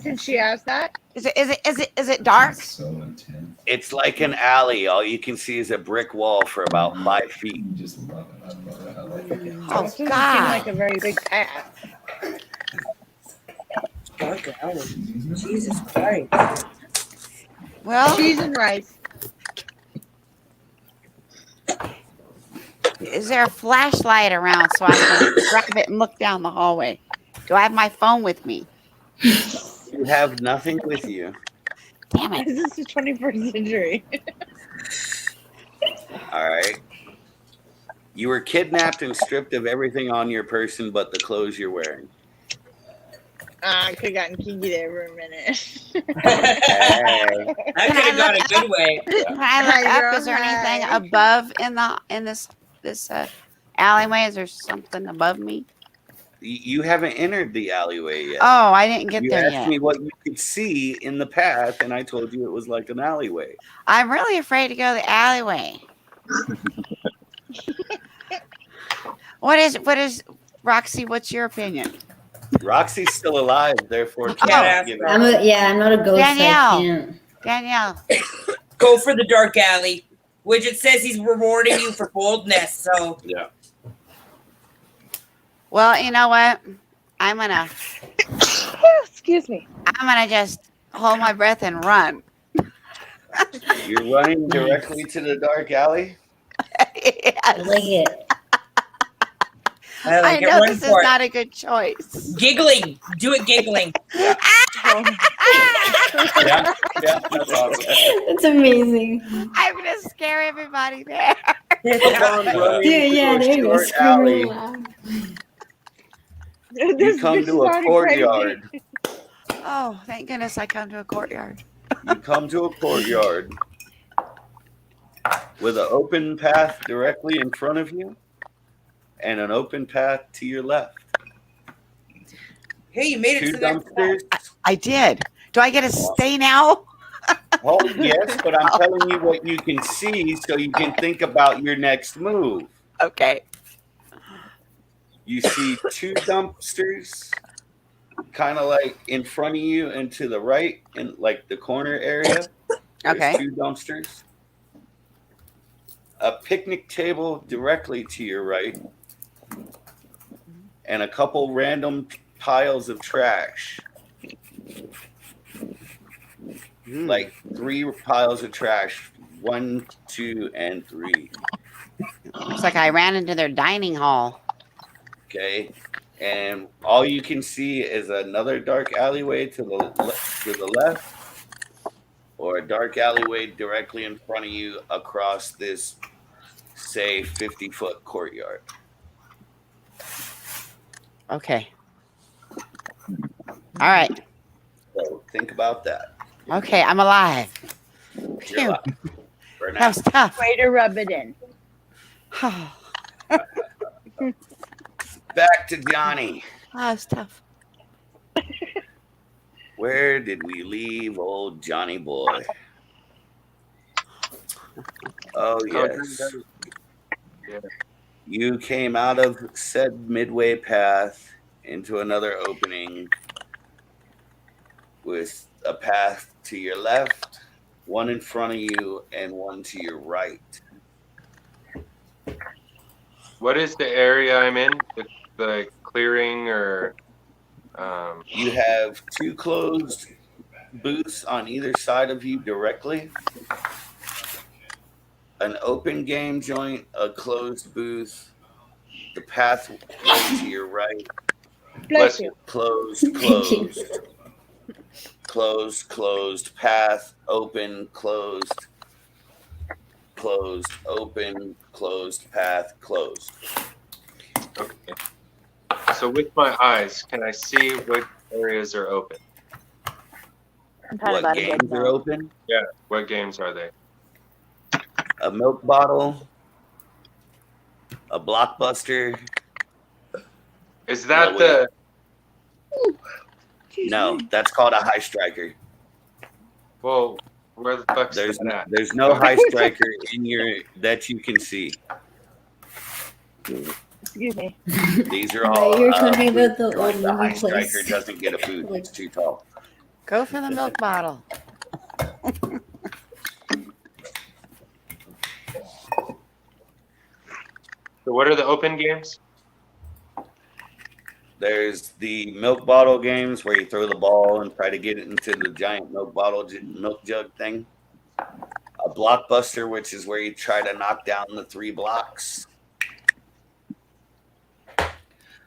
[SPEAKER 9] Did she ask that?
[SPEAKER 2] Is it dark?
[SPEAKER 11] So intense.
[SPEAKER 1] It's like an alley. All you can see is a brick wall for about 5 feet.
[SPEAKER 11] You just love it. I love it. I like it.
[SPEAKER 2] Oh
[SPEAKER 9] This doesn't seem
[SPEAKER 2] God.
[SPEAKER 9] like a very big path.
[SPEAKER 3] Dark alley. Jesus Christ.
[SPEAKER 2] Well,
[SPEAKER 9] Cheese and rice.
[SPEAKER 2] is there a flashlight around so I can grab it and look down the hallway? Do I have my phone with me?
[SPEAKER 1] You have nothing with you.
[SPEAKER 2] Damn it.
[SPEAKER 9] This is the 21st century.
[SPEAKER 1] All right. You were kidnapped and stripped of everything on your person but the clothes you're wearing.
[SPEAKER 9] I could have gotten kinky there for a minute.
[SPEAKER 1] Hey,
[SPEAKER 3] That could have gone a good way.
[SPEAKER 2] Can I look
[SPEAKER 9] Hi,
[SPEAKER 2] up?
[SPEAKER 9] girl.
[SPEAKER 2] Is there anything
[SPEAKER 9] Hi.
[SPEAKER 2] above in this alleyway? Is there something above me?
[SPEAKER 1] you haven't entered the alleyway yet.
[SPEAKER 2] Oh, I didn't get
[SPEAKER 1] You
[SPEAKER 2] there
[SPEAKER 1] asked
[SPEAKER 2] yet.
[SPEAKER 1] me what you could see in the path, and I told you it was like an alleyway.
[SPEAKER 2] I'm really afraid to go to the alleyway. What is Roxy? What's your opinion?
[SPEAKER 1] Roxy's still alive, therefore
[SPEAKER 3] Yeah,
[SPEAKER 1] can't give
[SPEAKER 6] I'm not a ghost.
[SPEAKER 2] Danielle.
[SPEAKER 6] I can't.
[SPEAKER 2] Danielle,
[SPEAKER 3] Go for the dark alley. Widget says he's rewarding you for boldness, so
[SPEAKER 1] Yeah.
[SPEAKER 2] well, you know what? I'm gonna
[SPEAKER 9] Excuse me.
[SPEAKER 2] just hold my breath and run.
[SPEAKER 1] You're running directly to the dark alley?
[SPEAKER 6] I
[SPEAKER 2] Yes.
[SPEAKER 6] like it.
[SPEAKER 3] I
[SPEAKER 2] I
[SPEAKER 3] like it.
[SPEAKER 2] know
[SPEAKER 3] Run
[SPEAKER 2] this is
[SPEAKER 3] for it.
[SPEAKER 2] not a good choice.
[SPEAKER 3] Giggling. Do it giggling.
[SPEAKER 1] Yeah, that's awesome.
[SPEAKER 6] That's amazing.
[SPEAKER 2] I'm gonna scare everybody there.
[SPEAKER 6] Dude, yeah, there you go.
[SPEAKER 1] Short
[SPEAKER 6] Scream
[SPEAKER 1] alley.
[SPEAKER 6] really loud.
[SPEAKER 1] You
[SPEAKER 9] This
[SPEAKER 1] come
[SPEAKER 9] bitch
[SPEAKER 1] to a
[SPEAKER 9] sounded
[SPEAKER 1] courtyard.
[SPEAKER 9] crazy.
[SPEAKER 2] Oh, thank goodness I come to a courtyard.
[SPEAKER 1] You come to a courtyard with an open path directly in front of you and an open path to your left.
[SPEAKER 3] Hey, you made it
[SPEAKER 1] Two
[SPEAKER 3] to the next
[SPEAKER 1] dumpsters.
[SPEAKER 2] I did. Do I get to stay now?
[SPEAKER 1] Oh, yes, but I'm telling you what you can see so you can think about your next move.
[SPEAKER 2] Okay.
[SPEAKER 1] You see two dumpsters kind of like in front of you and to the right in like the corner area. There's
[SPEAKER 2] Okay.
[SPEAKER 1] two dumpsters. A picnic table directly to your right. And a couple random piles of trash. Like 3 piles of trash. 1, 2, and 3.
[SPEAKER 2] Looks like I ran into their dining hall.
[SPEAKER 1] Okay. And all you can see is another dark alleyway to the left, or a dark alleyway directly in front of you across this, say, 50-foot courtyard.
[SPEAKER 2] Okay. All right.
[SPEAKER 1] So think about that.
[SPEAKER 2] Okay, I'm alive.
[SPEAKER 1] You're
[SPEAKER 2] Phew.
[SPEAKER 1] alive for
[SPEAKER 2] That
[SPEAKER 1] now.
[SPEAKER 2] was tough.
[SPEAKER 9] Way to rub it in.
[SPEAKER 1] Back to Johnny.
[SPEAKER 2] That was tough.
[SPEAKER 1] Where did we leave old Johnny boy? Oh, yes. You came out of said midway path into another opening with a path to your left, one in front of you, and one to your right.
[SPEAKER 8] What is the area I'm in? The clearing or?
[SPEAKER 1] You have 2 closed booths on either side of you directly. An open game joint, a closed booth, the pathway to your right.
[SPEAKER 9] Bless you.
[SPEAKER 1] Closed, closed, path, open, closed, open, closed, path, closed.
[SPEAKER 8] Okay. So with my eyes, can I see what areas are open?
[SPEAKER 9] I'm kind of
[SPEAKER 1] What
[SPEAKER 9] out of bed
[SPEAKER 1] games are
[SPEAKER 9] now.
[SPEAKER 1] open?
[SPEAKER 8] Yeah. What games are they?
[SPEAKER 1] A milk bottle, a blockbuster.
[SPEAKER 8] Is that
[SPEAKER 1] No,
[SPEAKER 8] the?
[SPEAKER 1] No, that's called a high striker.
[SPEAKER 8] Well, where the fuck's
[SPEAKER 1] There's
[SPEAKER 8] that at?
[SPEAKER 1] there's no high striker in your that you can see.
[SPEAKER 9] Excuse me.
[SPEAKER 1] These are
[SPEAKER 6] I
[SPEAKER 1] all.
[SPEAKER 6] thought you were talking about the
[SPEAKER 1] like
[SPEAKER 6] old
[SPEAKER 1] the high
[SPEAKER 6] movie place.
[SPEAKER 1] striker doesn't get a food; it's too tall.
[SPEAKER 2] Go for the milk bottle.
[SPEAKER 8] So what are the open games?
[SPEAKER 1] There's the milk bottle games where you throw the ball and try to get it into the giant milk bottle milk jug thing. A blockbuster, which is where you try to knock down the 3 blocks.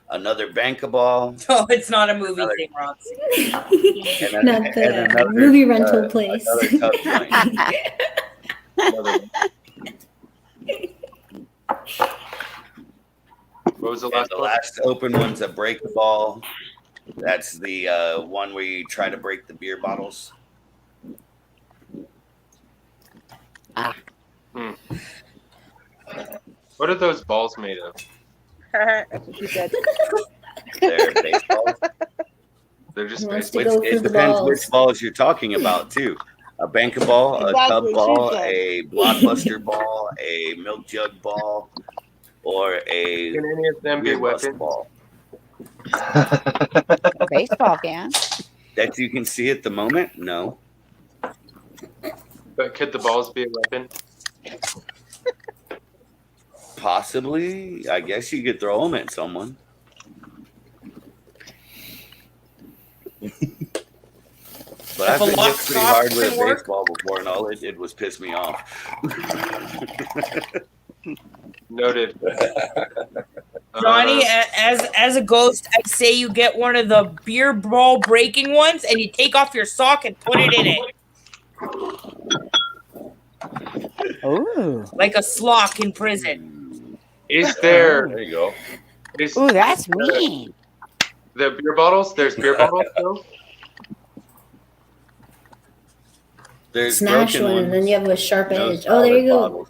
[SPEAKER 1] Another bank ball.
[SPEAKER 3] Oh, it's not a movie thing, Rob.
[SPEAKER 6] Not the movie rental place.
[SPEAKER 1] Another tub joint.
[SPEAKER 8] What was the
[SPEAKER 1] And
[SPEAKER 8] last
[SPEAKER 1] the
[SPEAKER 8] one?
[SPEAKER 1] last open one's a break ball. That's the one where you try to break the beer bottles.
[SPEAKER 8] What are those balls made of?
[SPEAKER 9] That's what she said.
[SPEAKER 1] They're baseballs.
[SPEAKER 8] They're just
[SPEAKER 6] Who wants
[SPEAKER 8] baseball.
[SPEAKER 6] to go
[SPEAKER 1] It
[SPEAKER 6] for the
[SPEAKER 1] depends
[SPEAKER 6] balls?
[SPEAKER 1] which balls you're talking about, too. A bank ball, a tub
[SPEAKER 9] Exactly, she
[SPEAKER 1] ball,
[SPEAKER 9] said.
[SPEAKER 1] a blockbuster ball, a milk jug ball, or a
[SPEAKER 8] Can any of them be
[SPEAKER 1] beer bust
[SPEAKER 8] weapons?
[SPEAKER 1] ball.
[SPEAKER 2] A baseball can.
[SPEAKER 1] That you can see at the moment? No.
[SPEAKER 8] But could the balls be a weapon?
[SPEAKER 1] Possibly. I guess you could throw them at someone. But I've
[SPEAKER 3] If a
[SPEAKER 1] been hit
[SPEAKER 3] lock
[SPEAKER 1] pretty
[SPEAKER 3] stock
[SPEAKER 1] hard with
[SPEAKER 3] can
[SPEAKER 1] a
[SPEAKER 3] work.
[SPEAKER 1] baseball before, and all it did was piss me off.
[SPEAKER 8] Noted.
[SPEAKER 3] Johnny, as a ghost, I'd say you get one of the beer ball breaking ones and you take off your sock and put it in it.
[SPEAKER 2] Ooh.
[SPEAKER 3] Like a slock in prison.
[SPEAKER 8] Is there?
[SPEAKER 4] There you go.
[SPEAKER 8] Is
[SPEAKER 2] Ooh, that's mean.
[SPEAKER 8] the beer bottles? There's beer bottles still.
[SPEAKER 1] There's
[SPEAKER 6] Smash
[SPEAKER 1] broken
[SPEAKER 6] one,
[SPEAKER 1] ones.
[SPEAKER 6] and then you have a sharp
[SPEAKER 1] No
[SPEAKER 6] edge. Oh, there you
[SPEAKER 1] solid
[SPEAKER 6] go.
[SPEAKER 1] bottles.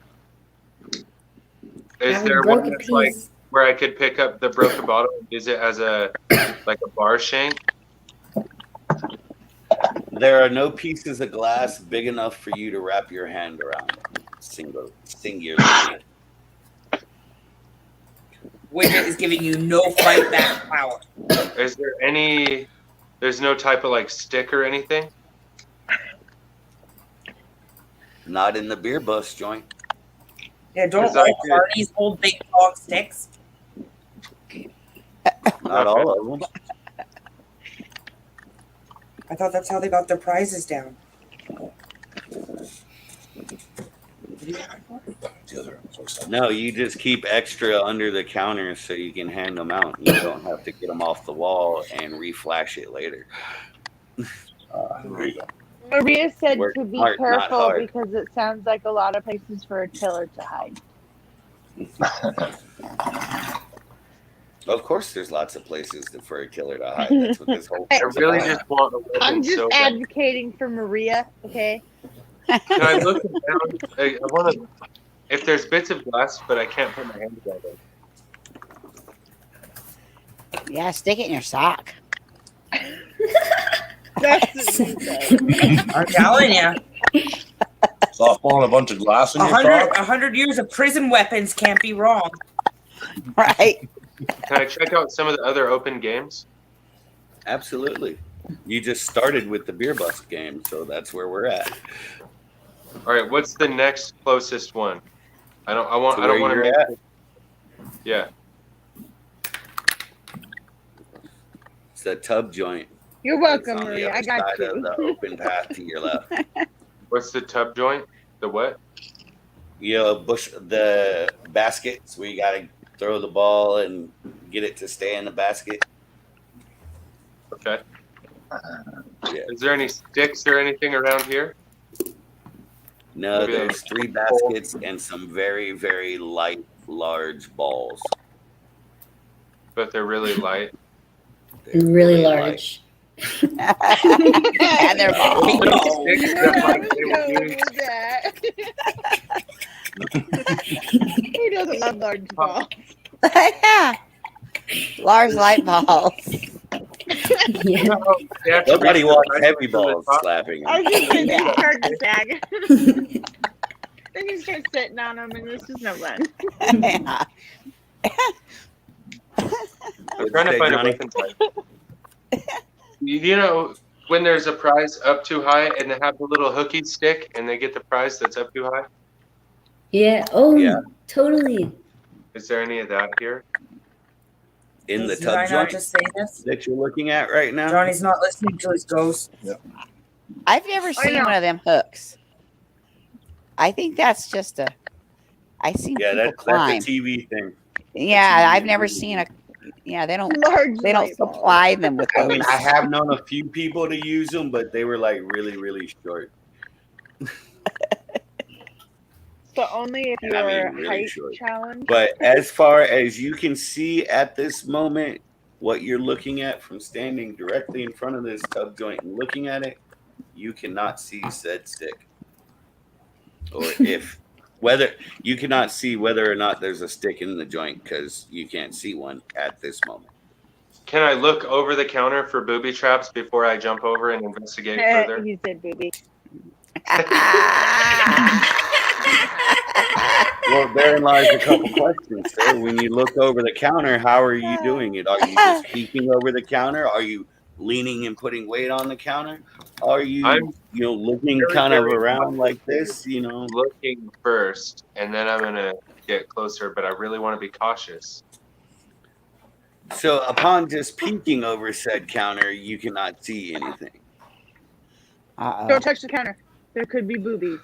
[SPEAKER 8] Is
[SPEAKER 6] Have a
[SPEAKER 8] there one
[SPEAKER 6] broken
[SPEAKER 8] that's like
[SPEAKER 6] piece.
[SPEAKER 8] where I could pick up the broken bottle and use it as a like a bar shank?
[SPEAKER 1] There are no pieces of glass big enough for you to wrap your hand around. Singularly.
[SPEAKER 3] Widget is giving you no fight back power.
[SPEAKER 8] Is there any? There's no type of like stick or anything.
[SPEAKER 1] Not in the beer bus joint.
[SPEAKER 3] Yeah, don't
[SPEAKER 8] Is
[SPEAKER 3] all
[SPEAKER 8] that good?
[SPEAKER 3] parties hold big dog sticks?
[SPEAKER 1] Not all of them.
[SPEAKER 3] I thought that's how they got their prizes down.
[SPEAKER 1] No, you just keep extra under the counter so you can hand them out. You don't have to get them off the wall and reflash it later.
[SPEAKER 4] There you go.
[SPEAKER 9] Maria said
[SPEAKER 1] Work
[SPEAKER 9] to be
[SPEAKER 1] smart, not
[SPEAKER 9] careful
[SPEAKER 1] hard.
[SPEAKER 9] because it sounds like a lot of places for a killer to hide.
[SPEAKER 1] Of course, there's lots of places for a killer to hide. That's what this whole.
[SPEAKER 8] I really just want a weapon
[SPEAKER 9] I'm just
[SPEAKER 8] so bad.
[SPEAKER 9] advocating for Maria, okay?
[SPEAKER 8] Can I look down? I want to. If there's bits of glass, but I can't put my hand together.
[SPEAKER 2] Yeah, stick it in your sock.
[SPEAKER 9] That's
[SPEAKER 3] I'm telling you,
[SPEAKER 4] Softball and a bunch of glass in your sock.
[SPEAKER 3] 100 years of prison weapons can't be wrong.
[SPEAKER 2] Right.
[SPEAKER 8] Can I check out some of the other open games?
[SPEAKER 1] Absolutely. You just started with the beer bus game, so that's where we're at.
[SPEAKER 8] All right, what's the next closest one? I don't
[SPEAKER 1] To
[SPEAKER 8] want
[SPEAKER 1] where
[SPEAKER 8] to.
[SPEAKER 1] you're at?
[SPEAKER 8] Yeah.
[SPEAKER 1] It's the tub joint.
[SPEAKER 9] You're
[SPEAKER 1] It's
[SPEAKER 9] welcome,
[SPEAKER 1] on the
[SPEAKER 9] Maria.
[SPEAKER 1] other
[SPEAKER 9] I got
[SPEAKER 1] side of
[SPEAKER 9] you.
[SPEAKER 1] the open path to your left.
[SPEAKER 8] What's the tub joint? The what?
[SPEAKER 1] You know, the baskets where you got to throw the ball and get it to stay in the basket.
[SPEAKER 8] Okay.
[SPEAKER 1] Yeah.
[SPEAKER 8] Is there any sticks or anything around here?
[SPEAKER 1] No,
[SPEAKER 8] Maybe
[SPEAKER 1] there's
[SPEAKER 8] a-
[SPEAKER 1] 3 baskets and some very, very light, large balls.
[SPEAKER 8] But they're really light.
[SPEAKER 1] They're
[SPEAKER 6] Really
[SPEAKER 1] light.
[SPEAKER 6] large.
[SPEAKER 2] And they're bumpy.
[SPEAKER 9] You know where I was going with that. Who doesn't love large balls?
[SPEAKER 2] Yeah. Large light balls.
[SPEAKER 6] Yeah.
[SPEAKER 1] Nobody wants heavy balls slapping
[SPEAKER 9] I
[SPEAKER 1] them.
[SPEAKER 9] was just saying,
[SPEAKER 2] Yeah.
[SPEAKER 9] you start to sag. Then you start sitting on them, and it's just no fun.
[SPEAKER 2] Yeah.
[SPEAKER 8] I'm trying to find a weapon type. You know, when there's a prize up too high and they have the little hooky stick and they get the prize that's up too high?
[SPEAKER 6] Yeah. Oh,
[SPEAKER 1] Yeah.
[SPEAKER 6] totally.
[SPEAKER 8] Is there any of that here?
[SPEAKER 1] In the
[SPEAKER 3] Did I
[SPEAKER 1] tub
[SPEAKER 3] not
[SPEAKER 1] joint
[SPEAKER 3] just say this?
[SPEAKER 1] that you're looking at right now.
[SPEAKER 3] Johnny's not listening to his ghost.
[SPEAKER 2] I've never seen
[SPEAKER 9] know.
[SPEAKER 2] one of them hooks. I think that's just a. I seen
[SPEAKER 1] Yeah,
[SPEAKER 2] people
[SPEAKER 1] that's
[SPEAKER 2] climb.
[SPEAKER 1] a TV thing.
[SPEAKER 2] Yeah, I've never seen a. Yeah, they don't.
[SPEAKER 9] Large
[SPEAKER 2] They don't
[SPEAKER 9] light balls.
[SPEAKER 2] supply them with
[SPEAKER 1] I mean,
[SPEAKER 2] those.
[SPEAKER 1] I have known a few people to use them, but they were like really, really short.
[SPEAKER 9] So only if
[SPEAKER 1] And I mean,
[SPEAKER 9] you're
[SPEAKER 1] really
[SPEAKER 9] height
[SPEAKER 1] short.
[SPEAKER 9] challenged.
[SPEAKER 1] But as far as you can see at this moment, what you're looking at from standing directly in front of this tub joint and looking at it, you cannot see said stick. Or if whether you cannot see whether or not there's a stick in the joint because you can't see one at this moment.
[SPEAKER 8] Can I look over the counter for booby traps before I jump over and investigate further?
[SPEAKER 9] You said booby.
[SPEAKER 1] Well, therein lies a couple questions, sir. When you look over the counter, how are you doing it? Are you just peeking over the counter? Are you leaning and putting weight on the counter? Are you,
[SPEAKER 8] I'm
[SPEAKER 1] looking
[SPEAKER 8] very,
[SPEAKER 1] kind of
[SPEAKER 8] very
[SPEAKER 1] around like this,
[SPEAKER 8] Looking first, and then I'm gonna get closer, but I really want to be cautious.
[SPEAKER 1] So upon just peeking over said counter, you cannot see anything.
[SPEAKER 9] Don't touch the counter. There could be boobies.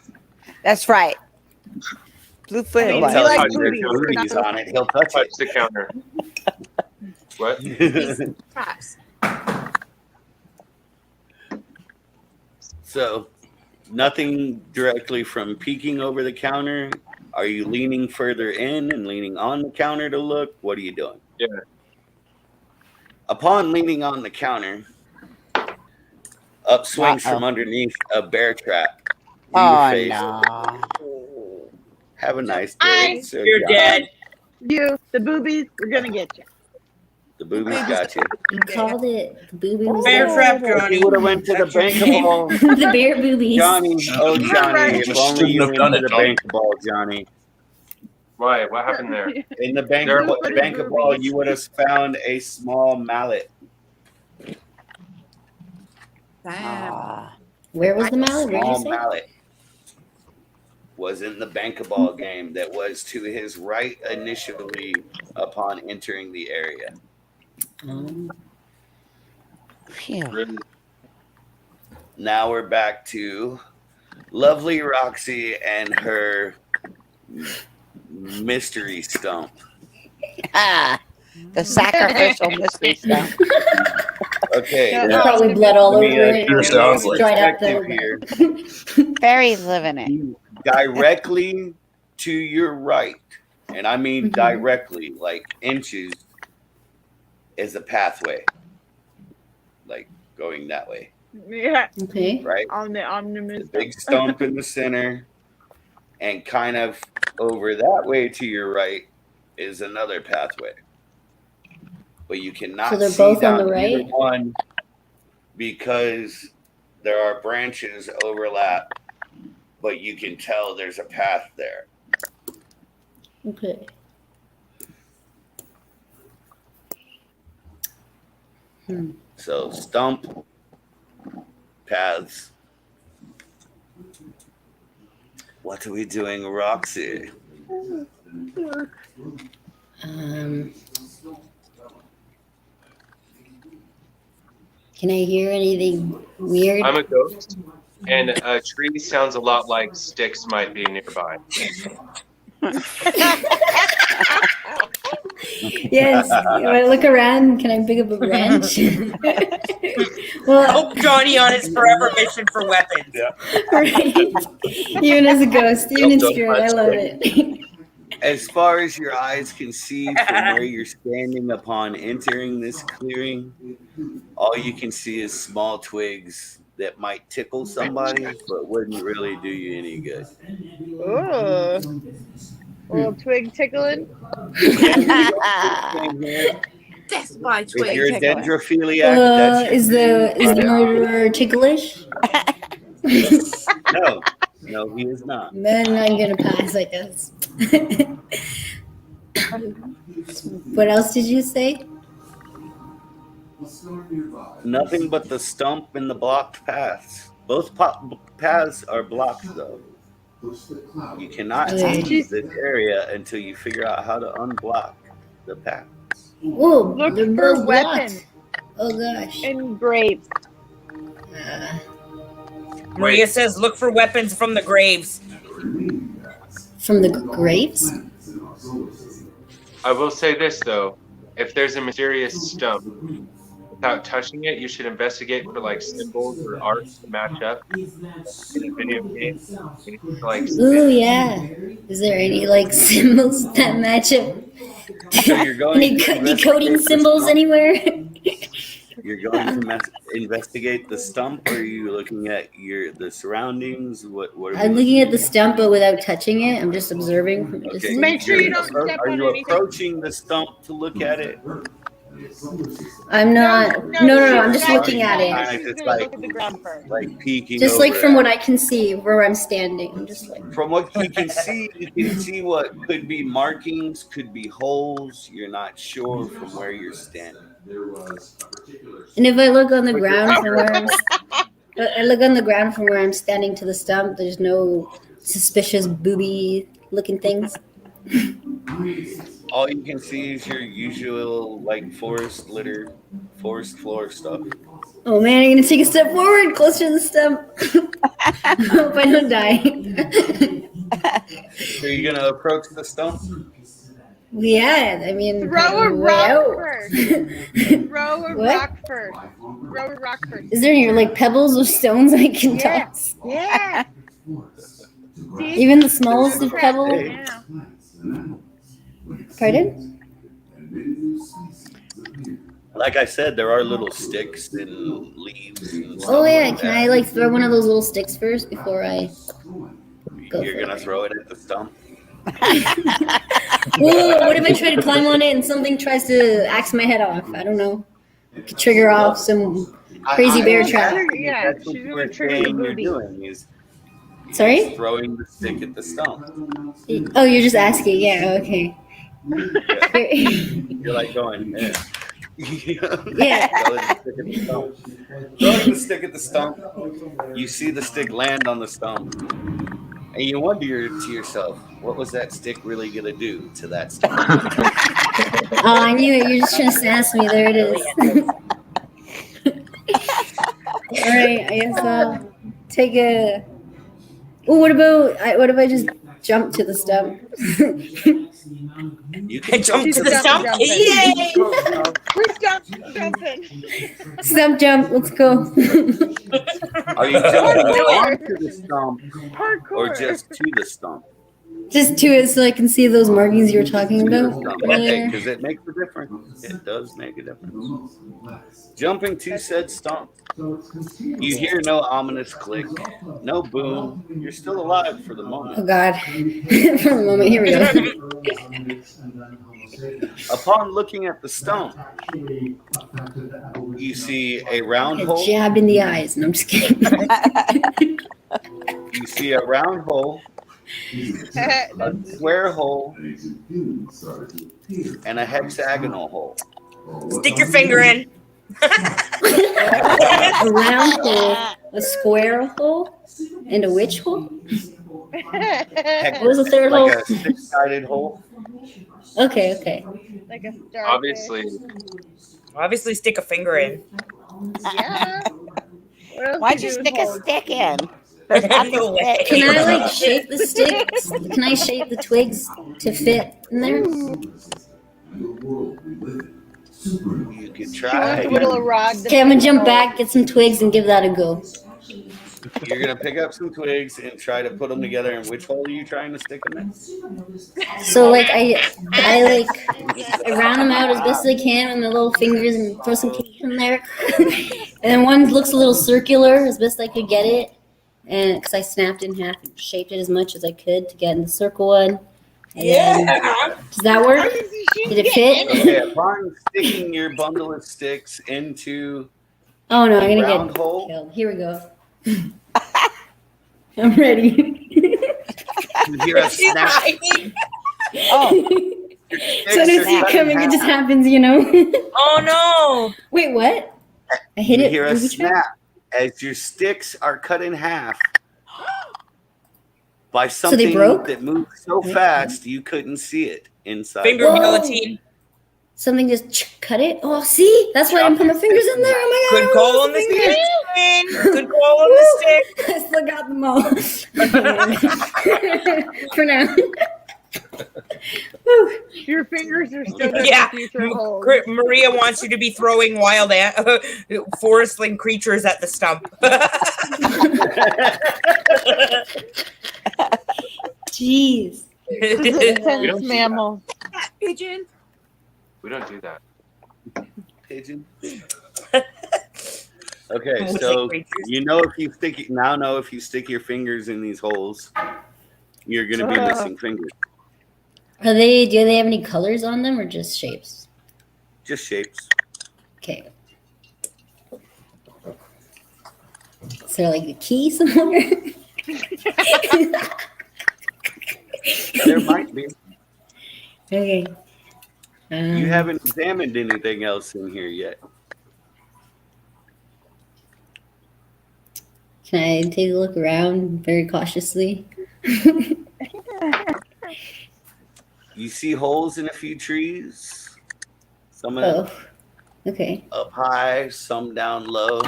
[SPEAKER 2] That's right. Bluefoot.
[SPEAKER 9] I mean,
[SPEAKER 1] He'll
[SPEAKER 9] we
[SPEAKER 1] tell
[SPEAKER 9] like
[SPEAKER 1] you there's
[SPEAKER 9] boobies.
[SPEAKER 1] boobies on it. He'll touch
[SPEAKER 8] Touch the counter. What?
[SPEAKER 1] it.
[SPEAKER 7] Traps.
[SPEAKER 1] So nothing directly from peeking over the counter. Are you leaning further in and leaning on the counter to look? What are you doing?
[SPEAKER 8] Yeah.
[SPEAKER 1] Upon leaning on the counter, up swings from underneath a bear trap. in your
[SPEAKER 2] Oh
[SPEAKER 1] face.
[SPEAKER 2] no.
[SPEAKER 1] Have a nice day. Sir
[SPEAKER 3] You're
[SPEAKER 1] John.
[SPEAKER 3] dead.
[SPEAKER 9] You, the boobies, we're gonna get you.
[SPEAKER 1] The boobies got you.
[SPEAKER 6] You called it the booby was
[SPEAKER 3] Bear
[SPEAKER 6] there.
[SPEAKER 3] trap,
[SPEAKER 1] If
[SPEAKER 3] Johnny.
[SPEAKER 1] you would have went to the
[SPEAKER 3] That's your
[SPEAKER 1] bank
[SPEAKER 3] name.
[SPEAKER 1] ball,
[SPEAKER 6] The bear boobies.
[SPEAKER 1] Johnny. Oh, Johnny! If
[SPEAKER 4] Just
[SPEAKER 1] only you
[SPEAKER 4] shouldn't have
[SPEAKER 1] went
[SPEAKER 4] done
[SPEAKER 1] to
[SPEAKER 4] it,
[SPEAKER 1] the
[SPEAKER 4] Johnny.
[SPEAKER 1] bank ball, Johnny.
[SPEAKER 8] Why? What happened there?
[SPEAKER 1] In the bank,
[SPEAKER 8] There-
[SPEAKER 1] the bank ball, you would have found a small mallet.
[SPEAKER 7] Damn.
[SPEAKER 2] Ah.
[SPEAKER 6] Where was the mallet? Where did you
[SPEAKER 1] Small
[SPEAKER 6] say?
[SPEAKER 1] mallet was in the bankball game that was to his right initially upon entering the area.
[SPEAKER 2] Phew.
[SPEAKER 8] Really?
[SPEAKER 1] Now we're back to lovely Roxy and her mystery stump.
[SPEAKER 2] Ah, the sacrificial mystery stuff.
[SPEAKER 1] Okay,
[SPEAKER 9] Yeah.
[SPEAKER 6] There's probably blood all
[SPEAKER 1] let
[SPEAKER 6] over
[SPEAKER 1] me,
[SPEAKER 6] it.
[SPEAKER 4] Sure sounds like
[SPEAKER 6] Dried up
[SPEAKER 1] perspective
[SPEAKER 6] the
[SPEAKER 1] here.
[SPEAKER 2] Barry's living it.
[SPEAKER 1] Directly to your right, and I mean
[SPEAKER 6] Mhm.
[SPEAKER 1] directly, like inches, is a pathway, like going that way,
[SPEAKER 9] Yeah,
[SPEAKER 6] Okay.
[SPEAKER 1] right?
[SPEAKER 9] on the
[SPEAKER 1] The
[SPEAKER 9] omnibus.
[SPEAKER 1] big stump in the center, and kind of over that way to your right is another pathway. But you cannot
[SPEAKER 6] So they're
[SPEAKER 1] see
[SPEAKER 6] both on
[SPEAKER 1] down
[SPEAKER 6] the
[SPEAKER 1] either
[SPEAKER 6] right?
[SPEAKER 1] one because there are branches overlap, but you can tell there's a path there.
[SPEAKER 6] Okay.
[SPEAKER 1] So stump, paths. What are we doing, Roxy?
[SPEAKER 6] Can I hear anything weird?
[SPEAKER 8] I'm a ghost, and a tree sounds a lot like sticks might be nearby.
[SPEAKER 6] Yes. When I look around, can I pick up a wrench? Well,
[SPEAKER 3] Oh, Johnny on his forever mission for weapons.
[SPEAKER 6] right. Even as a ghost, even in spirit, I love it.
[SPEAKER 1] As far as your eyes can see from where you're standing upon entering this clearing, all you can see is small twigs that might tickle somebody, but wouldn't really do you any good.
[SPEAKER 9] Ooh. A little twig tickling.
[SPEAKER 7] Death by
[SPEAKER 1] If
[SPEAKER 7] twig.
[SPEAKER 1] you're a
[SPEAKER 7] tickler.
[SPEAKER 1] dendrophiliac, that's
[SPEAKER 6] Is the murderer ticklish?
[SPEAKER 1] no, he is not.
[SPEAKER 6] Then I'm gonna pass, I guess. What else did you say?
[SPEAKER 1] Nothing but the stump and the blocked paths. Both paths are blocked, though. You cannot
[SPEAKER 6] Okay.
[SPEAKER 1] leave this area until you figure out how to unblock the paths.
[SPEAKER 6] Whoa,
[SPEAKER 9] Look
[SPEAKER 6] they're
[SPEAKER 9] for
[SPEAKER 6] both
[SPEAKER 9] weapons
[SPEAKER 6] blocked. Oh gosh.
[SPEAKER 9] and graves.
[SPEAKER 3] Maria says, look for weapons from the graves.
[SPEAKER 6] From the graves?
[SPEAKER 8] I will say this though: if there's a mysterious stump, without touching it, you should investigate for like symbols or art to match up in a video game. Like,
[SPEAKER 6] Ooh, yeah. Is there any like symbols that match up?
[SPEAKER 1] So you're going
[SPEAKER 6] Any
[SPEAKER 1] to
[SPEAKER 6] decoding
[SPEAKER 1] investigate the
[SPEAKER 6] symbols
[SPEAKER 1] stump?
[SPEAKER 6] anywhere?
[SPEAKER 1] You're going to investigate the stump, or are you looking at the surroundings? What are
[SPEAKER 6] I'm
[SPEAKER 1] we
[SPEAKER 6] looking at the stump, but without touching it. I'm just observing from a
[SPEAKER 1] Okay.
[SPEAKER 6] distance.
[SPEAKER 9] Make sure you don't
[SPEAKER 1] Are
[SPEAKER 9] step on
[SPEAKER 1] you
[SPEAKER 9] anything.
[SPEAKER 1] approaching the stump to look at it?
[SPEAKER 6] I'm not. No. I'm just
[SPEAKER 9] she's
[SPEAKER 6] looking at it.
[SPEAKER 9] She's
[SPEAKER 1] It's
[SPEAKER 9] gonna
[SPEAKER 1] like-
[SPEAKER 9] look at the ground first.
[SPEAKER 1] Like peeking
[SPEAKER 6] Just like
[SPEAKER 1] over
[SPEAKER 6] from
[SPEAKER 1] at
[SPEAKER 6] what I can see, where I'm standing. I'm just like.
[SPEAKER 1] From what you can see what could be markings, could be holes. You're not sure from where you're standing.
[SPEAKER 6] And if I look on the ground from where I look on the ground from where I'm standing to the stump, there's no suspicious booby-looking things.
[SPEAKER 1] All you can see is your usual like forest floor stuff.
[SPEAKER 6] Oh man, I'm gonna take a step forward, closer to the stump. Hope I don't die.
[SPEAKER 1] So you're gonna approach the stump?
[SPEAKER 6] Yeah, I mean,
[SPEAKER 9] Throw a
[SPEAKER 6] way
[SPEAKER 9] rock
[SPEAKER 6] out.
[SPEAKER 9] first. Throw a
[SPEAKER 6] What?
[SPEAKER 9] rock first. Throw a rock first.
[SPEAKER 6] Is there any like pebbles or stones I can
[SPEAKER 9] Yeah.
[SPEAKER 6] toss?
[SPEAKER 9] Yeah. See?
[SPEAKER 6] Even the smallest of pebbles?
[SPEAKER 1] Hey.
[SPEAKER 9] Yeah.
[SPEAKER 6] Pardon?
[SPEAKER 1] Like I said, there are little sticks and leaves. And stuff
[SPEAKER 6] Oh yeah,
[SPEAKER 1] like
[SPEAKER 6] can
[SPEAKER 1] that.
[SPEAKER 6] I like throw one of those little sticks first before I go
[SPEAKER 1] You're
[SPEAKER 6] for
[SPEAKER 1] gonna
[SPEAKER 6] it?
[SPEAKER 1] throw it at the stump.
[SPEAKER 6] Whoa, what if I try to climb on it and something tries to axe my head off? I don't know. Could trigger off some crazy bear trap.
[SPEAKER 9] Yeah,
[SPEAKER 1] That's what
[SPEAKER 9] she's
[SPEAKER 1] you
[SPEAKER 9] gonna
[SPEAKER 1] were
[SPEAKER 9] trigger the
[SPEAKER 1] saying you're
[SPEAKER 9] booby.
[SPEAKER 1] doing is
[SPEAKER 6] Sorry?
[SPEAKER 1] throwing the stick at the stump.
[SPEAKER 6] Oh, you're just asking. Yeah, okay.
[SPEAKER 1] You're like going, yeah.
[SPEAKER 6] Yeah.
[SPEAKER 1] Throwing the stick at the stump. You see the stick land on the stump. And you wonder to yourself, what was that stick really going to do to that stump?
[SPEAKER 6] Oh, I knew it. You're just trying to sass me. There it is. All right, I guess I'll take a. Oh, what if I just jump to the stump?
[SPEAKER 1] You can
[SPEAKER 3] Jump
[SPEAKER 9] She's
[SPEAKER 3] to the stump.
[SPEAKER 9] jumping.
[SPEAKER 3] Yay!
[SPEAKER 9] We're jumping.
[SPEAKER 6] Stump jump. Let's go.
[SPEAKER 1] Are you jumping onto the stump
[SPEAKER 9] Hardcore.
[SPEAKER 1] or just to the stump?
[SPEAKER 6] Just to it so I can see those markings you were talking
[SPEAKER 1] To the
[SPEAKER 6] about
[SPEAKER 1] stump. Okay,
[SPEAKER 6] earlier.
[SPEAKER 1] because it makes a difference. It does make a difference. Jumping to said stump. You hear no ominous click, no boom. You're still alive for the
[SPEAKER 6] Oh
[SPEAKER 1] moment.
[SPEAKER 6] God. For a moment, here we go.
[SPEAKER 1] Upon looking at the stump, you see a round
[SPEAKER 6] Get
[SPEAKER 1] hole.
[SPEAKER 6] jabbed in the eyes. No, I'm just kidding.
[SPEAKER 1] You see a round hole, a square hole, and a hexagonal hole.
[SPEAKER 3] Stick your finger in.
[SPEAKER 6] A round hole, a square hole, and a witch hole.
[SPEAKER 1] Hex-
[SPEAKER 6] What was the third
[SPEAKER 1] like
[SPEAKER 6] hole?
[SPEAKER 1] a six-sided hole.
[SPEAKER 6] Okay.
[SPEAKER 9] Like a starfish.
[SPEAKER 3] Obviously, stick a finger in.
[SPEAKER 9] Yeah. What else
[SPEAKER 2] Why'd
[SPEAKER 9] do
[SPEAKER 2] you
[SPEAKER 9] with
[SPEAKER 2] stick a
[SPEAKER 9] holes?
[SPEAKER 2] stick in? There's lots of sticks.
[SPEAKER 6] Can I like shape the sticks? Can I shape the twigs to fit in there?
[SPEAKER 1] You could
[SPEAKER 9] She wants
[SPEAKER 1] try.
[SPEAKER 9] to whittle a rod. to
[SPEAKER 6] Okay, I'm gonna
[SPEAKER 9] fit
[SPEAKER 6] jump
[SPEAKER 9] the
[SPEAKER 6] back, get some twigs, and give that a go.
[SPEAKER 1] You're gonna pick up some twigs and try to put them together. And which hole are you trying to stick them in?
[SPEAKER 6] So like I round them out as best as I can with my little fingers and throw some cake in there. And then one looks a little circular as best I could get it, and because I snapped it in half and shaped it as much as I could to get in the circle one. And then- does that work? Did it fit?
[SPEAKER 1] Okay, upon sticking your bundle of sticks into
[SPEAKER 6] Oh no, I'm
[SPEAKER 1] the
[SPEAKER 6] gonna
[SPEAKER 1] round
[SPEAKER 6] get
[SPEAKER 1] hole,
[SPEAKER 6] killed. Here we go. I'm ready.
[SPEAKER 1] you hear a
[SPEAKER 3] She's
[SPEAKER 1] snap.
[SPEAKER 3] hiding.
[SPEAKER 2] Oh,
[SPEAKER 6] So I didn't see it coming. It just happens, you know.
[SPEAKER 3] Oh no!
[SPEAKER 6] Wait, what? I hit
[SPEAKER 1] You
[SPEAKER 6] it.
[SPEAKER 1] hear a
[SPEAKER 6] booby trap?
[SPEAKER 1] snap as your sticks are cut in half by
[SPEAKER 6] they
[SPEAKER 1] something
[SPEAKER 6] broke?
[SPEAKER 1] that moved so fast you couldn't see it inside.
[SPEAKER 3] Finger
[SPEAKER 6] Whoa.
[SPEAKER 3] guillotine.
[SPEAKER 6] Something just cut it. Oh, see, that's why I didn't put my fingers in there. Oh my god!
[SPEAKER 3] Good call on the stick. Good call on the stick.
[SPEAKER 6] I still got them all. For now. Whew.
[SPEAKER 9] Your fingers are still there
[SPEAKER 3] Yeah.
[SPEAKER 9] for future holes.
[SPEAKER 3] Maria wants you to be throwing wild forestling creatures at the stump.
[SPEAKER 6] Jeez.
[SPEAKER 9] Intense mammals.
[SPEAKER 7] Pigeon.
[SPEAKER 8] We don't do that.
[SPEAKER 1] Pigeon. Okay, so you know if you stick your fingers in these holes, you're gonna be missing fingers.
[SPEAKER 6] Do they have any colors on them or just shapes?
[SPEAKER 1] Just shapes.
[SPEAKER 6] Okay. Is there like a key somewhere?
[SPEAKER 1] There might be.
[SPEAKER 6] Okay.
[SPEAKER 1] You haven't examined anything else in here yet.
[SPEAKER 6] Can I take a look around very cautiously?
[SPEAKER 1] You see holes in a few trees. Some of them
[SPEAKER 6] Oh, okay.
[SPEAKER 1] up high, some down low.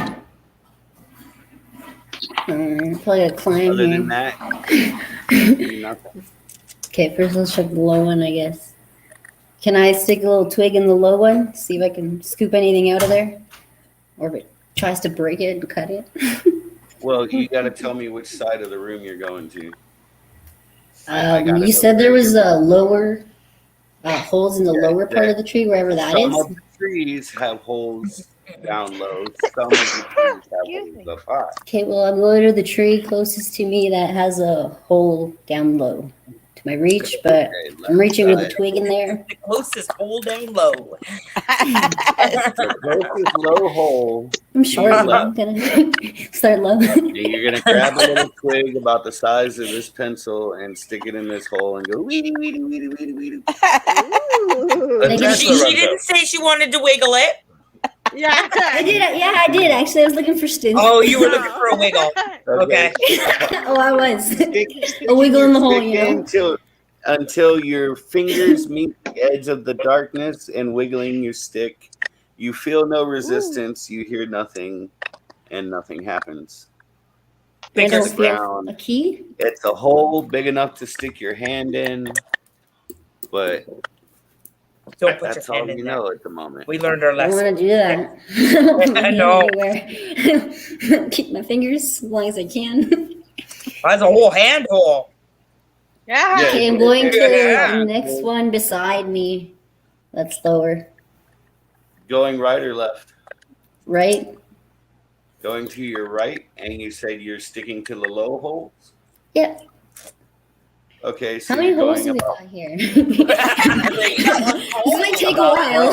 [SPEAKER 6] Probably gotta climb
[SPEAKER 1] Other
[SPEAKER 6] here.
[SPEAKER 1] than that, nothing.
[SPEAKER 6] Okay, first let's check the low one, I guess. Can I stick a little twig in the low one? See if I can scoop anything out of there? Or if it tries to break it and cut it?
[SPEAKER 1] Well, you got to tell me which side of the room you're going to. I gotta
[SPEAKER 6] You
[SPEAKER 1] know
[SPEAKER 6] said
[SPEAKER 1] where
[SPEAKER 6] there was
[SPEAKER 1] you're
[SPEAKER 6] a lower holes in the
[SPEAKER 1] Yeah,
[SPEAKER 6] lower part of the tree, wherever that
[SPEAKER 1] Some
[SPEAKER 6] is.
[SPEAKER 1] of the trees have holes down low. Some of the trees have holes up high.
[SPEAKER 6] Okay, well, I'm going to the tree closest to me that has a hole down low to my reach, but I'm reaching with a twig in there.
[SPEAKER 3] The closest hole down low.
[SPEAKER 1] The closest low hole.
[SPEAKER 6] I'm short,
[SPEAKER 1] You're
[SPEAKER 6] I'm gonna start low.
[SPEAKER 1] And you're gonna grab a little twig about the size of this pencil and stick it in this hole and go weedy weedy weedy weedy weedy.
[SPEAKER 9] Ooh.
[SPEAKER 3] She didn't say she wanted to wiggle it.
[SPEAKER 9] Yeah.
[SPEAKER 6] I did, yeah, I did actually. I was looking for stints.
[SPEAKER 3] Oh, you were looking for a wiggle. Okay.
[SPEAKER 6] Oh, I was.
[SPEAKER 1] Stick
[SPEAKER 6] A wiggle in the hole,
[SPEAKER 1] stick
[SPEAKER 6] you know.
[SPEAKER 1] until your fingers meet the edge of the darkness and wiggling your stick. You feel no resistance. You hear nothing, and nothing happens.
[SPEAKER 6] I don't
[SPEAKER 1] It's
[SPEAKER 6] feel
[SPEAKER 1] brown.
[SPEAKER 6] a key.
[SPEAKER 1] It's a hole big enough to stick your hand in, but
[SPEAKER 3] Don't put
[SPEAKER 1] that's
[SPEAKER 3] your
[SPEAKER 1] all
[SPEAKER 3] hand in
[SPEAKER 1] you
[SPEAKER 3] there.
[SPEAKER 1] know at the moment.
[SPEAKER 3] We learned our
[SPEAKER 6] I don't
[SPEAKER 3] lesson.
[SPEAKER 6] want to do that. I don't want
[SPEAKER 3] I
[SPEAKER 6] to
[SPEAKER 3] know.
[SPEAKER 6] anywhere. Keep my fingers as long as I can.
[SPEAKER 3] That's a whole hand hole.
[SPEAKER 9] Yeah.
[SPEAKER 1] Yeah.
[SPEAKER 6] Okay, I'm going to
[SPEAKER 3] Yeah.
[SPEAKER 6] the next one beside me. That's lower.
[SPEAKER 1] Going right or left?
[SPEAKER 6] Right?
[SPEAKER 1] Going to your right, and you said you're sticking to the low holes?
[SPEAKER 6] Yep.
[SPEAKER 1] Okay, so
[SPEAKER 6] How many
[SPEAKER 1] you're
[SPEAKER 6] holes
[SPEAKER 1] going
[SPEAKER 6] do we
[SPEAKER 1] about
[SPEAKER 6] got here? This might take a while.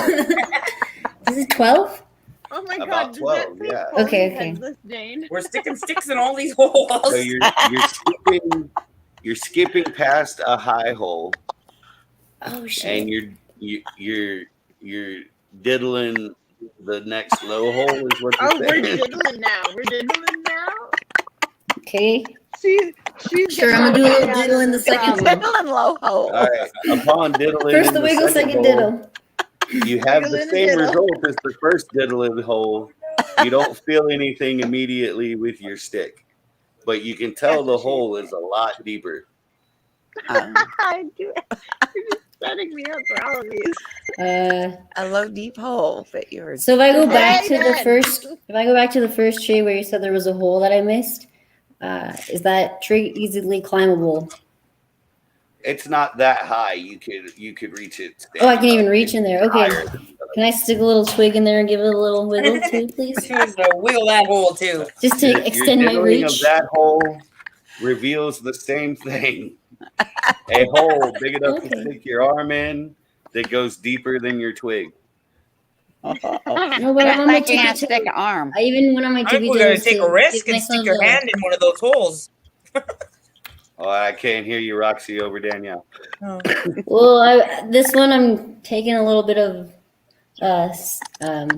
[SPEAKER 6] Is it 12?
[SPEAKER 9] Oh my
[SPEAKER 1] About
[SPEAKER 9] god.
[SPEAKER 1] 12,
[SPEAKER 9] does that say
[SPEAKER 1] yeah.
[SPEAKER 9] fully
[SPEAKER 6] Okay.
[SPEAKER 9] headless Dane?
[SPEAKER 3] We're sticking sticks in all these holes.
[SPEAKER 1] So you're skipping past a high hole,
[SPEAKER 6] Oh shit.
[SPEAKER 1] and you're diddling the next low hole is what you're
[SPEAKER 9] Oh, we're
[SPEAKER 1] saying.
[SPEAKER 9] diddling now. We're diddling now.
[SPEAKER 6] Okay.
[SPEAKER 9] She's
[SPEAKER 6] Sure, I'm gonna do a little diddle in the second one.
[SPEAKER 2] Diddle and low hole.
[SPEAKER 1] All right. Upon diddling
[SPEAKER 6] First
[SPEAKER 1] in
[SPEAKER 6] the wiggle, second
[SPEAKER 1] hole,
[SPEAKER 6] diddle.
[SPEAKER 1] you have
[SPEAKER 9] Wiggle
[SPEAKER 1] the
[SPEAKER 9] in the
[SPEAKER 1] same
[SPEAKER 9] diddle.
[SPEAKER 1] result as the first diddle in the hole. You don't feel anything immediately with your stick, but you can tell the hole is a lot deeper.
[SPEAKER 9] I do it. You're just setting me up for all of these.
[SPEAKER 2] A low deep hole that yours.
[SPEAKER 6] So if I go back to the
[SPEAKER 9] Amen.
[SPEAKER 6] first tree where you said there was a hole that I missed, is that tree easily climbable?
[SPEAKER 1] It's not that high. You could reach it.
[SPEAKER 6] Oh, I can even reach in there. Okay.
[SPEAKER 1] Higher than the other.
[SPEAKER 6] Can I stick a little twig in there and give it a little wiggle too, please?
[SPEAKER 3] Wiggle that hole too.
[SPEAKER 6] Just to
[SPEAKER 1] Your
[SPEAKER 6] extend my
[SPEAKER 1] diddling of
[SPEAKER 6] reach.
[SPEAKER 1] that hole reveals the same thing. A hole big enough to
[SPEAKER 6] Okay.
[SPEAKER 1] stick your arm in that goes deeper than your twig.
[SPEAKER 6] No, but I'm on my
[SPEAKER 2] Like you
[SPEAKER 6] tippy
[SPEAKER 2] can't stick
[SPEAKER 6] toes.
[SPEAKER 2] an arm.
[SPEAKER 6] I even went on my
[SPEAKER 3] I
[SPEAKER 6] tippy
[SPEAKER 3] think we're gonna
[SPEAKER 6] toes
[SPEAKER 3] take
[SPEAKER 6] to
[SPEAKER 3] a risk
[SPEAKER 6] give
[SPEAKER 3] and stick
[SPEAKER 6] myself
[SPEAKER 3] your
[SPEAKER 6] a-
[SPEAKER 3] hand in one of those holes.
[SPEAKER 1] Oh, I can't hear you, Roxy, over Danielle.
[SPEAKER 3] Oh.
[SPEAKER 6] Well, this one I'm taking a little bit of. I'm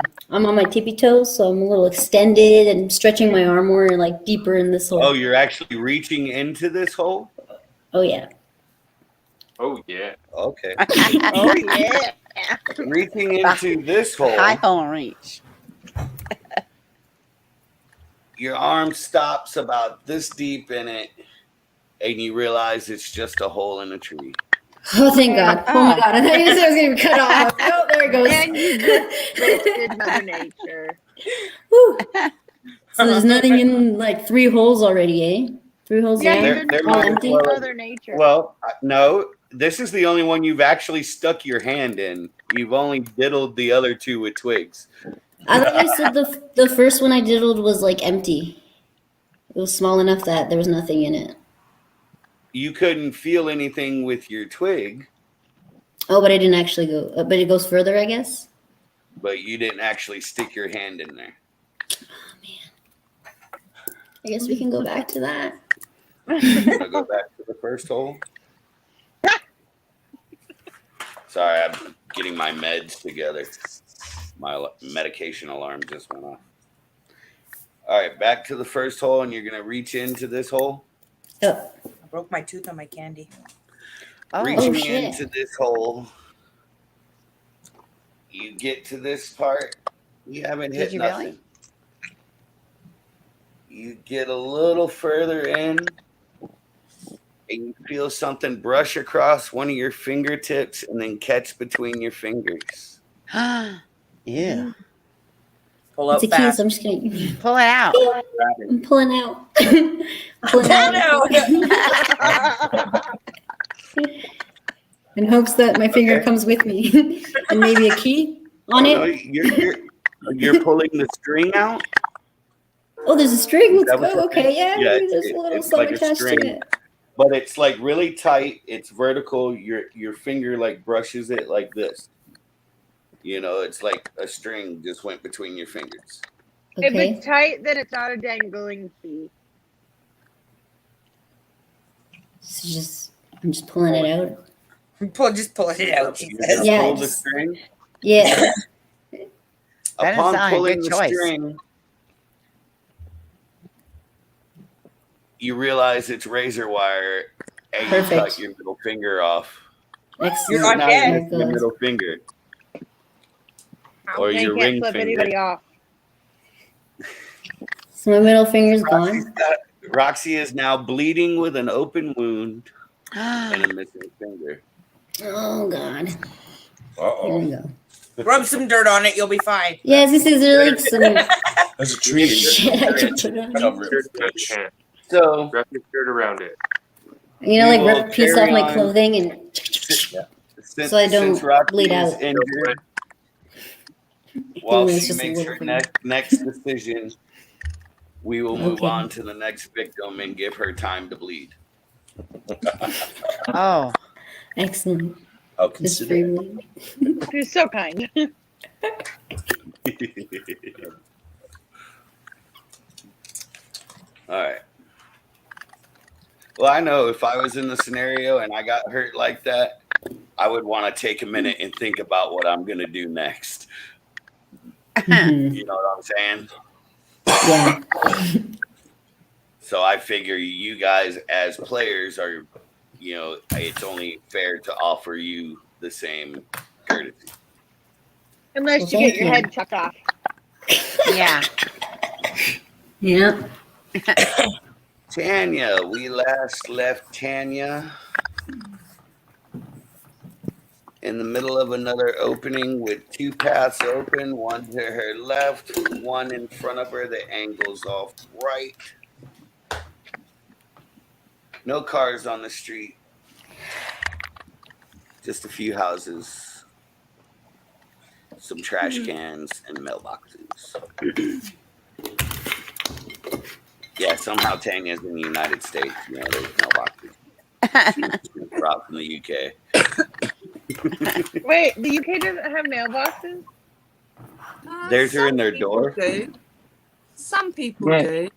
[SPEAKER 6] on my tippy toes, so I'm a little extended and stretching my arm more like deeper in this hole.
[SPEAKER 1] Oh, you're actually reaching into this hole?
[SPEAKER 6] Oh yeah.
[SPEAKER 8] Oh yeah.
[SPEAKER 1] Okay.
[SPEAKER 9] Oh yeah.
[SPEAKER 1] Reaching into this hole,
[SPEAKER 2] High hole reach.
[SPEAKER 1] your arm stops about this deep in it, and you realize it's just a hole in a tree.
[SPEAKER 6] Oh, thank God. Oh my God. I thought you said it was going to be cut off. Oh, there it goes.
[SPEAKER 9] And you just roasted Mother Nature.
[SPEAKER 6] Whew. So there's nothing in like 3 holes already, eh? 3 holes
[SPEAKER 9] Yeah,
[SPEAKER 6] down,
[SPEAKER 9] you
[SPEAKER 1] They're
[SPEAKER 9] didn't
[SPEAKER 6] all
[SPEAKER 1] not-
[SPEAKER 6] empty.
[SPEAKER 1] well,
[SPEAKER 9] Mother Nature.
[SPEAKER 1] Well, no, this is the only one you've actually stuck your hand in. You've only diddled the other 2 with twigs.
[SPEAKER 6] I thought you said the first one I diddled was like empty. It was small enough that there was nothing in it.
[SPEAKER 1] You couldn't feel anything with your twig,
[SPEAKER 6] Oh, but I didn't actually go. But it goes further, I guess.
[SPEAKER 1] but you didn't actually stick your hand in there.
[SPEAKER 6] I guess we can go back to that.
[SPEAKER 1] You wanna go back to the first hole? Sorry, I'm getting my meds together. My medication alarm just went off. All right, back to the first hole, and you're gonna reach into this hole.
[SPEAKER 6] Oh,
[SPEAKER 3] I broke my tooth on my candy.
[SPEAKER 2] Oh,
[SPEAKER 1] Reaching
[SPEAKER 6] shit.
[SPEAKER 1] into this hole, you get to this part. You haven't hit
[SPEAKER 2] Did you
[SPEAKER 1] nothing.
[SPEAKER 2] really?
[SPEAKER 1] You get a little further in, and you feel something brush across one of your fingertips and then catch between your fingers.
[SPEAKER 2] yeah.
[SPEAKER 3] Pull
[SPEAKER 6] it's
[SPEAKER 3] out
[SPEAKER 6] a key,
[SPEAKER 3] fast.
[SPEAKER 6] so I'm just kidding.
[SPEAKER 2] Pull it out.
[SPEAKER 6] I'm pulling out. Pulling out. In hopes that my finger
[SPEAKER 1] Okay.
[SPEAKER 6] comes with me. And maybe a key on
[SPEAKER 1] No,
[SPEAKER 6] it.
[SPEAKER 1] you're pulling the string out.
[SPEAKER 6] Oh, there's a string. Let's
[SPEAKER 1] That was
[SPEAKER 6] go.
[SPEAKER 1] the
[SPEAKER 6] Okay, yeah.
[SPEAKER 1] Yeah,
[SPEAKER 6] There's a little
[SPEAKER 1] it's
[SPEAKER 6] something
[SPEAKER 1] like a
[SPEAKER 6] attached to
[SPEAKER 1] string.
[SPEAKER 6] it.
[SPEAKER 1] But it's like really tight. It's vertical. Your finger like brushes it like this. You know, it's like a string just went between your fingers.
[SPEAKER 9] If
[SPEAKER 6] Okay.
[SPEAKER 9] it's tight, then it's not a dangling key.
[SPEAKER 6] So I'm just pulling it out.
[SPEAKER 3] Just pull it out. she
[SPEAKER 1] You
[SPEAKER 3] says.
[SPEAKER 1] just
[SPEAKER 6] Yeah,
[SPEAKER 1] pull the
[SPEAKER 6] just-
[SPEAKER 1] string.
[SPEAKER 6] Yeah.
[SPEAKER 2] That doesn't
[SPEAKER 1] Upon
[SPEAKER 2] sound like a
[SPEAKER 1] pulling
[SPEAKER 2] good
[SPEAKER 1] the
[SPEAKER 2] choice.
[SPEAKER 1] string, you realize it's razor wire, and you
[SPEAKER 6] Perfect.
[SPEAKER 1] cut your middle finger off.
[SPEAKER 6] Excellent.
[SPEAKER 3] You're not
[SPEAKER 1] Now
[SPEAKER 3] dead.
[SPEAKER 1] you miss your middle finger. Or
[SPEAKER 9] They
[SPEAKER 1] your
[SPEAKER 9] can't
[SPEAKER 1] ring
[SPEAKER 9] flip
[SPEAKER 1] finger.
[SPEAKER 9] anybody off.
[SPEAKER 6] So my middle finger's gone.
[SPEAKER 1] Roxy is now bleeding with an open wound and a missing finger.
[SPEAKER 6] Oh God. Here
[SPEAKER 4] Uh-oh.
[SPEAKER 6] we go.
[SPEAKER 3] Rub some dirt on it, you'll be fine.
[SPEAKER 6] Yeah, this is like some
[SPEAKER 4] There's a tree.
[SPEAKER 6] shit I can put on.
[SPEAKER 4] Cover it.
[SPEAKER 1] So
[SPEAKER 8] Wrap your shirt around it.
[SPEAKER 6] You know,
[SPEAKER 1] We
[SPEAKER 6] like
[SPEAKER 1] will
[SPEAKER 6] rip a piece
[SPEAKER 1] carry
[SPEAKER 6] off my
[SPEAKER 1] on.
[SPEAKER 6] clothing and
[SPEAKER 1] since,
[SPEAKER 6] So I don't
[SPEAKER 1] since Roxy
[SPEAKER 6] bleed
[SPEAKER 1] is
[SPEAKER 6] out.
[SPEAKER 1] injured, while
[SPEAKER 6] It's
[SPEAKER 1] she
[SPEAKER 6] just a
[SPEAKER 1] makes
[SPEAKER 6] little
[SPEAKER 1] her
[SPEAKER 6] finger.
[SPEAKER 1] next decision, we will move
[SPEAKER 6] Okay.
[SPEAKER 1] on to the next victim and give her time to bleed.
[SPEAKER 2] Oh,
[SPEAKER 6] excellent.
[SPEAKER 4] How
[SPEAKER 6] Just
[SPEAKER 4] considerate.
[SPEAKER 6] free
[SPEAKER 9] You're so kind.
[SPEAKER 1] All right. Well, I know if I was in the scenario and I got hurt like that, I would want to take a minute and think about what I'm going to do next.
[SPEAKER 6] Mhm.
[SPEAKER 1] You know what I'm saying?
[SPEAKER 6] Yeah.
[SPEAKER 1] So I figure you guys as players are, it's only fair to offer you the same courtesy.
[SPEAKER 9] Unless
[SPEAKER 6] Well,
[SPEAKER 9] you get
[SPEAKER 6] thank
[SPEAKER 9] your
[SPEAKER 6] you.
[SPEAKER 9] head chopped off.
[SPEAKER 2] Yeah.
[SPEAKER 6] Yeah.
[SPEAKER 1] Tanya, we last left Tanya in the middle of another opening with two paths open, one to her left, one in front of her that angles off right. No cars on the street. Just a few houses, some trash cans, and mailboxes. Yeah, somehow Tanya's in the United States. There's mailboxes. She's brought from the UK.
[SPEAKER 9] Wait, the UK doesn't have mailboxes?
[SPEAKER 1] Theirs are in
[SPEAKER 7] Some
[SPEAKER 1] their
[SPEAKER 7] people
[SPEAKER 1] door.
[SPEAKER 7] do. Some people
[SPEAKER 10] Yeah.
[SPEAKER 7] do.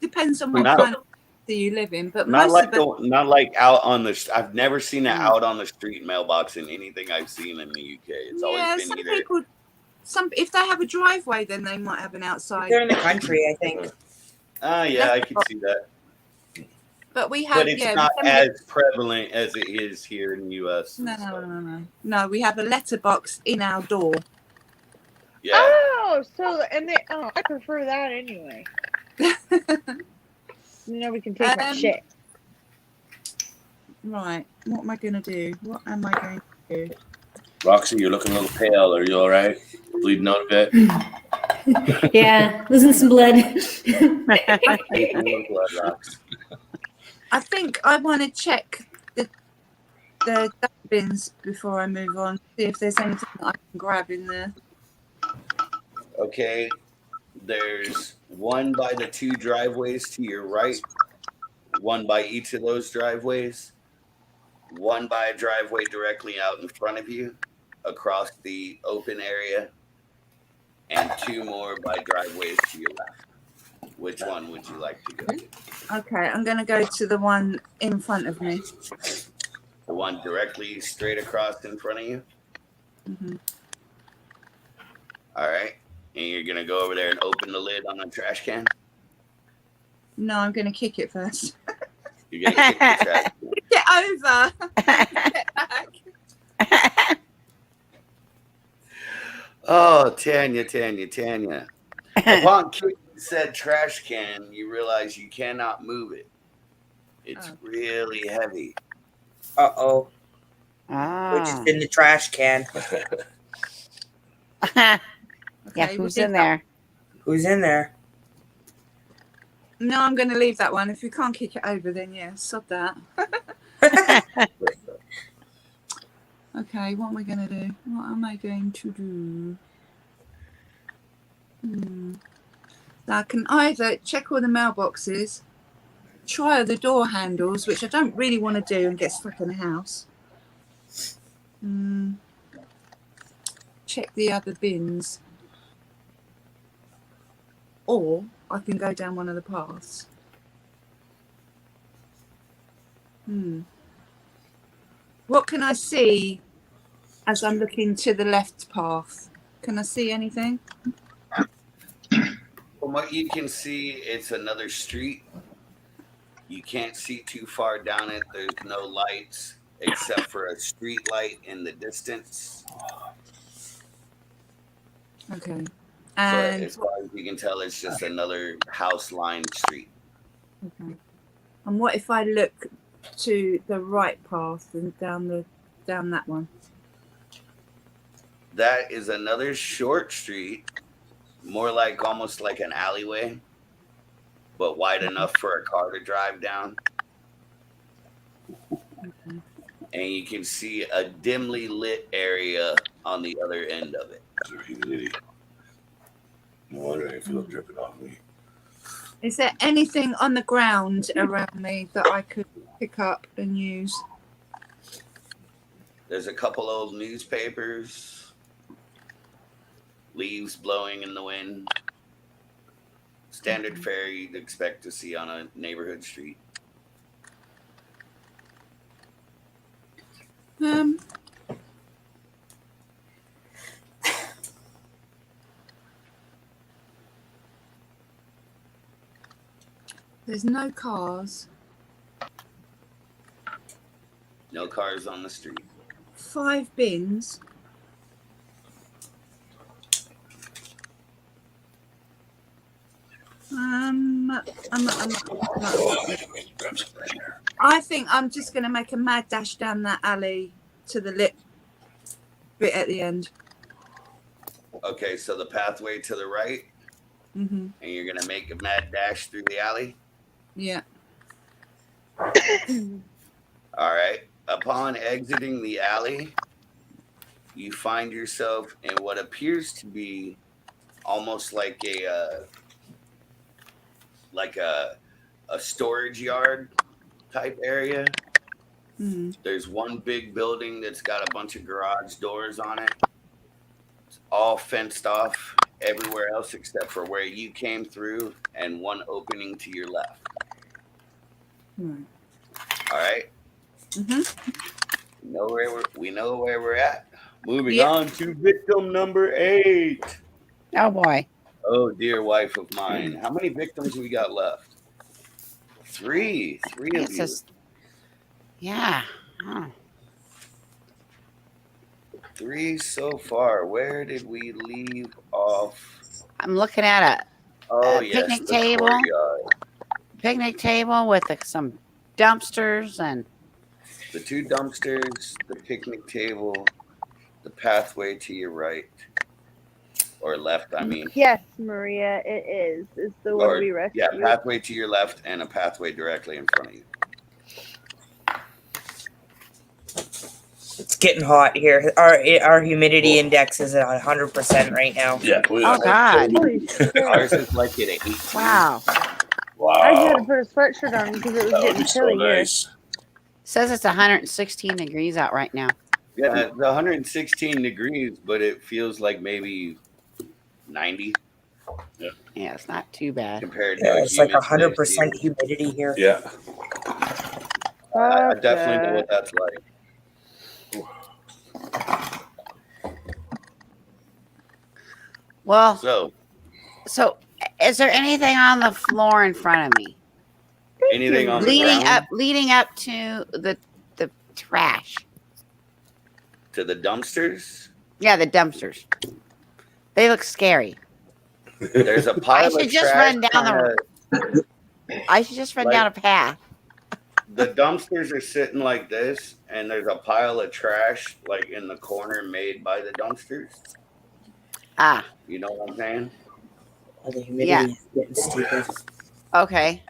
[SPEAKER 7] Depends on what
[SPEAKER 1] Not-
[SPEAKER 7] kind of city you live in, but
[SPEAKER 1] Not
[SPEAKER 7] most
[SPEAKER 1] like
[SPEAKER 7] of them.
[SPEAKER 1] not like out on the. I've never seen an out on the street mailbox in anything I've seen in the UK. It's
[SPEAKER 7] Yeah,
[SPEAKER 1] always
[SPEAKER 7] some
[SPEAKER 1] been either.
[SPEAKER 7] people. If they have a driveway, then they might have an outside.
[SPEAKER 3] They're in the country, I think.
[SPEAKER 1] Yeah, I can see that.
[SPEAKER 7] But we have.
[SPEAKER 1] But it's
[SPEAKER 7] yeah,
[SPEAKER 1] not
[SPEAKER 7] we have
[SPEAKER 1] as prevalent as it is here in the US. and
[SPEAKER 7] no,
[SPEAKER 1] stuff.
[SPEAKER 7] no. We have a letterbox in our door.
[SPEAKER 1] Yeah.
[SPEAKER 9] Oh, I prefer that anyway. We can take my shit.
[SPEAKER 7] Right. What am I going to do? What am I going to do?
[SPEAKER 4] Roxy, you're looking a little pale. Are you all right? Bleeding out a bit?
[SPEAKER 6] Yeah, losing some blood.
[SPEAKER 7] I think I want to check the bins before I move on. See if there's anything that I can grab in there.
[SPEAKER 1] Okay. There's one by the two driveways to your right, one by each of those driveways, one by a driveway directly out in front of you across the open area, and two more by driveways to your left. Which one would you like to go to?
[SPEAKER 7] Okay, I'm going to go to the one in front of me.
[SPEAKER 1] The one directly straight across in front of you?
[SPEAKER 7] Mhm.
[SPEAKER 1] All right. And you're going to go over there and open the lid on the trash can?
[SPEAKER 7] No, I'm going to kick it first.
[SPEAKER 1] You're going to kick the trash can.
[SPEAKER 7] Get over. Get back.
[SPEAKER 1] Oh, Tanya. Upon kicking said trash can, you realize you cannot move it. It's really heavy.
[SPEAKER 3] Uh-oh.
[SPEAKER 2] Ah.
[SPEAKER 3] Which is in the trash can.
[SPEAKER 2] Yeah,
[SPEAKER 7] Okay,
[SPEAKER 2] who's
[SPEAKER 7] we
[SPEAKER 2] in
[SPEAKER 7] did
[SPEAKER 2] there?
[SPEAKER 3] Who's in there?
[SPEAKER 7] No, I'm going to leave that one. If you can't kick it over, then yeah, sod that. Okay, what am I going to do? What am I going to do? So I can either check all the mailboxes, try the door handles, which I don't really want to do and get stuck in the house. Check the other bins. Or I can go down one of the paths. What can I see as I'm looking to the left path? Can I see anything?
[SPEAKER 1] From what you can see, it's another street. You can't see too far down it. There's no lights except for a street light in the distance.
[SPEAKER 7] Okay.
[SPEAKER 1] So
[SPEAKER 7] And
[SPEAKER 1] as far as you can tell, it's just another house-lined street.
[SPEAKER 7] okay. And what if I look to the right path and down that one?
[SPEAKER 1] That is another short street, more like almost like an alleyway, but wide enough for a car to drive down.
[SPEAKER 7] Okay.
[SPEAKER 1] And you can see a dimly lit area on the other end of it.
[SPEAKER 4] He's an idiot. No wonder I feel it dripping off me.
[SPEAKER 7] Is there anything on the ground around me that I could pick up and use?
[SPEAKER 1] There's a couple old newspapers, leaves blowing in the wind. Standard fare you'd expect to see on a neighborhood street.
[SPEAKER 7] There's no cars.
[SPEAKER 1] No cars on the street.
[SPEAKER 7] 5 bins. I think I'm just going to make a mad dash down that alley to the lit bit at the end.
[SPEAKER 1] Okay, so the pathway to the right,
[SPEAKER 7] Mm-hmm.
[SPEAKER 1] and you're gonna make a mad dash through the alley.
[SPEAKER 7] Yeah.
[SPEAKER 1] All right. Upon exiting the alley, you find yourself in what appears to be almost like a storage yard type area.
[SPEAKER 7] Mm-hmm.
[SPEAKER 1] There's one big building that's got a bunch of garage doors on it. It's all fenced off everywhere else except for where you came through and one opening to your left.
[SPEAKER 7] Right.
[SPEAKER 1] All right.
[SPEAKER 7] Mm-hmm.
[SPEAKER 1] We know where we're at. Moving
[SPEAKER 7] Yeah.
[SPEAKER 1] on to victim number 8.
[SPEAKER 2] Oh boy.
[SPEAKER 1] Oh dear wife of mine. How many victims we got left? 3. 3 of
[SPEAKER 2] It's
[SPEAKER 1] you.
[SPEAKER 2] just, yeah. Oh.
[SPEAKER 1] 3 so far. Where did we leave off?
[SPEAKER 2] I'm looking at
[SPEAKER 1] Oh
[SPEAKER 2] a
[SPEAKER 1] yes,
[SPEAKER 2] picnic
[SPEAKER 1] the
[SPEAKER 2] table.
[SPEAKER 1] courtyard.
[SPEAKER 2] Picnic table with some dumpsters and
[SPEAKER 1] The 2 dumpsters, the picnic table, the pathway to your right or left. I mean,
[SPEAKER 9] Yes, Maria, it is. It's the one
[SPEAKER 1] or
[SPEAKER 9] we
[SPEAKER 1] yeah,
[SPEAKER 9] rescued.
[SPEAKER 1] pathway to your left and a pathway directly in front of you.
[SPEAKER 3] It's getting hot here. Our humidity index is at 100% right now.
[SPEAKER 4] Yeah.
[SPEAKER 2] oh god.
[SPEAKER 9] Holy shit.
[SPEAKER 1] Ours is like at 18.
[SPEAKER 2] Wow.
[SPEAKER 4] Wow.
[SPEAKER 9] I just had to put a sweatshirt on because it was
[SPEAKER 4] That would
[SPEAKER 9] getting
[SPEAKER 4] be so
[SPEAKER 9] chilly here.
[SPEAKER 4] nice.
[SPEAKER 2] Says it's 116 degrees out right now.
[SPEAKER 1] Yeah, it's 116 degrees, but it feels like maybe 90
[SPEAKER 2] Yeah, it's not too bad.
[SPEAKER 1] compared to
[SPEAKER 3] Yeah,
[SPEAKER 1] a
[SPEAKER 3] it's like
[SPEAKER 1] humid
[SPEAKER 3] 100% humidity here.
[SPEAKER 4] Yeah.
[SPEAKER 1] I
[SPEAKER 9] Fuck
[SPEAKER 1] definitely know
[SPEAKER 9] that.
[SPEAKER 1] what that's like.
[SPEAKER 2] Well,
[SPEAKER 1] So,
[SPEAKER 2] is there anything on the floor in front of me?
[SPEAKER 1] anything on the
[SPEAKER 2] Leading
[SPEAKER 1] ground
[SPEAKER 2] up to the trash.
[SPEAKER 1] to the dumpsters?
[SPEAKER 2] Yeah, the dumpsters. They look scary.
[SPEAKER 1] There's a pile
[SPEAKER 2] should
[SPEAKER 1] of
[SPEAKER 2] just
[SPEAKER 1] trash
[SPEAKER 2] run down
[SPEAKER 1] kinda-
[SPEAKER 2] I should just run
[SPEAKER 1] Like-
[SPEAKER 2] down a path.
[SPEAKER 1] The dumpsters are sitting like this, and there's a pile of trash like in the corner made by the dumpsters.
[SPEAKER 2] Ah,
[SPEAKER 1] You know what I'm saying?
[SPEAKER 3] Oh, the humidity
[SPEAKER 2] Yeah.
[SPEAKER 3] is getting stupid.
[SPEAKER 2] okay.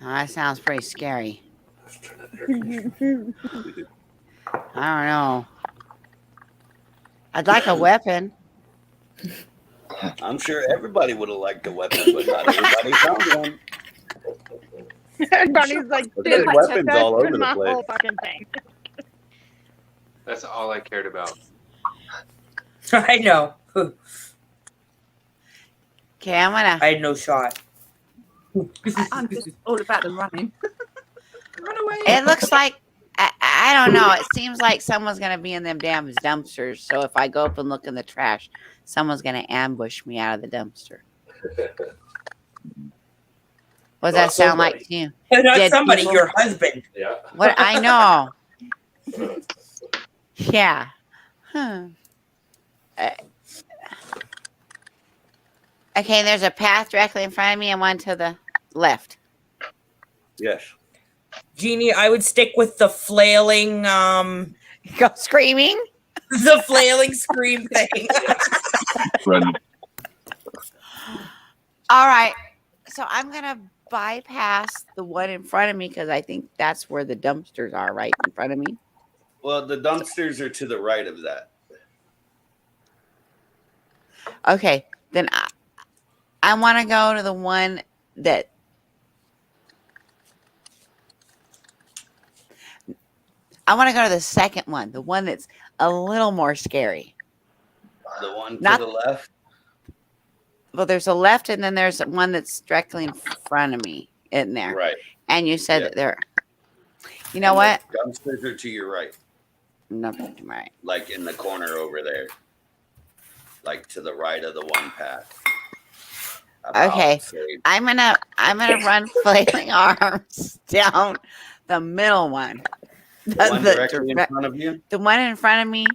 [SPEAKER 2] Oh, that sounds pretty scary. I don't know. I'd like a weapon.
[SPEAKER 1] I'm sure everybody would have liked a weapon, but not everybody found one.
[SPEAKER 9] Everybody's like,
[SPEAKER 1] There's
[SPEAKER 9] dude,
[SPEAKER 1] weapons
[SPEAKER 9] that's
[SPEAKER 1] all over
[SPEAKER 9] been
[SPEAKER 1] the
[SPEAKER 9] my
[SPEAKER 1] place.
[SPEAKER 9] whole fucking thing.
[SPEAKER 8] That's all I cared about.
[SPEAKER 3] I know.
[SPEAKER 2] Okay, I'm gonna.
[SPEAKER 3] I had no shot.
[SPEAKER 7] I'm just all about the running. Run away.
[SPEAKER 2] It looks like I don't know. It seems like someone's gonna be in them damn dumpsters. So if I go up and look in the trash, someone's gonna ambush me out of the dumpster. What does that sound like to you?
[SPEAKER 3] Not
[SPEAKER 2] Dead
[SPEAKER 3] somebody,
[SPEAKER 2] people?
[SPEAKER 3] your husband.
[SPEAKER 4] Yeah.
[SPEAKER 2] What I know. Yeah. Huh. Okay, there's a path directly in front of me and one to the left.
[SPEAKER 1] Yes.
[SPEAKER 3] Jeannie, I would stick with the flailing,
[SPEAKER 2] Go screaming.
[SPEAKER 3] the flailing scream thing.
[SPEAKER 10] Run.
[SPEAKER 2] All right. So I'm going to bypass the one in front of me because I think that's where the dumpsters are, right in front of me.
[SPEAKER 1] Well, the dumpsters are to the right of that.
[SPEAKER 2] Okay. Then I want to go to the one that. I want to go to the second one, the one that's a little more scary.
[SPEAKER 1] The one to
[SPEAKER 2] Not-
[SPEAKER 1] the left.
[SPEAKER 2] Well, there's a left and then there's one that's directly in front of me in there.
[SPEAKER 1] Right.
[SPEAKER 2] And you said
[SPEAKER 1] Yeah.
[SPEAKER 2] that there. You know
[SPEAKER 1] And
[SPEAKER 2] what?
[SPEAKER 1] the dumpsters are to your right,
[SPEAKER 2] No, right.
[SPEAKER 1] like in the corner over there. like to the right of the one path.
[SPEAKER 2] Okay.
[SPEAKER 1] Say,
[SPEAKER 2] I'm gonna run flailing arms down the middle one.
[SPEAKER 1] one directly in front of you.
[SPEAKER 2] The one in front of me.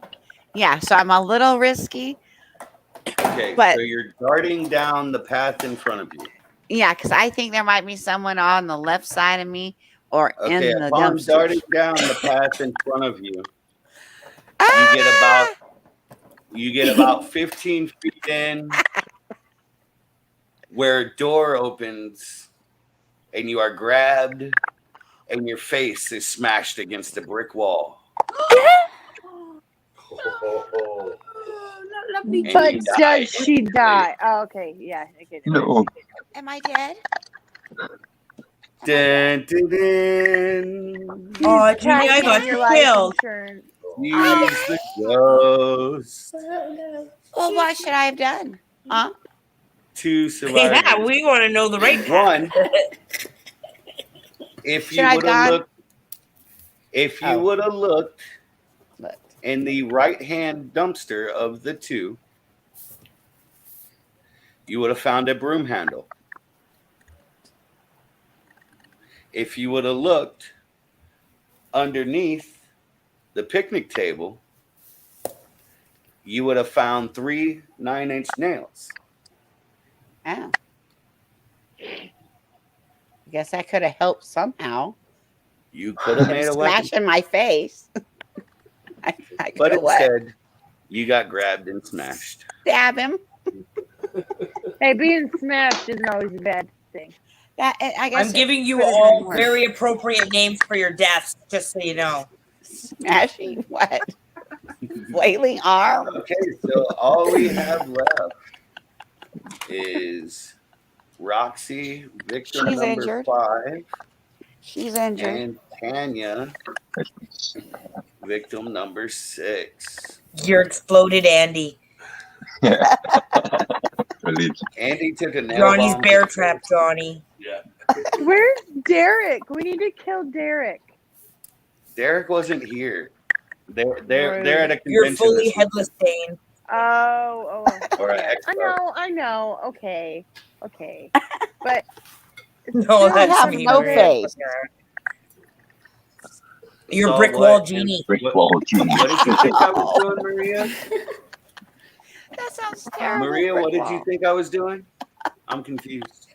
[SPEAKER 2] Yeah, so I'm a little risky.
[SPEAKER 1] Okay,
[SPEAKER 2] But-
[SPEAKER 1] so you're darting down the path in front of you.
[SPEAKER 2] Yeah, because I think there might be someone on the left side of me or
[SPEAKER 1] Okay,
[SPEAKER 2] in the
[SPEAKER 1] upon
[SPEAKER 2] dumpster.
[SPEAKER 1] darting down the path in front of you, you get about 15 feet in, where a door opens, and you are grabbed, and your face is smashed against a brick wall.
[SPEAKER 9] But
[SPEAKER 1] you die.
[SPEAKER 9] does she die? Oh, okay, yeah. I get it.
[SPEAKER 10] No.
[SPEAKER 2] Am I dead?
[SPEAKER 1] Dun, dun, dun.
[SPEAKER 3] Oh, Judy, I
[SPEAKER 9] Tagging
[SPEAKER 3] got
[SPEAKER 9] your
[SPEAKER 3] you
[SPEAKER 9] life
[SPEAKER 3] killed.
[SPEAKER 9] insurance.
[SPEAKER 1] Use the ghost.
[SPEAKER 2] Well, what should I have done? Huh?
[SPEAKER 1] Two survivors.
[SPEAKER 3] Yeah, we want to know the right
[SPEAKER 1] One, if you
[SPEAKER 2] Should I
[SPEAKER 1] would have
[SPEAKER 2] gone?
[SPEAKER 1] looked, if you
[SPEAKER 2] Oh.
[SPEAKER 1] would have looked
[SPEAKER 2] Look.
[SPEAKER 1] in the right-hand dumpster of the two, you would have found a broom handle. If you would have looked underneath the picnic table, you would have found 3 9-inch nails.
[SPEAKER 2] Oh. I guess that could have helped somehow.
[SPEAKER 1] You could have made a weapon,
[SPEAKER 2] Smash in my face. I
[SPEAKER 1] but
[SPEAKER 2] could what?
[SPEAKER 1] instead, you got grabbed and smashed.
[SPEAKER 2] Stab him.
[SPEAKER 9] Hey, being smashed isn't always a bad thing.
[SPEAKER 2] That, I guess
[SPEAKER 3] I'm giving you
[SPEAKER 2] could've been
[SPEAKER 3] all
[SPEAKER 2] worse.
[SPEAKER 3] very appropriate names for your deaths, just so you know.
[SPEAKER 2] Smashing what? Flailing arm.
[SPEAKER 1] Okay, so all we have left is Roxy, victim
[SPEAKER 2] She's
[SPEAKER 1] number
[SPEAKER 2] injured.
[SPEAKER 1] 5,
[SPEAKER 2] She's injured.
[SPEAKER 1] and Tanya, victim number 6.
[SPEAKER 3] You're exploded, Andy.
[SPEAKER 10] Brilliant.
[SPEAKER 1] Andy took a nail
[SPEAKER 3] Johnny's
[SPEAKER 1] bomb.
[SPEAKER 3] bear trap, Johnny.
[SPEAKER 9] Where's Derek? We need to kill Derek.
[SPEAKER 1] Derek wasn't here. They're at a convention.
[SPEAKER 3] You're fully
[SPEAKER 1] this week,
[SPEAKER 3] headless, Dane.
[SPEAKER 9] Oh.
[SPEAKER 1] or an
[SPEAKER 9] Okay.
[SPEAKER 1] expo.
[SPEAKER 9] I know. Okay. But
[SPEAKER 3] No,
[SPEAKER 2] You
[SPEAKER 3] that's
[SPEAKER 2] have
[SPEAKER 3] me.
[SPEAKER 2] no
[SPEAKER 3] Maria.
[SPEAKER 2] face.
[SPEAKER 3] You're
[SPEAKER 1] So
[SPEAKER 3] brick
[SPEAKER 1] what?
[SPEAKER 3] wall genie.
[SPEAKER 10] Brick wall genie.
[SPEAKER 1] What did you think I was doing, Maria?
[SPEAKER 2] That sounds terrible.
[SPEAKER 1] Maria, what did you
[SPEAKER 2] Brick
[SPEAKER 1] think I was doing? I'm confused.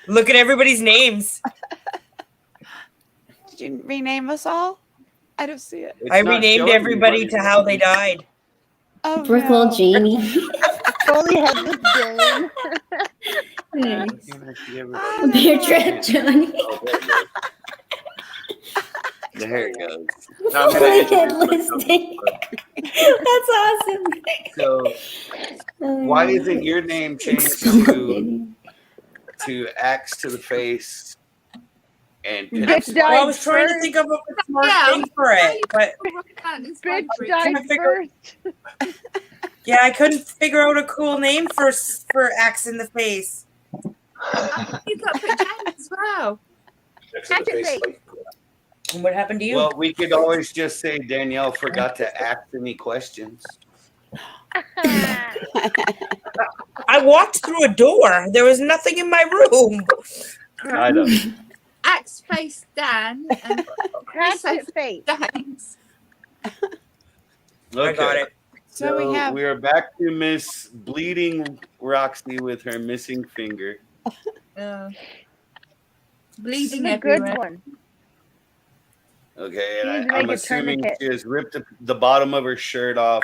[SPEAKER 3] Look at everybody's names.
[SPEAKER 2] wall. Did you rename us all? I don't see it.
[SPEAKER 1] It's
[SPEAKER 3] I
[SPEAKER 1] not
[SPEAKER 3] renamed
[SPEAKER 1] showing me
[SPEAKER 3] everybody
[SPEAKER 1] what
[SPEAKER 3] to
[SPEAKER 1] it
[SPEAKER 3] how
[SPEAKER 1] is.
[SPEAKER 3] they died.
[SPEAKER 2] Oh,
[SPEAKER 6] Brookwell
[SPEAKER 2] no.
[SPEAKER 6] Jamie.
[SPEAKER 9] fully headless Dane.
[SPEAKER 1] Why can't I see everybody?
[SPEAKER 2] Oh,
[SPEAKER 6] Bear
[SPEAKER 2] no.
[SPEAKER 6] trap Johnny.
[SPEAKER 1] Oh, there it goes.
[SPEAKER 6] Fully headless Dane. That's awesome.
[SPEAKER 1] So why isn't your name changed to axe to the face and
[SPEAKER 9] Bitch
[SPEAKER 3] Well, I
[SPEAKER 9] died
[SPEAKER 3] was trying to
[SPEAKER 9] first.
[SPEAKER 3] think of a smart
[SPEAKER 12] Yeah.
[SPEAKER 3] thing for it, but
[SPEAKER 9] Bitch
[SPEAKER 3] Trying
[SPEAKER 9] died
[SPEAKER 3] to figure-
[SPEAKER 9] first.
[SPEAKER 3] yeah, I couldn't figure out a cool name for axe in the face.
[SPEAKER 12] You got to put James as well.
[SPEAKER 9] Activate.
[SPEAKER 3] And what happened to you?
[SPEAKER 1] well, we could always just say Danielle forgot to ask any questions.
[SPEAKER 3] I walked through a door. There was nothing in my room.
[SPEAKER 1] I don't.
[SPEAKER 12] Axe face Dan and
[SPEAKER 9] Hatchet face.
[SPEAKER 12] James.
[SPEAKER 3] I got it.
[SPEAKER 2] So we have-
[SPEAKER 1] are back to Miss Bleeding Roxy with her missing finger.
[SPEAKER 12] Bleeding
[SPEAKER 9] The good
[SPEAKER 12] everywhere.
[SPEAKER 9] one.
[SPEAKER 1] Okay,
[SPEAKER 9] She needs
[SPEAKER 1] and
[SPEAKER 9] to
[SPEAKER 1] I'm
[SPEAKER 9] make a
[SPEAKER 1] assuming
[SPEAKER 9] tourniquet.
[SPEAKER 1] she has ripped the bottom of her shirt off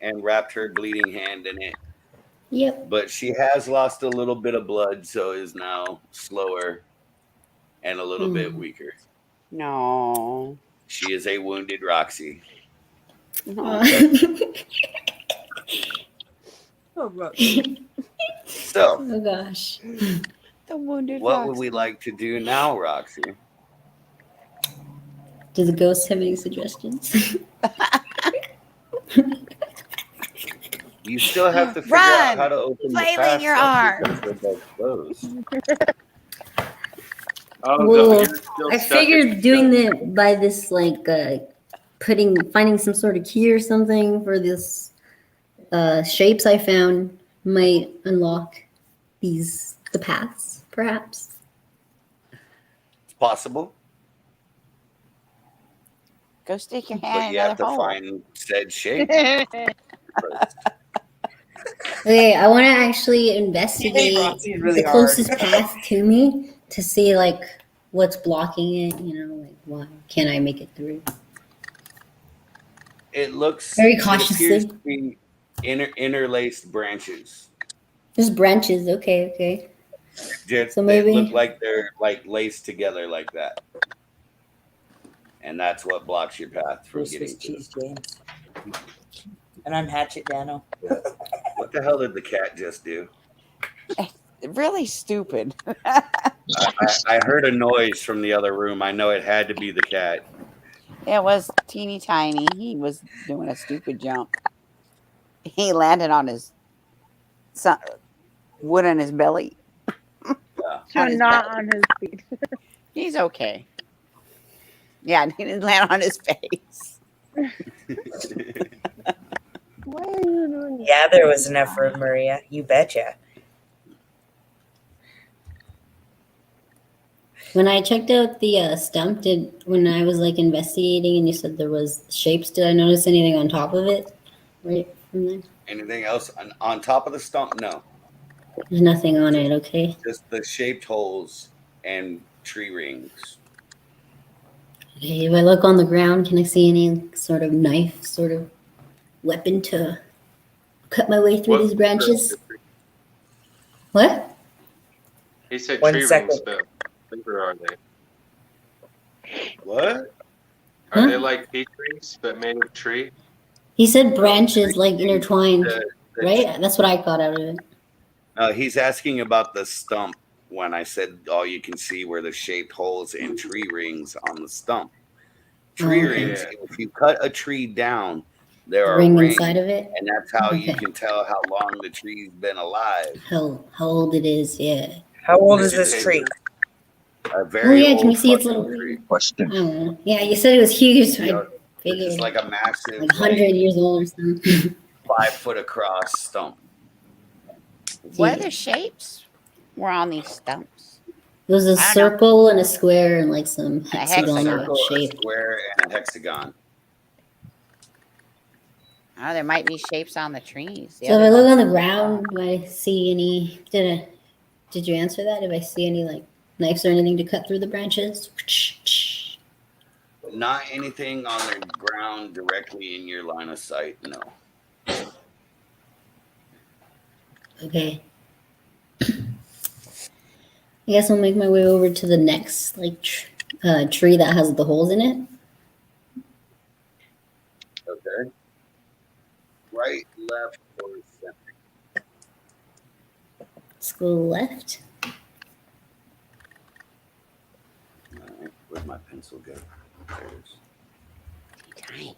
[SPEAKER 1] and wrapped her bleeding hand in it.
[SPEAKER 6] Yep.
[SPEAKER 1] But she has lost a little bit of blood, so is now slower and a little bit weaker.
[SPEAKER 2] No.
[SPEAKER 1] She is a wounded Roxy.
[SPEAKER 2] No.
[SPEAKER 12] Oh, right.
[SPEAKER 1] So,
[SPEAKER 6] Oh gosh.
[SPEAKER 2] The wounded
[SPEAKER 1] what
[SPEAKER 2] Roxy.
[SPEAKER 1] would we like to do now, Roxy?
[SPEAKER 6] Do the ghosts have any suggestions?
[SPEAKER 1] You still have to figure
[SPEAKER 2] Run!
[SPEAKER 1] out how to open
[SPEAKER 2] Flailing
[SPEAKER 1] the path
[SPEAKER 2] your
[SPEAKER 1] up
[SPEAKER 2] arm.
[SPEAKER 1] because they're both closed.
[SPEAKER 8] Oh,
[SPEAKER 6] Well,
[SPEAKER 8] you're still
[SPEAKER 6] I
[SPEAKER 8] stuck
[SPEAKER 6] figured
[SPEAKER 8] in-
[SPEAKER 6] doing it by this, like, finding some sort of key or something for this shapes I found might unlock the paths, perhaps.
[SPEAKER 1] It's possible,
[SPEAKER 2] Go stick your
[SPEAKER 1] but
[SPEAKER 2] hand in
[SPEAKER 1] you have
[SPEAKER 2] another
[SPEAKER 1] to
[SPEAKER 2] hole.
[SPEAKER 1] find said shape.
[SPEAKER 6] Okay, I want to actually investigate
[SPEAKER 3] Roxy's really
[SPEAKER 6] the
[SPEAKER 3] hard.
[SPEAKER 6] closest path to me to see like what's blocking it. You know, like why can't I make it through?
[SPEAKER 1] It looks
[SPEAKER 6] Very
[SPEAKER 1] It appears
[SPEAKER 6] cautiously.
[SPEAKER 1] to be interlaced branches.
[SPEAKER 6] There's branches. Okay.
[SPEAKER 1] Just,
[SPEAKER 6] So
[SPEAKER 1] they
[SPEAKER 6] maybe-
[SPEAKER 1] look like they're like laced together like that, and that's what blocks your path from
[SPEAKER 3] This
[SPEAKER 1] getting
[SPEAKER 3] was
[SPEAKER 1] to
[SPEAKER 3] Cheese James. And I'm Hatchet Dano.
[SPEAKER 1] What the hell did the cat just do?
[SPEAKER 2] Really stupid.
[SPEAKER 1] I heard a noise from the other room. I know it had to be the cat.
[SPEAKER 2] It was teeny tiny. He was doing a stupid jump. He landed on his wood on his belly.
[SPEAKER 9] So
[SPEAKER 2] On his
[SPEAKER 9] not
[SPEAKER 2] belly.
[SPEAKER 9] on his feet.
[SPEAKER 2] He's okay. Yeah, he didn't land on his face.
[SPEAKER 9] Why are you doing that?
[SPEAKER 3] Yeah, there was enough room, Maria. You betcha.
[SPEAKER 6] When I checked out the stump, when I was like investigating and you said there was shapes, did I notice anything on top of it? Right from there?
[SPEAKER 1] Anything else on top of the stump? No,
[SPEAKER 6] There's nothing on it, okay?
[SPEAKER 1] just the shaped holes and tree rings.
[SPEAKER 6] Okay, if I look on the ground, can I see any sort of knife, sort of weapon to cut my way through these branches? What?
[SPEAKER 8] He said
[SPEAKER 3] 1
[SPEAKER 8] tree
[SPEAKER 3] second.
[SPEAKER 8] rings, but where are they?
[SPEAKER 1] What?
[SPEAKER 8] Are they like peach rings, but made of tree?
[SPEAKER 6] He said branches like intertwined,
[SPEAKER 1] The-
[SPEAKER 6] right? That's what I got out of it.
[SPEAKER 1] He's asking about the stump when I said all you can see were the shaped holes and tree rings on the stump. Tree
[SPEAKER 6] Okay.
[SPEAKER 1] rings, if you cut a tree down, there
[SPEAKER 6] The
[SPEAKER 1] are
[SPEAKER 6] ring
[SPEAKER 1] rings,
[SPEAKER 6] inside of it.
[SPEAKER 1] and that's how you
[SPEAKER 6] Okay.
[SPEAKER 1] can tell how long the tree's been alive.
[SPEAKER 6] How old it is? Yeah.
[SPEAKER 3] How old is this tree?
[SPEAKER 1] A very
[SPEAKER 6] yeah, can
[SPEAKER 1] old
[SPEAKER 6] you see its
[SPEAKER 1] fucking
[SPEAKER 6] little-
[SPEAKER 1] tree.
[SPEAKER 6] I
[SPEAKER 10] Question.
[SPEAKER 6] don't know. Yeah, you said it was huge. So
[SPEAKER 1] You
[SPEAKER 6] I
[SPEAKER 1] know,
[SPEAKER 6] figured
[SPEAKER 1] It's like a massive,
[SPEAKER 6] like 100 years old or something.
[SPEAKER 1] 5 foot across stump.
[SPEAKER 2] What other shapes were on these stumps?
[SPEAKER 6] It was a
[SPEAKER 2] I don't know.
[SPEAKER 6] circle and a square and like some
[SPEAKER 2] A
[SPEAKER 6] hexagon
[SPEAKER 1] Circle, a
[SPEAKER 6] shape.
[SPEAKER 1] square, and a hexagon.
[SPEAKER 2] Oh, there might be shapes on the trees. The
[SPEAKER 6] So if
[SPEAKER 2] other
[SPEAKER 6] I look
[SPEAKER 2] ones-
[SPEAKER 6] on the ground, do I see any? Did you answer that? If I see any like knives or anything to cut through the branches?
[SPEAKER 1] Not anything on the ground directly in your line of sight, no.
[SPEAKER 6] Okay. I guess I'll make my way over to the next like tree that has the holes in it.
[SPEAKER 1] Okay. Right, left, or center.
[SPEAKER 6] Let's go left.
[SPEAKER 1] All right, where'd my pencil go? There it is.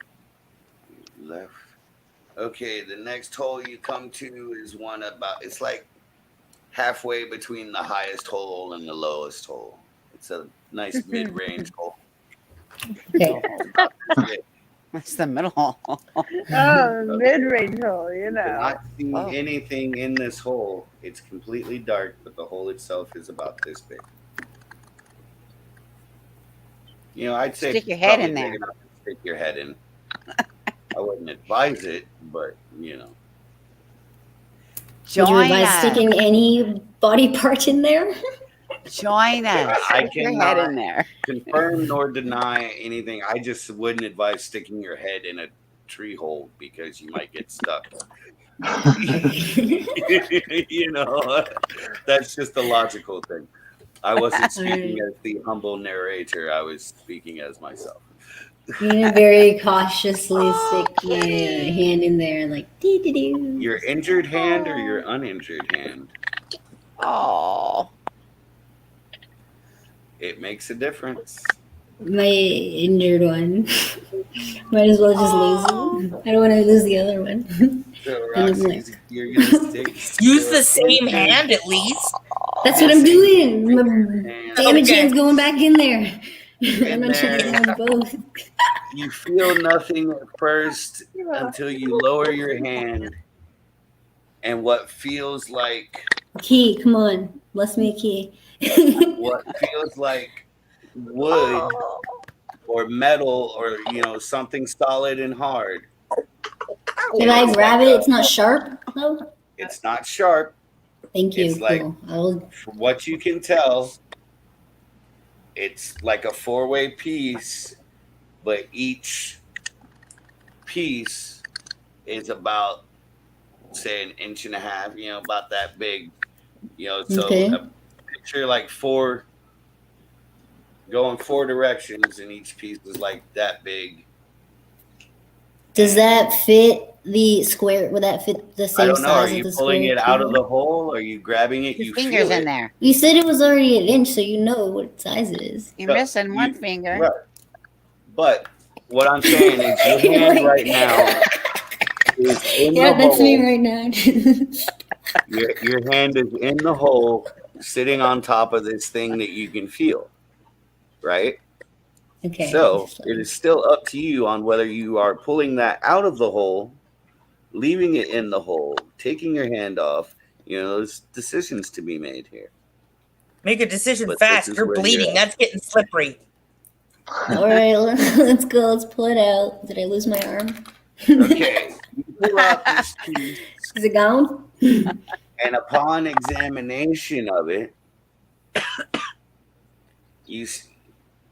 [SPEAKER 1] Left. Okay, the next hole you come to is one about, it's like halfway between the highest hole and the lowest hole. It's a nice mid-range hole.
[SPEAKER 6] Okay.
[SPEAKER 2] What's the middle hole?
[SPEAKER 9] Oh, mid-range hole, you
[SPEAKER 1] Do
[SPEAKER 9] know.
[SPEAKER 1] not see
[SPEAKER 2] Oh.
[SPEAKER 1] anything in this hole. It's completely dark, but the hole itself is about this big. You know, I'd say
[SPEAKER 2] Stick your head
[SPEAKER 1] probably
[SPEAKER 2] in
[SPEAKER 1] big
[SPEAKER 2] there.
[SPEAKER 1] enough to stick your head in. I wouldn't advise it, but you know.
[SPEAKER 6] Would you
[SPEAKER 2] Join
[SPEAKER 6] advise
[SPEAKER 2] us.
[SPEAKER 6] sticking any body part in there?
[SPEAKER 2] Join us.
[SPEAKER 1] I
[SPEAKER 2] Stick your head
[SPEAKER 1] cannot
[SPEAKER 2] in there.
[SPEAKER 1] confirm nor deny anything. I just wouldn't advise sticking your head in a tree hole because you might get stuck. You know, that's just a logical thing. I wasn't speaking as the humble narrator. I was speaking as myself.
[SPEAKER 6] You need to very cautiously stick your hand in there, like dee dee dee.
[SPEAKER 1] Your injured hand or your uninjured hand?
[SPEAKER 2] Oh,
[SPEAKER 1] It makes a difference.
[SPEAKER 6] My injured one. Might as well just lose it. I don't want to lose the other one.
[SPEAKER 1] So,
[SPEAKER 6] And I'm
[SPEAKER 1] Roxy,
[SPEAKER 6] like-
[SPEAKER 1] you're gonna stick.
[SPEAKER 3] Use the same hand at least.
[SPEAKER 6] That's what I'm doing. My
[SPEAKER 1] And
[SPEAKER 6] damage
[SPEAKER 3] Okay.
[SPEAKER 6] hand's going back in there.
[SPEAKER 1] In
[SPEAKER 6] I'm not trying to
[SPEAKER 1] there.
[SPEAKER 6] have both.
[SPEAKER 1] you feel nothing at first until you lower your hand and what feels like
[SPEAKER 6] Key, come on. Bless me a key.
[SPEAKER 1] what feels like wood or metal or something solid and hard.
[SPEAKER 6] Can I grab it? It's not sharp, though?
[SPEAKER 1] It's not sharp.
[SPEAKER 6] Thank you.
[SPEAKER 1] It's like,
[SPEAKER 6] Cool. I will.
[SPEAKER 1] from what you can tell, it's like a 4-way piece, but each piece is about, say, 1.5 inches, about that big. So
[SPEAKER 6] Okay.
[SPEAKER 1] picture like 4 going 4 directions, and each piece is like that big.
[SPEAKER 6] Does that fit the square? Would that fit the
[SPEAKER 1] I
[SPEAKER 6] same
[SPEAKER 1] don't know. Are
[SPEAKER 6] size
[SPEAKER 1] you
[SPEAKER 6] as the
[SPEAKER 1] pulling
[SPEAKER 6] square?
[SPEAKER 1] it out of
[SPEAKER 6] too?
[SPEAKER 1] the hole? Are you grabbing it?
[SPEAKER 2] Your
[SPEAKER 1] You
[SPEAKER 2] finger's
[SPEAKER 1] feel
[SPEAKER 2] in
[SPEAKER 1] it.
[SPEAKER 2] there.
[SPEAKER 6] You said it was already 1 inch, so you know what size it is.
[SPEAKER 2] You're
[SPEAKER 1] No,
[SPEAKER 2] missing one finger.
[SPEAKER 1] Right. But what I'm saying is, your hand right now is in
[SPEAKER 6] Yeah,
[SPEAKER 1] the
[SPEAKER 6] that's
[SPEAKER 1] hole.
[SPEAKER 6] me right now.
[SPEAKER 1] Your hand is in the hole, sitting on top of this thing that you can feel, right?
[SPEAKER 6] Okay.
[SPEAKER 1] So it is still up to you on whether you are pulling that out of the hole, leaving it in the hole, taking your hand off. There's decisions to be made here.
[SPEAKER 3] Make a decision
[SPEAKER 1] But
[SPEAKER 3] fast.
[SPEAKER 1] this is
[SPEAKER 3] You're
[SPEAKER 1] where
[SPEAKER 3] bleeding.
[SPEAKER 1] you're at.
[SPEAKER 3] That's getting slippery.
[SPEAKER 6] All right, let's go. Let's pull it out. Did I lose my arm?
[SPEAKER 1] Okay, you pull out this piece,
[SPEAKER 6] Is it gone?
[SPEAKER 1] and upon examination of it,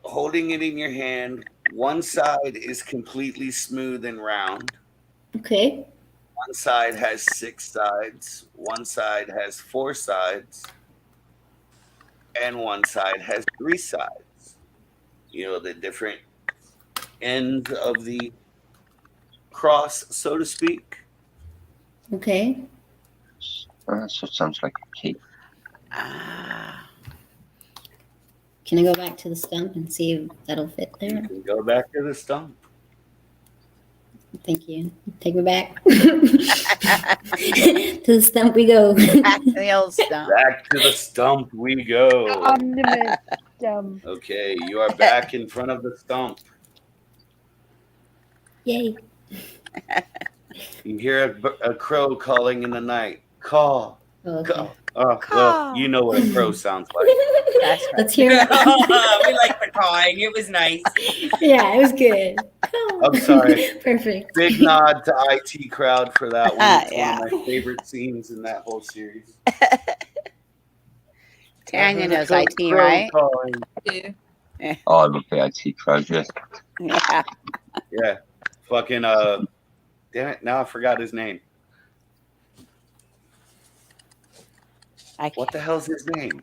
[SPEAKER 1] holding it in your hand, one side is completely smooth and round.
[SPEAKER 6] Okay.
[SPEAKER 1] One side has 6 sides. One side has 4 sides. And one side has 3 sides. The different ends of the cross, so to speak.
[SPEAKER 6] Okay.
[SPEAKER 10] So it sounds like a key.
[SPEAKER 6] Can I go back to the stump and see if that'll fit
[SPEAKER 1] You
[SPEAKER 6] there?
[SPEAKER 1] can go back to the stump.
[SPEAKER 6] Thank you. Take me back. To the stump we go.
[SPEAKER 2] Back to the old stuff.
[SPEAKER 1] Back to the stump we go.
[SPEAKER 9] Omnibus.
[SPEAKER 1] Okay, you are back in front of the stump.
[SPEAKER 6] Yay.
[SPEAKER 1] You hear a crow calling in the night. Caw.
[SPEAKER 6] Oh, okay.
[SPEAKER 1] Caw. Well, you know what a crow sounds like.
[SPEAKER 2] That's right.
[SPEAKER 6] Let's hear
[SPEAKER 3] we
[SPEAKER 6] it.
[SPEAKER 3] like the cawing. It was nice.
[SPEAKER 6] Yeah, it was good.
[SPEAKER 1] I'm sorry.
[SPEAKER 6] Perfect.
[SPEAKER 1] Big nod to IT Crowd for that one. It's
[SPEAKER 2] Yeah.
[SPEAKER 1] one of my favorite scenes in that whole series.
[SPEAKER 2] Tanya knows
[SPEAKER 1] Crow
[SPEAKER 2] IT, right?
[SPEAKER 1] calling.
[SPEAKER 12] Yeah.
[SPEAKER 10] Oh, I love the IT crowd, yeah.
[SPEAKER 2] Yeah.
[SPEAKER 1] Yeah. Fucking, damn it. Now I forgot his name. What the hell's his name?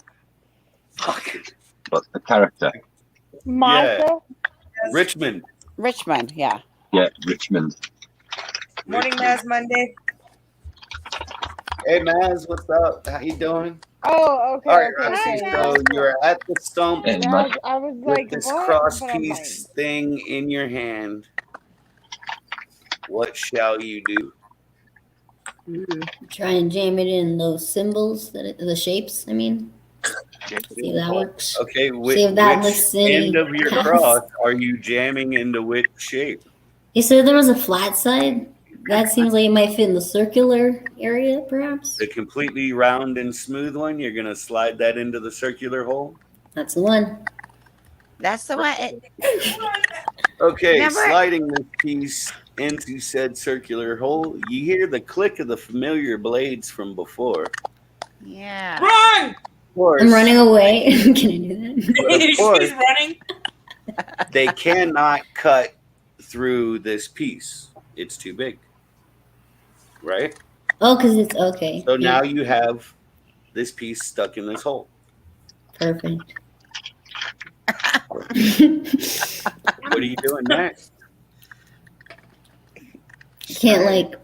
[SPEAKER 1] Fuck.
[SPEAKER 10] But the character,
[SPEAKER 9] Martha.
[SPEAKER 1] Richmond.
[SPEAKER 2] Richmond, yeah.
[SPEAKER 10] yeah, Richmond.
[SPEAKER 3] Morning, Maz Monday.
[SPEAKER 1] Hey, Maz, what's up? How you doing?
[SPEAKER 9] Oh, okay.
[SPEAKER 1] All right,
[SPEAKER 9] okay,
[SPEAKER 1] Roxy.
[SPEAKER 9] okay.
[SPEAKER 1] So you're at the stump
[SPEAKER 10] Hey,
[SPEAKER 9] I was
[SPEAKER 1] with
[SPEAKER 9] like,
[SPEAKER 1] this
[SPEAKER 9] what?
[SPEAKER 1] cross
[SPEAKER 9] But I'm like,
[SPEAKER 1] piece thing in your hand. What shall you do?
[SPEAKER 6] Try and jam it in those symbols, the shapes, I mean. See if that works.
[SPEAKER 1] Okay,
[SPEAKER 6] See if that
[SPEAKER 1] which
[SPEAKER 6] looks any
[SPEAKER 1] end of your
[SPEAKER 6] counts.
[SPEAKER 1] cross are you jamming into which shape?
[SPEAKER 6] You said there was a flat side? That seems like it might fit in the circular area, perhaps?
[SPEAKER 1] The completely round and smooth one, you're going to slide that into the circular hole?
[SPEAKER 6] That's the one.
[SPEAKER 2] That's the one.
[SPEAKER 1] Okay,
[SPEAKER 2] Remember-
[SPEAKER 1] sliding this piece into said circular hole, you hear the click of the familiar blades from before.
[SPEAKER 2] Yeah.
[SPEAKER 3] Run!
[SPEAKER 1] Of course,
[SPEAKER 6] I'm running away. Can I do that?
[SPEAKER 1] But of course,
[SPEAKER 3] She's running.
[SPEAKER 1] they cannot cut through this piece. It's too big. Right?
[SPEAKER 6] Oh, because it's okay.
[SPEAKER 1] So
[SPEAKER 6] Yeah,
[SPEAKER 1] now you have this piece stuck in this hole.
[SPEAKER 6] perfect.
[SPEAKER 1] What are you doing next?
[SPEAKER 6] Can't like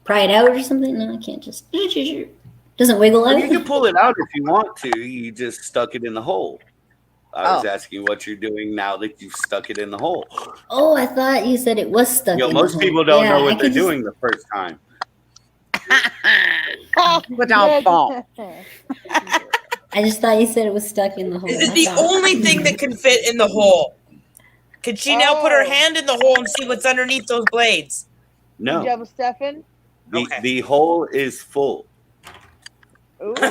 [SPEAKER 6] pry it out or something? No, I can't just. Doesn't wiggle
[SPEAKER 1] Well,
[SPEAKER 6] out.
[SPEAKER 1] you can pull it out if you want to. You just stuck it in the hole. I was
[SPEAKER 2] Oh.
[SPEAKER 1] asking what you're doing now that you've stuck it in the hole.
[SPEAKER 6] Oh, I thought you said it was stuck. in the
[SPEAKER 1] Most
[SPEAKER 6] hole.
[SPEAKER 1] people don't
[SPEAKER 6] Yeah,
[SPEAKER 1] know
[SPEAKER 6] I
[SPEAKER 1] what they're
[SPEAKER 6] could just-
[SPEAKER 1] doing the first time.
[SPEAKER 2] But don't fall.
[SPEAKER 6] I just thought you said it was stuck in the hole.
[SPEAKER 3] This is
[SPEAKER 6] I
[SPEAKER 3] the
[SPEAKER 6] thought-
[SPEAKER 3] only thing that can fit in the hole. Could she now put her
[SPEAKER 9] Oh.
[SPEAKER 3] hand in the hole and see what's underneath those blades?
[SPEAKER 1] No,
[SPEAKER 9] Double stuffing.
[SPEAKER 1] The hole is full.
[SPEAKER 9] Ooh.
[SPEAKER 3] The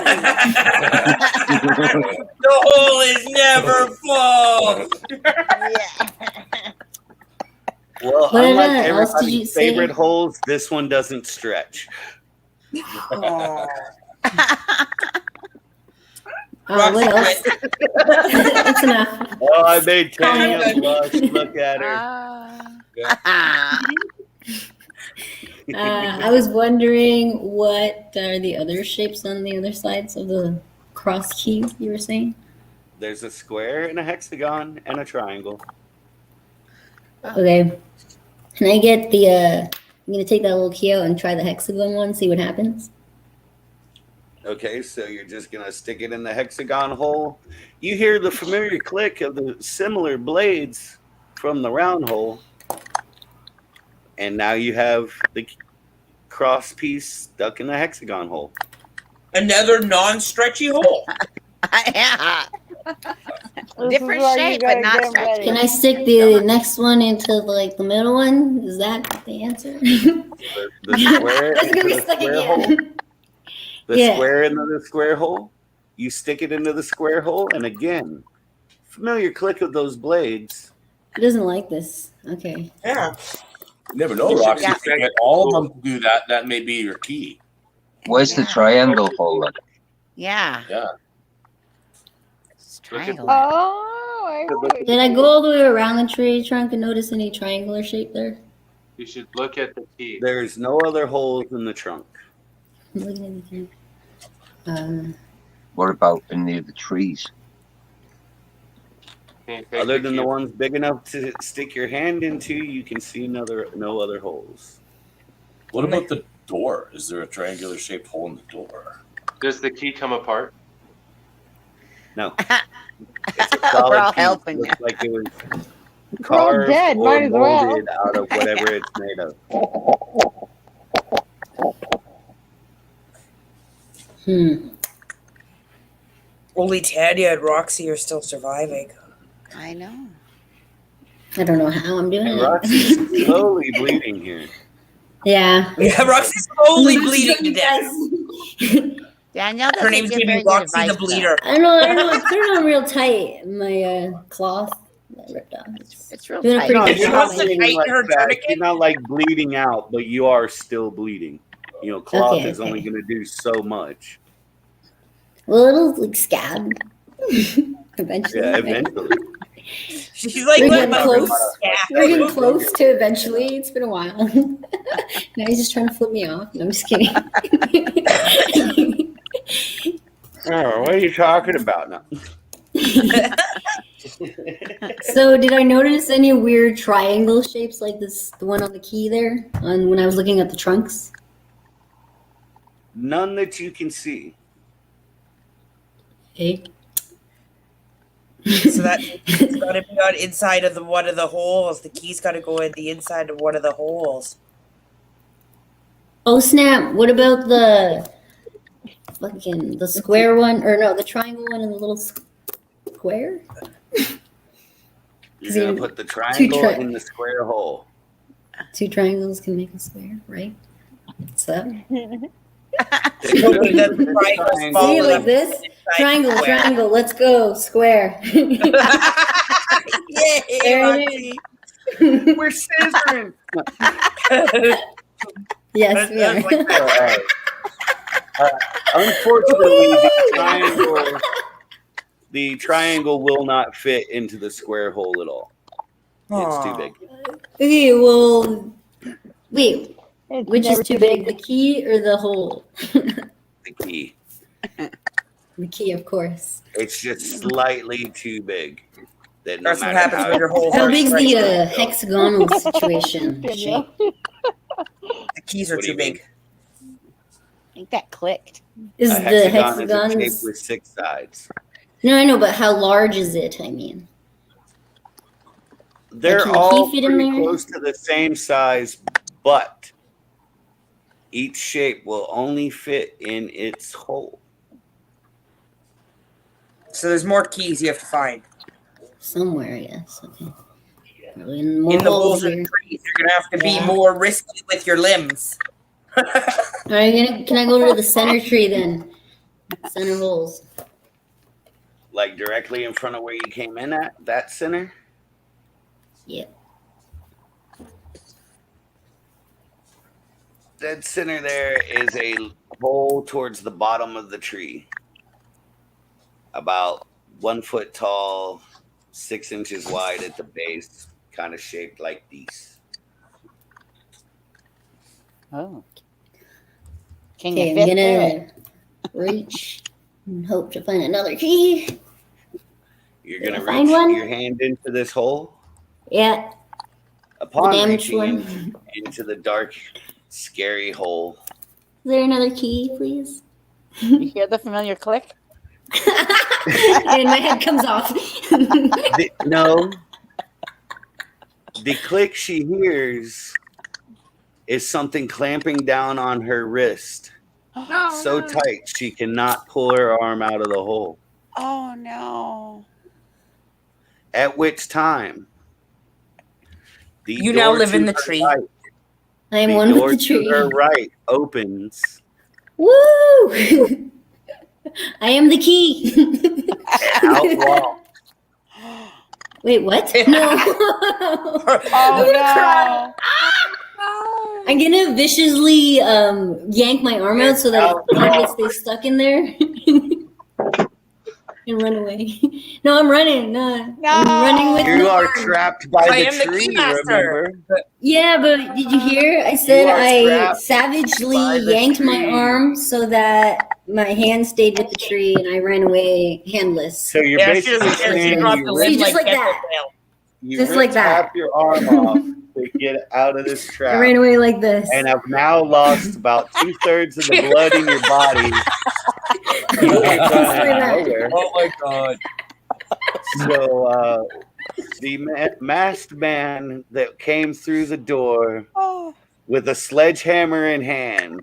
[SPEAKER 3] hole is never full.
[SPEAKER 9] Yeah.
[SPEAKER 1] Well,
[SPEAKER 6] What
[SPEAKER 1] unlike
[SPEAKER 6] else did you
[SPEAKER 1] everybody's
[SPEAKER 6] say?
[SPEAKER 1] favorite holes, this one doesn't stretch.
[SPEAKER 3] Aw.
[SPEAKER 6] What else? That's enough.
[SPEAKER 1] Oh, I made Tanya blush. Look at her.
[SPEAKER 6] I was wondering what are the other shapes on the other sides of the cross key you were saying?
[SPEAKER 1] There's a square and a hexagon and a triangle.
[SPEAKER 6] Okay. Can I get the I'm gonna take that little key out and try the hexagon one, see what happens.
[SPEAKER 1] Okay, so you're just going to stick it in the hexagon hole. You hear the familiar click of the similar blades from the round hole. And now you have the cross piece stuck in the hexagon hole.
[SPEAKER 3] Another non-stretchy hole.
[SPEAKER 2] Yeah.
[SPEAKER 9] This
[SPEAKER 2] Different
[SPEAKER 9] is why you
[SPEAKER 2] shape,
[SPEAKER 9] gotta
[SPEAKER 2] but not
[SPEAKER 9] get
[SPEAKER 2] stretchy.
[SPEAKER 9] ready.
[SPEAKER 6] Can I stick the next one into like the middle one? Is that the answer?
[SPEAKER 1] The square
[SPEAKER 6] That's gonna
[SPEAKER 1] into
[SPEAKER 6] be
[SPEAKER 1] the
[SPEAKER 6] stuck
[SPEAKER 1] square hole.
[SPEAKER 6] again.
[SPEAKER 1] The
[SPEAKER 6] Yeah.
[SPEAKER 1] square into the square hole. You stick it into the square hole, and again, familiar click of those blades.
[SPEAKER 6] He doesn't like this. Okay.
[SPEAKER 3] Yeah.
[SPEAKER 4] You never know, Roxy. If you get all of them to do that, that may be your key.
[SPEAKER 10] Where's the triangle hole then?
[SPEAKER 2] Yeah.
[SPEAKER 4] Yeah.
[SPEAKER 2] It's triangle.
[SPEAKER 9] Oh, I see.
[SPEAKER 6] Did I go all the way around the tree trunk and notice any triangular shape there?
[SPEAKER 8] You should look at the key.
[SPEAKER 1] There's no other holes in the trunk.
[SPEAKER 6] I'm looking at the trunk.
[SPEAKER 10] What about any of the trees?
[SPEAKER 8] Can you take
[SPEAKER 1] Other than
[SPEAKER 8] key?
[SPEAKER 1] the ones big enough to stick your hand into, you can see no other holes.
[SPEAKER 4] What about the door? Is there a triangular shaped hole in the door?
[SPEAKER 8] Does the key come apart?
[SPEAKER 1] No. It's a
[SPEAKER 2] We're
[SPEAKER 1] solid
[SPEAKER 2] all
[SPEAKER 1] piece.
[SPEAKER 2] helping
[SPEAKER 1] Looks
[SPEAKER 2] you.
[SPEAKER 1] like it was
[SPEAKER 9] We're all
[SPEAKER 1] carved
[SPEAKER 9] dead,
[SPEAKER 1] or
[SPEAKER 9] might as well.
[SPEAKER 1] molded out of whatever it's made of.
[SPEAKER 3] Only Tanya and Roxy are still surviving.
[SPEAKER 2] I know.
[SPEAKER 6] I don't know how I'm doing
[SPEAKER 1] And
[SPEAKER 6] it.
[SPEAKER 1] Roxy's slowly bleeding here.
[SPEAKER 6] Yeah.
[SPEAKER 3] Yeah, Roxy's slowly bleeding to death.
[SPEAKER 2] Danielle
[SPEAKER 3] Her
[SPEAKER 2] doesn't
[SPEAKER 3] name's
[SPEAKER 2] give
[SPEAKER 3] gonna
[SPEAKER 2] very
[SPEAKER 3] be
[SPEAKER 2] good
[SPEAKER 3] Roxy the
[SPEAKER 2] advice, though.
[SPEAKER 3] Bleeder.
[SPEAKER 6] I don't know. I put it on real tight. My cloth that ripped off.
[SPEAKER 2] It's real
[SPEAKER 6] Doing a
[SPEAKER 2] tight.
[SPEAKER 6] pretty
[SPEAKER 1] No,
[SPEAKER 6] good
[SPEAKER 1] you're
[SPEAKER 6] job.
[SPEAKER 1] not
[SPEAKER 3] wants to
[SPEAKER 1] bleeding
[SPEAKER 3] tighten
[SPEAKER 1] like
[SPEAKER 3] her
[SPEAKER 1] that.
[SPEAKER 3] tourniquet?
[SPEAKER 1] You're not like bleeding out, but you are still bleeding. You know, cloth
[SPEAKER 6] Okay,
[SPEAKER 1] is only
[SPEAKER 6] okay.
[SPEAKER 1] going to do so much.
[SPEAKER 6] Well, it'll like scab eventually.
[SPEAKER 1] Yeah,
[SPEAKER 6] right?
[SPEAKER 1] eventually.
[SPEAKER 3] She's like,
[SPEAKER 6] We're
[SPEAKER 3] let
[SPEAKER 6] getting
[SPEAKER 3] my
[SPEAKER 6] close.
[SPEAKER 3] yeah.
[SPEAKER 6] We're getting close to eventually. It's been a while. Now he's just trying to flip me off. No, I'm just kidding.
[SPEAKER 1] Oh, what are you talking about now?
[SPEAKER 6] So, did I notice any weird triangle shapes like this, the one on the key there, on when I was looking at the trunks?
[SPEAKER 1] None that you can see.
[SPEAKER 6] Okay.
[SPEAKER 3] So that it's got to be on inside of one of the holes. The key's got to go in the inside of one of the holes.
[SPEAKER 6] Oh snap! What about the square one, or no, the triangle one and the little square?
[SPEAKER 1] You're going to put the triangle
[SPEAKER 6] tri-
[SPEAKER 1] in the square hole.
[SPEAKER 6] Two triangles can make a square, right? So
[SPEAKER 3] Hoping that the triangle's
[SPEAKER 6] see,
[SPEAKER 3] small
[SPEAKER 6] like
[SPEAKER 3] enough
[SPEAKER 6] this
[SPEAKER 3] inside
[SPEAKER 6] triangle,
[SPEAKER 3] the square.
[SPEAKER 6] triangle. Let's go square.
[SPEAKER 3] Yay,
[SPEAKER 6] There it
[SPEAKER 3] Roxy.
[SPEAKER 1] We're scissoring.
[SPEAKER 6] Yes, we
[SPEAKER 3] That's like
[SPEAKER 6] are.
[SPEAKER 3] that.
[SPEAKER 1] Unfortunately, the triangle will not fit into the square hole at all. It's too
[SPEAKER 3] Aw.
[SPEAKER 1] big.
[SPEAKER 6] Okay, well, wait.
[SPEAKER 9] It's
[SPEAKER 6] Which is
[SPEAKER 9] never
[SPEAKER 6] too big, the key or the hole?
[SPEAKER 1] The key.
[SPEAKER 6] The key, of course.
[SPEAKER 1] It's just slightly too big. That no
[SPEAKER 3] That's what
[SPEAKER 1] matter
[SPEAKER 3] happens when your holes
[SPEAKER 6] How
[SPEAKER 3] are
[SPEAKER 6] big's the
[SPEAKER 3] stretched.
[SPEAKER 6] hexagonal situation shape?
[SPEAKER 3] The keys are
[SPEAKER 1] What do
[SPEAKER 3] too
[SPEAKER 1] you mean?
[SPEAKER 3] big.
[SPEAKER 2] I think that clicked.
[SPEAKER 6] Is
[SPEAKER 1] a
[SPEAKER 6] the
[SPEAKER 1] hexagon is a
[SPEAKER 6] hexagons?
[SPEAKER 1] shape with 6 sides.
[SPEAKER 6] No, I know, but how large is it? I mean,
[SPEAKER 1] They're
[SPEAKER 6] can the key
[SPEAKER 1] all
[SPEAKER 6] fit in
[SPEAKER 1] pretty
[SPEAKER 6] there?
[SPEAKER 1] close to the same size, but each shape will only fit in its hole.
[SPEAKER 3] So there's more keys you have to find.
[SPEAKER 6] somewhere, I guess. Okay. Probably in more
[SPEAKER 3] In the
[SPEAKER 6] holes
[SPEAKER 3] holes
[SPEAKER 6] here.
[SPEAKER 3] and trees, you're gonna have to be
[SPEAKER 6] Yeah.
[SPEAKER 3] more risky with your limbs.
[SPEAKER 6] All right, can I go to the center tree then? Center holes.
[SPEAKER 1] Like directly in front of where you came in at, that center?
[SPEAKER 6] Yeah.
[SPEAKER 1] Dead center there is a hole towards the bottom of the tree. About 1 foot tall, 6 inches wide at the base, kind of shaped like these.
[SPEAKER 2] Oh. Can
[SPEAKER 6] Okay,
[SPEAKER 2] you
[SPEAKER 6] I'm
[SPEAKER 2] fit there?
[SPEAKER 6] gonna reach and hope to find another key.
[SPEAKER 1] You're
[SPEAKER 6] Did
[SPEAKER 1] gonna
[SPEAKER 6] I find
[SPEAKER 1] reach
[SPEAKER 6] one?
[SPEAKER 1] your hand into this hole.
[SPEAKER 6] Yeah.
[SPEAKER 1] Upon
[SPEAKER 6] damaged
[SPEAKER 1] reaching
[SPEAKER 6] one.
[SPEAKER 1] into the dark, scary hole,
[SPEAKER 6] Is there another key, please?
[SPEAKER 2] You hear the familiar click?
[SPEAKER 6] And my head comes off.
[SPEAKER 1] no, the click she hears is something clamping down on her wrist so tight she cannot pull her arm out of the hole.
[SPEAKER 2] Oh no.
[SPEAKER 1] At which time,
[SPEAKER 3] You now
[SPEAKER 1] door
[SPEAKER 3] live
[SPEAKER 1] to
[SPEAKER 3] in the
[SPEAKER 1] her
[SPEAKER 3] tree.
[SPEAKER 1] right-
[SPEAKER 6] I am
[SPEAKER 1] the
[SPEAKER 6] one
[SPEAKER 1] door
[SPEAKER 6] with the
[SPEAKER 1] to
[SPEAKER 6] tree.
[SPEAKER 1] her right opens.
[SPEAKER 6] Woo! I am the key.
[SPEAKER 1] Outlaw.
[SPEAKER 6] Wait, what? No.
[SPEAKER 2] Oh no.
[SPEAKER 6] I'm gonna viciously yank my arm out so that it can't stay stuck in there and run away. No, I'm running. No, I'm running with
[SPEAKER 1] You
[SPEAKER 6] no
[SPEAKER 1] are
[SPEAKER 6] arm.
[SPEAKER 1] trapped by
[SPEAKER 3] I
[SPEAKER 1] the
[SPEAKER 3] am the
[SPEAKER 1] tree,
[SPEAKER 3] keymaster.
[SPEAKER 1] remember?
[SPEAKER 6] Yeah, but did you hear? I said
[SPEAKER 1] You are
[SPEAKER 6] I
[SPEAKER 1] trapped
[SPEAKER 6] savagely
[SPEAKER 1] by the
[SPEAKER 6] yanked my
[SPEAKER 1] tree.
[SPEAKER 6] arm so that my hand stayed with the tree and I ran away handless.
[SPEAKER 1] So you're
[SPEAKER 3] Yeah, she
[SPEAKER 1] basically
[SPEAKER 3] doesn't care. She
[SPEAKER 1] saying
[SPEAKER 3] dropped
[SPEAKER 1] you
[SPEAKER 3] the
[SPEAKER 1] ripped,
[SPEAKER 3] lid
[SPEAKER 6] just like
[SPEAKER 3] Gecko
[SPEAKER 6] that.
[SPEAKER 3] Tail.
[SPEAKER 1] you
[SPEAKER 6] just
[SPEAKER 1] ripped
[SPEAKER 6] like that.
[SPEAKER 1] half your arm off to get out of this
[SPEAKER 6] I
[SPEAKER 1] trap.
[SPEAKER 6] ran away like this.
[SPEAKER 1] And have now lost about 2/3 of the blood in your body. You ain't
[SPEAKER 6] Just
[SPEAKER 1] going
[SPEAKER 6] like that.
[SPEAKER 1] nowhere.
[SPEAKER 4] Oh my god.
[SPEAKER 1] So the masked man that came through the door
[SPEAKER 2] Oh.
[SPEAKER 1] with a sledgehammer in hand.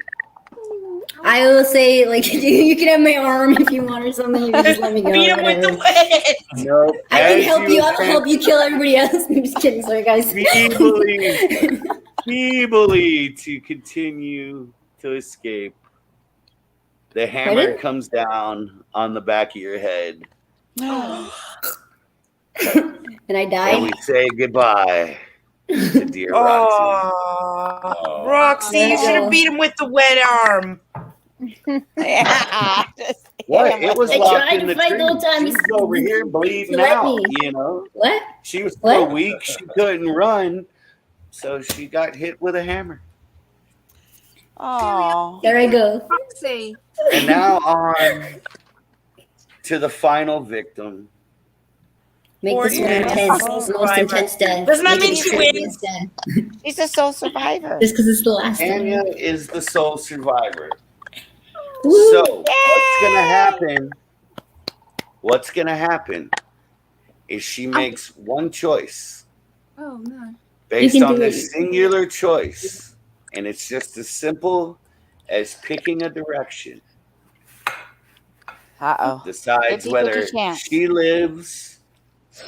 [SPEAKER 6] I will say, like, you can have my arm if you want or something. You can just let me go.
[SPEAKER 3] Beat him with the
[SPEAKER 6] whatever.
[SPEAKER 3] lid.
[SPEAKER 1] Nope.
[SPEAKER 6] I can
[SPEAKER 1] As
[SPEAKER 6] help you. I will
[SPEAKER 1] attempt
[SPEAKER 6] help you kill everybody else. I'm just kidding. Sorry, guys.
[SPEAKER 1] feebly to continue to escape. The hammer
[SPEAKER 6] Ready?
[SPEAKER 1] comes down on the back of your head,
[SPEAKER 6] And I
[SPEAKER 1] and
[SPEAKER 6] die.
[SPEAKER 1] we say goodbye to dear Roxy.
[SPEAKER 3] Oh, Roxy, you should have beat him with the wet arm.
[SPEAKER 2] Yeah.
[SPEAKER 1] What? It was
[SPEAKER 6] I
[SPEAKER 1] locked
[SPEAKER 6] tried
[SPEAKER 1] in
[SPEAKER 6] to
[SPEAKER 1] the
[SPEAKER 6] fight
[SPEAKER 1] tree.
[SPEAKER 6] the whole time.
[SPEAKER 1] She was over here bleeding
[SPEAKER 6] let
[SPEAKER 1] out,
[SPEAKER 6] me.
[SPEAKER 1] you know.
[SPEAKER 6] What?
[SPEAKER 1] She was so
[SPEAKER 6] What?
[SPEAKER 1] weak she couldn't run, so she got hit with a hammer.
[SPEAKER 2] Oh.
[SPEAKER 6] There I go.
[SPEAKER 12] Roxy.
[SPEAKER 1] And now on to the final victim.
[SPEAKER 6] Make this one
[SPEAKER 3] Yeah.
[SPEAKER 6] intense.
[SPEAKER 3] Oh,
[SPEAKER 6] It's the most
[SPEAKER 3] survivor.
[SPEAKER 6] intense death.
[SPEAKER 3] Doesn't that
[SPEAKER 6] Make it
[SPEAKER 3] mean she
[SPEAKER 6] the
[SPEAKER 3] wins?
[SPEAKER 6] death.
[SPEAKER 2] She's a sole survivor.
[SPEAKER 6] Just because it's the last
[SPEAKER 1] Tanya
[SPEAKER 6] one.
[SPEAKER 1] is the sole survivor.
[SPEAKER 6] Woo.
[SPEAKER 1] So what's gonna happen? What's gonna happen is she makes one choice
[SPEAKER 12] Oh no.
[SPEAKER 1] based
[SPEAKER 6] can
[SPEAKER 1] on
[SPEAKER 6] do
[SPEAKER 1] this
[SPEAKER 6] it.
[SPEAKER 1] singular choice, and it's just as simple as picking a direction.
[SPEAKER 2] Uh-oh.
[SPEAKER 1] Decides
[SPEAKER 2] 50-50
[SPEAKER 1] whether
[SPEAKER 2] chance.
[SPEAKER 1] she lives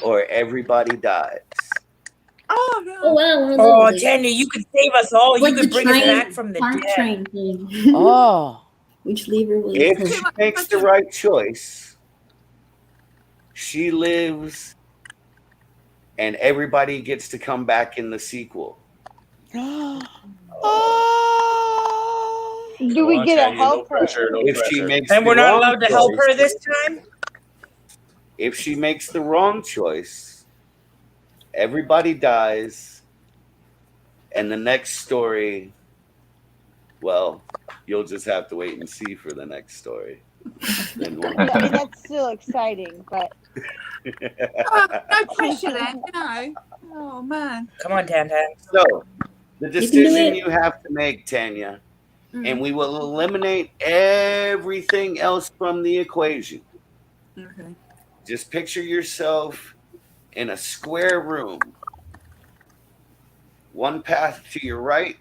[SPEAKER 1] or everybody dies.
[SPEAKER 12] Oh no.
[SPEAKER 6] Oh, wow. One of
[SPEAKER 3] Oh,
[SPEAKER 6] those.
[SPEAKER 3] Tanya, you could save us all.
[SPEAKER 6] Like
[SPEAKER 3] You could
[SPEAKER 6] the
[SPEAKER 3] bring us
[SPEAKER 6] train-
[SPEAKER 3] back from the
[SPEAKER 6] Park
[SPEAKER 3] dead.
[SPEAKER 6] train thing.
[SPEAKER 2] Oh.
[SPEAKER 6] Which lever was
[SPEAKER 1] If
[SPEAKER 6] it?
[SPEAKER 1] she makes the right choice, she lives and everybody gets to come back in the sequel.
[SPEAKER 2] Oh.
[SPEAKER 9] Do we get to help her?
[SPEAKER 1] If she makes
[SPEAKER 3] And
[SPEAKER 1] the
[SPEAKER 3] we're not
[SPEAKER 1] wrong
[SPEAKER 3] allowed to help
[SPEAKER 1] choice-
[SPEAKER 3] her this time?
[SPEAKER 1] If she makes the wrong choice, everybody dies, and the next story, well, you'll just have to wait and see for the next story. Then we'll-
[SPEAKER 9] I mean, that's still exciting, but
[SPEAKER 12] Oh, no pressure then, you know. Oh man.
[SPEAKER 3] Come on, Tantan.
[SPEAKER 1] So, the
[SPEAKER 6] can do
[SPEAKER 1] decision
[SPEAKER 6] it.
[SPEAKER 1] you have to make, Tanya,
[SPEAKER 12] Mm.
[SPEAKER 1] and we will eliminate everything else from the equation.
[SPEAKER 12] Okay.
[SPEAKER 1] Just picture yourself in a square room. One path to your right,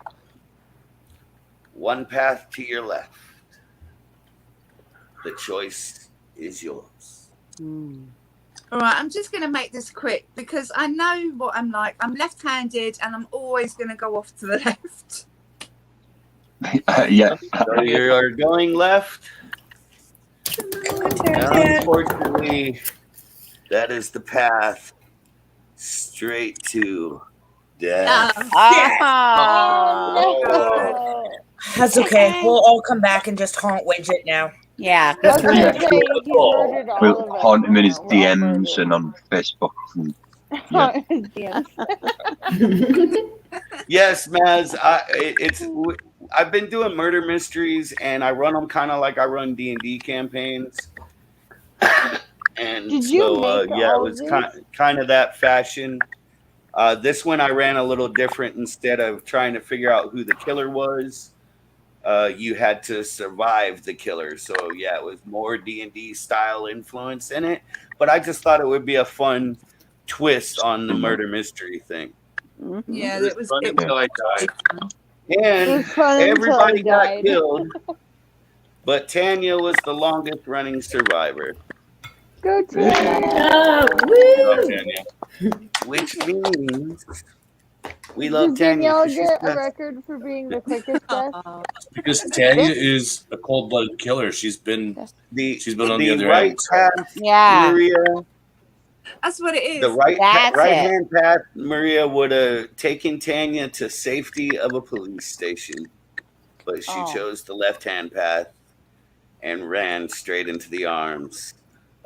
[SPEAKER 1] one path to your left. The choice is yours.
[SPEAKER 12] All right, I'm just going to make this quick because I know what I'm like. I'm left-handed and I'm always going to go off to the left.
[SPEAKER 10] Yeah.
[SPEAKER 1] So you are going left. And unfortunately, that is the path straight to death.
[SPEAKER 3] That's okay. We'll all come back and just haunt Widget now.
[SPEAKER 2] Yeah.
[SPEAKER 9] I was gonna say, he's murdered all
[SPEAKER 10] We'll
[SPEAKER 9] of us.
[SPEAKER 10] haunt him in his
[SPEAKER 9] now. We're all
[SPEAKER 10] DMs and on Facebook. And,
[SPEAKER 9] murdered. His DMs.
[SPEAKER 1] Yes, Maz. I've been doing murder mysteries, and I run them kind of like I run D&D campaigns. And
[SPEAKER 9] Did you make
[SPEAKER 1] yeah, it
[SPEAKER 9] all
[SPEAKER 1] was
[SPEAKER 9] this?
[SPEAKER 1] kind of that fashion. This one I ran a little different. Instead of trying to figure out who the killer was, you had to survive the killer. So yeah, it was more D&D style influence in it. But I just thought it would be a fun twist on the murder mystery thing.
[SPEAKER 12] Yeah,
[SPEAKER 8] It was
[SPEAKER 12] that was
[SPEAKER 8] fun
[SPEAKER 12] it.
[SPEAKER 8] until I died.
[SPEAKER 1] And
[SPEAKER 9] It was fun until
[SPEAKER 1] everybody
[SPEAKER 9] he
[SPEAKER 1] got
[SPEAKER 9] died.
[SPEAKER 1] killed, but Tanya was the longest running survivor.
[SPEAKER 9] Go Tanya.
[SPEAKER 6] Oh,
[SPEAKER 4] Oh,
[SPEAKER 6] woo!
[SPEAKER 4] Tanya.
[SPEAKER 1] Which means we love
[SPEAKER 9] Did
[SPEAKER 1] Tanya.
[SPEAKER 9] Danielle
[SPEAKER 1] 'cause she's
[SPEAKER 9] get a
[SPEAKER 1] best.
[SPEAKER 9] record for being the quickest death?
[SPEAKER 4] Because Tanya is a cold-blooded killer. She's been on the other
[SPEAKER 1] right
[SPEAKER 4] end.
[SPEAKER 1] path,
[SPEAKER 2] Yeah.
[SPEAKER 1] Maria.
[SPEAKER 12] That's what it is.
[SPEAKER 1] The right
[SPEAKER 2] That's
[SPEAKER 1] right
[SPEAKER 2] it.
[SPEAKER 1] hand path, Maria would have taken Tanya to safety of a police station, but she
[SPEAKER 2] Oh.
[SPEAKER 1] chose the left hand path and ran straight into the arms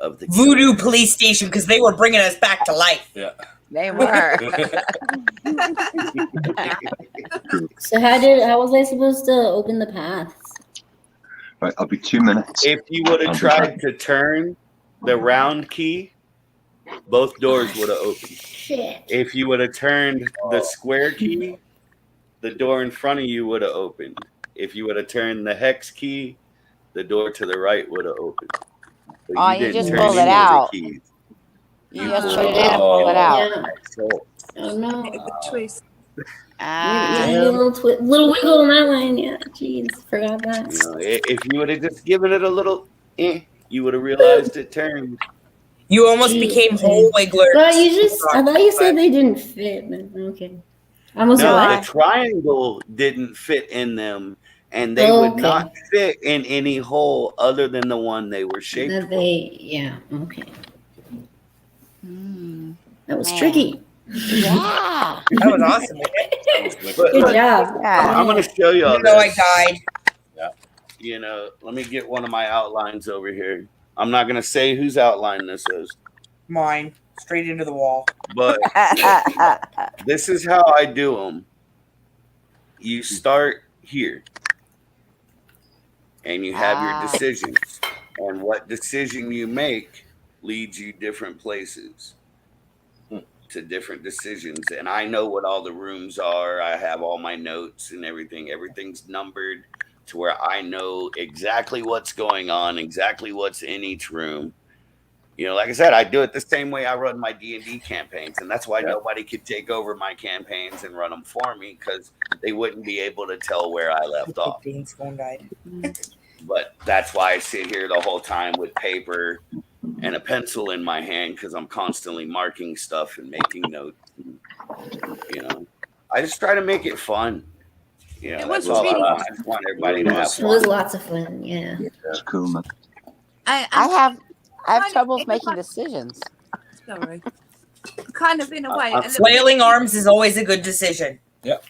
[SPEAKER 1] of the killer.
[SPEAKER 3] Voodoo police station because they were bringing us back to life.
[SPEAKER 4] Yeah.
[SPEAKER 2] They were.
[SPEAKER 6] So how was I supposed to open the paths?
[SPEAKER 10] right, I'll be 2 minutes.
[SPEAKER 1] If you would have tried to turn the round key, both doors would have opened.
[SPEAKER 6] Shit.
[SPEAKER 1] If you would have turned the square key, the door in front of you would have opened. If you would have turned the hex key, the door to the right would have opened. But
[SPEAKER 2] Oh, you
[SPEAKER 1] didn't
[SPEAKER 2] just
[SPEAKER 1] turn
[SPEAKER 2] pulled it
[SPEAKER 1] any of the
[SPEAKER 2] out.
[SPEAKER 1] keys.
[SPEAKER 2] You just put it in and pull it out.
[SPEAKER 6] Yeah.
[SPEAKER 1] So,
[SPEAKER 6] Oh no.
[SPEAKER 12] The twist.
[SPEAKER 6] Yeah, a little wiggle on that one. Yeah, jeez, forgot that.
[SPEAKER 1] you know, if you would have just given it a little, you would have realized it turned.
[SPEAKER 3] You almost
[SPEAKER 6] Jeez.
[SPEAKER 3] became whole wiggler.
[SPEAKER 6] But I thought you said they didn't fit. But okay. I almost
[SPEAKER 1] No,
[SPEAKER 6] what?
[SPEAKER 1] the triangle didn't fit in them, and they
[SPEAKER 6] Oh,
[SPEAKER 1] would
[SPEAKER 6] okay.
[SPEAKER 1] not fit in any hole other than the one they were shaped
[SPEAKER 6] That
[SPEAKER 1] for.
[SPEAKER 6] yeah, okay. That was
[SPEAKER 2] Man.
[SPEAKER 6] tricky.
[SPEAKER 2] Yeah.
[SPEAKER 3] That was awesome.
[SPEAKER 1] But
[SPEAKER 6] Good job.
[SPEAKER 2] Yeah.
[SPEAKER 1] I'm going to show you all
[SPEAKER 3] Even though I
[SPEAKER 1] this.
[SPEAKER 3] died.
[SPEAKER 1] You know, let me get one of my outlines over here. I'm not going to say whose outline this is,
[SPEAKER 3] Mine. Straight into the wall.
[SPEAKER 1] but this is how I do them. You start here, and you have your decisions. And what decision you make leads you different places to different decisions. And I know what all the rooms are. I have all my notes and everything. Everything's numbered to where I know exactly what's going on, exactly what's in each room. You know, like I said, I do it the same way I run my D&D campaigns, and that's why nobody could take over my campaigns and run them for me, because they wouldn't be able to tell where I left off.
[SPEAKER 3] Bean's phone died.
[SPEAKER 1] But that's why I sit here the whole time with paper and a pencil in my hand, because I'm constantly marking stuff and making notes. You know, I just try to make it fun. You know,
[SPEAKER 12] It
[SPEAKER 1] that's
[SPEAKER 12] was
[SPEAKER 1] all
[SPEAKER 12] really
[SPEAKER 1] I just want everybody to have
[SPEAKER 6] It was
[SPEAKER 1] fun.
[SPEAKER 6] lots of fun. Yeah.
[SPEAKER 10] That's cool, man.
[SPEAKER 2] I have troubles making decisions.
[SPEAKER 12] Sorry. Kind of in a way. a little
[SPEAKER 3] Flailing arms is always a good decision.
[SPEAKER 6] That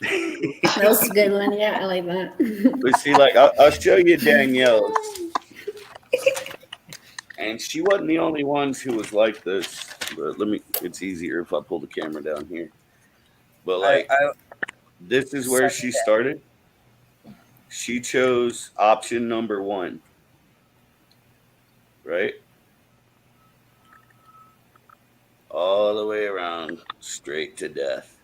[SPEAKER 6] was a good one. Yeah, I like that.
[SPEAKER 1] But see, like, I'll show you Danielle. And she wasn't the only ones who was like this. But it's easier if I pull the camera down here. But like, this is where she started. She chose option number 1. Right? All the way around, straight to death.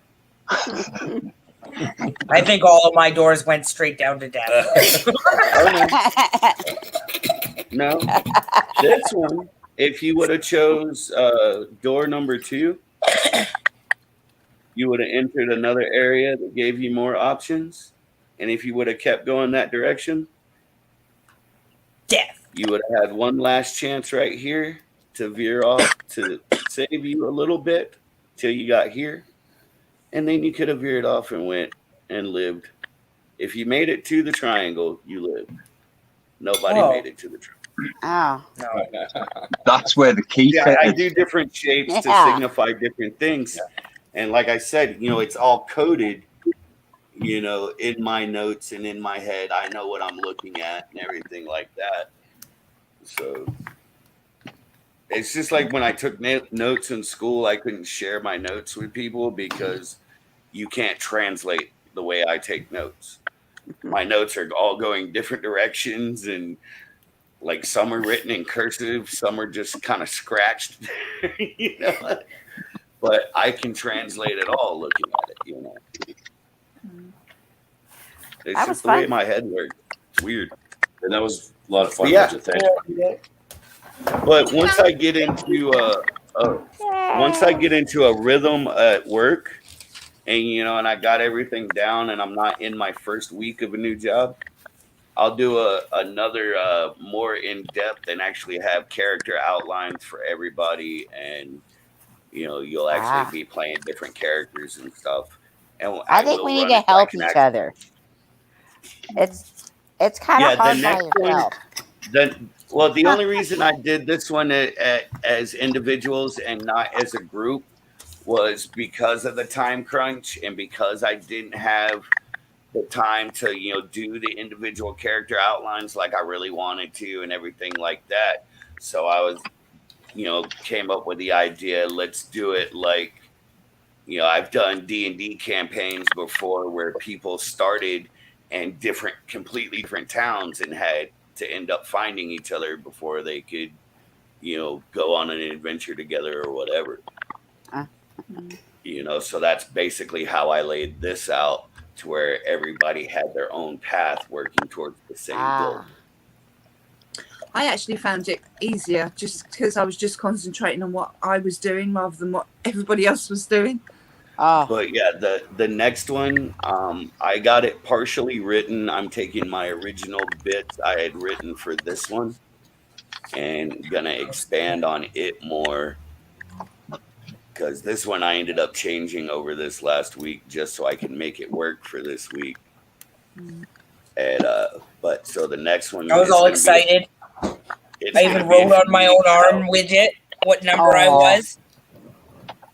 [SPEAKER 3] I think all of my doors went straight down to death.
[SPEAKER 1] No, this one, if you would have chose door number 2, you would have entered another area that gave you more options. And if you would have kept going that direction,
[SPEAKER 3] death.
[SPEAKER 1] You would have had one last chance right here to veer off to save you a little bit till you got here. And then you could have veered off and went and lived If you made it to the triangle, you live. Nobody
[SPEAKER 3] Oh.
[SPEAKER 1] made it to the triangle.
[SPEAKER 2] Oh,
[SPEAKER 10] That's where the key
[SPEAKER 1] Yeah,
[SPEAKER 10] fit
[SPEAKER 1] I
[SPEAKER 10] is.
[SPEAKER 1] do different shapes to
[SPEAKER 2] Yeah.
[SPEAKER 1] signify different things. And like I said, it's all coded, in my notes and in my head. I know what I'm looking at and everything like that. So it's just like when I took notes in school, I couldn't share my notes with people because you can't translate the way I take notes. My notes are all going different directions, and like some are written in cursive, some are just kind of scratched, but I can translate it all looking at it, It's
[SPEAKER 2] That was
[SPEAKER 1] just the way
[SPEAKER 2] fun.
[SPEAKER 1] my head works. It's weird.
[SPEAKER 4] And that was a lot of fun.
[SPEAKER 1] Yeah.
[SPEAKER 4] Roger. Thanks.
[SPEAKER 1] But once I get into a rhythm at work, and I got everything down, and I'm not in my first week of a new job, I'll do another more in depth and actually have character outlines for everybody, and you'll actually be playing different characters and stuff. And
[SPEAKER 2] I think
[SPEAKER 1] will
[SPEAKER 2] we need
[SPEAKER 1] run
[SPEAKER 2] to
[SPEAKER 1] it
[SPEAKER 2] help
[SPEAKER 1] like an
[SPEAKER 2] each
[SPEAKER 1] act-
[SPEAKER 2] other. It's kind of
[SPEAKER 1] Yeah, the
[SPEAKER 2] hard by
[SPEAKER 1] next one-
[SPEAKER 2] yourself.
[SPEAKER 1] The only reason I did this one as individuals and not as a group was because of the time crunch, and because I didn't have the time to do the individual character outlines like I really wanted to and everything like that. So I was came up with the idea, let's do it like I've done D&D campaigns before where people started in completely different towns and had to end up finding each other before they could go on an adventure together or whatever. So that's basically how I laid this out, to where everybody had their own path working towards the same goal.
[SPEAKER 12] I actually found it easier just because I was just concentrating on what I was doing rather than what everybody else was doing.
[SPEAKER 1] But yeah, the next one, I got it partially written. I'm taking my original bits I had written for this one and gonna expand on it more, because this one I ended up changing over this last week just so I can make it work for this week. And but so the next one,
[SPEAKER 3] I was
[SPEAKER 1] is
[SPEAKER 3] all
[SPEAKER 1] gonna be-
[SPEAKER 3] excited.
[SPEAKER 1] it's
[SPEAKER 3] I
[SPEAKER 1] gonna
[SPEAKER 3] even
[SPEAKER 1] be
[SPEAKER 3] wrote on my own arm widget what number I was.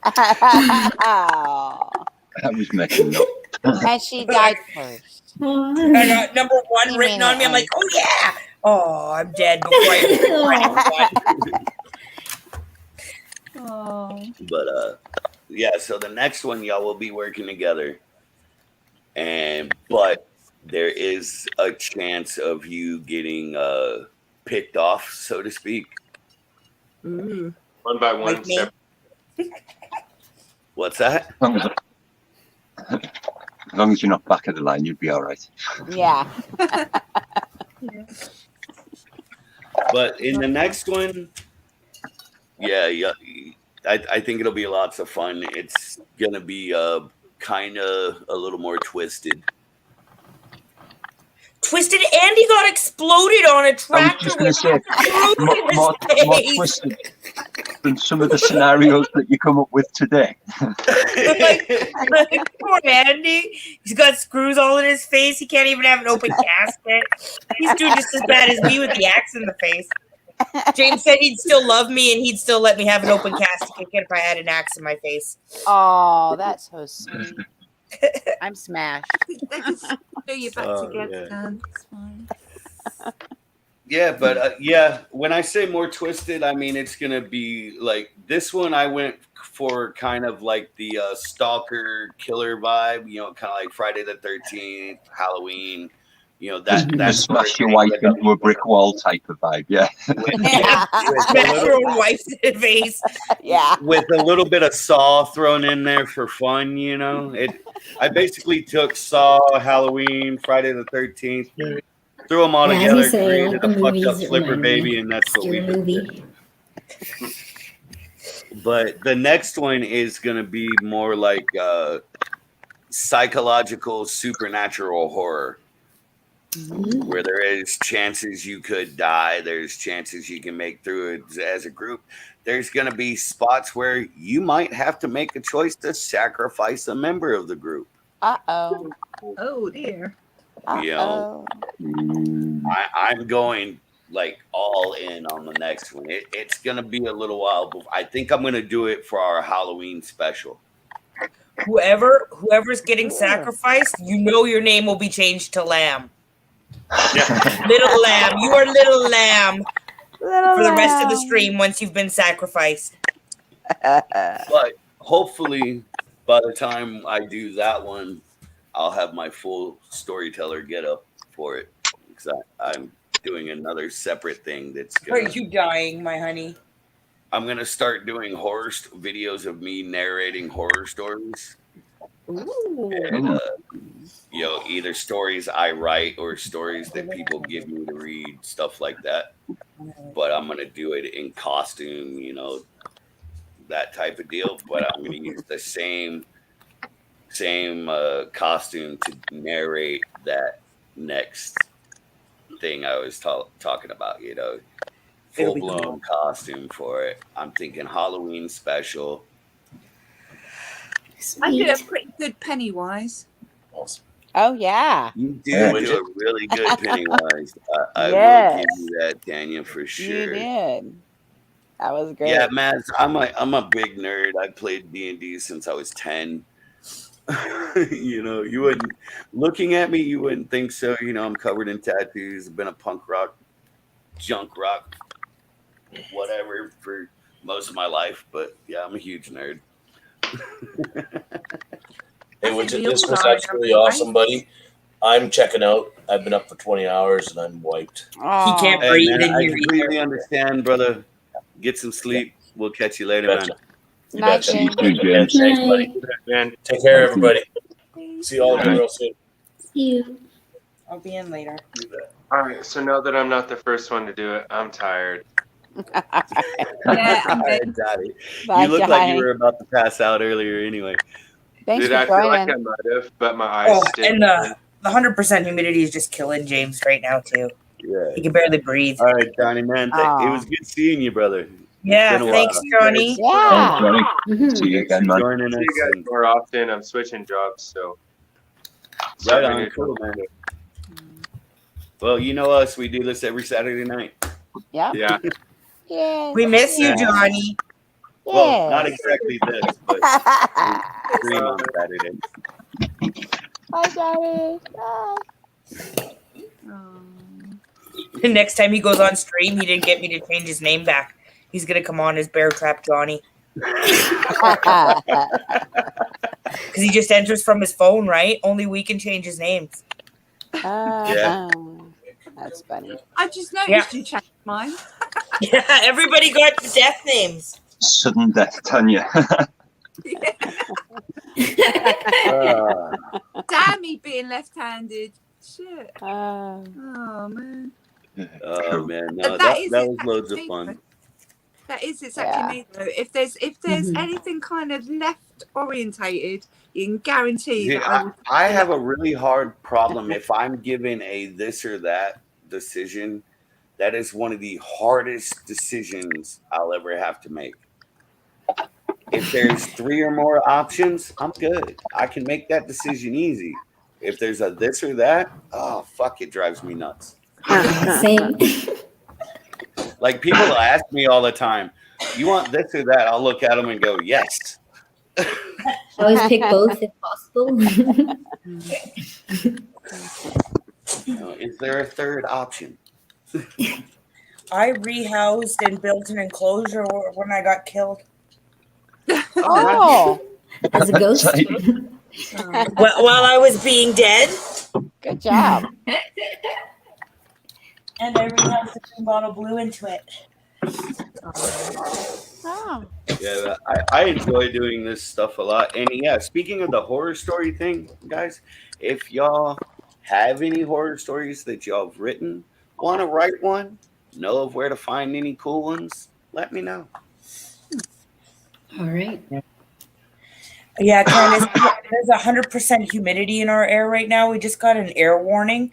[SPEAKER 10] I was making up.
[SPEAKER 2] And she died first.
[SPEAKER 3] And number one
[SPEAKER 2] You
[SPEAKER 3] written
[SPEAKER 2] mean
[SPEAKER 3] on me. I'm
[SPEAKER 2] it
[SPEAKER 3] like, oh yeah. Oh, I'm dead before I even read one.
[SPEAKER 12] Oh.
[SPEAKER 1] But yeah, so the next one y'all will be working together, but there is a chance of you getting picked off, so to speak.
[SPEAKER 12] Ooh.
[SPEAKER 8] One by one.
[SPEAKER 3] Like me?
[SPEAKER 1] What's that?
[SPEAKER 10] As long as you're not back of the line, you'd be all right.
[SPEAKER 2] Yeah.
[SPEAKER 1] But in the next one, yeah, I think it'll be lots of fun. It's gonna be kind of a little more twisted.
[SPEAKER 3] Twisted Andy got exploded on a
[SPEAKER 10] I was
[SPEAKER 3] tractor
[SPEAKER 10] just going to
[SPEAKER 3] with
[SPEAKER 10] say,
[SPEAKER 3] screws in his
[SPEAKER 10] more
[SPEAKER 3] face.
[SPEAKER 10] twisted than some of the scenarios that you come up with today.
[SPEAKER 3] Like, poor Andy. He's got screws all in his face. He can't even have an open casket. He's doing just as bad as me with the axe in the face. James said he'd still love me and he'd still let me have an open casket if I had an axe in my face.
[SPEAKER 2] Oh, that's so sweet. I'm smashed.
[SPEAKER 12] Do you back
[SPEAKER 1] Oh,
[SPEAKER 12] together,
[SPEAKER 1] yeah.
[SPEAKER 12] Dan. It's fine.
[SPEAKER 1] Yeah, but yeah, when I say more twisted, I mean it's gonna be like this one. I went for kind of like the stalker killer vibe, kind of like Friday the 13th, Halloween.
[SPEAKER 10] Just
[SPEAKER 1] that's
[SPEAKER 10] smash your wife into a brick wall type of vibe, yeah.
[SPEAKER 3] Smash your own wife's face.
[SPEAKER 2] Yeah.
[SPEAKER 1] with a little bit of Saw thrown in there for fun. I basically took Saw, Halloween, Friday the 13th, threw them all
[SPEAKER 6] Yeah, I was
[SPEAKER 1] together,
[SPEAKER 6] gonna say,
[SPEAKER 1] created
[SPEAKER 6] like
[SPEAKER 1] a
[SPEAKER 6] the
[SPEAKER 1] fucked up
[SPEAKER 6] movies
[SPEAKER 1] flipper
[SPEAKER 6] remind me.
[SPEAKER 1] baby, and that's what we
[SPEAKER 6] Scary
[SPEAKER 1] did.
[SPEAKER 6] movie.
[SPEAKER 1] But the next one is going to be more like psychological, supernatural horror, where there is chances you could die. There's chances you can make through it as a group. There's going to be spots where you might have to make a choice to sacrifice a member of the group.
[SPEAKER 2] Uh-oh.
[SPEAKER 12] Oh dear.
[SPEAKER 1] You know, I'm going like all in on the next one. It's gonna be a little while, but I think I'm gonna do it for our Halloween special.
[SPEAKER 3] Whoever's getting sacrificed, you know your name will be changed to Lamb. Little Lamb. You are Little Lamb for the rest of the stream once you've been sacrificed.
[SPEAKER 1] But hopefully, by the time I do that one, I'll have my full storyteller get up for it. Because I'm doing another separate thing that's
[SPEAKER 3] Are
[SPEAKER 1] gonna.
[SPEAKER 3] you dying, my honey?
[SPEAKER 1] I'm gonna start doing horror videos of me narrating horror stories. And, you know, either stories I write or stories that people give me to read, stuff like that. But I'm gonna do it in costume, you know, that type of deal. But I'm gonna use the same costume to narrate that next thing I was talking about. You know, full blown costume for it. I'm thinking Halloween special.
[SPEAKER 12] I did a pretty good Pennywise.
[SPEAKER 4] Awesome.
[SPEAKER 2] Oh yeah.
[SPEAKER 1] You do a really good Pennywise. I
[SPEAKER 2] Yes.
[SPEAKER 1] will give you that, Tanya, for sure.
[SPEAKER 2] You did. That was great.
[SPEAKER 1] Yeah, Matt, I'm a big nerd. I played D&D since I was 10. You know, you wouldn't looking at me, you wouldn't think so. You know, I'm covered in tattoos. I've been a punk rock, junk rock, whatever for most of my life. But yeah, I'm a huge nerd.
[SPEAKER 4] Hey, this was absolutely awesome, buddy. I'm checking out. I've been up for 20 hours and I'm wiped.
[SPEAKER 3] He can't
[SPEAKER 1] Hey,
[SPEAKER 3] breathe
[SPEAKER 1] man,
[SPEAKER 3] in
[SPEAKER 1] I
[SPEAKER 3] here
[SPEAKER 1] completely
[SPEAKER 3] either.
[SPEAKER 1] understand, brother. Get some sleep. We'll catch you later, man.
[SPEAKER 4] You betcha. Thanks, buddy.
[SPEAKER 8] Man,
[SPEAKER 4] take care, everybody. See you all again real soon.
[SPEAKER 6] See you.
[SPEAKER 3] I'll be in later.
[SPEAKER 8] all right. So now that I'm not the first one to do it, I'm tired.
[SPEAKER 12] Yeah, I'm
[SPEAKER 1] Alright,
[SPEAKER 12] ready.
[SPEAKER 1] Daddy.
[SPEAKER 2] Bye,
[SPEAKER 1] You look like
[SPEAKER 2] Johnny.
[SPEAKER 1] you were about to pass out earlier anyway.
[SPEAKER 2] Thanks
[SPEAKER 8] Dude,
[SPEAKER 2] for
[SPEAKER 8] I feel like I
[SPEAKER 2] joining.
[SPEAKER 8] might have, but my eyes
[SPEAKER 3] Oh,
[SPEAKER 8] stayed
[SPEAKER 3] and
[SPEAKER 8] open.
[SPEAKER 3] the 100% humidity is just killing James right now too.
[SPEAKER 1] Yeah.
[SPEAKER 3] He can barely breathe.
[SPEAKER 1] All right, Johnny, man. It
[SPEAKER 2] Aw.
[SPEAKER 1] was good seeing you, brother.
[SPEAKER 3] Yeah,
[SPEAKER 1] been a
[SPEAKER 3] thanks,
[SPEAKER 1] while.
[SPEAKER 3] Johnny.
[SPEAKER 10] Thanks,
[SPEAKER 2] Yeah.
[SPEAKER 10] Johnny.
[SPEAKER 6] Mhm.
[SPEAKER 10] See you
[SPEAKER 1] Thanks
[SPEAKER 10] again,
[SPEAKER 1] for
[SPEAKER 10] man.
[SPEAKER 1] joining
[SPEAKER 8] See
[SPEAKER 1] us.
[SPEAKER 8] you guys more often. I'm switching jobs, so.
[SPEAKER 1] Right
[SPEAKER 8] starting
[SPEAKER 1] on,
[SPEAKER 8] to-
[SPEAKER 1] cool, man. Well, you know us. We do this every Saturday night.
[SPEAKER 2] Yep.
[SPEAKER 8] Yeah.
[SPEAKER 2] Yes.
[SPEAKER 3] We miss you,
[SPEAKER 1] Yeah.
[SPEAKER 3] Johnny.
[SPEAKER 1] Well, not
[SPEAKER 2] Yes.
[SPEAKER 1] exactly this, but we stream on Saturday.
[SPEAKER 2] Bye, Daddy. Bye.
[SPEAKER 3] Next time he goes on stream, he didn't get me to change his name back. He's gonna come on as Bear Trap Johnny because he just enters from his phone, right? Only we can change his names.
[SPEAKER 1] Yeah.
[SPEAKER 2] That's funny.
[SPEAKER 12] I just noticed
[SPEAKER 3] Yeah.
[SPEAKER 12] you changed mine.
[SPEAKER 3] Yeah, everybody got the death names.
[SPEAKER 10] Sudden death, Tanya.
[SPEAKER 12] Damn me being left-handed. Shit.
[SPEAKER 2] Uh,
[SPEAKER 12] Oh man.
[SPEAKER 1] Oh man, no,
[SPEAKER 12] That
[SPEAKER 1] that
[SPEAKER 12] is
[SPEAKER 1] was
[SPEAKER 12] exactly
[SPEAKER 1] loads of
[SPEAKER 12] me,
[SPEAKER 1] fun.
[SPEAKER 12] though. That is exactly me though. If there's anything kind of left orientated, you can guarantee
[SPEAKER 1] See,
[SPEAKER 12] that I would.
[SPEAKER 1] I have a really hard problem if I'm given a this or that decision. That is one of the hardest decisions I'll ever have to make. If there's 3 or more options, I'm good. I can make that decision easy. If there's a this or that, oh fuck, it drives me nuts.
[SPEAKER 6] Same.
[SPEAKER 1] Like people ask me all the time, "You want this or that?" I'll look at them and go, "Yes."
[SPEAKER 6] Always pick both if possible.
[SPEAKER 1] You know, is there a third option?
[SPEAKER 3] I rehoused and built an enclosure when I got killed.
[SPEAKER 2] oh,
[SPEAKER 6] As a ghost.
[SPEAKER 3] While I was being dead,
[SPEAKER 2] good job.
[SPEAKER 3] and I rehoused a clean bottle blue into it.
[SPEAKER 2] Oh.
[SPEAKER 1] Yeah, I enjoy doing this stuff a lot. And yeah, speaking of the horror story thing, guys, if y'all have any horror stories that y'all have written, want to write one, know of where to find any cool ones, let me know.
[SPEAKER 6] All right.
[SPEAKER 3] Yeah, Candace, there's 100% humidity in our air right now. We just got an air warning,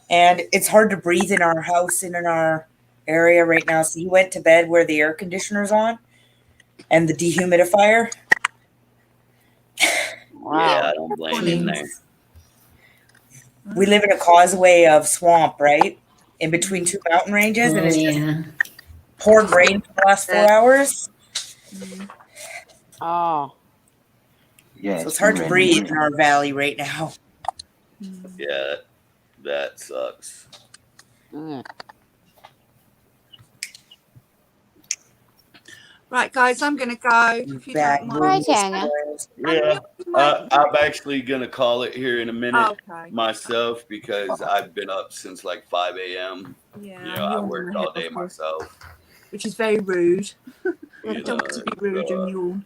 [SPEAKER 3] and it's hard to breathe in our house and in our area right now. So he went to bed where the air conditioner's on and the dehumidifier.
[SPEAKER 1] Yeah, I don't blame him there.
[SPEAKER 3] We live in a causeway of swamp, right? In between two mountain ranges, and it's just poured rain for the last 4 hours.
[SPEAKER 2] Oh.
[SPEAKER 10] Yeah,
[SPEAKER 3] So it's hard to breathe in our valley right now.
[SPEAKER 1] Yeah, that sucks.
[SPEAKER 12] Right, guys, I'm going to go. If you don't mind.
[SPEAKER 2] Hi, Tanya.
[SPEAKER 1] Yeah, I'm actually gonna call it here in a minute
[SPEAKER 12] Okay.
[SPEAKER 1] myself because I've been up since like 5 a.m.
[SPEAKER 12] Yeah,
[SPEAKER 1] You know, I worked all day myself.
[SPEAKER 12] which is very rude.
[SPEAKER 1] You
[SPEAKER 12] Don't want to be rude and yawn.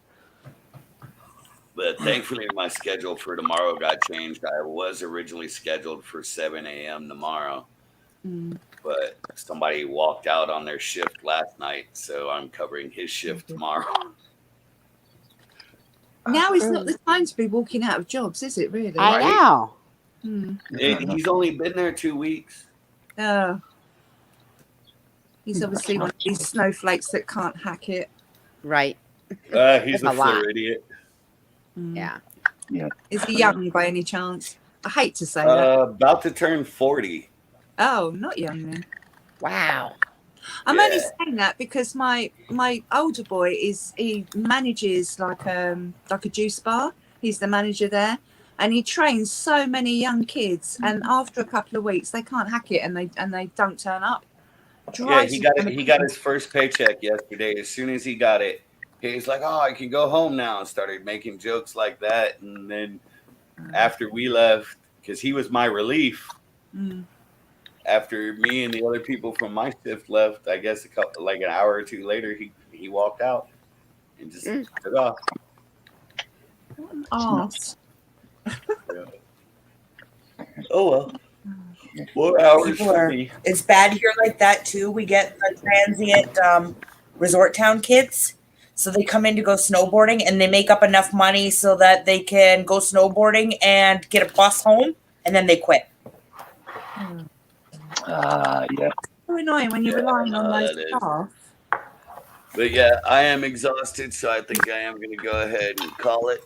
[SPEAKER 1] But thankfully, my schedule for tomorrow got changed. I was originally scheduled for 7 a.m. tomorrow, but somebody walked out on their shift last night, so I'm covering his shift tomorrow.
[SPEAKER 12] Now is not the time to be walking out of jobs, is it really?
[SPEAKER 2] I know.
[SPEAKER 1] He's only been there 2 weeks.
[SPEAKER 12] Oh. He's obviously one of these snowflakes that can't hack it.
[SPEAKER 2] Right.
[SPEAKER 1] He's a
[SPEAKER 2] A lot.
[SPEAKER 1] Fleur idiot.
[SPEAKER 2] Yeah.
[SPEAKER 10] Yeah.
[SPEAKER 12] Is he young by any chance? I hate to say that.
[SPEAKER 1] About to turn 40.
[SPEAKER 12] Oh, not young then.
[SPEAKER 2] Wow.
[SPEAKER 12] I'm only saying that because my older boy he manages like a juice bar. He's the manager there, and he trains so many young kids. And after a couple of weeks, they can't hack it, and they don't turn up.
[SPEAKER 1] Yeah, he got it. He got his first paycheck yesterday. As soon as he got it, he's like, "Oh, I can go home now," and started making jokes like that. And then after we left, because he was my relief. After me and the other people from my shift left, I guess like an hour or two later, he walked out and just took off. Oh well. 4 hours for me.
[SPEAKER 3] It's bad here like that too. We get the transient resort town kids. So they come in to go snowboarding and they make up enough money so that they can go snowboarding and get a bus home, and then they quit.
[SPEAKER 10] Yeah.
[SPEAKER 12] So annoying when you're relying on those staff.
[SPEAKER 1] But yeah, I am exhausted, so I think I am going to go ahead and call it.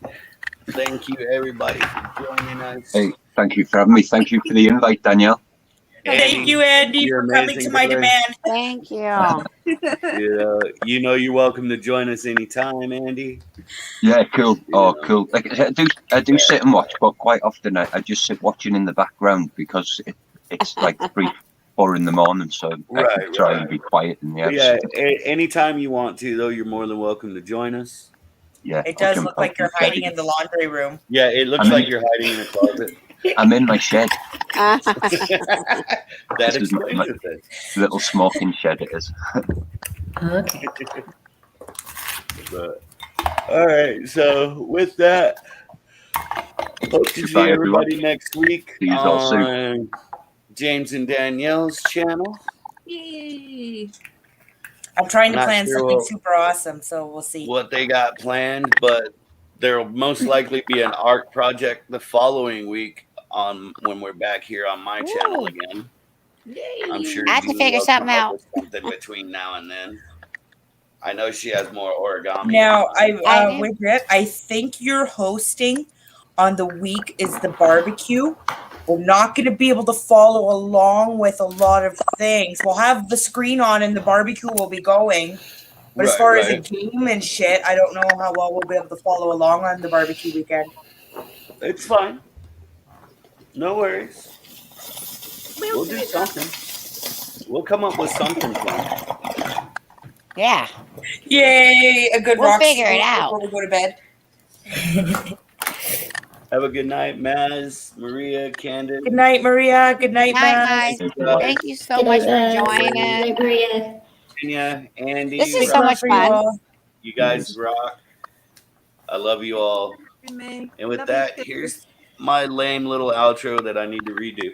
[SPEAKER 1] Thank you, everybody, for joining us.
[SPEAKER 10] Hey, thank you for having me. Thank you for the invite, Danielle.
[SPEAKER 3] Thank you, Andy,
[SPEAKER 1] you're
[SPEAKER 3] for coming
[SPEAKER 1] amazing
[SPEAKER 3] to my
[SPEAKER 1] today.
[SPEAKER 3] demand.
[SPEAKER 2] Thank you.
[SPEAKER 1] You know you're welcome to join us anytime, Andy.
[SPEAKER 10] Yeah, cool. Oh, cool. Like I do sit and watch, but quite often I just sit watching in the background because it's like 3, 4 in the morning, so I can try and be quiet in the house.
[SPEAKER 1] Yeah, anytime you want to, though, you're more than welcome to join us.
[SPEAKER 10] Yeah,
[SPEAKER 3] It does look like you're hiding in the laundry room.
[SPEAKER 1] Yeah, it looks like you're hiding in a closet.
[SPEAKER 10] I'm in my shed.
[SPEAKER 1] That
[SPEAKER 10] This is my
[SPEAKER 1] explains it.
[SPEAKER 10] little smoking shed. It is.
[SPEAKER 6] Okay.
[SPEAKER 1] But, all right, so with that, hope to see
[SPEAKER 10] Goodbye, everyone.
[SPEAKER 1] everybody next week
[SPEAKER 10] See you all soon.
[SPEAKER 1] on James and Danielle's channel.
[SPEAKER 12] Yay.
[SPEAKER 3] I'm trying to
[SPEAKER 1] Not
[SPEAKER 3] plan
[SPEAKER 1] sure
[SPEAKER 3] something super awesome, so we'll see.
[SPEAKER 1] what they got planned, but there'll most likely be an art project the following week on when we're back here on my channel again. I'm sure
[SPEAKER 2] I have to
[SPEAKER 1] Jeannie
[SPEAKER 2] figure
[SPEAKER 1] will
[SPEAKER 2] something
[SPEAKER 1] come up
[SPEAKER 2] out.
[SPEAKER 1] with something between now and then. I know she has more origami.
[SPEAKER 3] Now,
[SPEAKER 2] I do.
[SPEAKER 3] with it, I think you're hosting on the week is the barbecue. We're not going to be able to follow along with a lot of things. We'll have the screen on and the barbecue will be going. But as
[SPEAKER 1] Right,
[SPEAKER 3] far as a
[SPEAKER 1] right.
[SPEAKER 3] game and shit, I don't know how well we'll be able to follow along on the barbecue weekend.
[SPEAKER 1] It's fine. No worries. We'll do something. We'll come up with something fun.
[SPEAKER 2] Yeah.
[SPEAKER 3] Yay! A good
[SPEAKER 2] We'll
[SPEAKER 3] rock
[SPEAKER 2] figure it
[SPEAKER 3] song
[SPEAKER 2] out.
[SPEAKER 3] before we go to bed.
[SPEAKER 1] Have a good night, Maz, Maria, Candid.
[SPEAKER 3] Good night, Maria. Good night,
[SPEAKER 2] Night,
[SPEAKER 3] Matt.
[SPEAKER 2] guys. Thank you so much for joining.
[SPEAKER 6] Maria.
[SPEAKER 1] Virginia, Andy.
[SPEAKER 2] This is
[SPEAKER 3] Big
[SPEAKER 2] so
[SPEAKER 3] love
[SPEAKER 2] much
[SPEAKER 3] for you
[SPEAKER 2] fun.
[SPEAKER 3] all.
[SPEAKER 1] You guys rock. I love you all.
[SPEAKER 12] Me.
[SPEAKER 1] And with
[SPEAKER 12] Love you
[SPEAKER 1] that,
[SPEAKER 12] too.
[SPEAKER 1] here's my lame little outro that I need to redo.